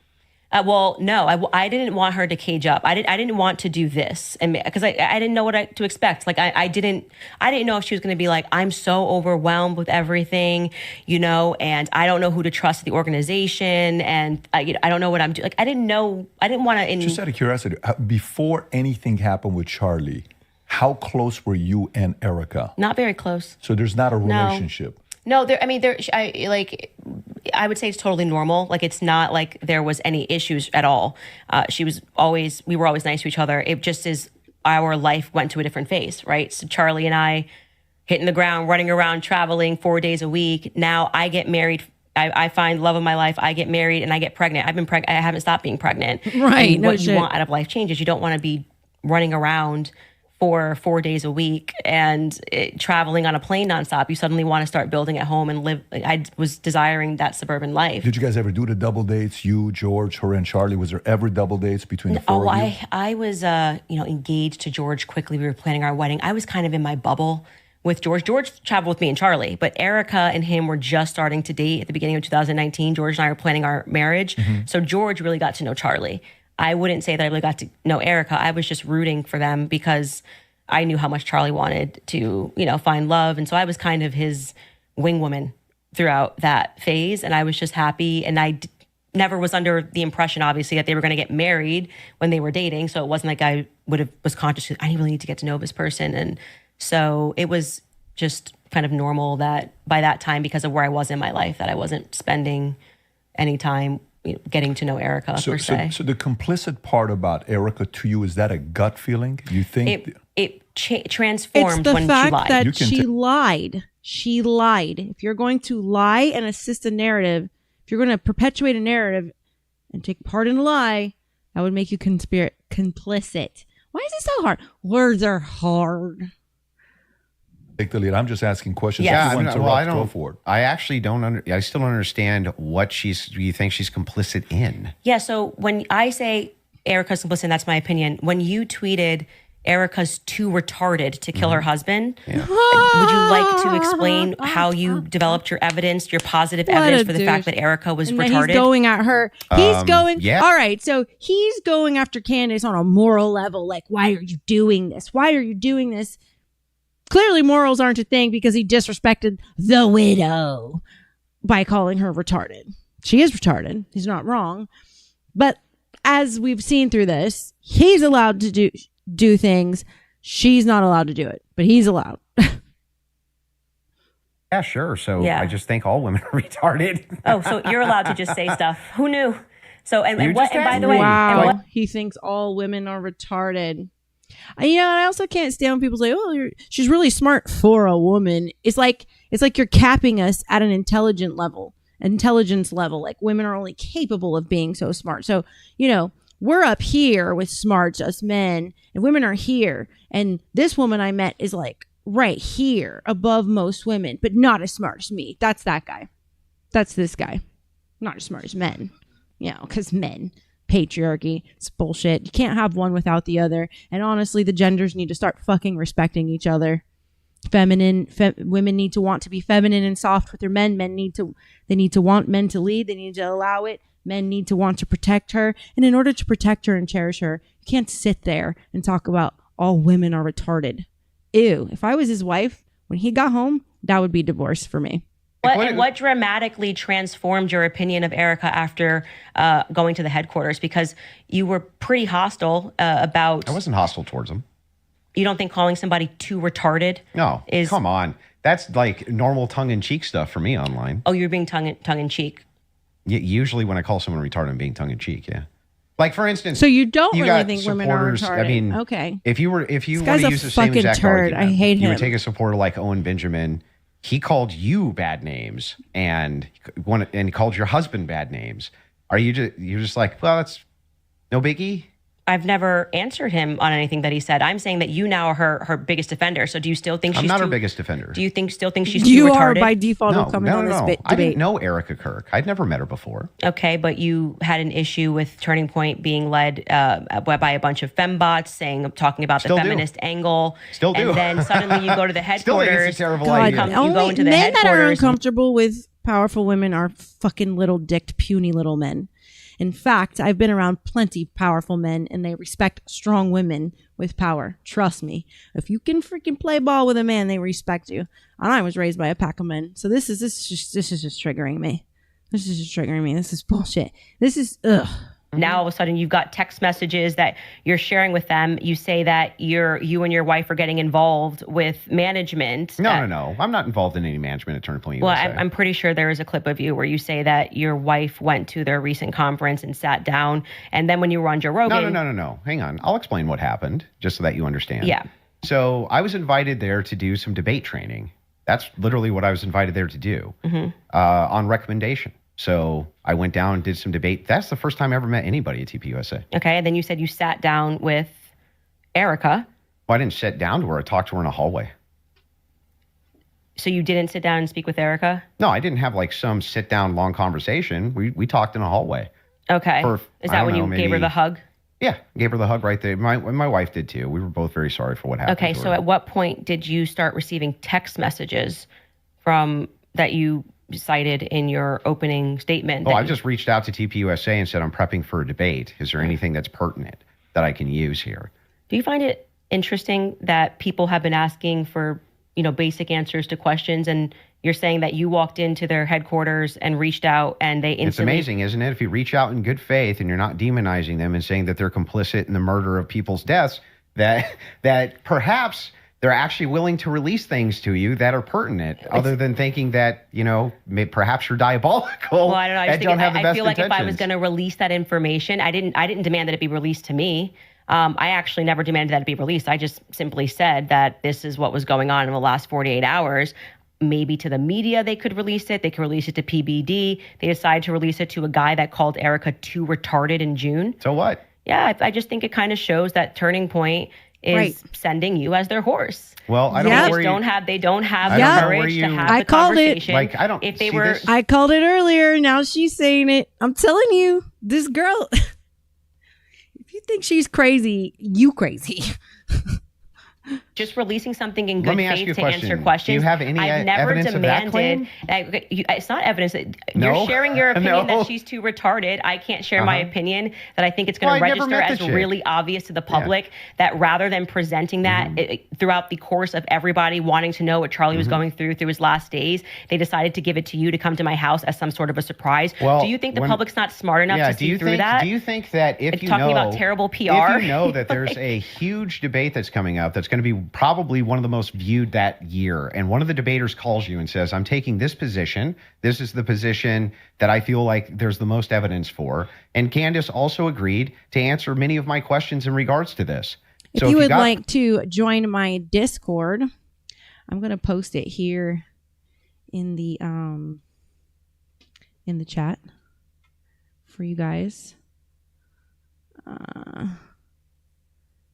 Speaker 5: Well, no, I didn't want her to cage up. I didn't want to do this, and because I didn't know what to expect. Like I didn't know if she was going to be like, I'm so overwhelmed with everything, and I don't know who to trust at the organization, and I don't know what I'm doing. Like I didn't know. I didn't want to.
Speaker 4: Just out of curiosity, before anything happened with Charlie, how close were you and Erica?
Speaker 5: Not very close.
Speaker 4: So there's not a relationship.
Speaker 5: No, I would say it's totally normal. Like, it's not like there was any issues at all. We were always nice to each other. It just is our life went to a different phase, right? So Charlie and I hitting the ground, running around, traveling 4 days a week. Now I get married. I find love of my life. I get married and I get pregnant. I haven't stopped being pregnant.
Speaker 1: Right.
Speaker 5: What you want out of life changes. You don't want to be running around for 4 days a week and traveling on a plane nonstop. You suddenly want to start building at home and live. I was desiring that suburban life.
Speaker 4: Did you guys ever do the double dates? You, George, her, and Charlie. Was there ever double dates between the four of you?
Speaker 5: I was, engaged to George quickly. We were planning our wedding. I was kind of in my bubble with George. George traveled with me and Charlie, but Erica and him were just starting to date at the beginning of 2019. George and I were planning our marriage. Mm-hmm. So George really got to know Charlie. I wouldn't say that I really got to know Erica. I was just rooting for them because I knew how much Charlie wanted to, find love. And so I was kind of his wing woman throughout that phase. And I was just happy. And never was under the impression, obviously, that they were going to get married when they were dating. So it wasn't like I was conscious. I really need to get to know this person. And so it was just kind of normal that by that time, because of where I was in my life, that I wasn't spending any time getting to know Erica per se.
Speaker 4: So the complicit part about Erica to you, is that a gut feeling? You think
Speaker 5: it transformed
Speaker 1: it's the
Speaker 5: when
Speaker 1: fact
Speaker 5: she lied.
Speaker 1: that she lied. She lied. If you're going to lie and assist a narrative, if you're going to perpetuate a narrative and take part in a lie, that would make you complicit. Why is it so hard? Words are hard.
Speaker 4: take the lead? I'm just asking questions.
Speaker 5: Yes.
Speaker 4: If you want to
Speaker 3: I
Speaker 4: go for it.
Speaker 3: I actually don't. I still don't understand what you think she's complicit in.
Speaker 5: Yeah. So when I say Erica's complicit, that's my opinion. When you tweeted Erica's too retarded to kill her husband, would you like to explain how you developed your evidence, your positive evidence for the fact that Erica was
Speaker 1: and
Speaker 5: retarded?
Speaker 1: He's going at her. He's going.
Speaker 3: Yeah.
Speaker 1: All right. So he's going after Candace on a moral level. Like, why are you doing this? Why are you doing this? Clearly, morals aren't a thing because he disrespected the widow by calling her retarded. She is retarded. He's not wrong. But as we've seen through this, he's allowed to do things. She's not allowed to do it, but he's allowed.
Speaker 3: Yeah, sure. So
Speaker 5: Yeah.
Speaker 3: I just think all women are retarded.
Speaker 5: Oh, so you're allowed to just say stuff. Who knew? So, and
Speaker 3: You
Speaker 5: what,
Speaker 3: just
Speaker 5: and by
Speaker 3: asked
Speaker 5: the
Speaker 3: me.
Speaker 5: way, and
Speaker 1: Wow.
Speaker 5: what,
Speaker 1: He thinks all women are retarded. And I also can't stand when people say, "Oh, she's really smart for a woman." It's like you're capping us at an intelligence level. Like women are only capable of being so smart. So, we're up here with smarts, us men, and women are here. And this woman I met is like right here above most women, but not as smart as me. That's that guy. That's this guy. Not as smart as men. Because men. Patriarchy. It's bullshit. You can't have one without the other. And honestly, the genders need to start fucking respecting each other. Women need to want to be feminine and soft with their men. They need to want men to lead. They need to allow it. Men need to want to protect her. And in order to protect her and cherish her, you can't sit there and talk about all women are retarded. Ew. If I was his wife, when he got home, that would be divorce for me.
Speaker 5: what dramatically transformed your opinion of Erica after going to the headquarters? Because you were pretty hostile about.
Speaker 3: I wasn't hostile towards them.
Speaker 5: You don't think calling somebody too retarded?
Speaker 3: No,
Speaker 5: is
Speaker 3: come on. That's like normal tongue-in-cheek stuff for me online.
Speaker 5: Oh, you're being tongue in cheek.
Speaker 3: Usually when I call someone retarded, I'm being tongue-in-cheek, yeah. Like, for instance...
Speaker 1: So you don't
Speaker 3: you
Speaker 1: really
Speaker 3: got
Speaker 1: think women are
Speaker 3: supporters-
Speaker 1: retarded?
Speaker 3: I mean,
Speaker 1: okay.
Speaker 3: If you want to use the same
Speaker 1: fucking
Speaker 3: exact
Speaker 1: turd.
Speaker 3: argument,
Speaker 1: I hate
Speaker 3: you
Speaker 1: him.
Speaker 3: would take a supporter like Owen Benjamin. He called you bad names and called your husband bad names. You're just like, well, that's no biggie?
Speaker 5: I've never answered him on anything that he said. I'm saying that you now are her biggest defender. So do you still think
Speaker 3: I'm
Speaker 5: she's
Speaker 3: not
Speaker 5: too,
Speaker 3: her biggest defender.
Speaker 5: Do you still think she's too
Speaker 1: You
Speaker 5: retarded?
Speaker 1: are by default
Speaker 3: No,
Speaker 1: of coming on this debate.
Speaker 3: I didn't know Erica Kirk. I'd never met her before.
Speaker 5: Okay, but you had an issue with Turning Point being led by a bunch of fembots talking about
Speaker 3: Still
Speaker 5: the
Speaker 3: do.
Speaker 5: feminist angle.
Speaker 3: Still do.
Speaker 5: And then suddenly you go to the
Speaker 3: Still think
Speaker 5: headquarters.
Speaker 3: it's a terrible
Speaker 1: God,
Speaker 3: idea.
Speaker 5: You go into the
Speaker 1: men that are
Speaker 5: headquarters.
Speaker 1: uncomfortable with powerful women are fucking little dicked, puny little men. In fact, I've been around plenty of powerful men and they respect strong women with power. Trust me. If you can freaking play ball with a man, they respect you. And I was raised by a pack of men. So this is just triggering me. This is just triggering me. This is bullshit. This is ugh.
Speaker 5: Now all of a sudden you've got text messages that you're sharing with them. You say that you and your wife are getting involved with management.
Speaker 3: No. I'm not involved in any management at Turning Point
Speaker 5: Well,
Speaker 3: USA.
Speaker 5: I'm pretty sure there is a clip of you where you say that your wife went to their recent conference and sat down. And then when you were on Joe Rogan.
Speaker 3: No. Hang on. I'll explain what happened just so that you understand.
Speaker 5: Yeah.
Speaker 3: So I was invited there to do some debate training. That's literally what I was invited there to do on recommendation. So I went down and did some debate. That's the first time I ever met anybody at TPUSA.
Speaker 5: Okay. And then you said you sat down with Erica.
Speaker 3: Well, I didn't sit down to her. I talked to her in a hallway.
Speaker 5: So you didn't sit down and speak with Erica?
Speaker 3: No, I didn't have like some sit down long conversation. We talked in a hallway.
Speaker 5: Okay.
Speaker 3: I
Speaker 5: Is that
Speaker 3: don't
Speaker 5: when you
Speaker 3: know,
Speaker 5: gave her
Speaker 3: maybe-
Speaker 5: the hug?
Speaker 3: Yeah, gave her the hug right there. My wife did too. We were both very sorry for what happened.
Speaker 5: Okay.
Speaker 3: to
Speaker 5: So
Speaker 3: her.
Speaker 5: at what point did you start receiving text messages from that you cited in your opening statement?
Speaker 3: I just reached out to TPUSA and said, I'm prepping for a debate. Is there anything that's pertinent that I can use here?
Speaker 5: Do you find it interesting that people have been asking for, basic answers to questions and You're saying that you walked into their headquarters and reached out and they instantly...
Speaker 3: It's amazing, isn't it? If you reach out in good faith and you're not demonizing them and saying that they're complicit in the murder of people's deaths, that perhaps they're actually willing to release things to you that are pertinent, other than thinking that, perhaps you're diabolical.
Speaker 5: Well, I don't know. I feel like
Speaker 3: intentions.
Speaker 5: if I was going to release that information, I didn't demand that it be released to me. I actually never demanded that it be released. I just simply said that this is what was going on in the last 48 hours. Maybe to the media they could release it. They could release it to PBD. They decided to release it to a guy that called Erica too retarded in June.
Speaker 3: So what?
Speaker 5: Yeah, I just think it kind of shows that Turning Point is sending you as their horse.
Speaker 3: Well, I don't know where
Speaker 5: they don't have the
Speaker 3: Yeah.
Speaker 5: courage to have
Speaker 1: I
Speaker 5: the
Speaker 1: called it.
Speaker 5: conversation.
Speaker 3: Like, I don't
Speaker 5: If they
Speaker 3: see
Speaker 5: were,
Speaker 3: this.
Speaker 1: I called it earlier. Now she's saying it. I'm telling you, this girl. If you think she's crazy, you crazy.
Speaker 5: just releasing something in
Speaker 3: Let
Speaker 5: good
Speaker 3: me ask
Speaker 5: faith
Speaker 3: you a
Speaker 5: to
Speaker 3: question.
Speaker 5: answer questions.
Speaker 3: Do you have any
Speaker 5: I've never
Speaker 3: evidence of that
Speaker 5: demanded.
Speaker 3: claim?
Speaker 5: It's not evidence.
Speaker 3: No.
Speaker 5: You're sharing your opinion
Speaker 3: No.
Speaker 5: that she's too retarded. I can't share my opinion that I think it's going
Speaker 3: Well,
Speaker 5: to
Speaker 3: I never
Speaker 5: register
Speaker 3: met
Speaker 5: as
Speaker 3: the chick.
Speaker 5: really obvious to the public. That rather than presenting that throughout the course of everybody wanting to know what Charlie was going through his last days, they decided to give it to you to come to my house as some sort of a surprise.
Speaker 3: Well,
Speaker 5: do you think the
Speaker 3: when-
Speaker 5: public's not smart enough to see through that?
Speaker 3: Do you think that if
Speaker 5: It's
Speaker 3: you
Speaker 5: talking
Speaker 3: know
Speaker 5: about terrible PR.
Speaker 3: if you know that there's a huge debate that's coming up that's going to be probably one of the most viewed that year, and one of the debaters calls you and says, I'm taking this position. This is the position that I feel like there's the most evidence for. And Candace also agreed to answer many of my questions in regards to this.
Speaker 1: If you would like to join my Discord, I'm going to post it here in the chat for you guys.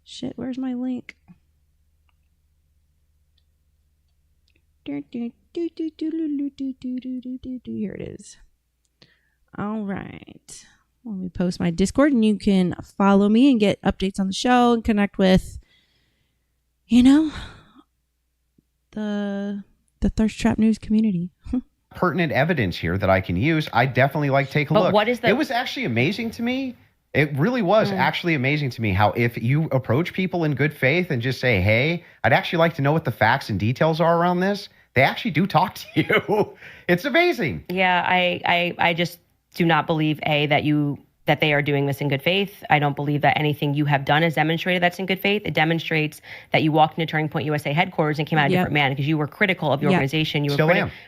Speaker 1: Shit, where's my link? Here it is. All right. Let me post my Discord and you can follow me and get updates on the show and connect with, the Thirst Trap News community.
Speaker 3: pertinent evidence here that I can use, I definitely like take a look.
Speaker 5: What is the...
Speaker 3: It was actually amazing to me. It really was actually amazing to me how if you approach people in good faith and just say, hey, I'd actually like to know what the facts and details are around this, they actually do talk to you. It's amazing.
Speaker 5: Yeah, I just do not believe, that they are doing this in good faith. I don't believe that anything you have done has demonstrated that's in good faith. It demonstrates that you walked into Turning Point USA headquarters and came out a different man because you were critical of the organization. You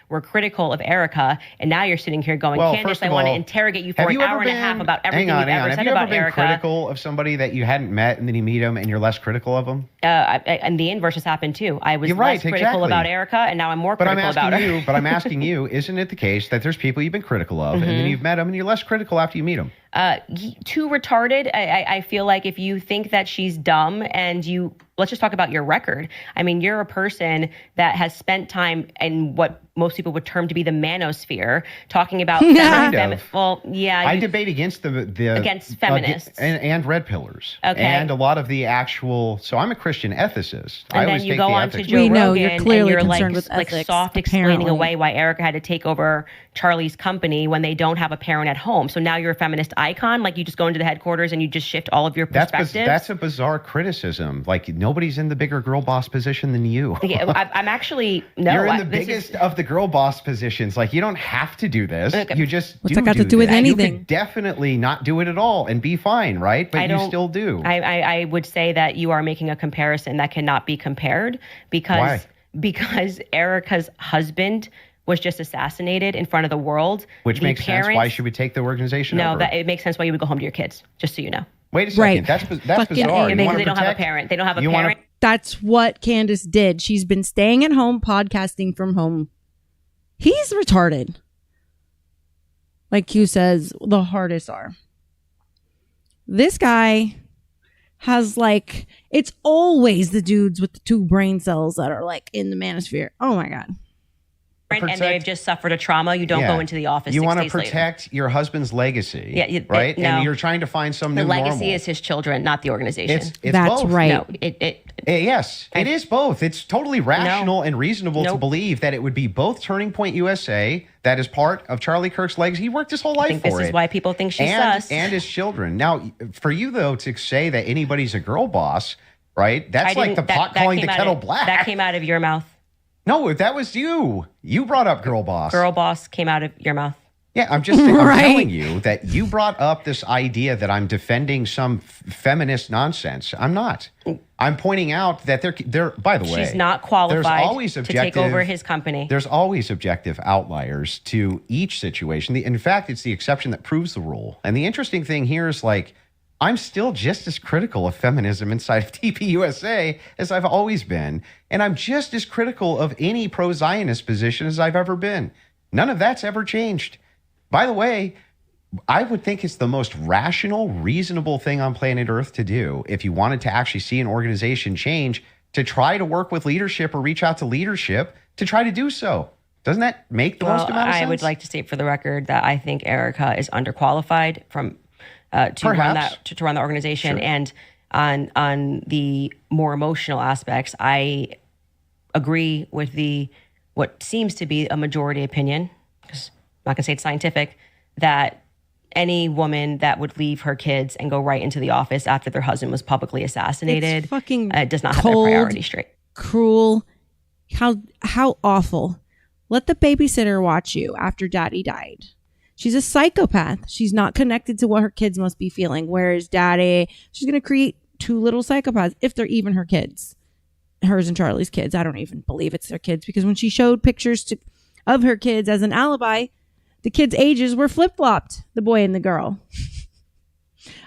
Speaker 5: were critical of Erica, and now you're sitting here going, Candace, I want to interrogate you for an hour and a half about everything you've ever said about Erica.
Speaker 3: Have you ever been critical of somebody that you hadn't met and then you meet them and you're less critical of them?
Speaker 5: And the inverse has happened too. I was less critical about Erica, and now I'm more critical about her.
Speaker 3: But I'm asking you, isn't it the case that there's people you've been critical of and then you've met them and you're less critical after you meet them?
Speaker 5: Too retarded. I feel like if you think that she's dumb and let's just talk about your record. I mean, you're a person that has spent time in what most people would term to be the manosphere, talking about
Speaker 3: I debate against
Speaker 5: against feminists
Speaker 3: and red pillars,
Speaker 5: okay,
Speaker 3: and a lot of the actual. So I'm a Christian ethicist.
Speaker 5: And then you go on to Joe Rogan,
Speaker 1: you're clearly
Speaker 5: and you're
Speaker 1: concerned with ethics,
Speaker 5: soft explaining away why Erica had to take over Charlie's company when they don't have a parent at home. So now you're a feminist icon. Like you just go into the headquarters and you just shift all of your perspectives.
Speaker 3: That's a bizarre criticism. Like nobody's in the bigger girl boss position than you.
Speaker 5: Yeah, I'm actually
Speaker 3: You're in the biggest of the girl boss positions. Like you don't have to do this. You just
Speaker 1: what's that got to do with anything?
Speaker 3: You could definitely not do it at all and be fine, right? But you still do.
Speaker 5: I would say that you are making a comparison that cannot be compared because Erica's husband was just assassinated in front of the world.
Speaker 3: Which makes sense. Why should we take the organization over?
Speaker 5: No, it makes sense why you would go home to your kids, just so you know.
Speaker 3: Wait a second. That's bizarre.
Speaker 5: Because they don't have a parent. They don't have a parent.
Speaker 1: That's what Candace did. She's been staying at home, podcasting from home. He's retarded. Like Q says, the hardest are. This guy has it's always the dudes with the 2 brain cells that are in the manosphere. Oh my God.
Speaker 5: And they've just suffered a trauma. You don't go into the office.
Speaker 3: You
Speaker 5: 6
Speaker 3: want to
Speaker 5: days
Speaker 3: protect
Speaker 5: later.
Speaker 3: your husband's legacy, right?
Speaker 5: No.
Speaker 3: And you're trying to find some new normal.
Speaker 5: The legacy is his children, not the organization.
Speaker 3: It's
Speaker 1: That's
Speaker 3: both.
Speaker 1: right.
Speaker 5: No,
Speaker 3: yes, it is both. It's totally rational and reasonable to believe that it would be both Turning Point USA, that is part of Charlie Kirk's legacy. He worked his whole life for it.
Speaker 5: This is why people think she's sus.
Speaker 3: And his children. Now, for you, though, to say that anybody's a girl boss, right? That's like the pot calling the kettle black.
Speaker 5: That came out of your mouth.
Speaker 3: No, that was you. You brought up girl boss.
Speaker 5: Girl boss came out of your mouth.
Speaker 3: Yeah, I'm just
Speaker 1: Right.
Speaker 3: I'm telling you that you brought up this idea that I'm defending some feminist nonsense. I'm not. I'm pointing out that they're by the way,
Speaker 5: She's not qualified
Speaker 3: there's always
Speaker 5: to take over his company.
Speaker 3: There's always objective outliers to each situation. In fact, it's the exception that proves the rule. And the interesting thing here is like, I'm still just as critical of feminism inside of TPUSA as I've always been. And I'm just as critical of any pro-Zionist position as I've ever been. None of that's ever changed. By the way, I would think it's the most rational, reasonable thing on planet Earth to do if you wanted to actually see an organization change, to try to work with leadership or reach out to leadership to try to do so. Doesn't that make the most amount of sense?
Speaker 5: I would like to state for the record that I think Erica is underqualified to run the organization. Sure. And on the more emotional aspects, I agree with what seems to be a majority opinion, because I'm not going to say it's scientific, that any woman that would leave her kids and go right into the office after their husband was publicly assassinated
Speaker 1: It's fucking
Speaker 5: does not have
Speaker 1: cold,
Speaker 5: their priority straight.
Speaker 1: Cruel. How awful. Let the babysitter watch you after daddy died. She's a psychopath. She's not connected to what her kids must be feeling. Where is daddy? She's going to create two little psychopaths, if they're even her kids. Hers and Charlie's kids. I don't even believe it's their kids, because when she showed pictures of her kids as an alibi, the kids' ages were flip-flopped, the boy and the girl.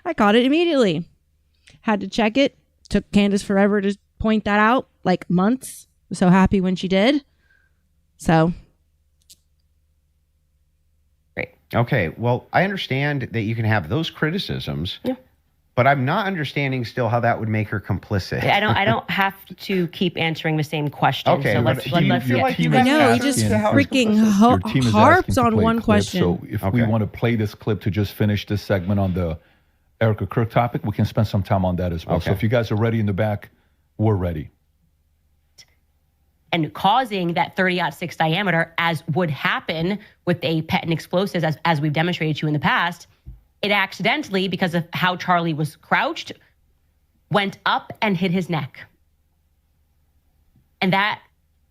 Speaker 1: I caught it immediately. Had to check it. Took Candace forever to point that out, like months. Was so happy when she did. So.
Speaker 5: Great.
Speaker 3: Okay, well, I understand that you can have those criticisms. Yeah. But I'm not understanding still how that would make her complicit.
Speaker 5: I don't have to keep answering the same question.
Speaker 3: Okay,
Speaker 5: so let's
Speaker 1: I know, he just freaking harps on one question.
Speaker 4: So if we want to play this clip to just finish this segment on the Erica Kirk topic, we can spend some time on that as well. So if you guys are ready in the back, we're ready.
Speaker 6: And causing that 30-06 diameter, as would happen with a patent explosives, as we've demonstrated to you in the past, it accidentally, because of how Charlie was crouched, went up and hit his neck. And that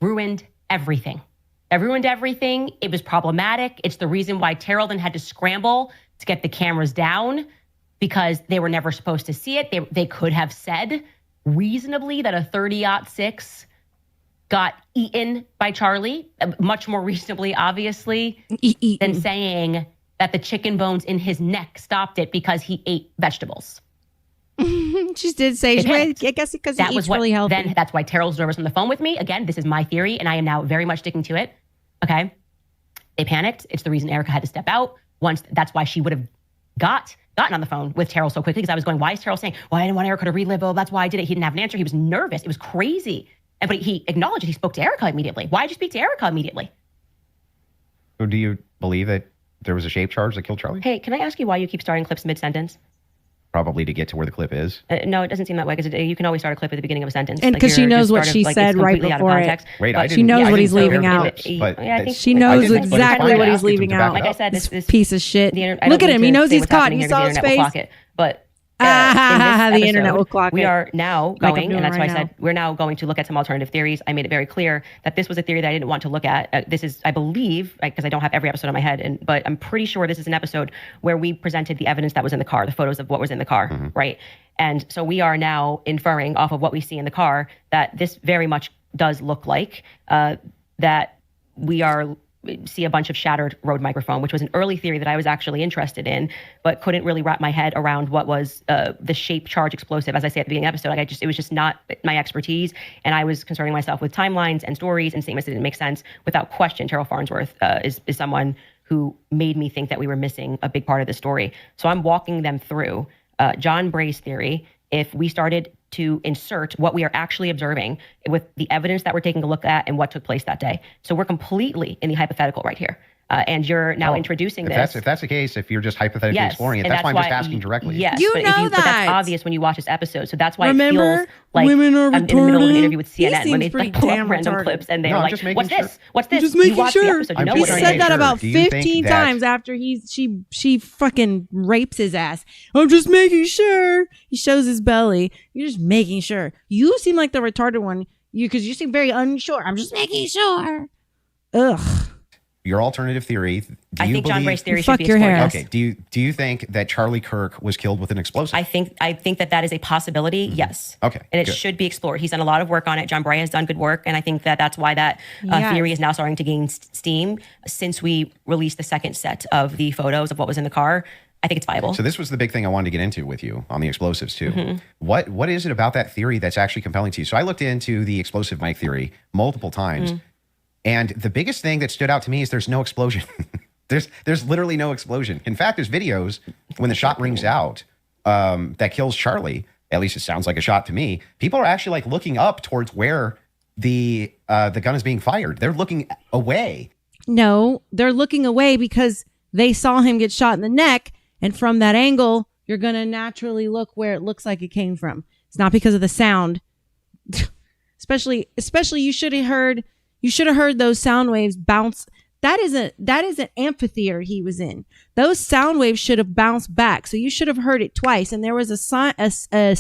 Speaker 6: ruined everything. It ruined everything. It was problematic. It's the reason why Terrell then had to scramble to get the cameras down, because they were never supposed to see it. They could have said reasonably that a 30-06 got eaten by Charlie, much more reasonably, obviously, than saying that the chicken bones in his neck stopped it because he ate vegetables.
Speaker 1: She did say, I guess because he eats really healthy.
Speaker 6: Then that's why Terrell's nervous on the phone with me. Again, this is my theory, and I am now very much sticking to it. Okay. They panicked. It's the reason Erica had to step out. That's why she would have gotten on the phone with Terrell so quickly, because I was going, why is Terrell saying, well, I didn't want Erica to relive. Oh, that's why I did it. He didn't have an answer. He was nervous. It was crazy. But he acknowledged it. He spoke to Erica immediately. Why did you speak to Erica immediately?
Speaker 3: So do you believe that there was a shape charge that killed Charlie?
Speaker 5: Hey, can I ask you why you keep starting clips mid-sentence?
Speaker 3: Probably to get to where the clip is.
Speaker 5: No, it doesn't seem that way, because you can always start a clip at the beginning of a sentence.
Speaker 1: And because she knows what she said right before it.
Speaker 3: Wait, I didn't,
Speaker 1: she knows what he's leaving out. She knows exactly what he's leaving out.
Speaker 5: Like I said, this
Speaker 1: piece of shit. Look at him. He knows he's caught. You saw his face.
Speaker 5: But
Speaker 1: the internet will clock
Speaker 5: we
Speaker 1: it.
Speaker 5: are now going, and that's why I said we're now going to look at some alternative theories. I made it very clear that this was a theory that I didn't want to look at. This is, I believe, because I don't have every episode in my head, but I'm pretty sure this is an episode where we presented the evidence that was in the car, the photos of what was in the car, right? And so we are now inferring off of what we see in the car that this very much does look like that we see a bunch of shattered road microphone, which was an early theory that I was actually interested in, but couldn't really wrap my head around what was the shape charge explosive. As I say at the beginning of the episode, it was just not my expertise, and I was concerning myself with timelines and stories and statements that didn't make sense. Without question, Terrell Farnsworth is someone who made me think that we were missing a big part of the story. So I'm walking them through John Bray's theory. If we started to insert what we are actually observing with the evidence that we're taking a look at and what took place that day. So we're completely in the hypothetical right here. And you're now introducing this.
Speaker 3: If that's the case, if you're just hypothetically exploring it, that's why I'm just asking directly.
Speaker 5: Yes,
Speaker 1: you know that.
Speaker 5: But that's obvious when you watch this episode. So that's why
Speaker 1: Remember,
Speaker 5: it feels like
Speaker 1: women are
Speaker 5: I'm in the middle of an interview with
Speaker 1: He
Speaker 5: CNN when they
Speaker 1: seems
Speaker 5: pull
Speaker 1: pretty
Speaker 5: up random
Speaker 1: retarded.
Speaker 5: clips and they're
Speaker 3: No, I'm
Speaker 5: like,
Speaker 3: just making
Speaker 5: what's
Speaker 3: sure.
Speaker 5: this? What's this?
Speaker 1: Just
Speaker 5: You
Speaker 1: making
Speaker 5: watch the
Speaker 1: sure.
Speaker 5: episode, you know
Speaker 3: I'm
Speaker 1: He
Speaker 5: what
Speaker 3: just
Speaker 5: it
Speaker 1: said
Speaker 3: making
Speaker 5: is.
Speaker 1: that about
Speaker 3: Do you think
Speaker 1: 15
Speaker 3: that-
Speaker 1: times after she fucking rapes his ass. I'm just making sure. He shows his belly. You're just making sure. You seem like the retarded one. because you seem very unsure. I'm just making sure. Ugh.
Speaker 3: Your alternative theory.
Speaker 5: I think John Bray's theory should
Speaker 1: Fuck
Speaker 5: be
Speaker 1: your
Speaker 5: explored.
Speaker 1: hair.
Speaker 3: Okay. Do you think that Charlie Kirk was killed with an explosive?
Speaker 5: I think that is a possibility. Yes.
Speaker 3: Okay,
Speaker 5: And it
Speaker 3: good.
Speaker 5: should be explored. He's done a lot of work on it. John Bray has done good work, and I think that that's why that
Speaker 1: Yes.
Speaker 5: theory is now starting to gain steam since we released the second set of the photos of what was in the car. I think it's viable.
Speaker 3: So this was the big thing I wanted to get into with you on the explosives too.
Speaker 5: Mm-hmm.
Speaker 3: What is it about that theory that's actually compelling to you? So I looked into the explosive mic theory multiple times, and the biggest thing that stood out to me is there's no explosion. there's literally no explosion. In fact, there's videos when the shot rings out that kills Charlie. At least it sounds like a shot to me. People are actually like looking up towards where the gun is being fired. They're looking away.
Speaker 1: No, they're looking away because they saw him get shot in the neck. And from that angle, you're going to naturally look where it looks like it came from. It's not because of the sound. especially you should have heard those sound waves bounce. That is an amphitheater he was in. Those sound waves should have bounced back. So you should have heard it twice. And there was a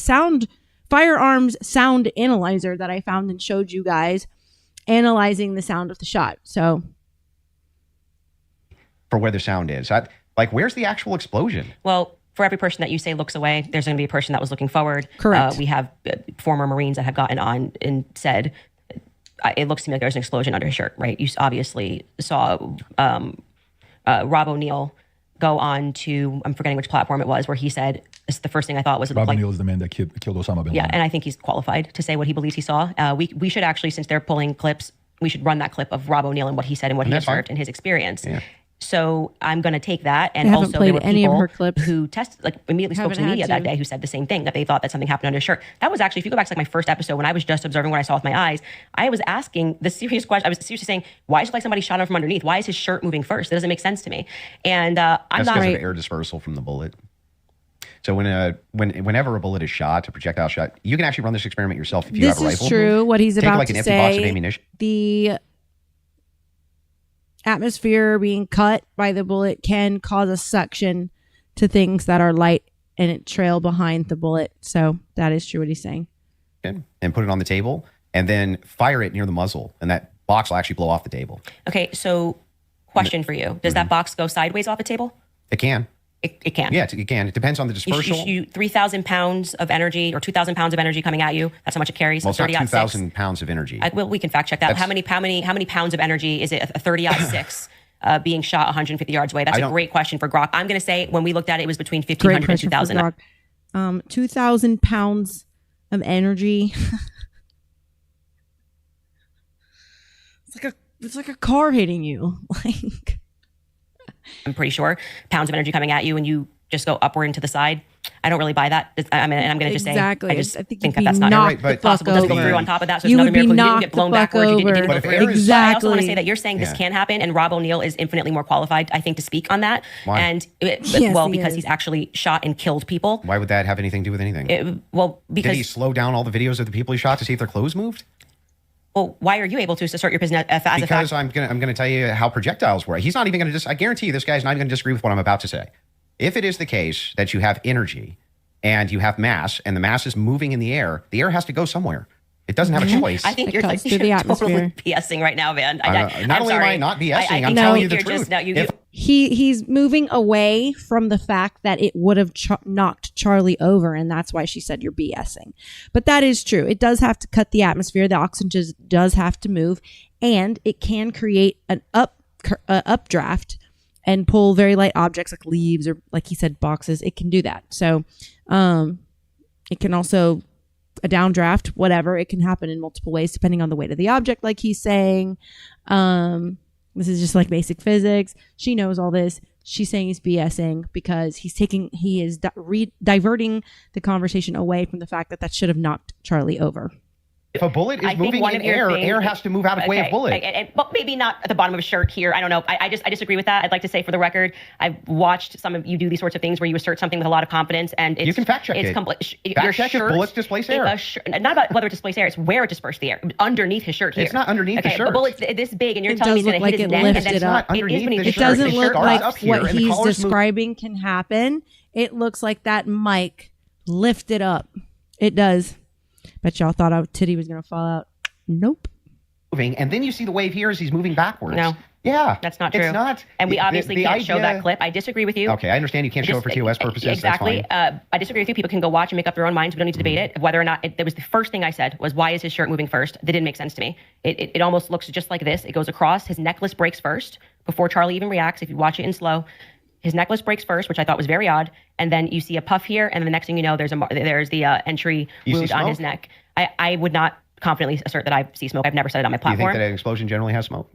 Speaker 1: firearms sound analyzer that I found and showed you guys analyzing the sound of the shot. So
Speaker 3: For where the sound is. Where's the actual explosion?
Speaker 5: Well, for every person that you say looks away, there's going to be a person that was looking forward.
Speaker 1: Correct.
Speaker 5: We have former Marines that have gotten on and said, it looks to me like there's an explosion under his shirt, right? You obviously saw Rob O'Neill go on to, I'm forgetting which platform it was, where he said, it's the first thing I thought was
Speaker 4: Rob O'Neill is the man that killed Osama bin Laden.
Speaker 5: Yeah, and I think he's qualified to say what he believes he saw. We should actually, since they're pulling clips, we should run that clip of Rob O'Neill and what he said and what he
Speaker 3: that's
Speaker 5: observed
Speaker 3: fine.
Speaker 5: and his experience.
Speaker 3: Yeah.
Speaker 5: So I'm going to take that. And
Speaker 1: I haven't
Speaker 5: also there were
Speaker 1: played any of
Speaker 5: people
Speaker 1: her clips.
Speaker 5: who immediately spoke to
Speaker 1: Haven't
Speaker 5: me
Speaker 1: had
Speaker 5: that
Speaker 1: to.
Speaker 5: day who said the same thing, that they thought that something happened under his shirt. That was actually, if you go back to my first episode when I was just observing what I saw with my eyes, I was asking the serious question. I was seriously saying, why is it like somebody shot him from underneath? Why is his shirt moving first? That doesn't make sense to me. And I'm
Speaker 3: That's
Speaker 5: not
Speaker 3: because of air dispersal from the bullet. So whenever a bullet is shot, a projectile shot, you can actually run this experiment yourself if you have a
Speaker 1: this
Speaker 3: rifle.
Speaker 1: is true. What he's
Speaker 3: Take
Speaker 1: about
Speaker 3: like an
Speaker 1: to
Speaker 3: empty box of
Speaker 1: say,
Speaker 3: ammunition.
Speaker 1: the atmosphere being cut by the bullet can cause a suction to things that are light and it trail behind the bullet. So that is true what he's saying.
Speaker 3: And put it on the table and then fire it near the muzzle. And that box will actually blow off the table.
Speaker 5: Okay, so question for you. Does that box go sideways off a table?
Speaker 3: It can.
Speaker 5: It can.
Speaker 3: Yeah, it can. It depends on the
Speaker 5: You
Speaker 3: dispersal.
Speaker 5: shoot 3,000 pounds of energy or 2,000 pounds of energy coming at you. That's how much it carries.
Speaker 3: Well, it's not
Speaker 5: 30-06.
Speaker 3: 2,000 pounds of energy.
Speaker 5: Well, we can fact check that. How many pounds of energy is it? A 30-06 being shot 150 yards away. That's a great question for Grok. I'm going to say when we looked at it, it was between 1,500 and 2,000.
Speaker 1: 2,000 pounds of energy. It's like a car hitting you. Like,
Speaker 5: I'm pretty sure pounds of energy coming at you, and you just go upward and to the side. I don't really buy that. And I'm going to just
Speaker 1: exactly.
Speaker 5: say, I just
Speaker 1: I think
Speaker 5: think
Speaker 1: you'd
Speaker 5: that that's
Speaker 1: be
Speaker 5: not
Speaker 1: knocked
Speaker 3: Right, but
Speaker 5: possible. It doesn't go through on top of that, so it's
Speaker 1: You
Speaker 5: another
Speaker 1: would be
Speaker 5: miracle you didn't
Speaker 1: knocked
Speaker 5: get blown
Speaker 1: the fuck
Speaker 5: backwards. You didn't
Speaker 1: over.
Speaker 5: go
Speaker 3: But if
Speaker 5: through.
Speaker 3: air is-
Speaker 5: But I also want to
Speaker 1: Exactly.
Speaker 5: say that you're saying this
Speaker 3: Yeah.
Speaker 5: can happen, and Rob O'Neill is infinitely more qualified, I think, to speak on that.
Speaker 3: Why?
Speaker 5: And
Speaker 1: Yes, he
Speaker 5: because
Speaker 1: is.
Speaker 5: he's actually shot and killed people.
Speaker 3: Why would that have anything to do with anything?
Speaker 5: Did he
Speaker 3: Did he slow down all the videos of the people he shot to see if their clothes moved?
Speaker 5: Well, why are you able to assert your position as a fact?
Speaker 3: Because I'm gonna tell you how projectiles work. He's not even gonna I guarantee you this guy's not even gonna disagree with what I'm about to say. If it is the case that you have energy and you have mass and the mass is moving in the air has to go somewhere. It doesn't have a choice.
Speaker 5: I think
Speaker 1: It
Speaker 5: you're
Speaker 1: goes
Speaker 5: like
Speaker 1: through the
Speaker 5: you're
Speaker 1: atmosphere.
Speaker 5: totally BSing right now, man.
Speaker 3: Not
Speaker 5: I'm
Speaker 3: only am
Speaker 5: sorry.
Speaker 3: I not BSing, I'm
Speaker 5: think
Speaker 3: telling you the
Speaker 5: you're
Speaker 3: truth.
Speaker 5: Just, no, you,
Speaker 3: If-
Speaker 1: he's moving away from the fact that it would have knocked Charlie over, and that's why she said you're BSing. But that is true. It does have to cut the atmosphere. The oxygen just does have to move, and it can create an updraft and pull very light objects like leaves or, like he said, boxes. It can do that. So it can also a downdraft, whatever. It can happen in multiple ways depending on the weight of the object, like he's saying. This is just like basic physics. She knows all this. She's saying he's BSing because he is diverting the conversation away from the fact that should have knocked Charlie over.
Speaker 3: If a bullet
Speaker 5: I
Speaker 3: is
Speaker 5: think
Speaker 3: moving
Speaker 5: one
Speaker 3: in
Speaker 5: of your
Speaker 3: air,
Speaker 5: things-
Speaker 3: air has to move out of way of bullet.
Speaker 5: But maybe not at the bottom of a shirt here. I don't know. I disagree with that. I'd like to say for the record, I've watched some of you do these sorts of things where you assert something with a lot of confidence, and it's,
Speaker 3: You can fact check it. Fact check if bullets displace air.
Speaker 5: Not about whether it displaces air. It's where it dispersed the air. Underneath his shirt here.
Speaker 3: It's not underneath the
Speaker 5: A
Speaker 3: shirt.
Speaker 5: bullet's this big, and you're
Speaker 1: It
Speaker 5: telling me
Speaker 1: does
Speaker 5: it's
Speaker 1: look
Speaker 5: going to hit
Speaker 1: like
Speaker 5: his
Speaker 1: it
Speaker 5: neck.
Speaker 1: lifted
Speaker 5: And
Speaker 1: up.
Speaker 5: then it is
Speaker 3: Underneath
Speaker 5: beneath
Speaker 3: the
Speaker 5: his
Speaker 1: It
Speaker 3: shirt.
Speaker 5: shirt.
Speaker 1: doesn't
Speaker 3: His
Speaker 1: look
Speaker 3: shirt starts
Speaker 1: like
Speaker 3: up here
Speaker 1: what
Speaker 3: and the
Speaker 1: he's
Speaker 3: collar's moving.
Speaker 1: describing can happen. It looks like that mic lifted up. It does. Bet y'all thought our titty was going to fall out. Nope.
Speaker 3: moving, and then you see the wave here as he's moving backwards.
Speaker 5: No.
Speaker 3: Yeah.
Speaker 5: That's not true.
Speaker 3: It's not.
Speaker 5: And we obviously
Speaker 3: the
Speaker 5: can't show
Speaker 3: idea-
Speaker 5: that clip. I disagree with you.
Speaker 3: Okay, I understand you can't show it for TOS purposes.
Speaker 5: Exactly.
Speaker 3: That's fine.
Speaker 5: I disagree with you. People can go watch and make up their own minds. We don't need to debate it. Whether or not that was the first thing I said was, why is his shirt moving first? That didn't make sense to me. It almost looks just like this. It goes across. His necklace breaks first before Charlie even reacts. If you watch it in slow, his necklace breaks first, which I thought was very odd. And then you see a puff here, and then the next thing you know, there's the entry wound on his neck. I would not confidently assert that I see smoke. I've never said it on my
Speaker 3: Do you
Speaker 5: platform.
Speaker 3: think that an explosion generally has smoke?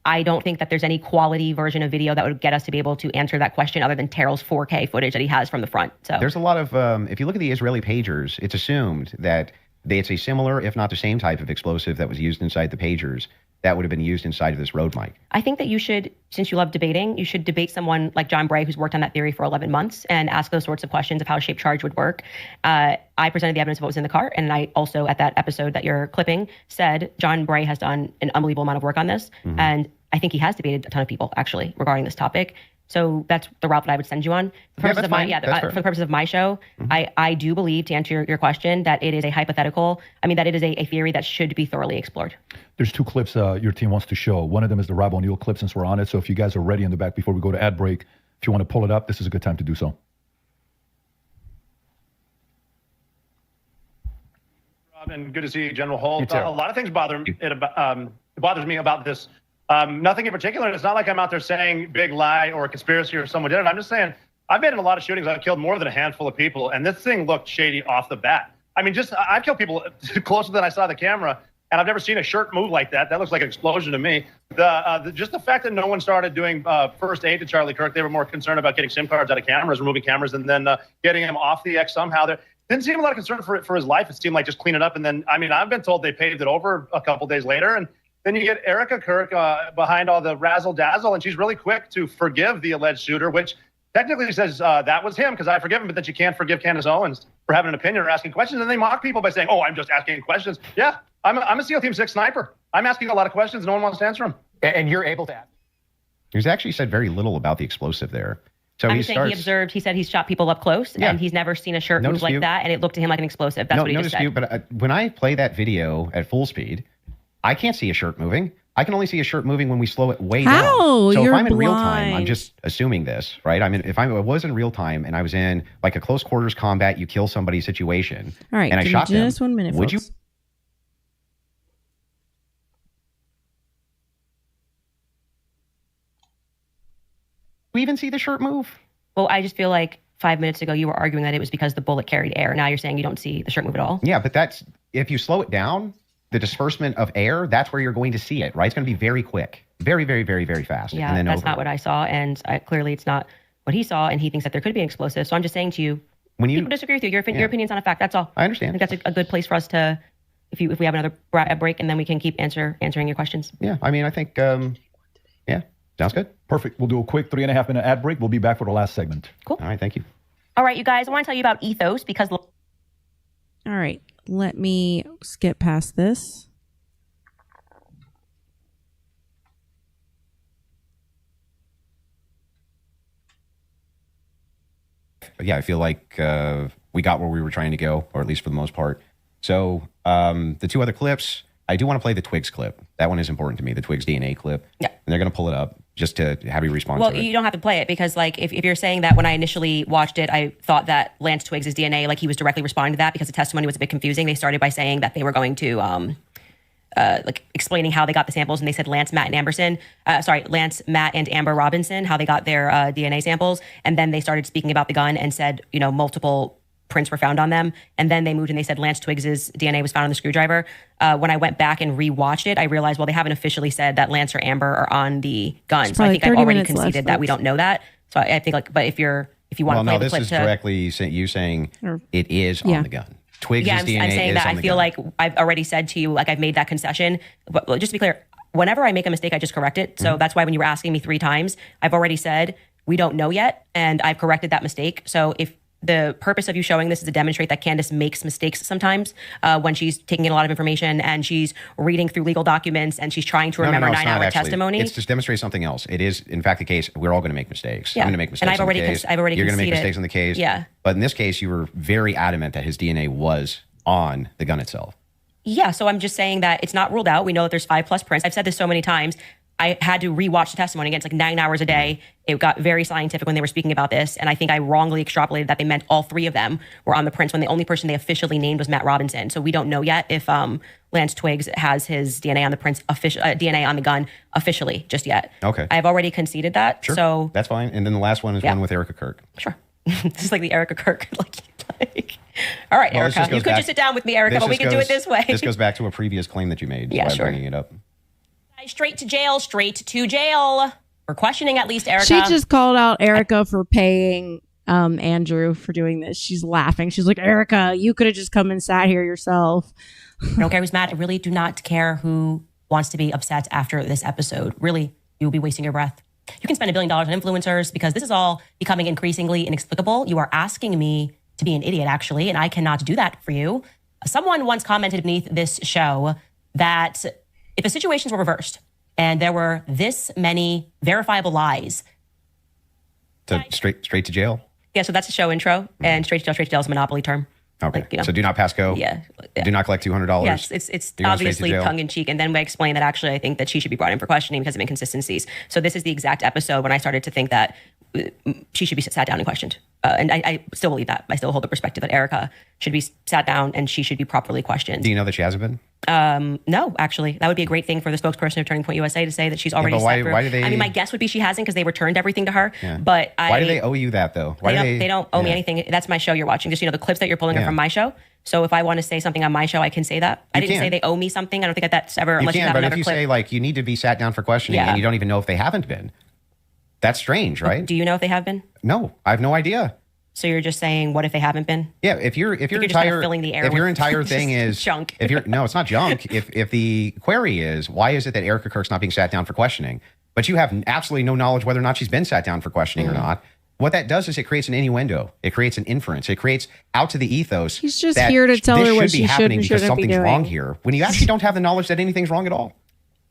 Speaker 5: I don't think that there's any quality version of video that would get us to be able to answer that question other than Terrell's 4K footage that he has from the front. So
Speaker 3: There's a lot of, if you look at the Israeli pagers, it's assumed that it's a similar, if not the same type of explosive that was used inside the pagers that would have been used inside of this road mic.
Speaker 5: I think that you should, since you love debating, you should debate someone like John Bray, who's worked on that theory for 11 months, and ask those sorts of questions of how a shaped charge would work. I presented the evidence of what was in the car, and I also, at that episode that you're clipping, said John Bray has done an unbelievable amount of work on this, and I think he has debated a ton of people, actually, regarding this topic. So that's the route that I would send you on. For
Speaker 3: Yeah, that's fine. That's fair.
Speaker 5: for the purposes of my show, I do believe, to answer your question, that it is a hypothetical. I mean, that it is a theory that should be thoroughly explored.
Speaker 4: There's two clips your team wants to show. One of them is the Rob O'Neill clip, since we're on it. So if you guys are ready in the back before we go to ad break, if you want to pull it up, this is a good time to do so.
Speaker 7: And good to see you, General Holt.
Speaker 4: You too.
Speaker 7: A lot of things bothers me about this. Nothing in particular. And it's not like I'm out there saying big lie or conspiracy or someone did it. I'm just saying I've been in a lot of shootings. I've killed more than a handful of people, and this thing looked shady off the bat. I mean, I've killed people closer than I saw the camera, and I've never seen a shirt move like that. That looks like an explosion to me. Just the fact that no one started doing first aid to Charlie Kirk, they were more concerned about getting SIM cards out of cameras, removing cameras, and then getting him off the X somehow. There didn't seem a lot of concern for his life. It seemed like just clean it up. And then, I mean, I've been told they paved it over a couple days later. And then you get Erica Kirk behind all the razzle-dazzle, and she's really quick to forgive the alleged shooter, which technically says that was him because I forgive him, but that you can't forgive Candace Owens for having an opinion or asking questions. And they mock people by saying, oh, I'm just asking questions. Yeah, I'm a SEAL Team 6 sniper. I'm asking a lot of questions. No one wants to answer them.
Speaker 8: And you're able to ask.
Speaker 3: He's actually said very little about the explosive there. So
Speaker 5: I'm saying he observed, he said he's shot people up close, and he's never seen a shirt move like that, and it looked to him like an explosive. That's what he just said.
Speaker 3: But when I play that video at full speed, I can't see a shirt moving. I can only see a shirt moving when we slow it way down.
Speaker 1: How?
Speaker 3: So
Speaker 1: You're
Speaker 3: if I'm in real time, I'm
Speaker 1: blind.
Speaker 3: just assuming this, right? I mean, if I was in real time and I was in like a close quarters combat, you kill somebody situation,
Speaker 1: All right,
Speaker 3: and I
Speaker 1: give
Speaker 3: shot
Speaker 1: me
Speaker 3: them,
Speaker 1: just 1 minute,
Speaker 3: would
Speaker 1: folks.
Speaker 3: you even see the shirt move?
Speaker 5: Well, I just feel like 5 minutes ago you were arguing that it was because the bullet carried air. Now you're saying you don't see the shirt move at all.
Speaker 3: Yeah, but that's if you slow it down, the disbursement of air, that's where you're going to see it, right? It's going to be very quick, very, very, very, very fast.
Speaker 5: Yeah,
Speaker 3: and then
Speaker 5: that's
Speaker 3: over.
Speaker 5: not what I saw, and clearly it's not what he saw, and he thinks that there could be an explosive. So I'm just saying to you,
Speaker 3: When you
Speaker 5: people disagree with you. Your opinion's not a fact. That's all.
Speaker 3: I understand.
Speaker 5: I think that's a good place for us to, if we have another break, and then we can keep answering your questions.
Speaker 3: Yeah, I mean, I think, yeah, sounds good.
Speaker 4: Perfect. We'll do a quick 3.5 minute ad break. We'll be back for the last segment.
Speaker 5: Cool.
Speaker 3: All right, thank you.
Speaker 5: All right, you guys, I want to tell you about Ethos because.
Speaker 1: All right, let me skip past this.
Speaker 3: Yeah, I feel like we got where we were trying to go, or at least for the most part. So the two other clips, I do want to play the Twigs clip. That one is important to me, the Twigs DNA clip.
Speaker 5: Yeah.
Speaker 3: And they're going to pull it up just to have you respond
Speaker 5: Well,
Speaker 3: to it.
Speaker 5: you don't have to play it because, like, if you're saying that when I initially watched it, I thought that Lance Twiggs' DNA, like, he was directly responding to that because the testimony was a bit confusing. They started by saying that they were going to, like, explaining how they got the samples, and they said Lance, Matt, and Amber Robinson, how they got their DNA samples, and then they started speaking about the gun and said, you know, multiple prints were found on them, and then they moved and they said Lance Twiggs's DNA was found on the screwdriver. When I went back and rewatched it, I realized, well, they haven't officially said that Lance or Amber are on the gun, so I think I've
Speaker 1: 30
Speaker 5: already
Speaker 1: minutes left,
Speaker 5: conceded that we
Speaker 1: folks.
Speaker 5: don't know that. So I think, like, but if you want to
Speaker 3: well,
Speaker 5: play
Speaker 3: no,
Speaker 5: the
Speaker 3: this
Speaker 5: clip
Speaker 3: is
Speaker 5: to
Speaker 3: directly you saying it is on the gun. Twigs'
Speaker 5: yeah,
Speaker 3: DNA
Speaker 5: I'm saying
Speaker 3: is
Speaker 5: that
Speaker 3: on
Speaker 5: I
Speaker 3: the
Speaker 5: feel
Speaker 3: gun.
Speaker 5: like I've already said to you, like, I've made that concession. But just to be clear, whenever I make a mistake, I just correct it. So that's why when you were asking me 3 times, I've already said we don't know yet, and I've corrected that mistake. So if the purpose of you showing this is to demonstrate that Candace makes mistakes sometimes when she's taking in a lot of information and she's reading through legal documents and she's trying to remember
Speaker 3: it's not
Speaker 5: 9-hour
Speaker 3: actually.
Speaker 5: testimony.
Speaker 3: It's to demonstrate something else. It is, in fact, the case. We're all going to make mistakes.
Speaker 5: Yeah.
Speaker 3: I'm going to make mistakes.
Speaker 5: And I've
Speaker 3: on
Speaker 5: already
Speaker 3: the case.
Speaker 5: I've already
Speaker 3: You're going to make
Speaker 5: conceded.
Speaker 3: mistakes on the case.
Speaker 5: Yeah.
Speaker 3: But in this case, you were very adamant that his DNA was on the gun itself.
Speaker 5: Yeah, so I'm just saying that it's not ruled out. We know that there's 5+ prints. I've said this so many times. I had to rewatch the testimony again. It's like 9 hours a day. It got very scientific when they were speaking about this. And I think I wrongly extrapolated that they meant all 3 of them were on the prints when the only person they officially named was Matt Robinson. So we don't know yet if Lance Twiggs has his DNA on the prints, DNA on the gun officially just yet.
Speaker 3: Okay.
Speaker 5: I've already conceded that.
Speaker 3: Sure.
Speaker 5: So
Speaker 3: that's fine. And then the last one is one with Erica Kirk.
Speaker 5: Sure. This is like the Erica Kirk. All right,
Speaker 3: Well,
Speaker 5: Erica. You could just sit down with me, Erica, but we can do it this way.
Speaker 3: This goes back to a previous claim that you made.
Speaker 5: Yeah,
Speaker 3: so
Speaker 5: sure.
Speaker 3: I'm bringing it up.
Speaker 5: Straight to jail, straight to jail. We're questioning at least Erica.
Speaker 1: She just called out Erica for paying Andrew for doing this. She's laughing. She's like, Erica, you could have just come and sat here yourself.
Speaker 5: I don't care who's mad. I really do not care who wants to be upset after this episode. Really, you will be wasting your breath. You can spend $1 billion on influencers because this is all becoming increasingly inexplicable. You are asking me to be an idiot, actually, and I cannot do that for you. Someone once commented beneath this show that if the situations were reversed and there were this many verifiable lies.
Speaker 3: Straight to jail?
Speaker 5: Yeah, so that's the show intro, and straight to jail is a monopoly term.
Speaker 3: Okay.
Speaker 5: Like, you know.
Speaker 3: So do not pass go.
Speaker 5: Yeah.
Speaker 3: Do not collect $200.
Speaker 5: Yes, it's obviously tongue in cheek. And then we explain that actually I think that she should be brought in for questioning because of inconsistencies. So this is the exact episode when I started to think that she should be sat down and questioned. And I still believe that. I still hold the perspective that Erica should be sat down and she should be properly questioned.
Speaker 3: Do you know that she hasn't been?
Speaker 5: No, actually. That would be a great thing for the spokesperson of Turning Point USA to say that she's already sat through.
Speaker 3: Why do they?
Speaker 5: I mean, my guess would be she hasn't because they returned everything to her.
Speaker 3: Yeah.
Speaker 5: But
Speaker 3: why do they owe you that though?
Speaker 5: They don't owe me anything. That's my show you're watching. Just, the clips that you're pulling are from my show. So if I want to say something on my show, I can say that. I didn't say they owe me something. I don't think that's ever, unless you have
Speaker 3: but
Speaker 5: another
Speaker 3: if you
Speaker 5: clip.
Speaker 3: say like you need to be sat down for questioning and you don't even know if they haven't been, that's strange, right?
Speaker 5: Do you know if they have been?
Speaker 3: No, I have no idea.
Speaker 5: So you're just saying, what if they haven't been?
Speaker 3: Yeah, if your
Speaker 5: just kind
Speaker 3: entire
Speaker 5: of filling the air
Speaker 3: if your
Speaker 5: with
Speaker 3: entire thing is
Speaker 5: junk.
Speaker 3: No, it's not junk. If the query is why is it that Erica Kirk's not being sat down for questioning, but you have absolutely no knowledge whether or not she's been sat down for questioning or not. What that does is it creates an innuendo. It creates an inference. It creates out to the ethos.
Speaker 1: He's just here to tell her what she should and
Speaker 3: because
Speaker 1: shouldn't be
Speaker 3: something's
Speaker 1: doing.
Speaker 3: wrong here. When you actually don't have the knowledge that anything's wrong at all.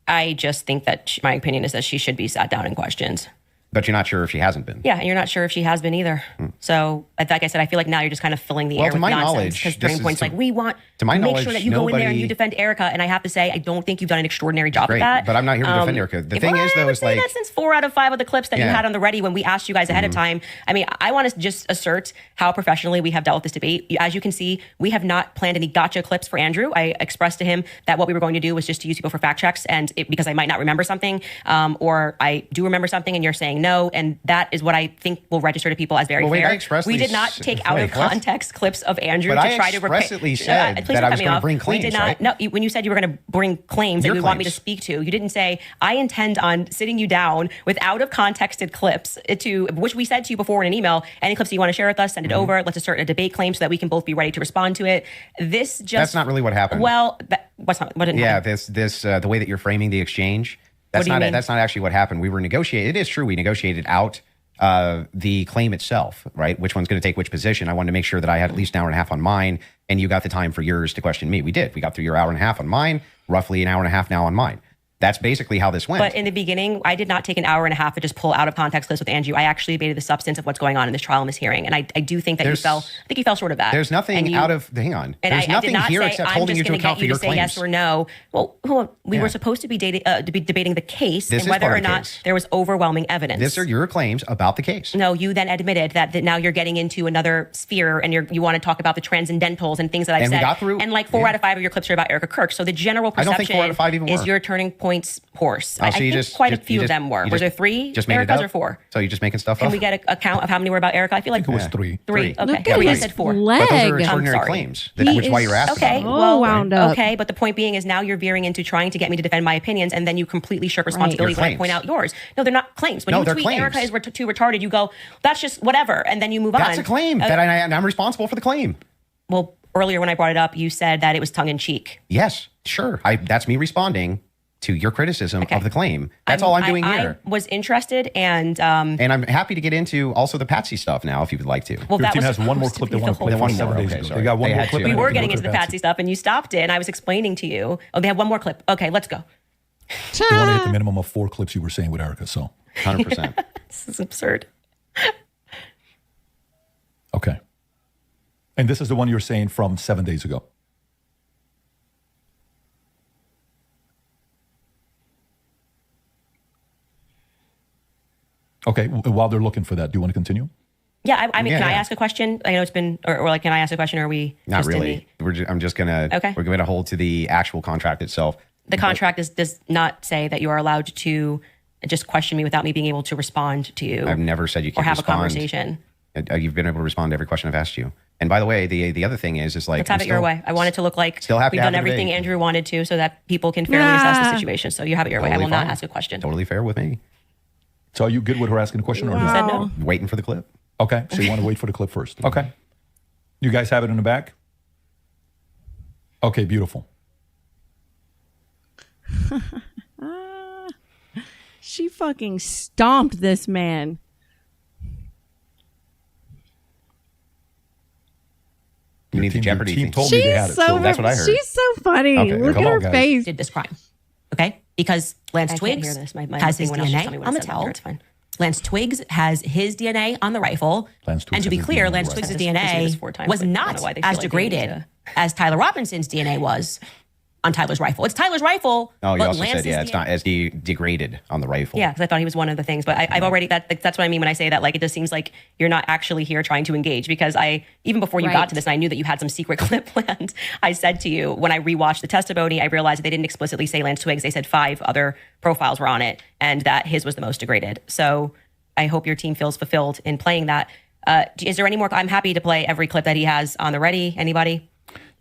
Speaker 5: I just think that my opinion is that she should be sat down and questioned.
Speaker 3: But you're not sure if she hasn't been.
Speaker 5: Yeah, and you're not sure if she has been either. So, like I said, I feel like now you're just kind of filling the air with nonsense. Because Turning Point's like, we want to make sure that you go in there and you defend Erica. And I have to say, I don't think you've done an extraordinary job at that.
Speaker 3: But I'm not here to defend Erica. The thing is, though, is like...
Speaker 5: that since 4 out of 5 of the clips that you had on the ready when we asked you guys ahead of time. I mean, I want to just assert how professionally we have dealt with this debate. As you can see, we have not planned any gotcha clips for Andrew. I expressed to him that what we were going to do was just to use people for fact checks. And because I might not remember something, or I do remember something and you're saying no, and that is what I think will register to people as very fair. We did not take out of context clips of Andrew to try to
Speaker 3: expressly said that I was going to bring claims.
Speaker 5: We did not.
Speaker 3: Right?
Speaker 5: No, when you said you were going to bring claims that you want me to speak to, you didn't say I intend on sitting you down with out of contexted clips to which we said to you before in an email. Any clips you want to share with us, send it over. Let's assert a debate claim so that we can both be ready to respond to it. That's
Speaker 3: not really what happened.
Speaker 5: Well, what didn't happen?
Speaker 3: The way that you're framing the exchange. That's not actually what happened. We were negotiating. It is true. We negotiated out the claim itself, right? Which one's going to take which position? I wanted to make sure that I had at least an hour and a half on mine, and you got the time for yours to question me. We did. We got through your hour and a half on mine, roughly an hour and a half now on mine. That's basically how this went.
Speaker 5: But in the beginning, I did not take an hour and a half to just pull out of context clips with Andrew. I actually debated the substance of what's going on in this trial and this hearing. And I do think that you fell short of that.
Speaker 3: There's nothing hang on. There's nothing here except holding you to account for your claims.
Speaker 5: Yes or no. Well, we were supposed to be debating the case and whether or not there was overwhelming evidence.
Speaker 3: These are your claims about the case.
Speaker 5: No, you then admitted that now you're getting into another sphere and you want to talk about the transcendentals and things that I've said.
Speaker 3: We got through,
Speaker 5: and like 4 out of 5 of your clips are about Erica Kirk. So the general perception
Speaker 3: I don't think 4 out of 5 even
Speaker 5: is
Speaker 3: were.
Speaker 5: your Turning Point's horse.
Speaker 3: Oh,
Speaker 5: I think quite a few of them were. Was there 3 Ericas or 4?
Speaker 3: So you're just making stuff up?
Speaker 5: Can we get a count of how many were about Erica? I feel like
Speaker 4: it was 3.
Speaker 5: 3. Okay.
Speaker 1: Look at
Speaker 5: I
Speaker 1: his
Speaker 5: said 4.
Speaker 1: leg.
Speaker 3: But those are extraordinary claims, which is why you're asking.
Speaker 5: Okay,
Speaker 1: well, wound up.
Speaker 5: Okay, but the point being is now you're veering into trying to get me to defend my opinions, and then you completely shirk responsibility when I point out yours. No, they're not claims. When you tweet
Speaker 3: claims.
Speaker 5: Erica is too retarded, you go, that's just whatever, and then you move on.
Speaker 3: That's a claim. I'm responsible for the claim.
Speaker 5: Well, earlier when I brought it up, you said that it was tongue-in-cheek.
Speaker 3: Yes, sure. That's me responding to your criticism of the claim. That's all I'm doing here.
Speaker 5: I was interested and
Speaker 3: I'm happy to get into also the Patsy stuff now if you would like to.
Speaker 5: Well,
Speaker 4: Your team has one more clip they want to play from 7 days ago. They got one more clip.
Speaker 5: We were getting into the Patsy stuff and you stopped it and I was explaining to you. Oh, they have one more clip. Okay, let's go.
Speaker 4: They want to hit the minimum of 4 clips you were saying with Erica, so
Speaker 3: 100%.
Speaker 5: This is absurd.
Speaker 4: Okay. And this is the one you're saying from 7 days ago. Okay, while they're looking for that, do you want to continue?
Speaker 5: Yeah, I mean,
Speaker 3: Yeah,
Speaker 5: can I
Speaker 3: yeah.
Speaker 5: ask a question? I know it's been, or like, can I ask a question? Or are we
Speaker 3: Not
Speaker 5: just in
Speaker 3: really. I'm just gonna.
Speaker 5: Okay.
Speaker 3: We're gonna hold to the actual contract itself.
Speaker 5: the contract does not say that you are allowed to just question me without me being able to respond to you.
Speaker 3: I've never said you
Speaker 5: or
Speaker 3: can't
Speaker 5: have
Speaker 3: respond.
Speaker 5: a conversation.
Speaker 3: You've been able to respond to every question I've asked you. And by the way, the other thing is like
Speaker 5: Let's have
Speaker 3: I'm
Speaker 5: it your
Speaker 3: still-
Speaker 5: way. I want it to look like
Speaker 3: Still happy
Speaker 5: we've
Speaker 3: to have
Speaker 5: done
Speaker 3: the
Speaker 5: everything
Speaker 3: debate.
Speaker 5: Andrew wanted to, so that people can fairly assess the situation. So you have it your way. I
Speaker 3: Totally
Speaker 5: will not
Speaker 3: fine.
Speaker 5: ask a question.
Speaker 3: Totally fair with me.
Speaker 4: So are you good with her asking a question or
Speaker 5: You
Speaker 4: no?
Speaker 5: said no.
Speaker 3: Waiting for the clip.
Speaker 4: Okay, so you want to wait for the clip first. Okay. You guys have it in the back? Okay, beautiful.
Speaker 1: She fucking stomped this man.
Speaker 3: You need the Jeopardy
Speaker 4: team
Speaker 3: thing.
Speaker 4: told me they
Speaker 1: She's
Speaker 4: had it.
Speaker 1: so,
Speaker 3: that's what I heard.
Speaker 1: She's so funny.
Speaker 3: Okay,
Speaker 1: Look
Speaker 3: come
Speaker 1: at
Speaker 3: on,
Speaker 1: her
Speaker 3: guys.
Speaker 1: face.
Speaker 8: Did this crime. Okay? Because Lance
Speaker 5: I can't
Speaker 8: Twiggs
Speaker 5: hear this. My
Speaker 8: has his
Speaker 5: thing went off. Just tell me
Speaker 8: DNA
Speaker 5: when
Speaker 8: on the
Speaker 5: it's done. I'm
Speaker 8: towel.
Speaker 5: sure it's fine.
Speaker 8: Lance Twiggs has his DNA on the rifle.
Speaker 4: Lance Twiggs
Speaker 8: And to be
Speaker 4: has his
Speaker 8: clear,
Speaker 4: DNA on the
Speaker 8: Lance
Speaker 4: rifle.
Speaker 8: Twiggs'
Speaker 5: I've listened to this
Speaker 8: DNA
Speaker 5: 4 times,
Speaker 8: was
Speaker 5: but I don't
Speaker 8: not
Speaker 5: know why they feel
Speaker 8: as
Speaker 5: like they need
Speaker 8: degraded
Speaker 5: to-
Speaker 8: as Tyler Robinson's DNA was on Tyler's rifle. It's Tyler's rifle,
Speaker 3: Oh, you
Speaker 8: but
Speaker 3: also
Speaker 8: Lance's
Speaker 3: said, yeah, it's
Speaker 8: DNA
Speaker 3: not as degraded on the rifle.
Speaker 5: Yeah, because I thought he was one of the things. But I've already that's what I mean when I say that. Like, it just seems like you're not actually here trying to engage. Because even before you
Speaker 1: Right.
Speaker 5: got to this, and I knew that you had some secret clip planned. I said to you when I rewatched the testimony, I realized that they didn't explicitly say Lance Twiggs. They said 5 other profiles were on it, and that his was the most degraded. So I hope your team feels fulfilled in playing that. Is there any more? I'm happy to play every clip that he has on the ready. Anybody?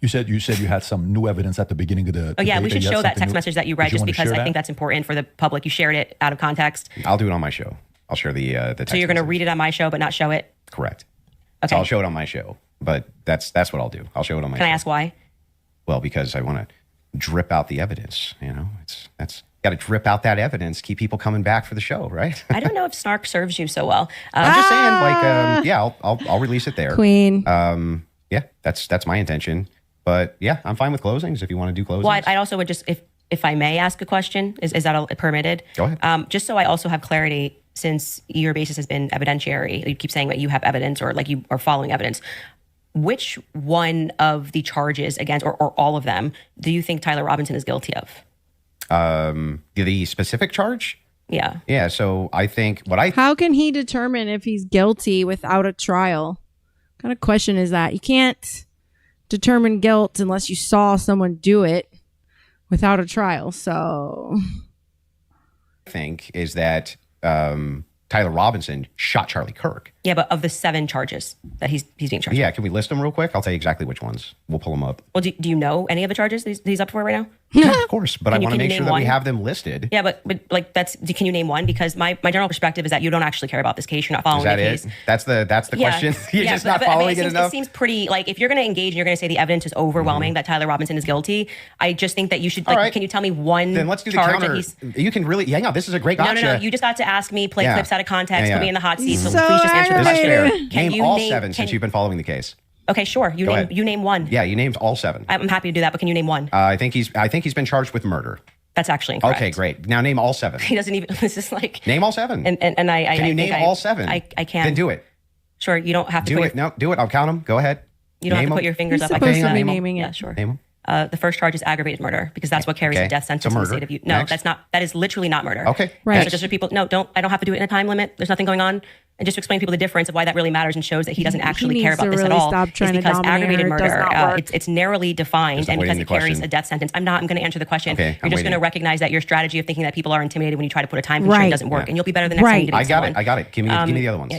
Speaker 4: You said you had some new evidence at the beginning of the
Speaker 5: Oh yeah,
Speaker 4: debate
Speaker 5: we should
Speaker 4: you had
Speaker 5: show that
Speaker 4: something
Speaker 5: text
Speaker 4: new.
Speaker 5: message that you
Speaker 4: Did
Speaker 5: read, just
Speaker 4: wanna
Speaker 5: because
Speaker 4: share
Speaker 5: I think
Speaker 4: that?
Speaker 5: that's important for the public. You shared it out of context,
Speaker 3: I'll do it on my show. I'll share the text
Speaker 5: so you're going to
Speaker 3: message.
Speaker 5: read it on my show, but not show it.
Speaker 3: Correct.
Speaker 5: Okay.
Speaker 3: So I'll show it on my show, but that's what I'll do. I'll show it on my
Speaker 5: Can
Speaker 3: show.
Speaker 5: I ask why?
Speaker 3: Well, because I want to drip out the evidence. You know, that's got to drip out that evidence. Keep people coming back for the show, right?
Speaker 5: I don't know if snark serves you so well.
Speaker 3: I'm just saying, like, yeah, I'll release it there.
Speaker 1: Queen.
Speaker 3: Yeah, that's my intention. But yeah, I'm fine with closings if you want to do closings.
Speaker 5: Well, I also would just, if I may ask a question, is that permitted?
Speaker 3: Go ahead.
Speaker 5: Just so I also have clarity, since your basis has been evidentiary, you keep saying that you have evidence or like you are following evidence. Which one of the charges against, or all of them, do you think Tyler Robinson is guilty of?
Speaker 3: The specific charge?
Speaker 5: Yeah.
Speaker 3: Yeah, so I think
Speaker 1: How can he determine if he's guilty without a trial? What kind of question is that? You can't determine guilt unless you saw someone do it without a trial. So
Speaker 3: think is that Tyler Robinson shot Charlie Kirk.
Speaker 5: Yeah, but of the 7 charges that he's being charged.
Speaker 3: Yeah, can we list them real quick? I'll tell you exactly which ones. We'll pull them up.
Speaker 5: Well, do you know any of the charges that he's up for right now?
Speaker 3: Yeah, of course, but I
Speaker 5: Can you-
Speaker 3: want to
Speaker 5: can you
Speaker 3: make sure
Speaker 5: name
Speaker 3: that we
Speaker 5: one?
Speaker 3: have them listed.
Speaker 5: Yeah, but like can you name one? Because my general perspective is that you don't actually care about this case. You're not following
Speaker 3: Is that
Speaker 5: the
Speaker 3: it?
Speaker 5: case.
Speaker 3: That's the question. You're just not
Speaker 5: but
Speaker 3: following
Speaker 5: it
Speaker 3: it enough.
Speaker 5: It seems pretty, like, if you're going to engage and you're going to say the evidence is overwhelming that Tyler Robinson is guilty, I just think that you should, like,
Speaker 3: All right.
Speaker 5: can you tell me one
Speaker 3: Then let's do the
Speaker 5: charge
Speaker 3: counter.
Speaker 5: that he's...
Speaker 3: You can really, hang on. This is a great gotcha.
Speaker 5: No. You just got to ask me, play
Speaker 3: Yeah.
Speaker 5: clips out of context,
Speaker 3: Yeah,
Speaker 5: put me
Speaker 3: yeah.
Speaker 5: in the hot seat. So,
Speaker 1: So
Speaker 5: please just answer the
Speaker 3: This is
Speaker 1: aggravated.
Speaker 5: question.
Speaker 3: fair. Name all 7 since you've been following the case.
Speaker 5: Okay, sure.
Speaker 3: Go ahead.
Speaker 5: You name one.
Speaker 3: Yeah, you named all 7.
Speaker 5: I'm happy to do that, but can you name one?
Speaker 3: I think he's been charged with murder.
Speaker 5: That's actually incorrect.
Speaker 3: Okay, great. Now name all 7.
Speaker 5: He doesn't even... This is like...
Speaker 3: Name all 7.
Speaker 5: And I
Speaker 3: Can you
Speaker 5: I
Speaker 3: name
Speaker 5: think
Speaker 3: all 7?
Speaker 5: I can.
Speaker 3: Then do it.
Speaker 5: Sure, you don't have to
Speaker 3: Do
Speaker 5: put
Speaker 3: it. No, do it. I'll count them. Go ahead.
Speaker 5: You don't
Speaker 3: Name
Speaker 5: have to put
Speaker 3: 'em.
Speaker 5: your fingers
Speaker 1: He's
Speaker 5: up. I
Speaker 1: supposed
Speaker 5: can
Speaker 1: to be
Speaker 5: name 'em.
Speaker 1: naming it.
Speaker 5: Yeah, sure.
Speaker 3: Name 'em.
Speaker 5: The first charge is aggravated murder because that's what carries
Speaker 3: Okay.
Speaker 5: a death sentence
Speaker 3: So
Speaker 5: in the
Speaker 3: murder.
Speaker 5: state of Utah. No,
Speaker 3: Next.
Speaker 5: that is literally not murder.
Speaker 3: Okay.
Speaker 1: Right.
Speaker 5: So just for people, I don't have to do it in a time limit. There's nothing going on. And just to explain to people the difference of why that really matters and shows that he doesn't actually care
Speaker 1: needs
Speaker 5: about
Speaker 1: to
Speaker 5: this at
Speaker 1: really
Speaker 5: all.
Speaker 1: stop
Speaker 5: Is
Speaker 1: trying to
Speaker 5: because
Speaker 1: dominate
Speaker 5: aggravated
Speaker 1: her. It does
Speaker 5: murder,
Speaker 1: not work.
Speaker 5: it's narrowly defined,
Speaker 3: Just
Speaker 5: and because
Speaker 3: avoiding
Speaker 5: it
Speaker 3: the
Speaker 5: carries
Speaker 3: question.
Speaker 5: a death sentence. I'm going to answer the question.
Speaker 3: Okay,
Speaker 5: You're
Speaker 3: I'm
Speaker 5: just going to
Speaker 3: waiting.
Speaker 5: recognize that your strategy of thinking that people are intimidated when you try to put a time constraint
Speaker 1: Right.
Speaker 5: doesn't work,
Speaker 3: Yeah.
Speaker 5: and you'll be better the next time
Speaker 1: Right.
Speaker 5: you debate someone.
Speaker 3: I got it. Give me the other ones.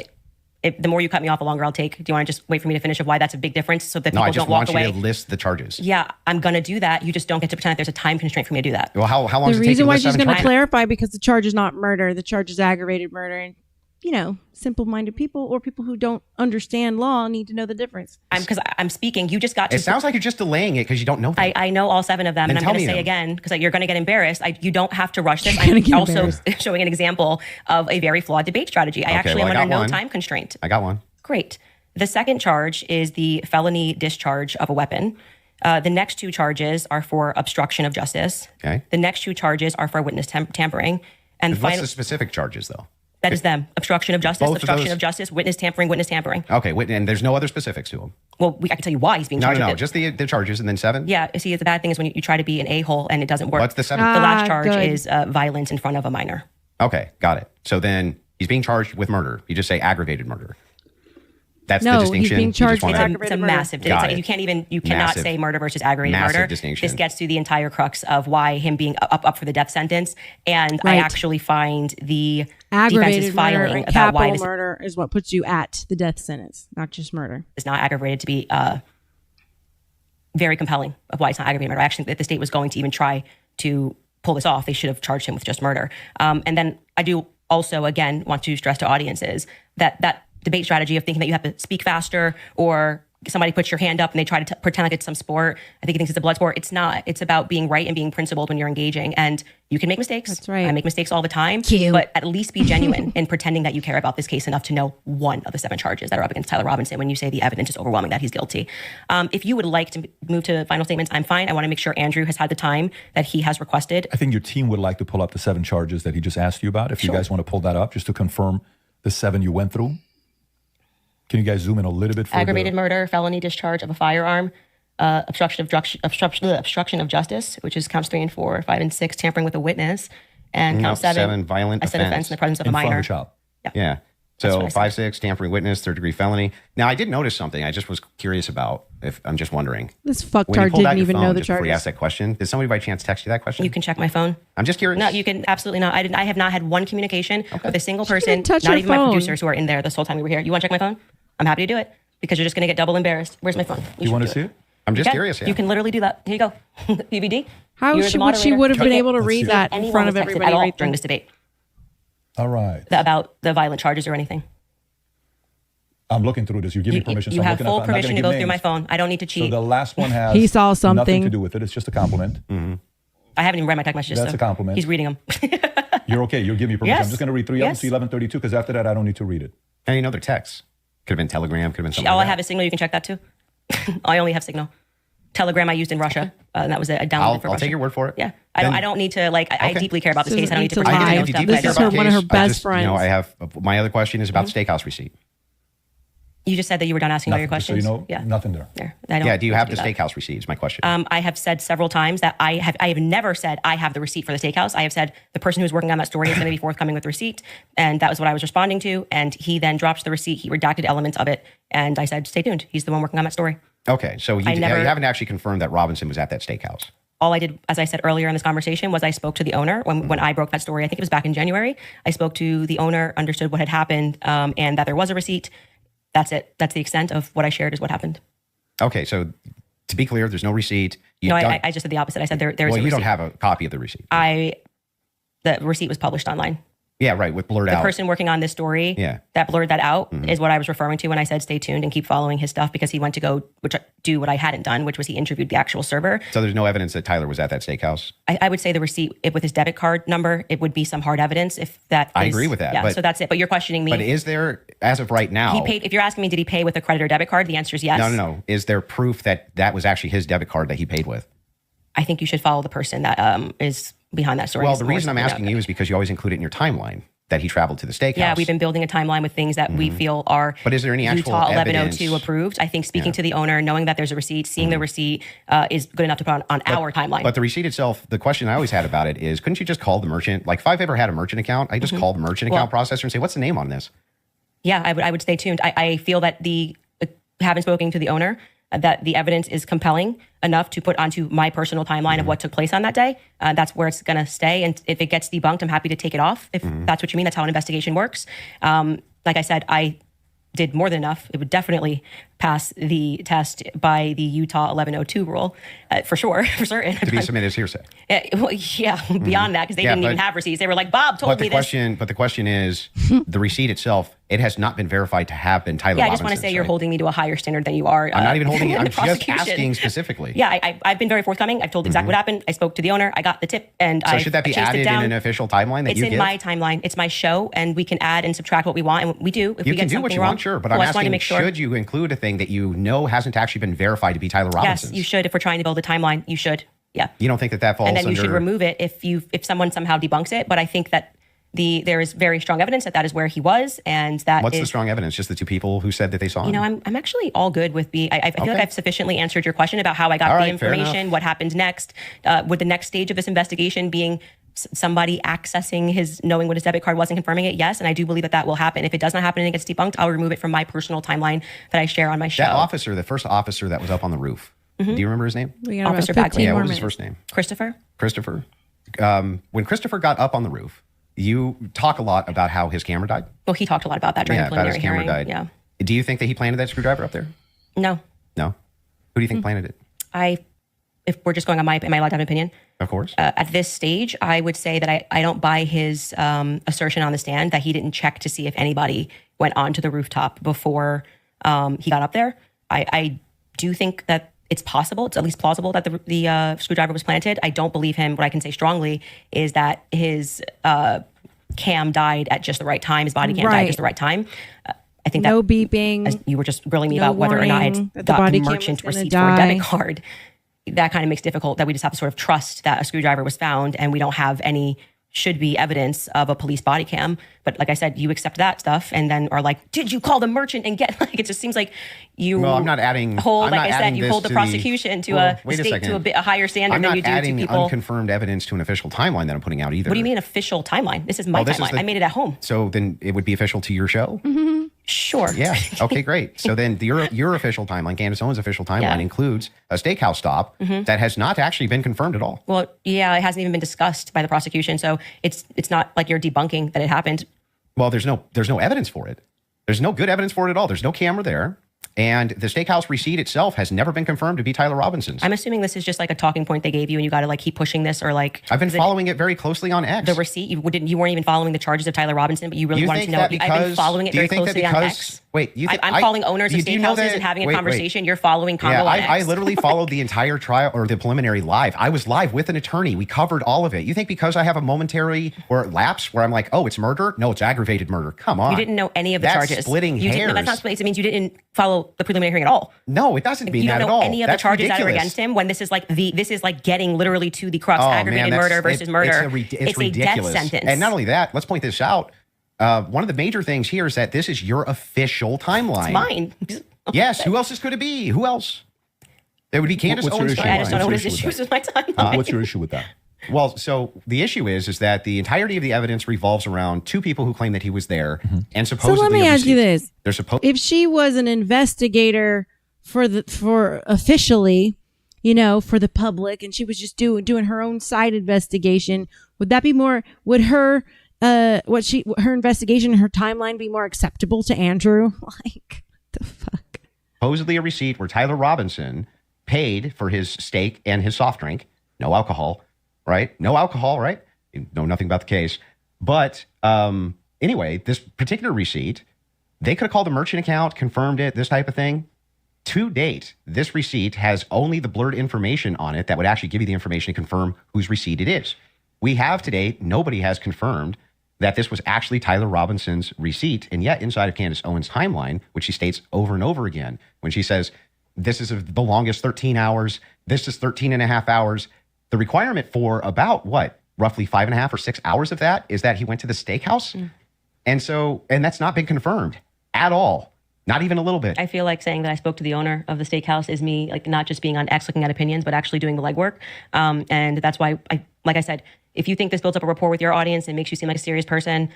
Speaker 5: The more you cut me off, the longer I'll take. Do you want to just wait for me to finish of why that's a big difference so that
Speaker 3: No,
Speaker 5: people
Speaker 3: I just
Speaker 5: don't walk
Speaker 3: want
Speaker 5: away?
Speaker 3: you to list the charges.
Speaker 5: Yeah, I'm going to do that. You just don't get to pretend that there's a time constraint for me to do that.
Speaker 3: Well, how long
Speaker 1: the
Speaker 3: does it take you
Speaker 1: reason
Speaker 3: to
Speaker 1: why
Speaker 3: list
Speaker 1: she's
Speaker 3: 7
Speaker 1: going to
Speaker 3: charges?
Speaker 1: clarify because the charge is not murder. The charge is aggravated murder. And, simple-minded people or people who don't understand law need to know the difference.
Speaker 5: Because I'm speaking. You just got to.
Speaker 3: It sounds like you're just delaying it because you don't know them.
Speaker 5: I know all 7 of them,
Speaker 3: Then
Speaker 5: and I'm
Speaker 3: tell
Speaker 5: going to
Speaker 3: me
Speaker 5: say
Speaker 3: them.
Speaker 5: again, because you're going to get embarrassed. You don't have to rush this.
Speaker 1: You're gonna
Speaker 5: I'm
Speaker 1: get
Speaker 5: also
Speaker 1: embarrassed.
Speaker 5: showing an example of a very flawed debate strategy. I actually
Speaker 3: well,
Speaker 5: am
Speaker 3: I
Speaker 5: under
Speaker 3: got
Speaker 5: no
Speaker 3: one.
Speaker 5: time constraint.
Speaker 3: I got one.
Speaker 5: Great. The second charge is the felony discharge of a weapon. The next 2 charges are for obstruction of justice.
Speaker 3: Okay.
Speaker 5: The next 2 charges are for witness tampering. And
Speaker 3: What's
Speaker 5: final,
Speaker 3: the specific charges, though?
Speaker 5: that is them. Obstruction of justice,
Speaker 3: Both of
Speaker 5: obstruction
Speaker 3: those?
Speaker 5: of justice, witness tampering, witness tampering.
Speaker 3: Okay, and there's no other specifics to them.
Speaker 5: Well, I can tell you why he's being charged with it.
Speaker 3: Just the charges and then 7?
Speaker 5: Yeah, see, the bad thing is when you try to be an a-hole and it doesn't work.
Speaker 3: What's the 7th?
Speaker 5: The last charge
Speaker 1: good.
Speaker 5: is violence in front of a minor.
Speaker 3: Okay, got it. So then He's being charged with murder. You just say aggravated murder. That's
Speaker 1: No,
Speaker 3: the
Speaker 1: he's
Speaker 3: distinction.
Speaker 1: being
Speaker 3: You just
Speaker 1: charged
Speaker 3: wanna-
Speaker 1: with
Speaker 5: It's
Speaker 1: aggravated
Speaker 5: a
Speaker 1: murder.
Speaker 5: massive.
Speaker 3: Got
Speaker 5: It's
Speaker 3: it.
Speaker 5: like you cannot
Speaker 3: Massive.
Speaker 5: say murder versus aggravated
Speaker 3: Massive
Speaker 5: murder.
Speaker 3: distinction.
Speaker 5: This gets to the entire crux of why him being up for the death sentence. And I
Speaker 1: Right.
Speaker 5: actually find the
Speaker 1: Aggravated
Speaker 5: defense's
Speaker 1: murder
Speaker 5: filing
Speaker 1: and
Speaker 5: about why
Speaker 1: capital
Speaker 5: this
Speaker 1: murder is what puts you at the death sentence, not just murder.
Speaker 5: is not aggravated to be very compelling of why it's not aggravated murder. Actually, if the state was going to even try to pull this off, they should have charged him with just murder. And then I do also, again, want to stress to audiences that debate strategy of thinking that you have to speak faster or somebody puts your hand up and they try to pretend like it's some sport. I think he thinks it's a blood sport. It's not. It's about being right and being principled when you're engaging. And you can make mistakes.
Speaker 1: That's right.
Speaker 5: I make mistakes all the time.
Speaker 1: Cute.
Speaker 5: But at least be genuine in pretending that you care about this case enough to know one of the 7 charges that are up against Tyler Robinson when you say the evidence is overwhelming that he's guilty. If you would like to move to final statements, I'm fine. I want to make sure Andrew has had the time that he has requested.
Speaker 4: I think your team would like to pull up the 7 charges that he just asked you about. If you guys want to pull that up, just to confirm the 7 you went through. Can you guys zoom in a little bit?
Speaker 5: Aggravated murder, felony discharge of a firearm, obstruction of justice, which is counts 3 and 4, 5 and 6, tampering with a witness, and count 7,
Speaker 3: violent
Speaker 5: a set offense in the presence of a
Speaker 4: in front of
Speaker 5: minor.
Speaker 4: a child.
Speaker 3: Yeah.
Speaker 5: That's
Speaker 3: So
Speaker 5: what I said.
Speaker 3: 5-6, tampering witness, 3rd-degree felony. Now, I did notice something. I just was curious about. If I'm just wondering.
Speaker 1: This
Speaker 3: When you
Speaker 1: fucktard
Speaker 3: pulled out
Speaker 1: didn't
Speaker 3: your
Speaker 1: even
Speaker 3: phone,
Speaker 1: know the
Speaker 3: just before you
Speaker 1: charges.
Speaker 3: asked that question, did somebody by chance text you that question?
Speaker 5: You can check my phone.
Speaker 3: I'm just curious.
Speaker 5: No, you can absolutely not. I have not had one communication with a single
Speaker 1: She didn't
Speaker 5: person,
Speaker 1: touch
Speaker 5: not
Speaker 1: her
Speaker 5: even my
Speaker 1: phone.
Speaker 5: producers who are in there this whole time we were here. You want to check my phone? I'm happy to do it because you're just going to get double embarrassed. Where's my phone?
Speaker 4: You want to see it?
Speaker 3: I'm just
Speaker 5: Okay.
Speaker 3: curious. Yeah.
Speaker 5: You can literally do that. Here you go. PBD.
Speaker 1: How
Speaker 5: You're
Speaker 1: would
Speaker 5: the
Speaker 1: she
Speaker 5: moderator.
Speaker 1: would have been
Speaker 5: Okay.
Speaker 1: able to
Speaker 4: Let's
Speaker 1: read
Speaker 4: see.
Speaker 1: that in
Speaker 5: Anyone
Speaker 1: front of
Speaker 5: was texted
Speaker 1: everybody
Speaker 5: at all
Speaker 1: right
Speaker 5: during
Speaker 1: there?
Speaker 5: this debate
Speaker 4: All right.
Speaker 5: about the violent charges or anything?
Speaker 4: I'm looking through this. You give me permission.
Speaker 5: You
Speaker 4: so I'm
Speaker 5: have
Speaker 4: looking
Speaker 5: full
Speaker 4: up. I'm not
Speaker 5: permission to
Speaker 4: gonna
Speaker 5: go
Speaker 4: give
Speaker 5: through my
Speaker 4: names.
Speaker 5: phone. I don't need to
Speaker 4: So
Speaker 5: cheat.
Speaker 4: the last one has
Speaker 1: He saw
Speaker 4: nothing
Speaker 1: something.
Speaker 4: to do with it. It's just a compliment.
Speaker 5: I haven't even read my text messages.
Speaker 4: That's
Speaker 5: so
Speaker 4: a compliment.
Speaker 5: He's reading them.
Speaker 4: You're okay. You'll give me permission.
Speaker 5: Yes.
Speaker 4: I'm just going to read 3 of them
Speaker 5: Yes.
Speaker 4: to 1132 because after that, I don't need to read it.
Speaker 3: And you know their texts. Could have been Telegram. Could have been something.
Speaker 5: All
Speaker 3: like
Speaker 5: I
Speaker 3: that.
Speaker 5: have is Signal. You can check that too. I only have Signal. Telegram I used in Russia. And that was a download for
Speaker 3: I'll
Speaker 5: Russia.
Speaker 3: take your word for it.
Speaker 5: Yeah.
Speaker 3: Then-
Speaker 5: I don't need to, like, I
Speaker 3: Okay.
Speaker 5: deeply care about this
Speaker 1: Doesn't
Speaker 5: case. I don't
Speaker 1: need
Speaker 5: need to
Speaker 1: to
Speaker 5: pretend
Speaker 1: lie.
Speaker 5: I know
Speaker 3: If you
Speaker 5: stuff.
Speaker 3: deeply
Speaker 1: This
Speaker 3: care
Speaker 1: is
Speaker 3: about
Speaker 1: one of her
Speaker 3: case, I
Speaker 1: best
Speaker 3: just, You know,
Speaker 1: friends.
Speaker 3: I have my other question is about the steakhouse receipt.
Speaker 5: You just said that you were done asking all your
Speaker 4: Nothing, just so
Speaker 5: questions.
Speaker 4: you know,
Speaker 5: Yeah.
Speaker 4: nothing there.
Speaker 5: There. I don't
Speaker 3: Yeah. Do you
Speaker 5: need
Speaker 3: have
Speaker 5: to
Speaker 3: the
Speaker 5: do that.
Speaker 3: steakhouse receipt? Is my question.
Speaker 5: I have said several times that I have never said I have the receipt for the steakhouse. I have said the person who's working on that story is going to be forthcoming with the receipt. And that was what I was responding to. And he then dropped the receipt. He redacted elements of it. And I said, stay tuned. He's the one working on that story.
Speaker 3: Okay. So you
Speaker 5: never-
Speaker 3: haven't actually confirmed that Robinson was at that steakhouse.
Speaker 5: All I did, as I said earlier in this conversation, was I spoke to the owner when I broke that story. I think it was back in January. I spoke to the owner, understood what had happened, and that there was a receipt. That's it. That's the extent of what I shared is what happened.
Speaker 3: Okay. So to be clear, there's no receipt. You
Speaker 5: No,
Speaker 3: don't-
Speaker 5: I just said the opposite. I said there is
Speaker 3: well,
Speaker 5: a receipt.
Speaker 3: you don't have a copy of the receipt.
Speaker 5: The receipt was published online.
Speaker 3: Yeah. Right. With blurred
Speaker 5: The
Speaker 3: out.
Speaker 5: person working on this story
Speaker 3: Yeah.
Speaker 5: that blurred that out is what I was referring to when I said stay tuned and keep following his stuff because he went to go do what I hadn't done, which was he interviewed the actual server.
Speaker 3: So there's no evidence that Tyler was at that steakhouse.
Speaker 5: I would say the receipt with his debit card number, it would be some hard evidence if that
Speaker 3: I
Speaker 5: is-
Speaker 3: agree with that,
Speaker 5: Yeah,
Speaker 3: but-
Speaker 5: so that's it. But you're questioning me.
Speaker 3: But is there, as of right now,
Speaker 5: He paid. If you're asking me, did he pay with a credit or debit card? The answer is yes.
Speaker 3: No. Is there proof that that was actually his debit card that he paid with?
Speaker 5: I think you should follow the person that is behind that story.
Speaker 3: Well,
Speaker 5: It's
Speaker 3: the
Speaker 5: more
Speaker 3: reason I'm
Speaker 5: something
Speaker 3: asking
Speaker 5: that-
Speaker 3: you is because you always include it in your timeline that he traveled to the steakhouse.
Speaker 5: Yeah, we've been building a timeline with things that we feel are
Speaker 3: But is there any actual
Speaker 5: Utah 1102
Speaker 3: evidence?
Speaker 5: approved. I think speaking to the owner, knowing that there's a receipt, seeing the receipt is good enough to put on our timeline.
Speaker 3: But the receipt itself, the question I always had about it is, couldn't you just call the merchant? Like if I've ever had a merchant account, I just call the merchant account processor and say, what's the name on this?
Speaker 5: Yeah, I would stay tuned. I feel that having spoken to the owner, that the evidence is compelling enough to put onto my personal timeline of what took place on that day. That's where it's going to stay. And if it gets debunked, I'm happy to take it off. If that's what you mean, that's how an investigation works. Like I said, I did more than enough. It would definitely pass the test by the Utah 1102 rule, for sure, for certain.
Speaker 3: To be submitted as hearsay.
Speaker 5: Beyond that, because they
Speaker 3: Yeah,
Speaker 5: didn't even
Speaker 3: but-
Speaker 5: have receipts. They were like, Bob told
Speaker 3: But
Speaker 5: me
Speaker 3: the
Speaker 5: this.
Speaker 3: question is, the receipt itself, it has not been verified to have been Tyler
Speaker 5: Yeah, I just want to
Speaker 3: Robinson's,
Speaker 5: say you're
Speaker 3: right?
Speaker 5: holding me to a higher standard than you are.
Speaker 3: I'm not even holding it.
Speaker 5: in
Speaker 3: I'm
Speaker 5: the
Speaker 3: just
Speaker 5: prosecution.
Speaker 3: asking specifically.
Speaker 5: Yeah, I've been very forthcoming. I've told exactly what happened. I spoke to the owner. I got the tip, and
Speaker 3: So
Speaker 5: I
Speaker 3: should that be
Speaker 5: chased it
Speaker 3: added in
Speaker 5: down.
Speaker 3: an official timeline that
Speaker 5: It's
Speaker 3: you
Speaker 5: in
Speaker 3: give?
Speaker 5: my timeline. It's my show, and we can add and subtract what we want, and we do. If
Speaker 3: You
Speaker 5: we
Speaker 3: can
Speaker 5: get
Speaker 3: do what
Speaker 5: something
Speaker 3: you
Speaker 5: wrong.
Speaker 3: want, sure, but
Speaker 5: Well,
Speaker 3: I'm
Speaker 5: I just wanted
Speaker 3: asking,
Speaker 5: to make sure.
Speaker 3: should you include a thing that you know hasn't actually been verified to be Tyler Robinson's?
Speaker 5: Yes, you should. If we're trying to build a timeline, you should. Yeah,
Speaker 3: You don't think that falls
Speaker 5: and then you
Speaker 3: under...
Speaker 5: should remove it if someone somehow debunks it. But I think that there is very strong evidence that is where he was, and that
Speaker 3: What's
Speaker 5: is-
Speaker 3: the strong evidence? Just the two people who said that they saw him?
Speaker 5: You know, I'm actually all good with being. I feel like
Speaker 3: Okay.
Speaker 5: I've sufficiently answered your question about how I got
Speaker 3: All
Speaker 5: the
Speaker 3: right, fair
Speaker 5: information,
Speaker 3: enough.
Speaker 5: what happened next, with the next stage of this investigation being somebody accessing his, knowing what his debit card was and confirming it, yes. And I do believe that will happen. If it does not happen and it gets debunked, I'll remove it from my personal timeline that I share on my show.
Speaker 3: That officer, the first officer that was up on the roof, do you remember his name?
Speaker 1: We got
Speaker 5: Officer
Speaker 1: about
Speaker 5: Bagley.
Speaker 1: 15
Speaker 3: Yeah,
Speaker 1: more
Speaker 3: what was his
Speaker 1: minutes.
Speaker 3: first name?
Speaker 5: Christopher.
Speaker 3: When Christopher got up on the roof, you talk a lot about how his camera died.
Speaker 5: Well, he talked a lot about that during the
Speaker 3: About his
Speaker 5: preliminary
Speaker 3: camera
Speaker 5: hearing.
Speaker 3: died.
Speaker 5: Yeah.
Speaker 3: Do you think that he planted that screwdriver up there?
Speaker 5: No.
Speaker 3: No. Who do you think planted it?
Speaker 5: If we're just going on am I allowed to have an opinion?
Speaker 3: Of course.
Speaker 5: At this stage, I would say that I don't buy his assertion on the stand that he didn't check to see if anybody went onto the rooftop before he got up there. I do think that it's possible, it's at least plausible that the screwdriver was planted. I don't believe him. What I can say strongly is that his cam died at just the right time. His body cam died at just the right time. I think
Speaker 1: No
Speaker 5: that
Speaker 1: beeping.
Speaker 5: as you were just grilling me
Speaker 1: No
Speaker 5: about whether or not
Speaker 1: warning
Speaker 5: I'd
Speaker 1: that the
Speaker 5: got
Speaker 1: body
Speaker 5: the
Speaker 1: cam
Speaker 5: merchant
Speaker 1: was gonna
Speaker 5: receipt for a
Speaker 1: die.
Speaker 5: debit card. That kind of makes it difficult that we just have to sort of trust that a screwdriver was found and we don't have any should be evidence of a police body cam. But like I said, you accept that stuff and then are like, did you call the merchant and get, like, it just seems like you
Speaker 3: Well, I'm not adding.
Speaker 5: hold,
Speaker 3: I'm
Speaker 5: like
Speaker 3: not
Speaker 5: I said,
Speaker 3: adding
Speaker 5: you
Speaker 3: this
Speaker 5: hold the
Speaker 3: to
Speaker 5: prosecution to
Speaker 3: Well,
Speaker 5: a
Speaker 3: wait a
Speaker 5: state
Speaker 3: second.
Speaker 5: to a bit a higher standard
Speaker 3: I'm
Speaker 5: than
Speaker 3: not
Speaker 5: you do to
Speaker 3: adding
Speaker 5: people.
Speaker 3: unconfirmed evidence to an official timeline that I'm putting out either.
Speaker 5: What do you mean official timeline? This is my
Speaker 3: This is
Speaker 5: timeline. I made it at home.
Speaker 3: So then it would be official to your show?
Speaker 5: Sure.
Speaker 3: Yeah. Okay, great. So then your official timeline, Candace Owens' official timeline,
Speaker 5: Yeah.
Speaker 3: includes a steakhouse stop that has not actually been confirmed at all.
Speaker 5: Well, yeah, it hasn't even been discussed by the prosecution. So it's not like you're debunking that it happened.
Speaker 3: Well, there's no evidence for it. There's no good evidence for it at all. There's no camera there. And the steakhouse receipt itself has never been confirmed to be Tyler Robinson's.
Speaker 5: I'm assuming this is just like a talking point they gave you and you got to like keep pushing this or like.
Speaker 3: I've been following it very closely on X.
Speaker 5: The receipt, you weren't even following the charges of Tyler Robinson, but you really
Speaker 3: You
Speaker 5: wanted
Speaker 3: think
Speaker 5: to know.
Speaker 3: that
Speaker 5: I've been
Speaker 3: because-
Speaker 5: following it
Speaker 3: do you
Speaker 5: very
Speaker 3: think that
Speaker 5: closely on
Speaker 3: because-
Speaker 5: X.
Speaker 3: Wait, you think-
Speaker 5: I'm calling owners of
Speaker 3: do you know
Speaker 5: steakhouses
Speaker 3: that-
Speaker 5: and having a
Speaker 3: wait.
Speaker 5: conversation. You're following
Speaker 3: Yeah,
Speaker 5: Convo on X.
Speaker 3: I literally followed the entire trial or the preliminary live. I was live with an attorney. We covered all of it. You think because I have a momentary or lapse where I'm like, oh, it's murder? No, it's aggravated murder. Come on.
Speaker 5: You didn't know any of the
Speaker 3: That's
Speaker 5: charges.
Speaker 3: splitting
Speaker 5: you
Speaker 3: hairs.
Speaker 5: No, that's not splitting. It means you didn't follow the preliminary hearing at all.
Speaker 3: No, it doesn't mean
Speaker 5: You
Speaker 3: that
Speaker 5: don't
Speaker 3: at
Speaker 5: know
Speaker 3: all.
Speaker 5: any of
Speaker 3: That's
Speaker 5: the charges that are
Speaker 3: ridiculous.
Speaker 5: against him when this is like getting literally to the crux,
Speaker 3: Oh,
Speaker 5: aggravated
Speaker 3: man,
Speaker 5: murder versus murder.
Speaker 3: It's
Speaker 5: a
Speaker 3: ridiculous.
Speaker 5: death sentence.
Speaker 3: And not only that, let's point this out. One of the major things here is that this is your official timeline.
Speaker 5: Mine.
Speaker 3: Yes. Who else could it be? Who else? It would be Candace
Speaker 4: What's your
Speaker 3: Owens'
Speaker 4: issue?
Speaker 5: I just don't know what his
Speaker 4: What's your
Speaker 5: issues with my timeline.
Speaker 4: What's your issue with that?
Speaker 3: Well, so the issue is that the entirety of the evidence revolves around two people who claim that he was there and
Speaker 1: So
Speaker 3: supposedly.
Speaker 1: let me ask you this.
Speaker 3: They're supposed.
Speaker 1: If she was an investigator for officially, for the public, and she was just doing her own side investigation, would that be more, would her her investigation and her timeline be more acceptable to Andrew? Like, the fuck?
Speaker 3: Supposedly a receipt where Tyler Robinson paid for his steak and his soft drink. No alcohol, right? No alcohol, right? You know nothing about the case. But anyway, this particular receipt, they could have called the merchant account, confirmed it, this type of thing. To date, this receipt has only the blurred information on it that would actually give you the information to confirm whose receipt it is. We have today, nobody has confirmed that this was actually Tyler Robinson's receipt. And yet inside of Candace Owens' timeline, which she states over and over again, when she says, this is the longest 13 hours, this is 13 and a half hours, the requirement for about roughly 5.5 or 6 hours of that is that he went to the steakhouse. And that's not been confirmed at all. Not even a little bit.
Speaker 5: I feel like saying that I spoke to the owner of the steakhouse is me, like, not just being on X looking at opinions, but actually doing the legwork. And that's why, like I said, if you think this builds up a rapport with your audience and makes you seem like a serious person,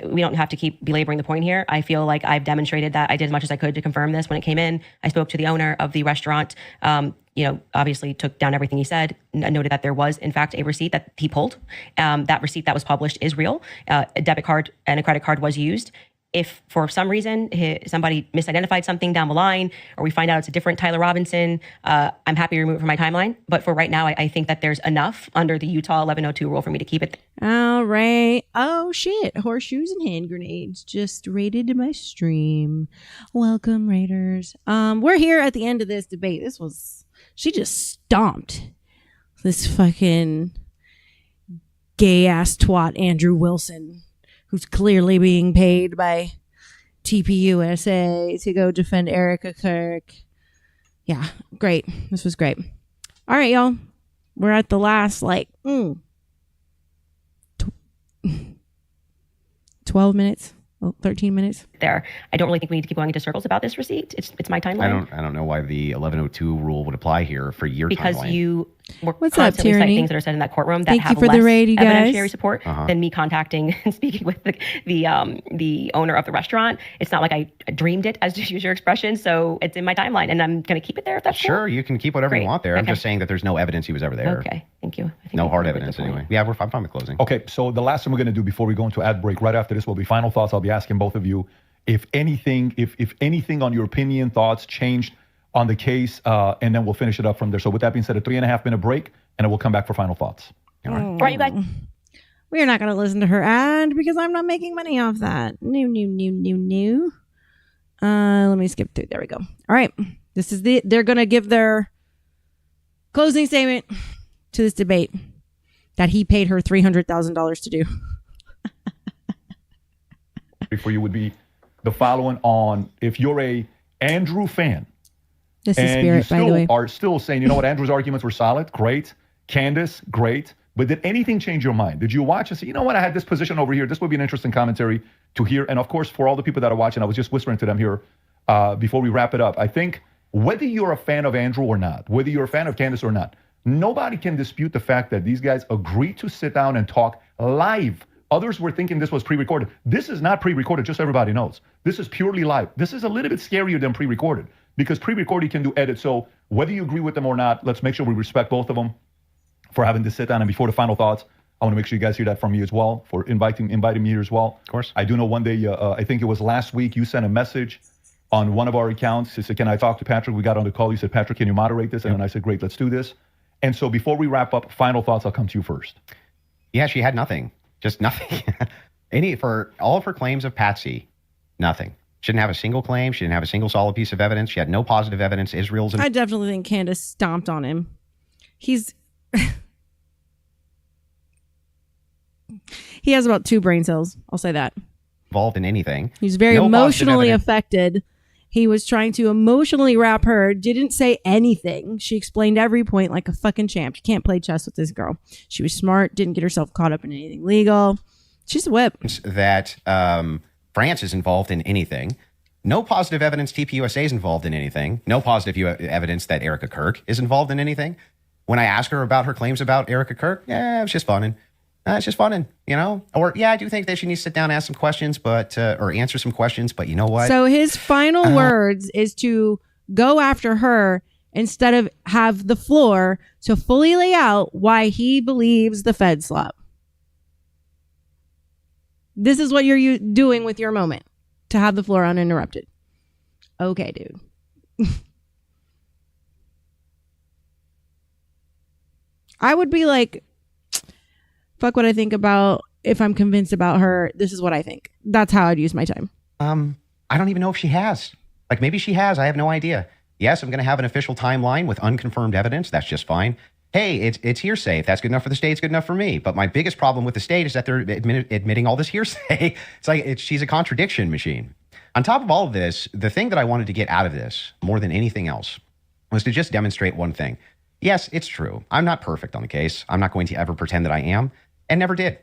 Speaker 5: we don't have to keep belaboring the point here. I feel like I've demonstrated that I did as much as I could to confirm this. When it came in, I spoke to the owner of the restaurant, obviously took down everything he said, noted that there was, in fact, a receipt that he pulled. That receipt that was published is real. A debit card and a credit card was used. If for some reason somebody misidentified something down the line, or we find out it's a different Tyler Robinson, I'm happy to remove it from my timeline. But for right now, I think that there's enough under the Utah 1102 rule for me to keep it.
Speaker 1: All right. Oh, shit. Horseshoes and hand grenades just raided my stream. Welcome, Raiders. We're here at the end of this debate. She just stomped this fucking gay-ass twat Andrew Wilson, who's clearly being paid by TPUSA to go defend Erica Kirk. Yeah, great. This was great. All right, y'all. We're at the last, 12 minutes 13 minutes.
Speaker 5: there. I don't really think we need to keep going into circles about this receipt. It's my timeline.
Speaker 3: I don't know why the 1102 rule would apply here for your
Speaker 5: Because
Speaker 3: timeline.
Speaker 5: you were
Speaker 1: What's up,
Speaker 5: constantly citing
Speaker 1: Tyranny?
Speaker 5: things that are said in that courtroom that
Speaker 1: Thank you
Speaker 5: have
Speaker 1: for the
Speaker 5: less
Speaker 1: raid, you guys.
Speaker 5: evidentiary support than me contacting and speaking with the owner of the restaurant. It's not like I dreamed it, as to use your expression. So it's in my timeline, and I'm going to keep it there if that's
Speaker 3: Sure,
Speaker 5: cool.
Speaker 3: you can keep whatever you
Speaker 5: Great.
Speaker 3: want there. I'm
Speaker 5: Okay.
Speaker 3: just saying that there's no evidence he was ever there.
Speaker 5: Okay, thank you. I think
Speaker 3: No
Speaker 5: we
Speaker 3: hard
Speaker 5: covered the
Speaker 3: evidence
Speaker 5: point.
Speaker 3: anyway. Yeah, I'm fine with closing.
Speaker 4: Okay, so the last thing we're going to do before we go into ad break, right after this, will be final thoughts. I'll be asking both of you if anything on your opinion, thoughts changed on the case, and then we'll finish it up from there. So with that being said, a 3.5 minute break, and then we'll come back for final thoughts.
Speaker 5: All right, you guys.
Speaker 1: We're not going to listen to her ad because I'm not making money off that. No. Let me skip through. There we go. All right. They're going to give their closing statement to this debate that he paid her $300,000 to do.
Speaker 4: For you would be the following on, if you're a Andrew fan,
Speaker 1: This is
Speaker 4: and you
Speaker 1: Spirit, by the way.
Speaker 4: are still saying, you know what, Andrew's arguments were solid, great. Candace, great. But did anything change your mind? Did you watch and say, you know what, I had this position over here. This would be an interesting commentary to hear. And of course, for all the people that are watching, I was just whispering to them here before we wrap it up. I think whether you're a fan of Andrew or not, whether you're a fan of Candace or not, nobody can dispute the fact that these guys agreed to sit down and talk live. Others were thinking this was pre-recorded. This is not pre-recorded, just so everybody knows. This is purely live. This is a little bit scarier than pre-recorded because pre-recorded you can do edits. So whether you agree with them or not, let's make sure we respect both of them for having to sit down. And before the final thoughts, I want to make sure you guys hear that from me as well, for inviting me here as well. Of
Speaker 3: course.
Speaker 4: I do know one day, I think it was last week, you sent a message on one of our accounts. You said, can I talk to Patrick? We got on the call. You said, Patrick, can you moderate this? And then I said, great, let's do this. And so before we wrap up, final thoughts, I'll come to you first.
Speaker 3: Yeah, she had nothing. Just nothing. For all of her claims of Patsy, nothing. She didn't have a single claim. She didn't have a single solid piece of evidence. She had no positive evidence. Israel's
Speaker 1: I definitely think Candace stomped on him. He has about 2 brain cells. I'll say that.
Speaker 3: involved in anything.
Speaker 1: He's very
Speaker 3: No positive
Speaker 1: emotionally
Speaker 3: evidence.
Speaker 1: affected. He was trying to emotionally wrap her, didn't say anything. She explained every point like a fucking champ. You can't play chess with this girl. She was smart, didn't get herself caught up in anything legal. She's a whip.
Speaker 3: That France is involved in anything. No positive evidence TPUSA is involved in anything. No positive evidence that Erica Kirk is involved in anything. When I ask her about her claims about Erica Kirk, yeah, it's just fun. It's just fun, you know? Or, yeah, I do think that she needs to sit down and ask some questions, but or answer some questions, but you know what?
Speaker 1: So his final words is to go after her instead of have the floor to fully lay out why he believes the Fed slap. This is what you're doing with your moment, to have the floor uninterrupted. Okay, dude. I would be like, fuck what I think about, if I'm convinced about her, this is what I think. That's how I'd use my time.
Speaker 3: I don't even know if she has. Like, maybe she has. I have no idea. Yes, I'm going to have an official timeline with unconfirmed evidence. That's just fine. Hey, it's hearsay. If that's good enough for the state, it's good enough for me. But my biggest problem with the state is that they're admitting all this hearsay. It's like she's a contradiction machine. On top of all of this, the thing that I wanted to get out of this more than anything else was to just demonstrate one thing. Yes, it's true. I'm not perfect on the case. I'm not going to ever pretend that I am, and never did.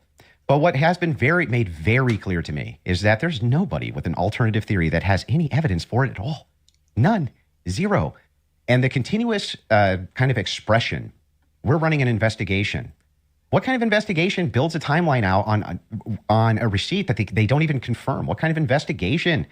Speaker 3: But what has been made very clear to me is that there's nobody with an alternative theory that has any evidence for it at all. None. Zero. And the continuous kind of expression, we're running an investigation. What kind of investigation builds a timeline out on a receipt that they don't even confirm? What kind of investigation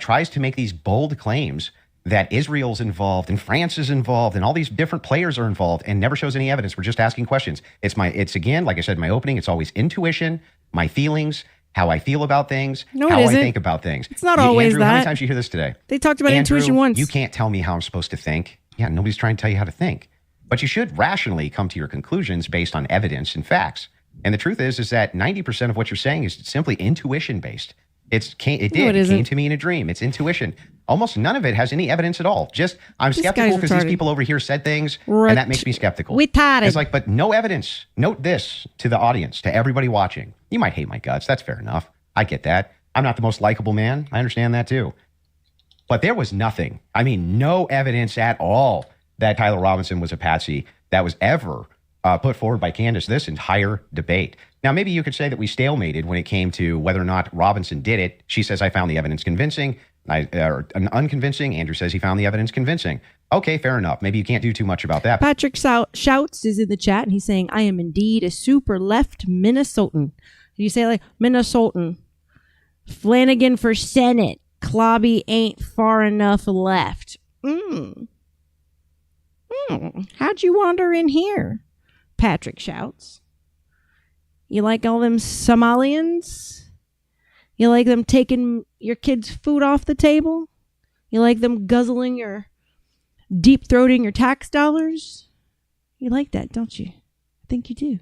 Speaker 3: tries to make these bold claims that Israel's involved and France is involved and all these different players are involved and never shows any evidence? We're just asking questions. It's again, like I said in my opening, it's always intuition, my feelings, how I feel about things,
Speaker 1: No,
Speaker 3: how
Speaker 1: it
Speaker 3: I
Speaker 1: isn't.
Speaker 3: think about things.
Speaker 1: It's not always
Speaker 3: Andrew, how many
Speaker 1: that.
Speaker 3: times you hear this today?
Speaker 1: They talked about
Speaker 3: Andrew,
Speaker 1: intuition once.
Speaker 3: You can't tell me how I'm supposed to think. Yeah, nobody's trying to tell you how to think. But you should rationally come to your conclusions based on evidence and facts. And the truth is that 90% of what you're saying is simply intuition based. It came
Speaker 1: isn't.
Speaker 3: to me in a dream. It's intuition. Almost none of it has any evidence at all. Just I'm
Speaker 1: This
Speaker 3: skeptical
Speaker 1: guy's
Speaker 3: because these
Speaker 1: retarded.
Speaker 3: people over here said things, and that makes me skeptical.
Speaker 1: Retarded.
Speaker 3: It's like, but no evidence. Note this to the audience, to everybody watching. You might hate my guts. That's fair enough. I get that. I'm not the most likable man. I understand that too. But there was nothing. I mean, no evidence at all that Tyler Robinson was a patsy that was ever put forward by Candace this entire debate. Now, maybe you could say that we stalemated when it came to whether or not Robinson did it. She says, I found the evidence convincing, or unconvincing. Andrew says he found the evidence convincing. Okay, fair enough. Maybe you can't do too much about that.
Speaker 1: Patrick Shouts is in the chat, and he's saying, I am indeed a super left Minnesotan. You say like Minnesotan. Flanagan for Senate. Clobby ain't far enough left. How'd you wander in here? Patrick Shouts. You like all them Somalians? You like them taking your kids' food off the table? You like them guzzling your, deep-throating your tax dollars? You like that, don't you? I think you do.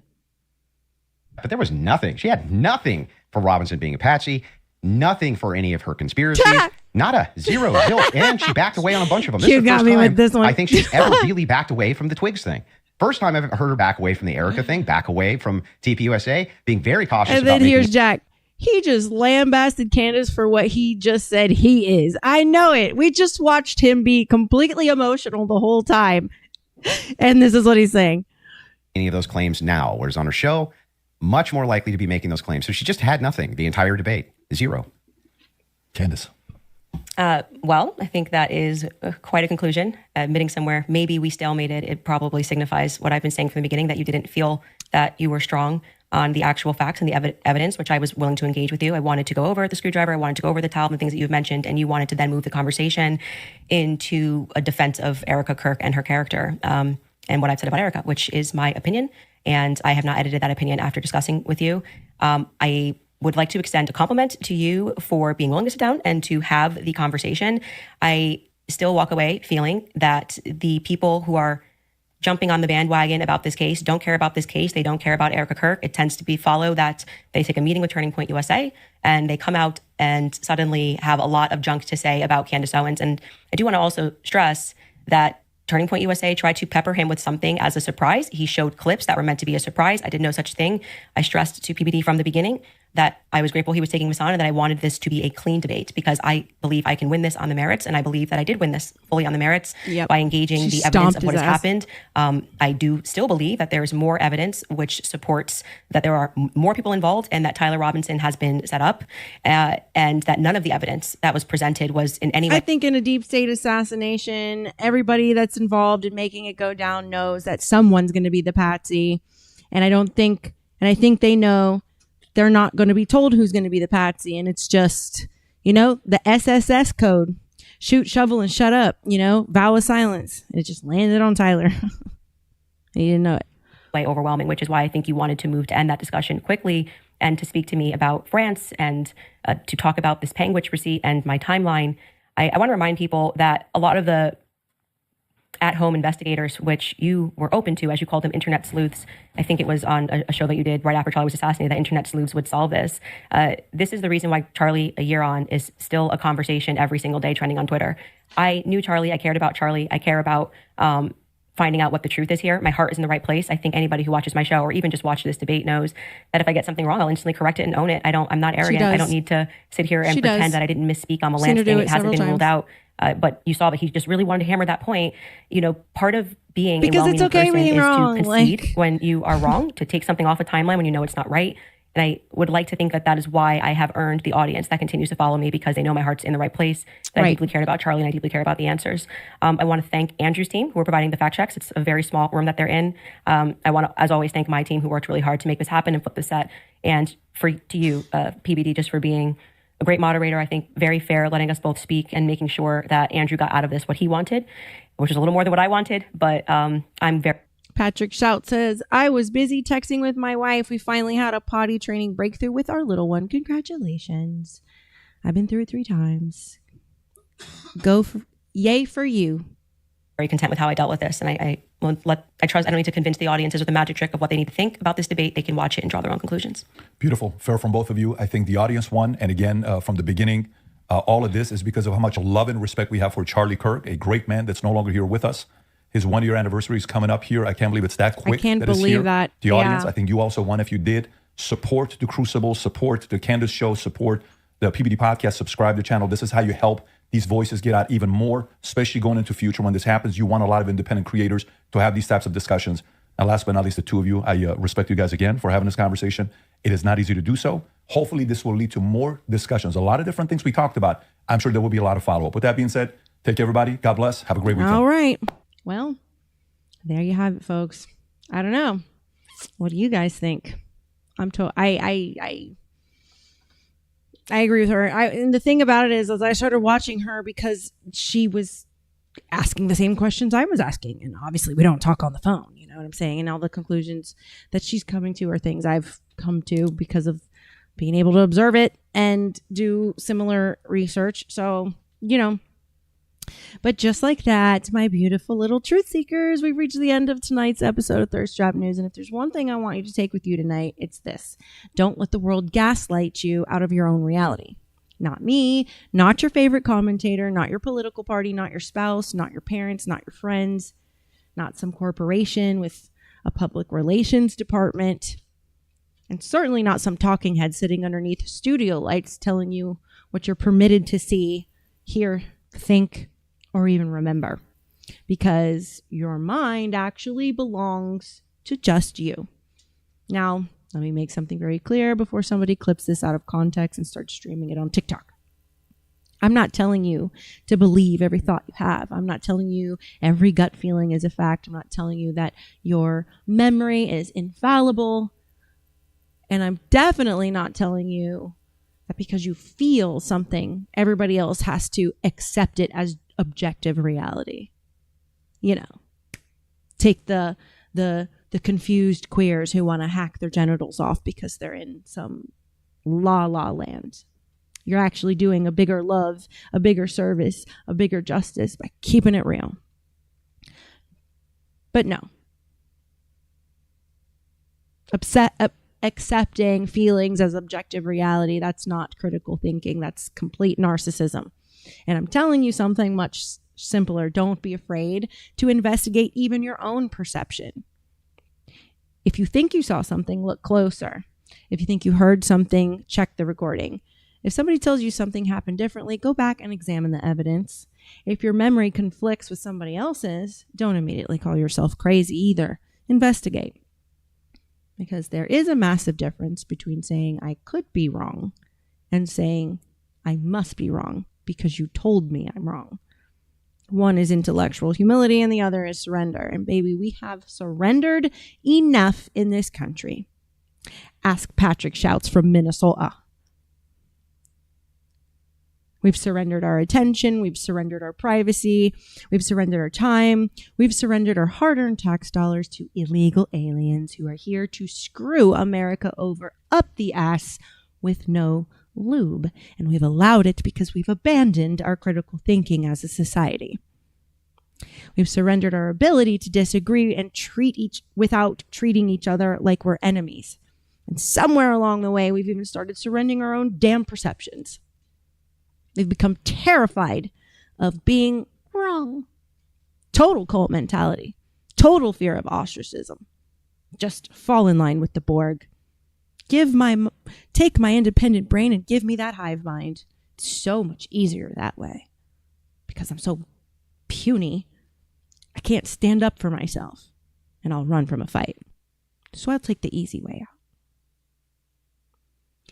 Speaker 3: But there was nothing. She had nothing for Robinson being a patsy, nothing for any of her conspiracies, not a zero zilch. And she backed away on a bunch of them. This
Speaker 1: You
Speaker 3: is the
Speaker 1: got
Speaker 3: first
Speaker 1: me
Speaker 3: time
Speaker 1: with this one.
Speaker 3: I think she's ever really backed away from the Twigs thing. First time I've heard her back away from the Erica thing, back away from TPUSA, being very cautious
Speaker 1: And
Speaker 3: about
Speaker 1: then here's
Speaker 3: making
Speaker 1: Jack. He just lambasted Candace for what he just said he is. I know it. We just watched him be completely emotional the whole time. And this is what he's saying.
Speaker 3: any of those claims now, whereas on her show, much more likely to be making those claims. So she just had nothing the entire debate. Zero.
Speaker 4: Candace.
Speaker 5: Well, I think that is quite a conclusion. Admitting somewhere, maybe we stalemated. It probably signifies what I've been saying from the beginning, that you didn't feel that you were strong on the actual facts and the evidence, which I was willing to engage with you. I wanted to go over the screwdriver. I wanted to go over the towel and the things that you've mentioned. And you wanted to then move the conversation into a defense of Erica Kirk and her character and what I've said about Erica, which is my opinion. And I have not edited that opinion after discussing with you. I would like to extend a compliment to you for being willing to sit down and to have the conversation. I still walk away feeling that the people who are jumping on the bandwagon about this case don't care about this case. They don't care about Erica Kirk. It tends to be follow that they take a meeting with Turning Point USA and they come out and suddenly have a lot of junk to say about Candace Owens. And I do want to also stress that Turning Point USA tried to pepper him with something as a surprise. He showed clips that were meant to be a surprise. I did no such thing. I stressed to PBD from the beginning that I was grateful he was taking this on and that I wanted this to be a clean debate because I believe I can win this on the merits. And I believe that I did win this fully on the merits by engaging the evidence of what has happened. I do still believe that there is more evidence which supports that there are more people involved and that Tyler Robinson has been set up and that none of the evidence that was presented was in any way.
Speaker 1: I think in a deep state assassination, everybody that's involved in making it go down knows that someone's going to be the patsy. And I think they know they're not going to be told who's going to be the patsy. And it's just, the SSS code, shoot, shovel, and shut up, vow of silence. And it just landed on Tyler. He didn't know it.
Speaker 5: Way overwhelming, which is why I think you wanted to move to end that discussion quickly and to speak to me about France and to talk about this Panguitch receipt and my timeline. I want to remind people that a lot of the at-home investigators, which you were open to, as you called them, internet sleuths. I think it was on a show that you did right after Charlie was assassinated that internet sleuths would solve this. This is the reason why Charlie, a year on, is still a conversation every single day trending on Twitter. I knew Charlie. I cared about Charlie. I care about finding out what the truth is here. My heart is in the right place. I think anybody who watches my show or even just watches this debate knows that if I get something wrong, I'll instantly correct it and own it. I'm not arrogant. I don't need to sit here and pretend that I didn't misspeak on the Lance thing. It hasn't been ruled out. But you saw that he just really wanted to hammer that point. Part of being
Speaker 1: because
Speaker 5: a well-meaning
Speaker 1: it's okay
Speaker 5: person
Speaker 1: being
Speaker 5: is
Speaker 1: wrong,
Speaker 5: to concede when you are wrong, to take something off a timeline when you know it's not right. And I would like to think that that is why I have earned the audience that continues to follow me, because they know my heart's in the right place. That I deeply cared about Charlie and I deeply care about the answers. I want to thank Andrew's team who are providing the fact checks. It's a very small room that they're in. I want to, as always, thank my team who worked really hard to make this happen and flip the set. And to you, PBD, just for being a great moderator, I think very fair, letting us both speak and making sure that Andrew got out of this what he wanted, which is a little more than what I wanted, but I'm very...
Speaker 1: Patrick Shout says, I was busy texting with my wife. We finally had a potty training breakthrough with our little one. Congratulations. I've been through it 3 times. Yay for you.
Speaker 5: Very content with how I dealt with this. And I trust, I don't need to convince the audiences with the magic trick of what they need to think about this debate. They can watch it and draw their own conclusions. Beautiful.
Speaker 4: Fair from both of you. I think the audience won. And again, from the beginning, all of this is because of how much love and respect we have for Charlie Kirk, a great man that's no longer here with us. His 1-year anniversary is coming up here. I can't believe it's that quick.
Speaker 1: I can't believe that.
Speaker 4: The audience, I think you also won if you did. Support the Crucible, support the Candace Show, support the PBD Podcast, subscribe to the channel. This is how you help these voices get out even more, especially going into future when this happens. You want a lot of independent creators to have these types of discussions. And last but not least, the two of you, I respect you guys again for having this conversation. It is not easy to do so. Hopefully this will lead to more discussions. A lot of different things we talked about. I'm sure there will be a lot of follow-up. With that being said, take care, everybody. God bless. Have a great weekend.
Speaker 1: All right. Well, there you have it, folks. I don't know. What do you guys think? I agree with her. And the thing about it is I started watching her because she was asking the same questions I was asking. And obviously we don't talk on the phone, you know what I'm saying? And all the conclusions that she's coming to are things I've come to because of being able to observe it and do similar research. So, you know, but just like that, my beautiful little truth seekers, we've reached the end of tonight's episode of Thirst Trap News. And if there's one thing I want you to take with you tonight, it's this. Don't let the world gaslight you out of your own reality. Not me, not your favorite commentator, not your political party, not your spouse, not your parents, not your friends, not some corporation with a public relations department, and certainly not some talking head sitting underneath studio lights telling you what you're permitted to see, hear, think, or even remember, because your mind actually belongs to just you. Now, let me make something very clear before somebody clips this out of context and starts streaming it on TikTok. I'm not telling you to believe every thought you have. I'm not telling you every gut feeling is a fact. I'm not telling you that your memory is infallible. And I'm definitely not telling you that because you feel something, everybody else has to accept it as objective reality. You know, take the confused queers who want to hack their genitals off because they're in some la land. You're actually doing a bigger love, a bigger service, a bigger justice by keeping it real. But no. Accepting feelings as objective reality, that's not critical thinking. That's complete narcissism. And I'm telling you something much simpler. Don't be afraid to investigate even your own perception. If you think you saw something, look closer. If you think you heard something, check the recording. If somebody tells you something happened differently, go back and examine the evidence. If your memory conflicts with somebody else's, don't immediately call yourself crazy either. Investigate. Because there is a massive difference between saying I could be wrong and saying I must be wrong because you told me I'm wrong. One is intellectual humility and the other is surrender. And baby, we have surrendered enough in this country. Ask Patrick Shouts from Minnesota. We've surrendered our attention. We've surrendered our privacy. We've surrendered our time. We've surrendered our hard-earned tax dollars to illegal aliens who are here to screw America over up the ass with no lube. And we've allowed it because we've abandoned our critical thinking as a society. We've surrendered our ability to disagree and without treating each other like we're enemies. And somewhere along the way, we've even started surrendering our own damn perceptions. They've become terrified of being wrong. Total cult mentality. Total fear of ostracism. Just fall in line with the Borg. Take my independent brain and give me that hive mind. It's so much easier that way. Because I'm so puny, I can't stand up for myself. And I'll run from a fight. So I'll take the easy way out.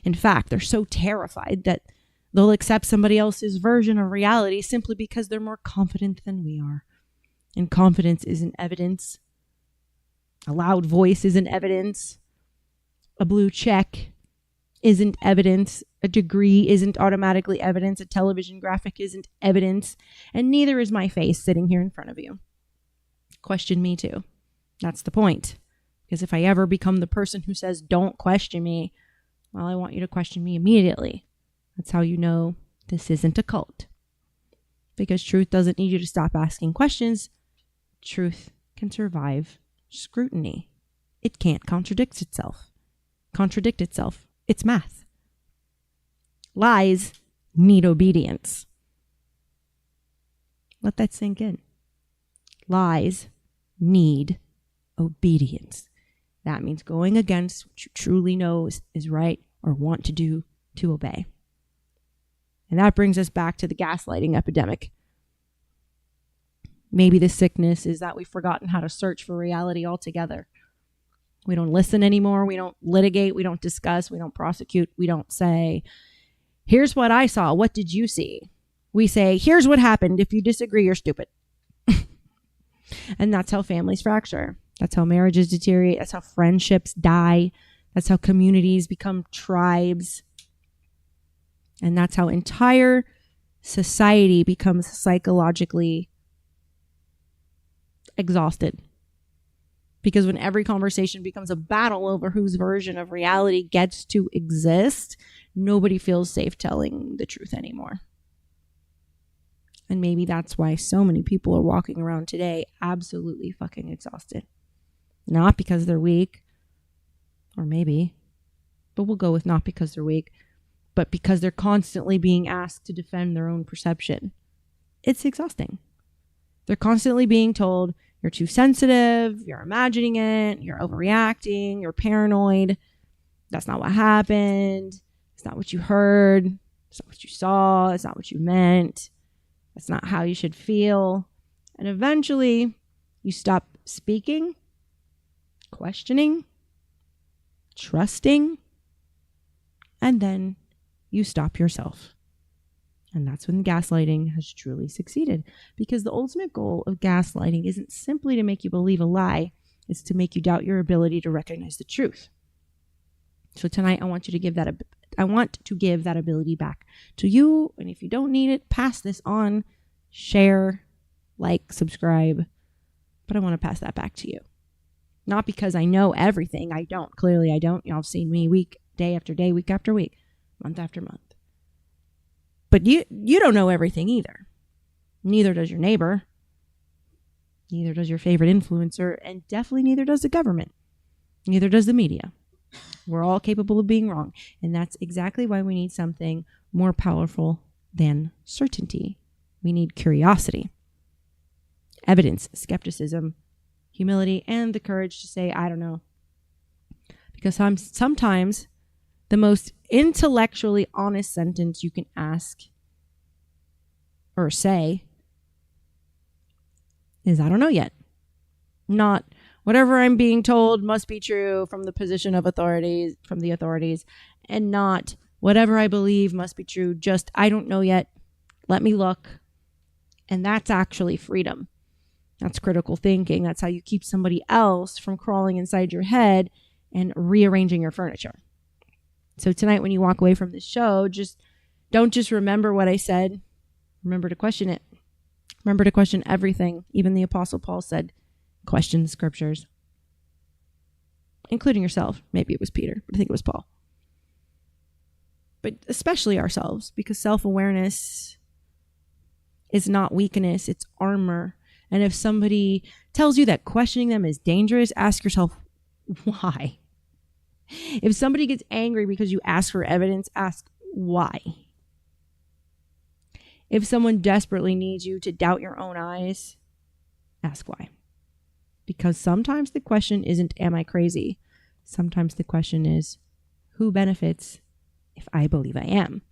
Speaker 1: In fact, they're so terrified that they'll accept somebody else's version of reality simply because they're more confident than we are. And confidence isn't evidence. A loud voice isn't evidence. A blue check isn't evidence. A degree isn't automatically evidence. A television graphic isn't evidence. And neither is my face sitting here in front of you. Question me too. That's the point. Because if I ever become the person who says, don't question me, well, I want you to question me immediately. That's how you know this isn't a cult. Because truth doesn't need you to stop asking questions. Truth can survive scrutiny. It can't contradict itself. It's math. Lies need obedience. Let that sink in. Lies need obedience. That means going against what you truly know is right or want to do to obey. And that brings us back to the gaslighting epidemic. Maybe the sickness is that we've forgotten how to search for reality altogether. We don't listen anymore. We don't litigate. We don't discuss. We don't prosecute. We don't say, here's what I saw. What did you see? We say, here's what happened. If you disagree, you're stupid. And that's how families fracture. That's how marriages deteriorate. That's how friendships die. That's how communities become tribes. And that's how entire society becomes psychologically exhausted. Because when every conversation becomes a battle over whose version of reality gets to exist, nobody feels safe telling the truth anymore. And maybe that's why so many people are walking around today absolutely fucking exhausted. Not because they're weak, or maybe, but we'll go with not because they're weak, but because they're constantly being asked to defend their own perception. It's exhausting. They're constantly being told, you're too sensitive, you're imagining it, you're overreacting, you're paranoid. That's not what happened. It's not what you heard. It's not what you saw. It's not what you meant. That's not how you should feel. And eventually, you stop speaking, questioning, trusting, and then you stop yourself. And that's when gaslighting has truly succeeded. Because the ultimate goal of gaslighting isn't simply to make you believe a lie, it's to make you doubt your ability to recognize the truth. So tonight I want to give that ability back to you. And if you don't need it, pass this on, share, like, subscribe. But I want to pass that back to you. Not because I know everything. I don't. Clearly I don't. Y'all have seen me day after day, week after week, month after month. But you don't know everything either. Neither does your neighbor. Neither does your favorite influencer. And definitely neither does the government. Neither does the media. We're all capable of being wrong. And that's exactly why we need something more powerful than certainty. We need curiosity, evidence, skepticism, humility, and the courage to say, I don't know. Because sometimes the most intellectually honest sentence you can ask or say is, I don't know yet. Not whatever I'm being told must be true from the position of authorities, from the authorities, and not whatever I believe must be true. Just, I don't know yet. Let me look. And that's actually freedom. That's critical thinking. That's how you keep somebody else from crawling inside your head and rearranging your furniture. So tonight, when you walk away from this show, don't just remember what I said. Remember to question it. Remember to question everything. Even the Apostle Paul said, question the scriptures. Including yourself. Maybe it was Peter, but I think it was Paul. But especially ourselves, because self-awareness is not weakness, it's armor. And if somebody tells you that questioning them is dangerous, ask yourself, why? If somebody gets angry because you ask for evidence, ask why. If someone desperately needs you to doubt your own eyes, ask why. Because sometimes the question isn't, am I crazy? Sometimes the question is, who benefits if I believe I am?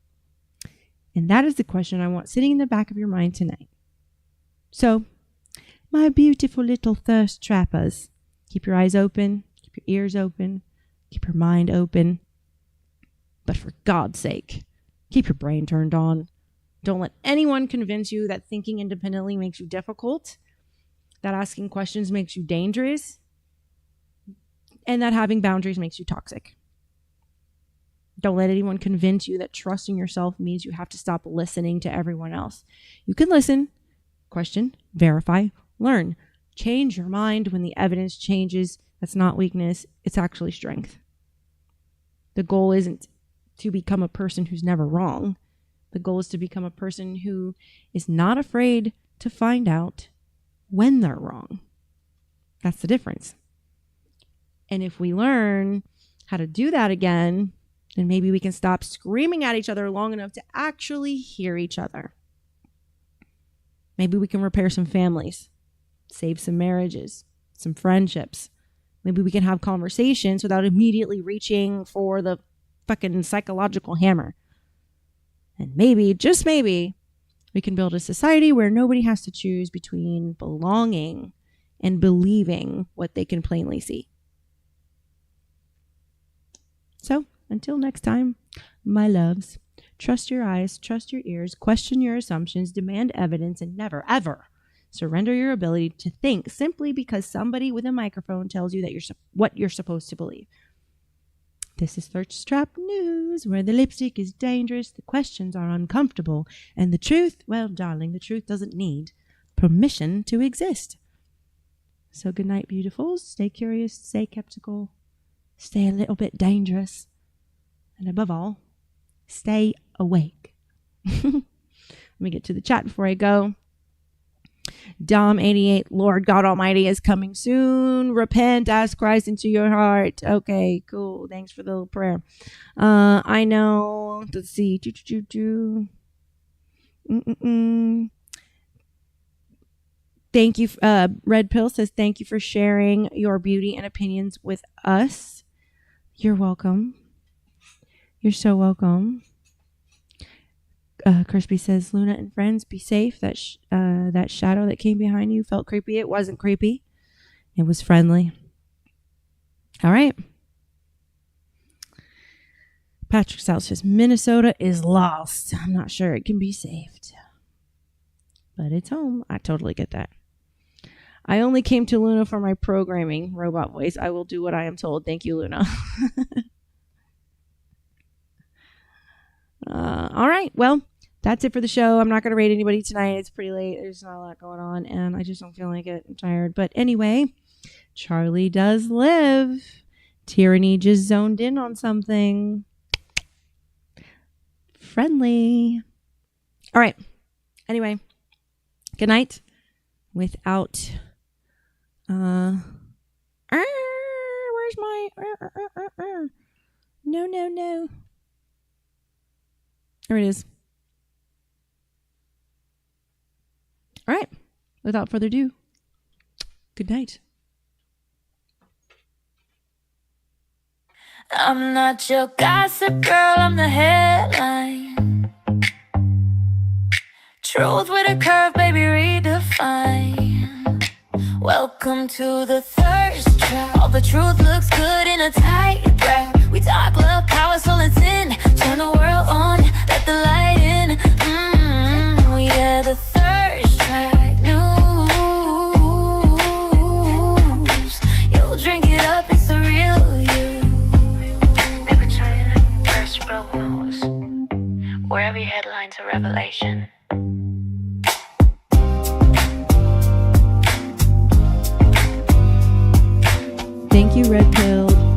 Speaker 1: And that is the question I want sitting in the back of your mind tonight. So, my beautiful little thirst trappers, keep your eyes open, keep your ears open, keep your mind open. But for God's sake, keep your brain turned on. Don't let anyone convince you that thinking independently makes you difficult, that asking questions makes you dangerous, and that having boundaries makes you toxic. Don't let anyone convince you that trusting yourself means you have to stop listening to everyone else. You can listen, question, verify, learn. Change your mind when the evidence changes. That's not weakness. It's actually strength. The goal isn't to become a person who's never wrong. The goal is to become a person who is not afraid to find out when they're wrong. That's the difference. And if we learn how to do that again, then maybe we can stop screaming at each other long enough to actually hear each other. Maybe we can repair some families, save some marriages, some friendships. Maybe we can have conversations without immediately reaching for the fucking psychological hammer. And maybe, just maybe, We can build a society where nobody has to choose between belonging and believing what they can plainly see. So, until next time, my loves, trust your eyes, trust your ears, question your assumptions, demand evidence, and never, ever surrender your ability to think simply because somebody with a microphone tells you that what you're supposed to believe. This is Thirst Trap News, where the lipstick is dangerous, the questions are uncomfortable, and the truth, well, darling, the truth doesn't need permission to exist. So good night, beautifuls. Stay curious, stay skeptical, stay a little bit dangerous, and above all, stay awake. Let me get to the chat before I go. Dom88, Lord God Almighty is coming soon. Repent, ask Christ into your heart. Okay, cool. Thanks for the little prayer. I know. Let's see. Thank you. Red Pill says, thank you for sharing your beauty and opinions with us. You're welcome. You're so welcome. Crispy says, Luna and friends, be safe. That shadow that came behind you felt creepy. It wasn't creepy. It was friendly. All right. Patrick South says, Minnesota is lost. I'm not sure it can be saved. But it's home. I totally get that. I only came to Luna for my programming. Robot voice. I will do what I am told. Thank you, Luna. All right. Well, that's it for the show. I'm not going to rate anybody tonight. It's pretty late. There's not a lot going on, and I just don't feel like it. I'm tired. But anyway, Charlie does live. Tyranny just zoned in on something friendly. All right. Anyway, good night. Without, where's my, no. There it is. All right. Without further ado, good night.
Speaker 2: I'm not your gossip girl, I'm the headline. Truth with a curve, baby, redefine. Welcome to the thirst trap. All the truth looks good in a tight wrap. We talk love, power, soul, and sin. Turn the world on, let the light in. Yeah, the thirst trap news. You'll drink it up, it's the real you. Never trying to first row news, where every headline's a revelation.
Speaker 1: Thank you, Red Pill.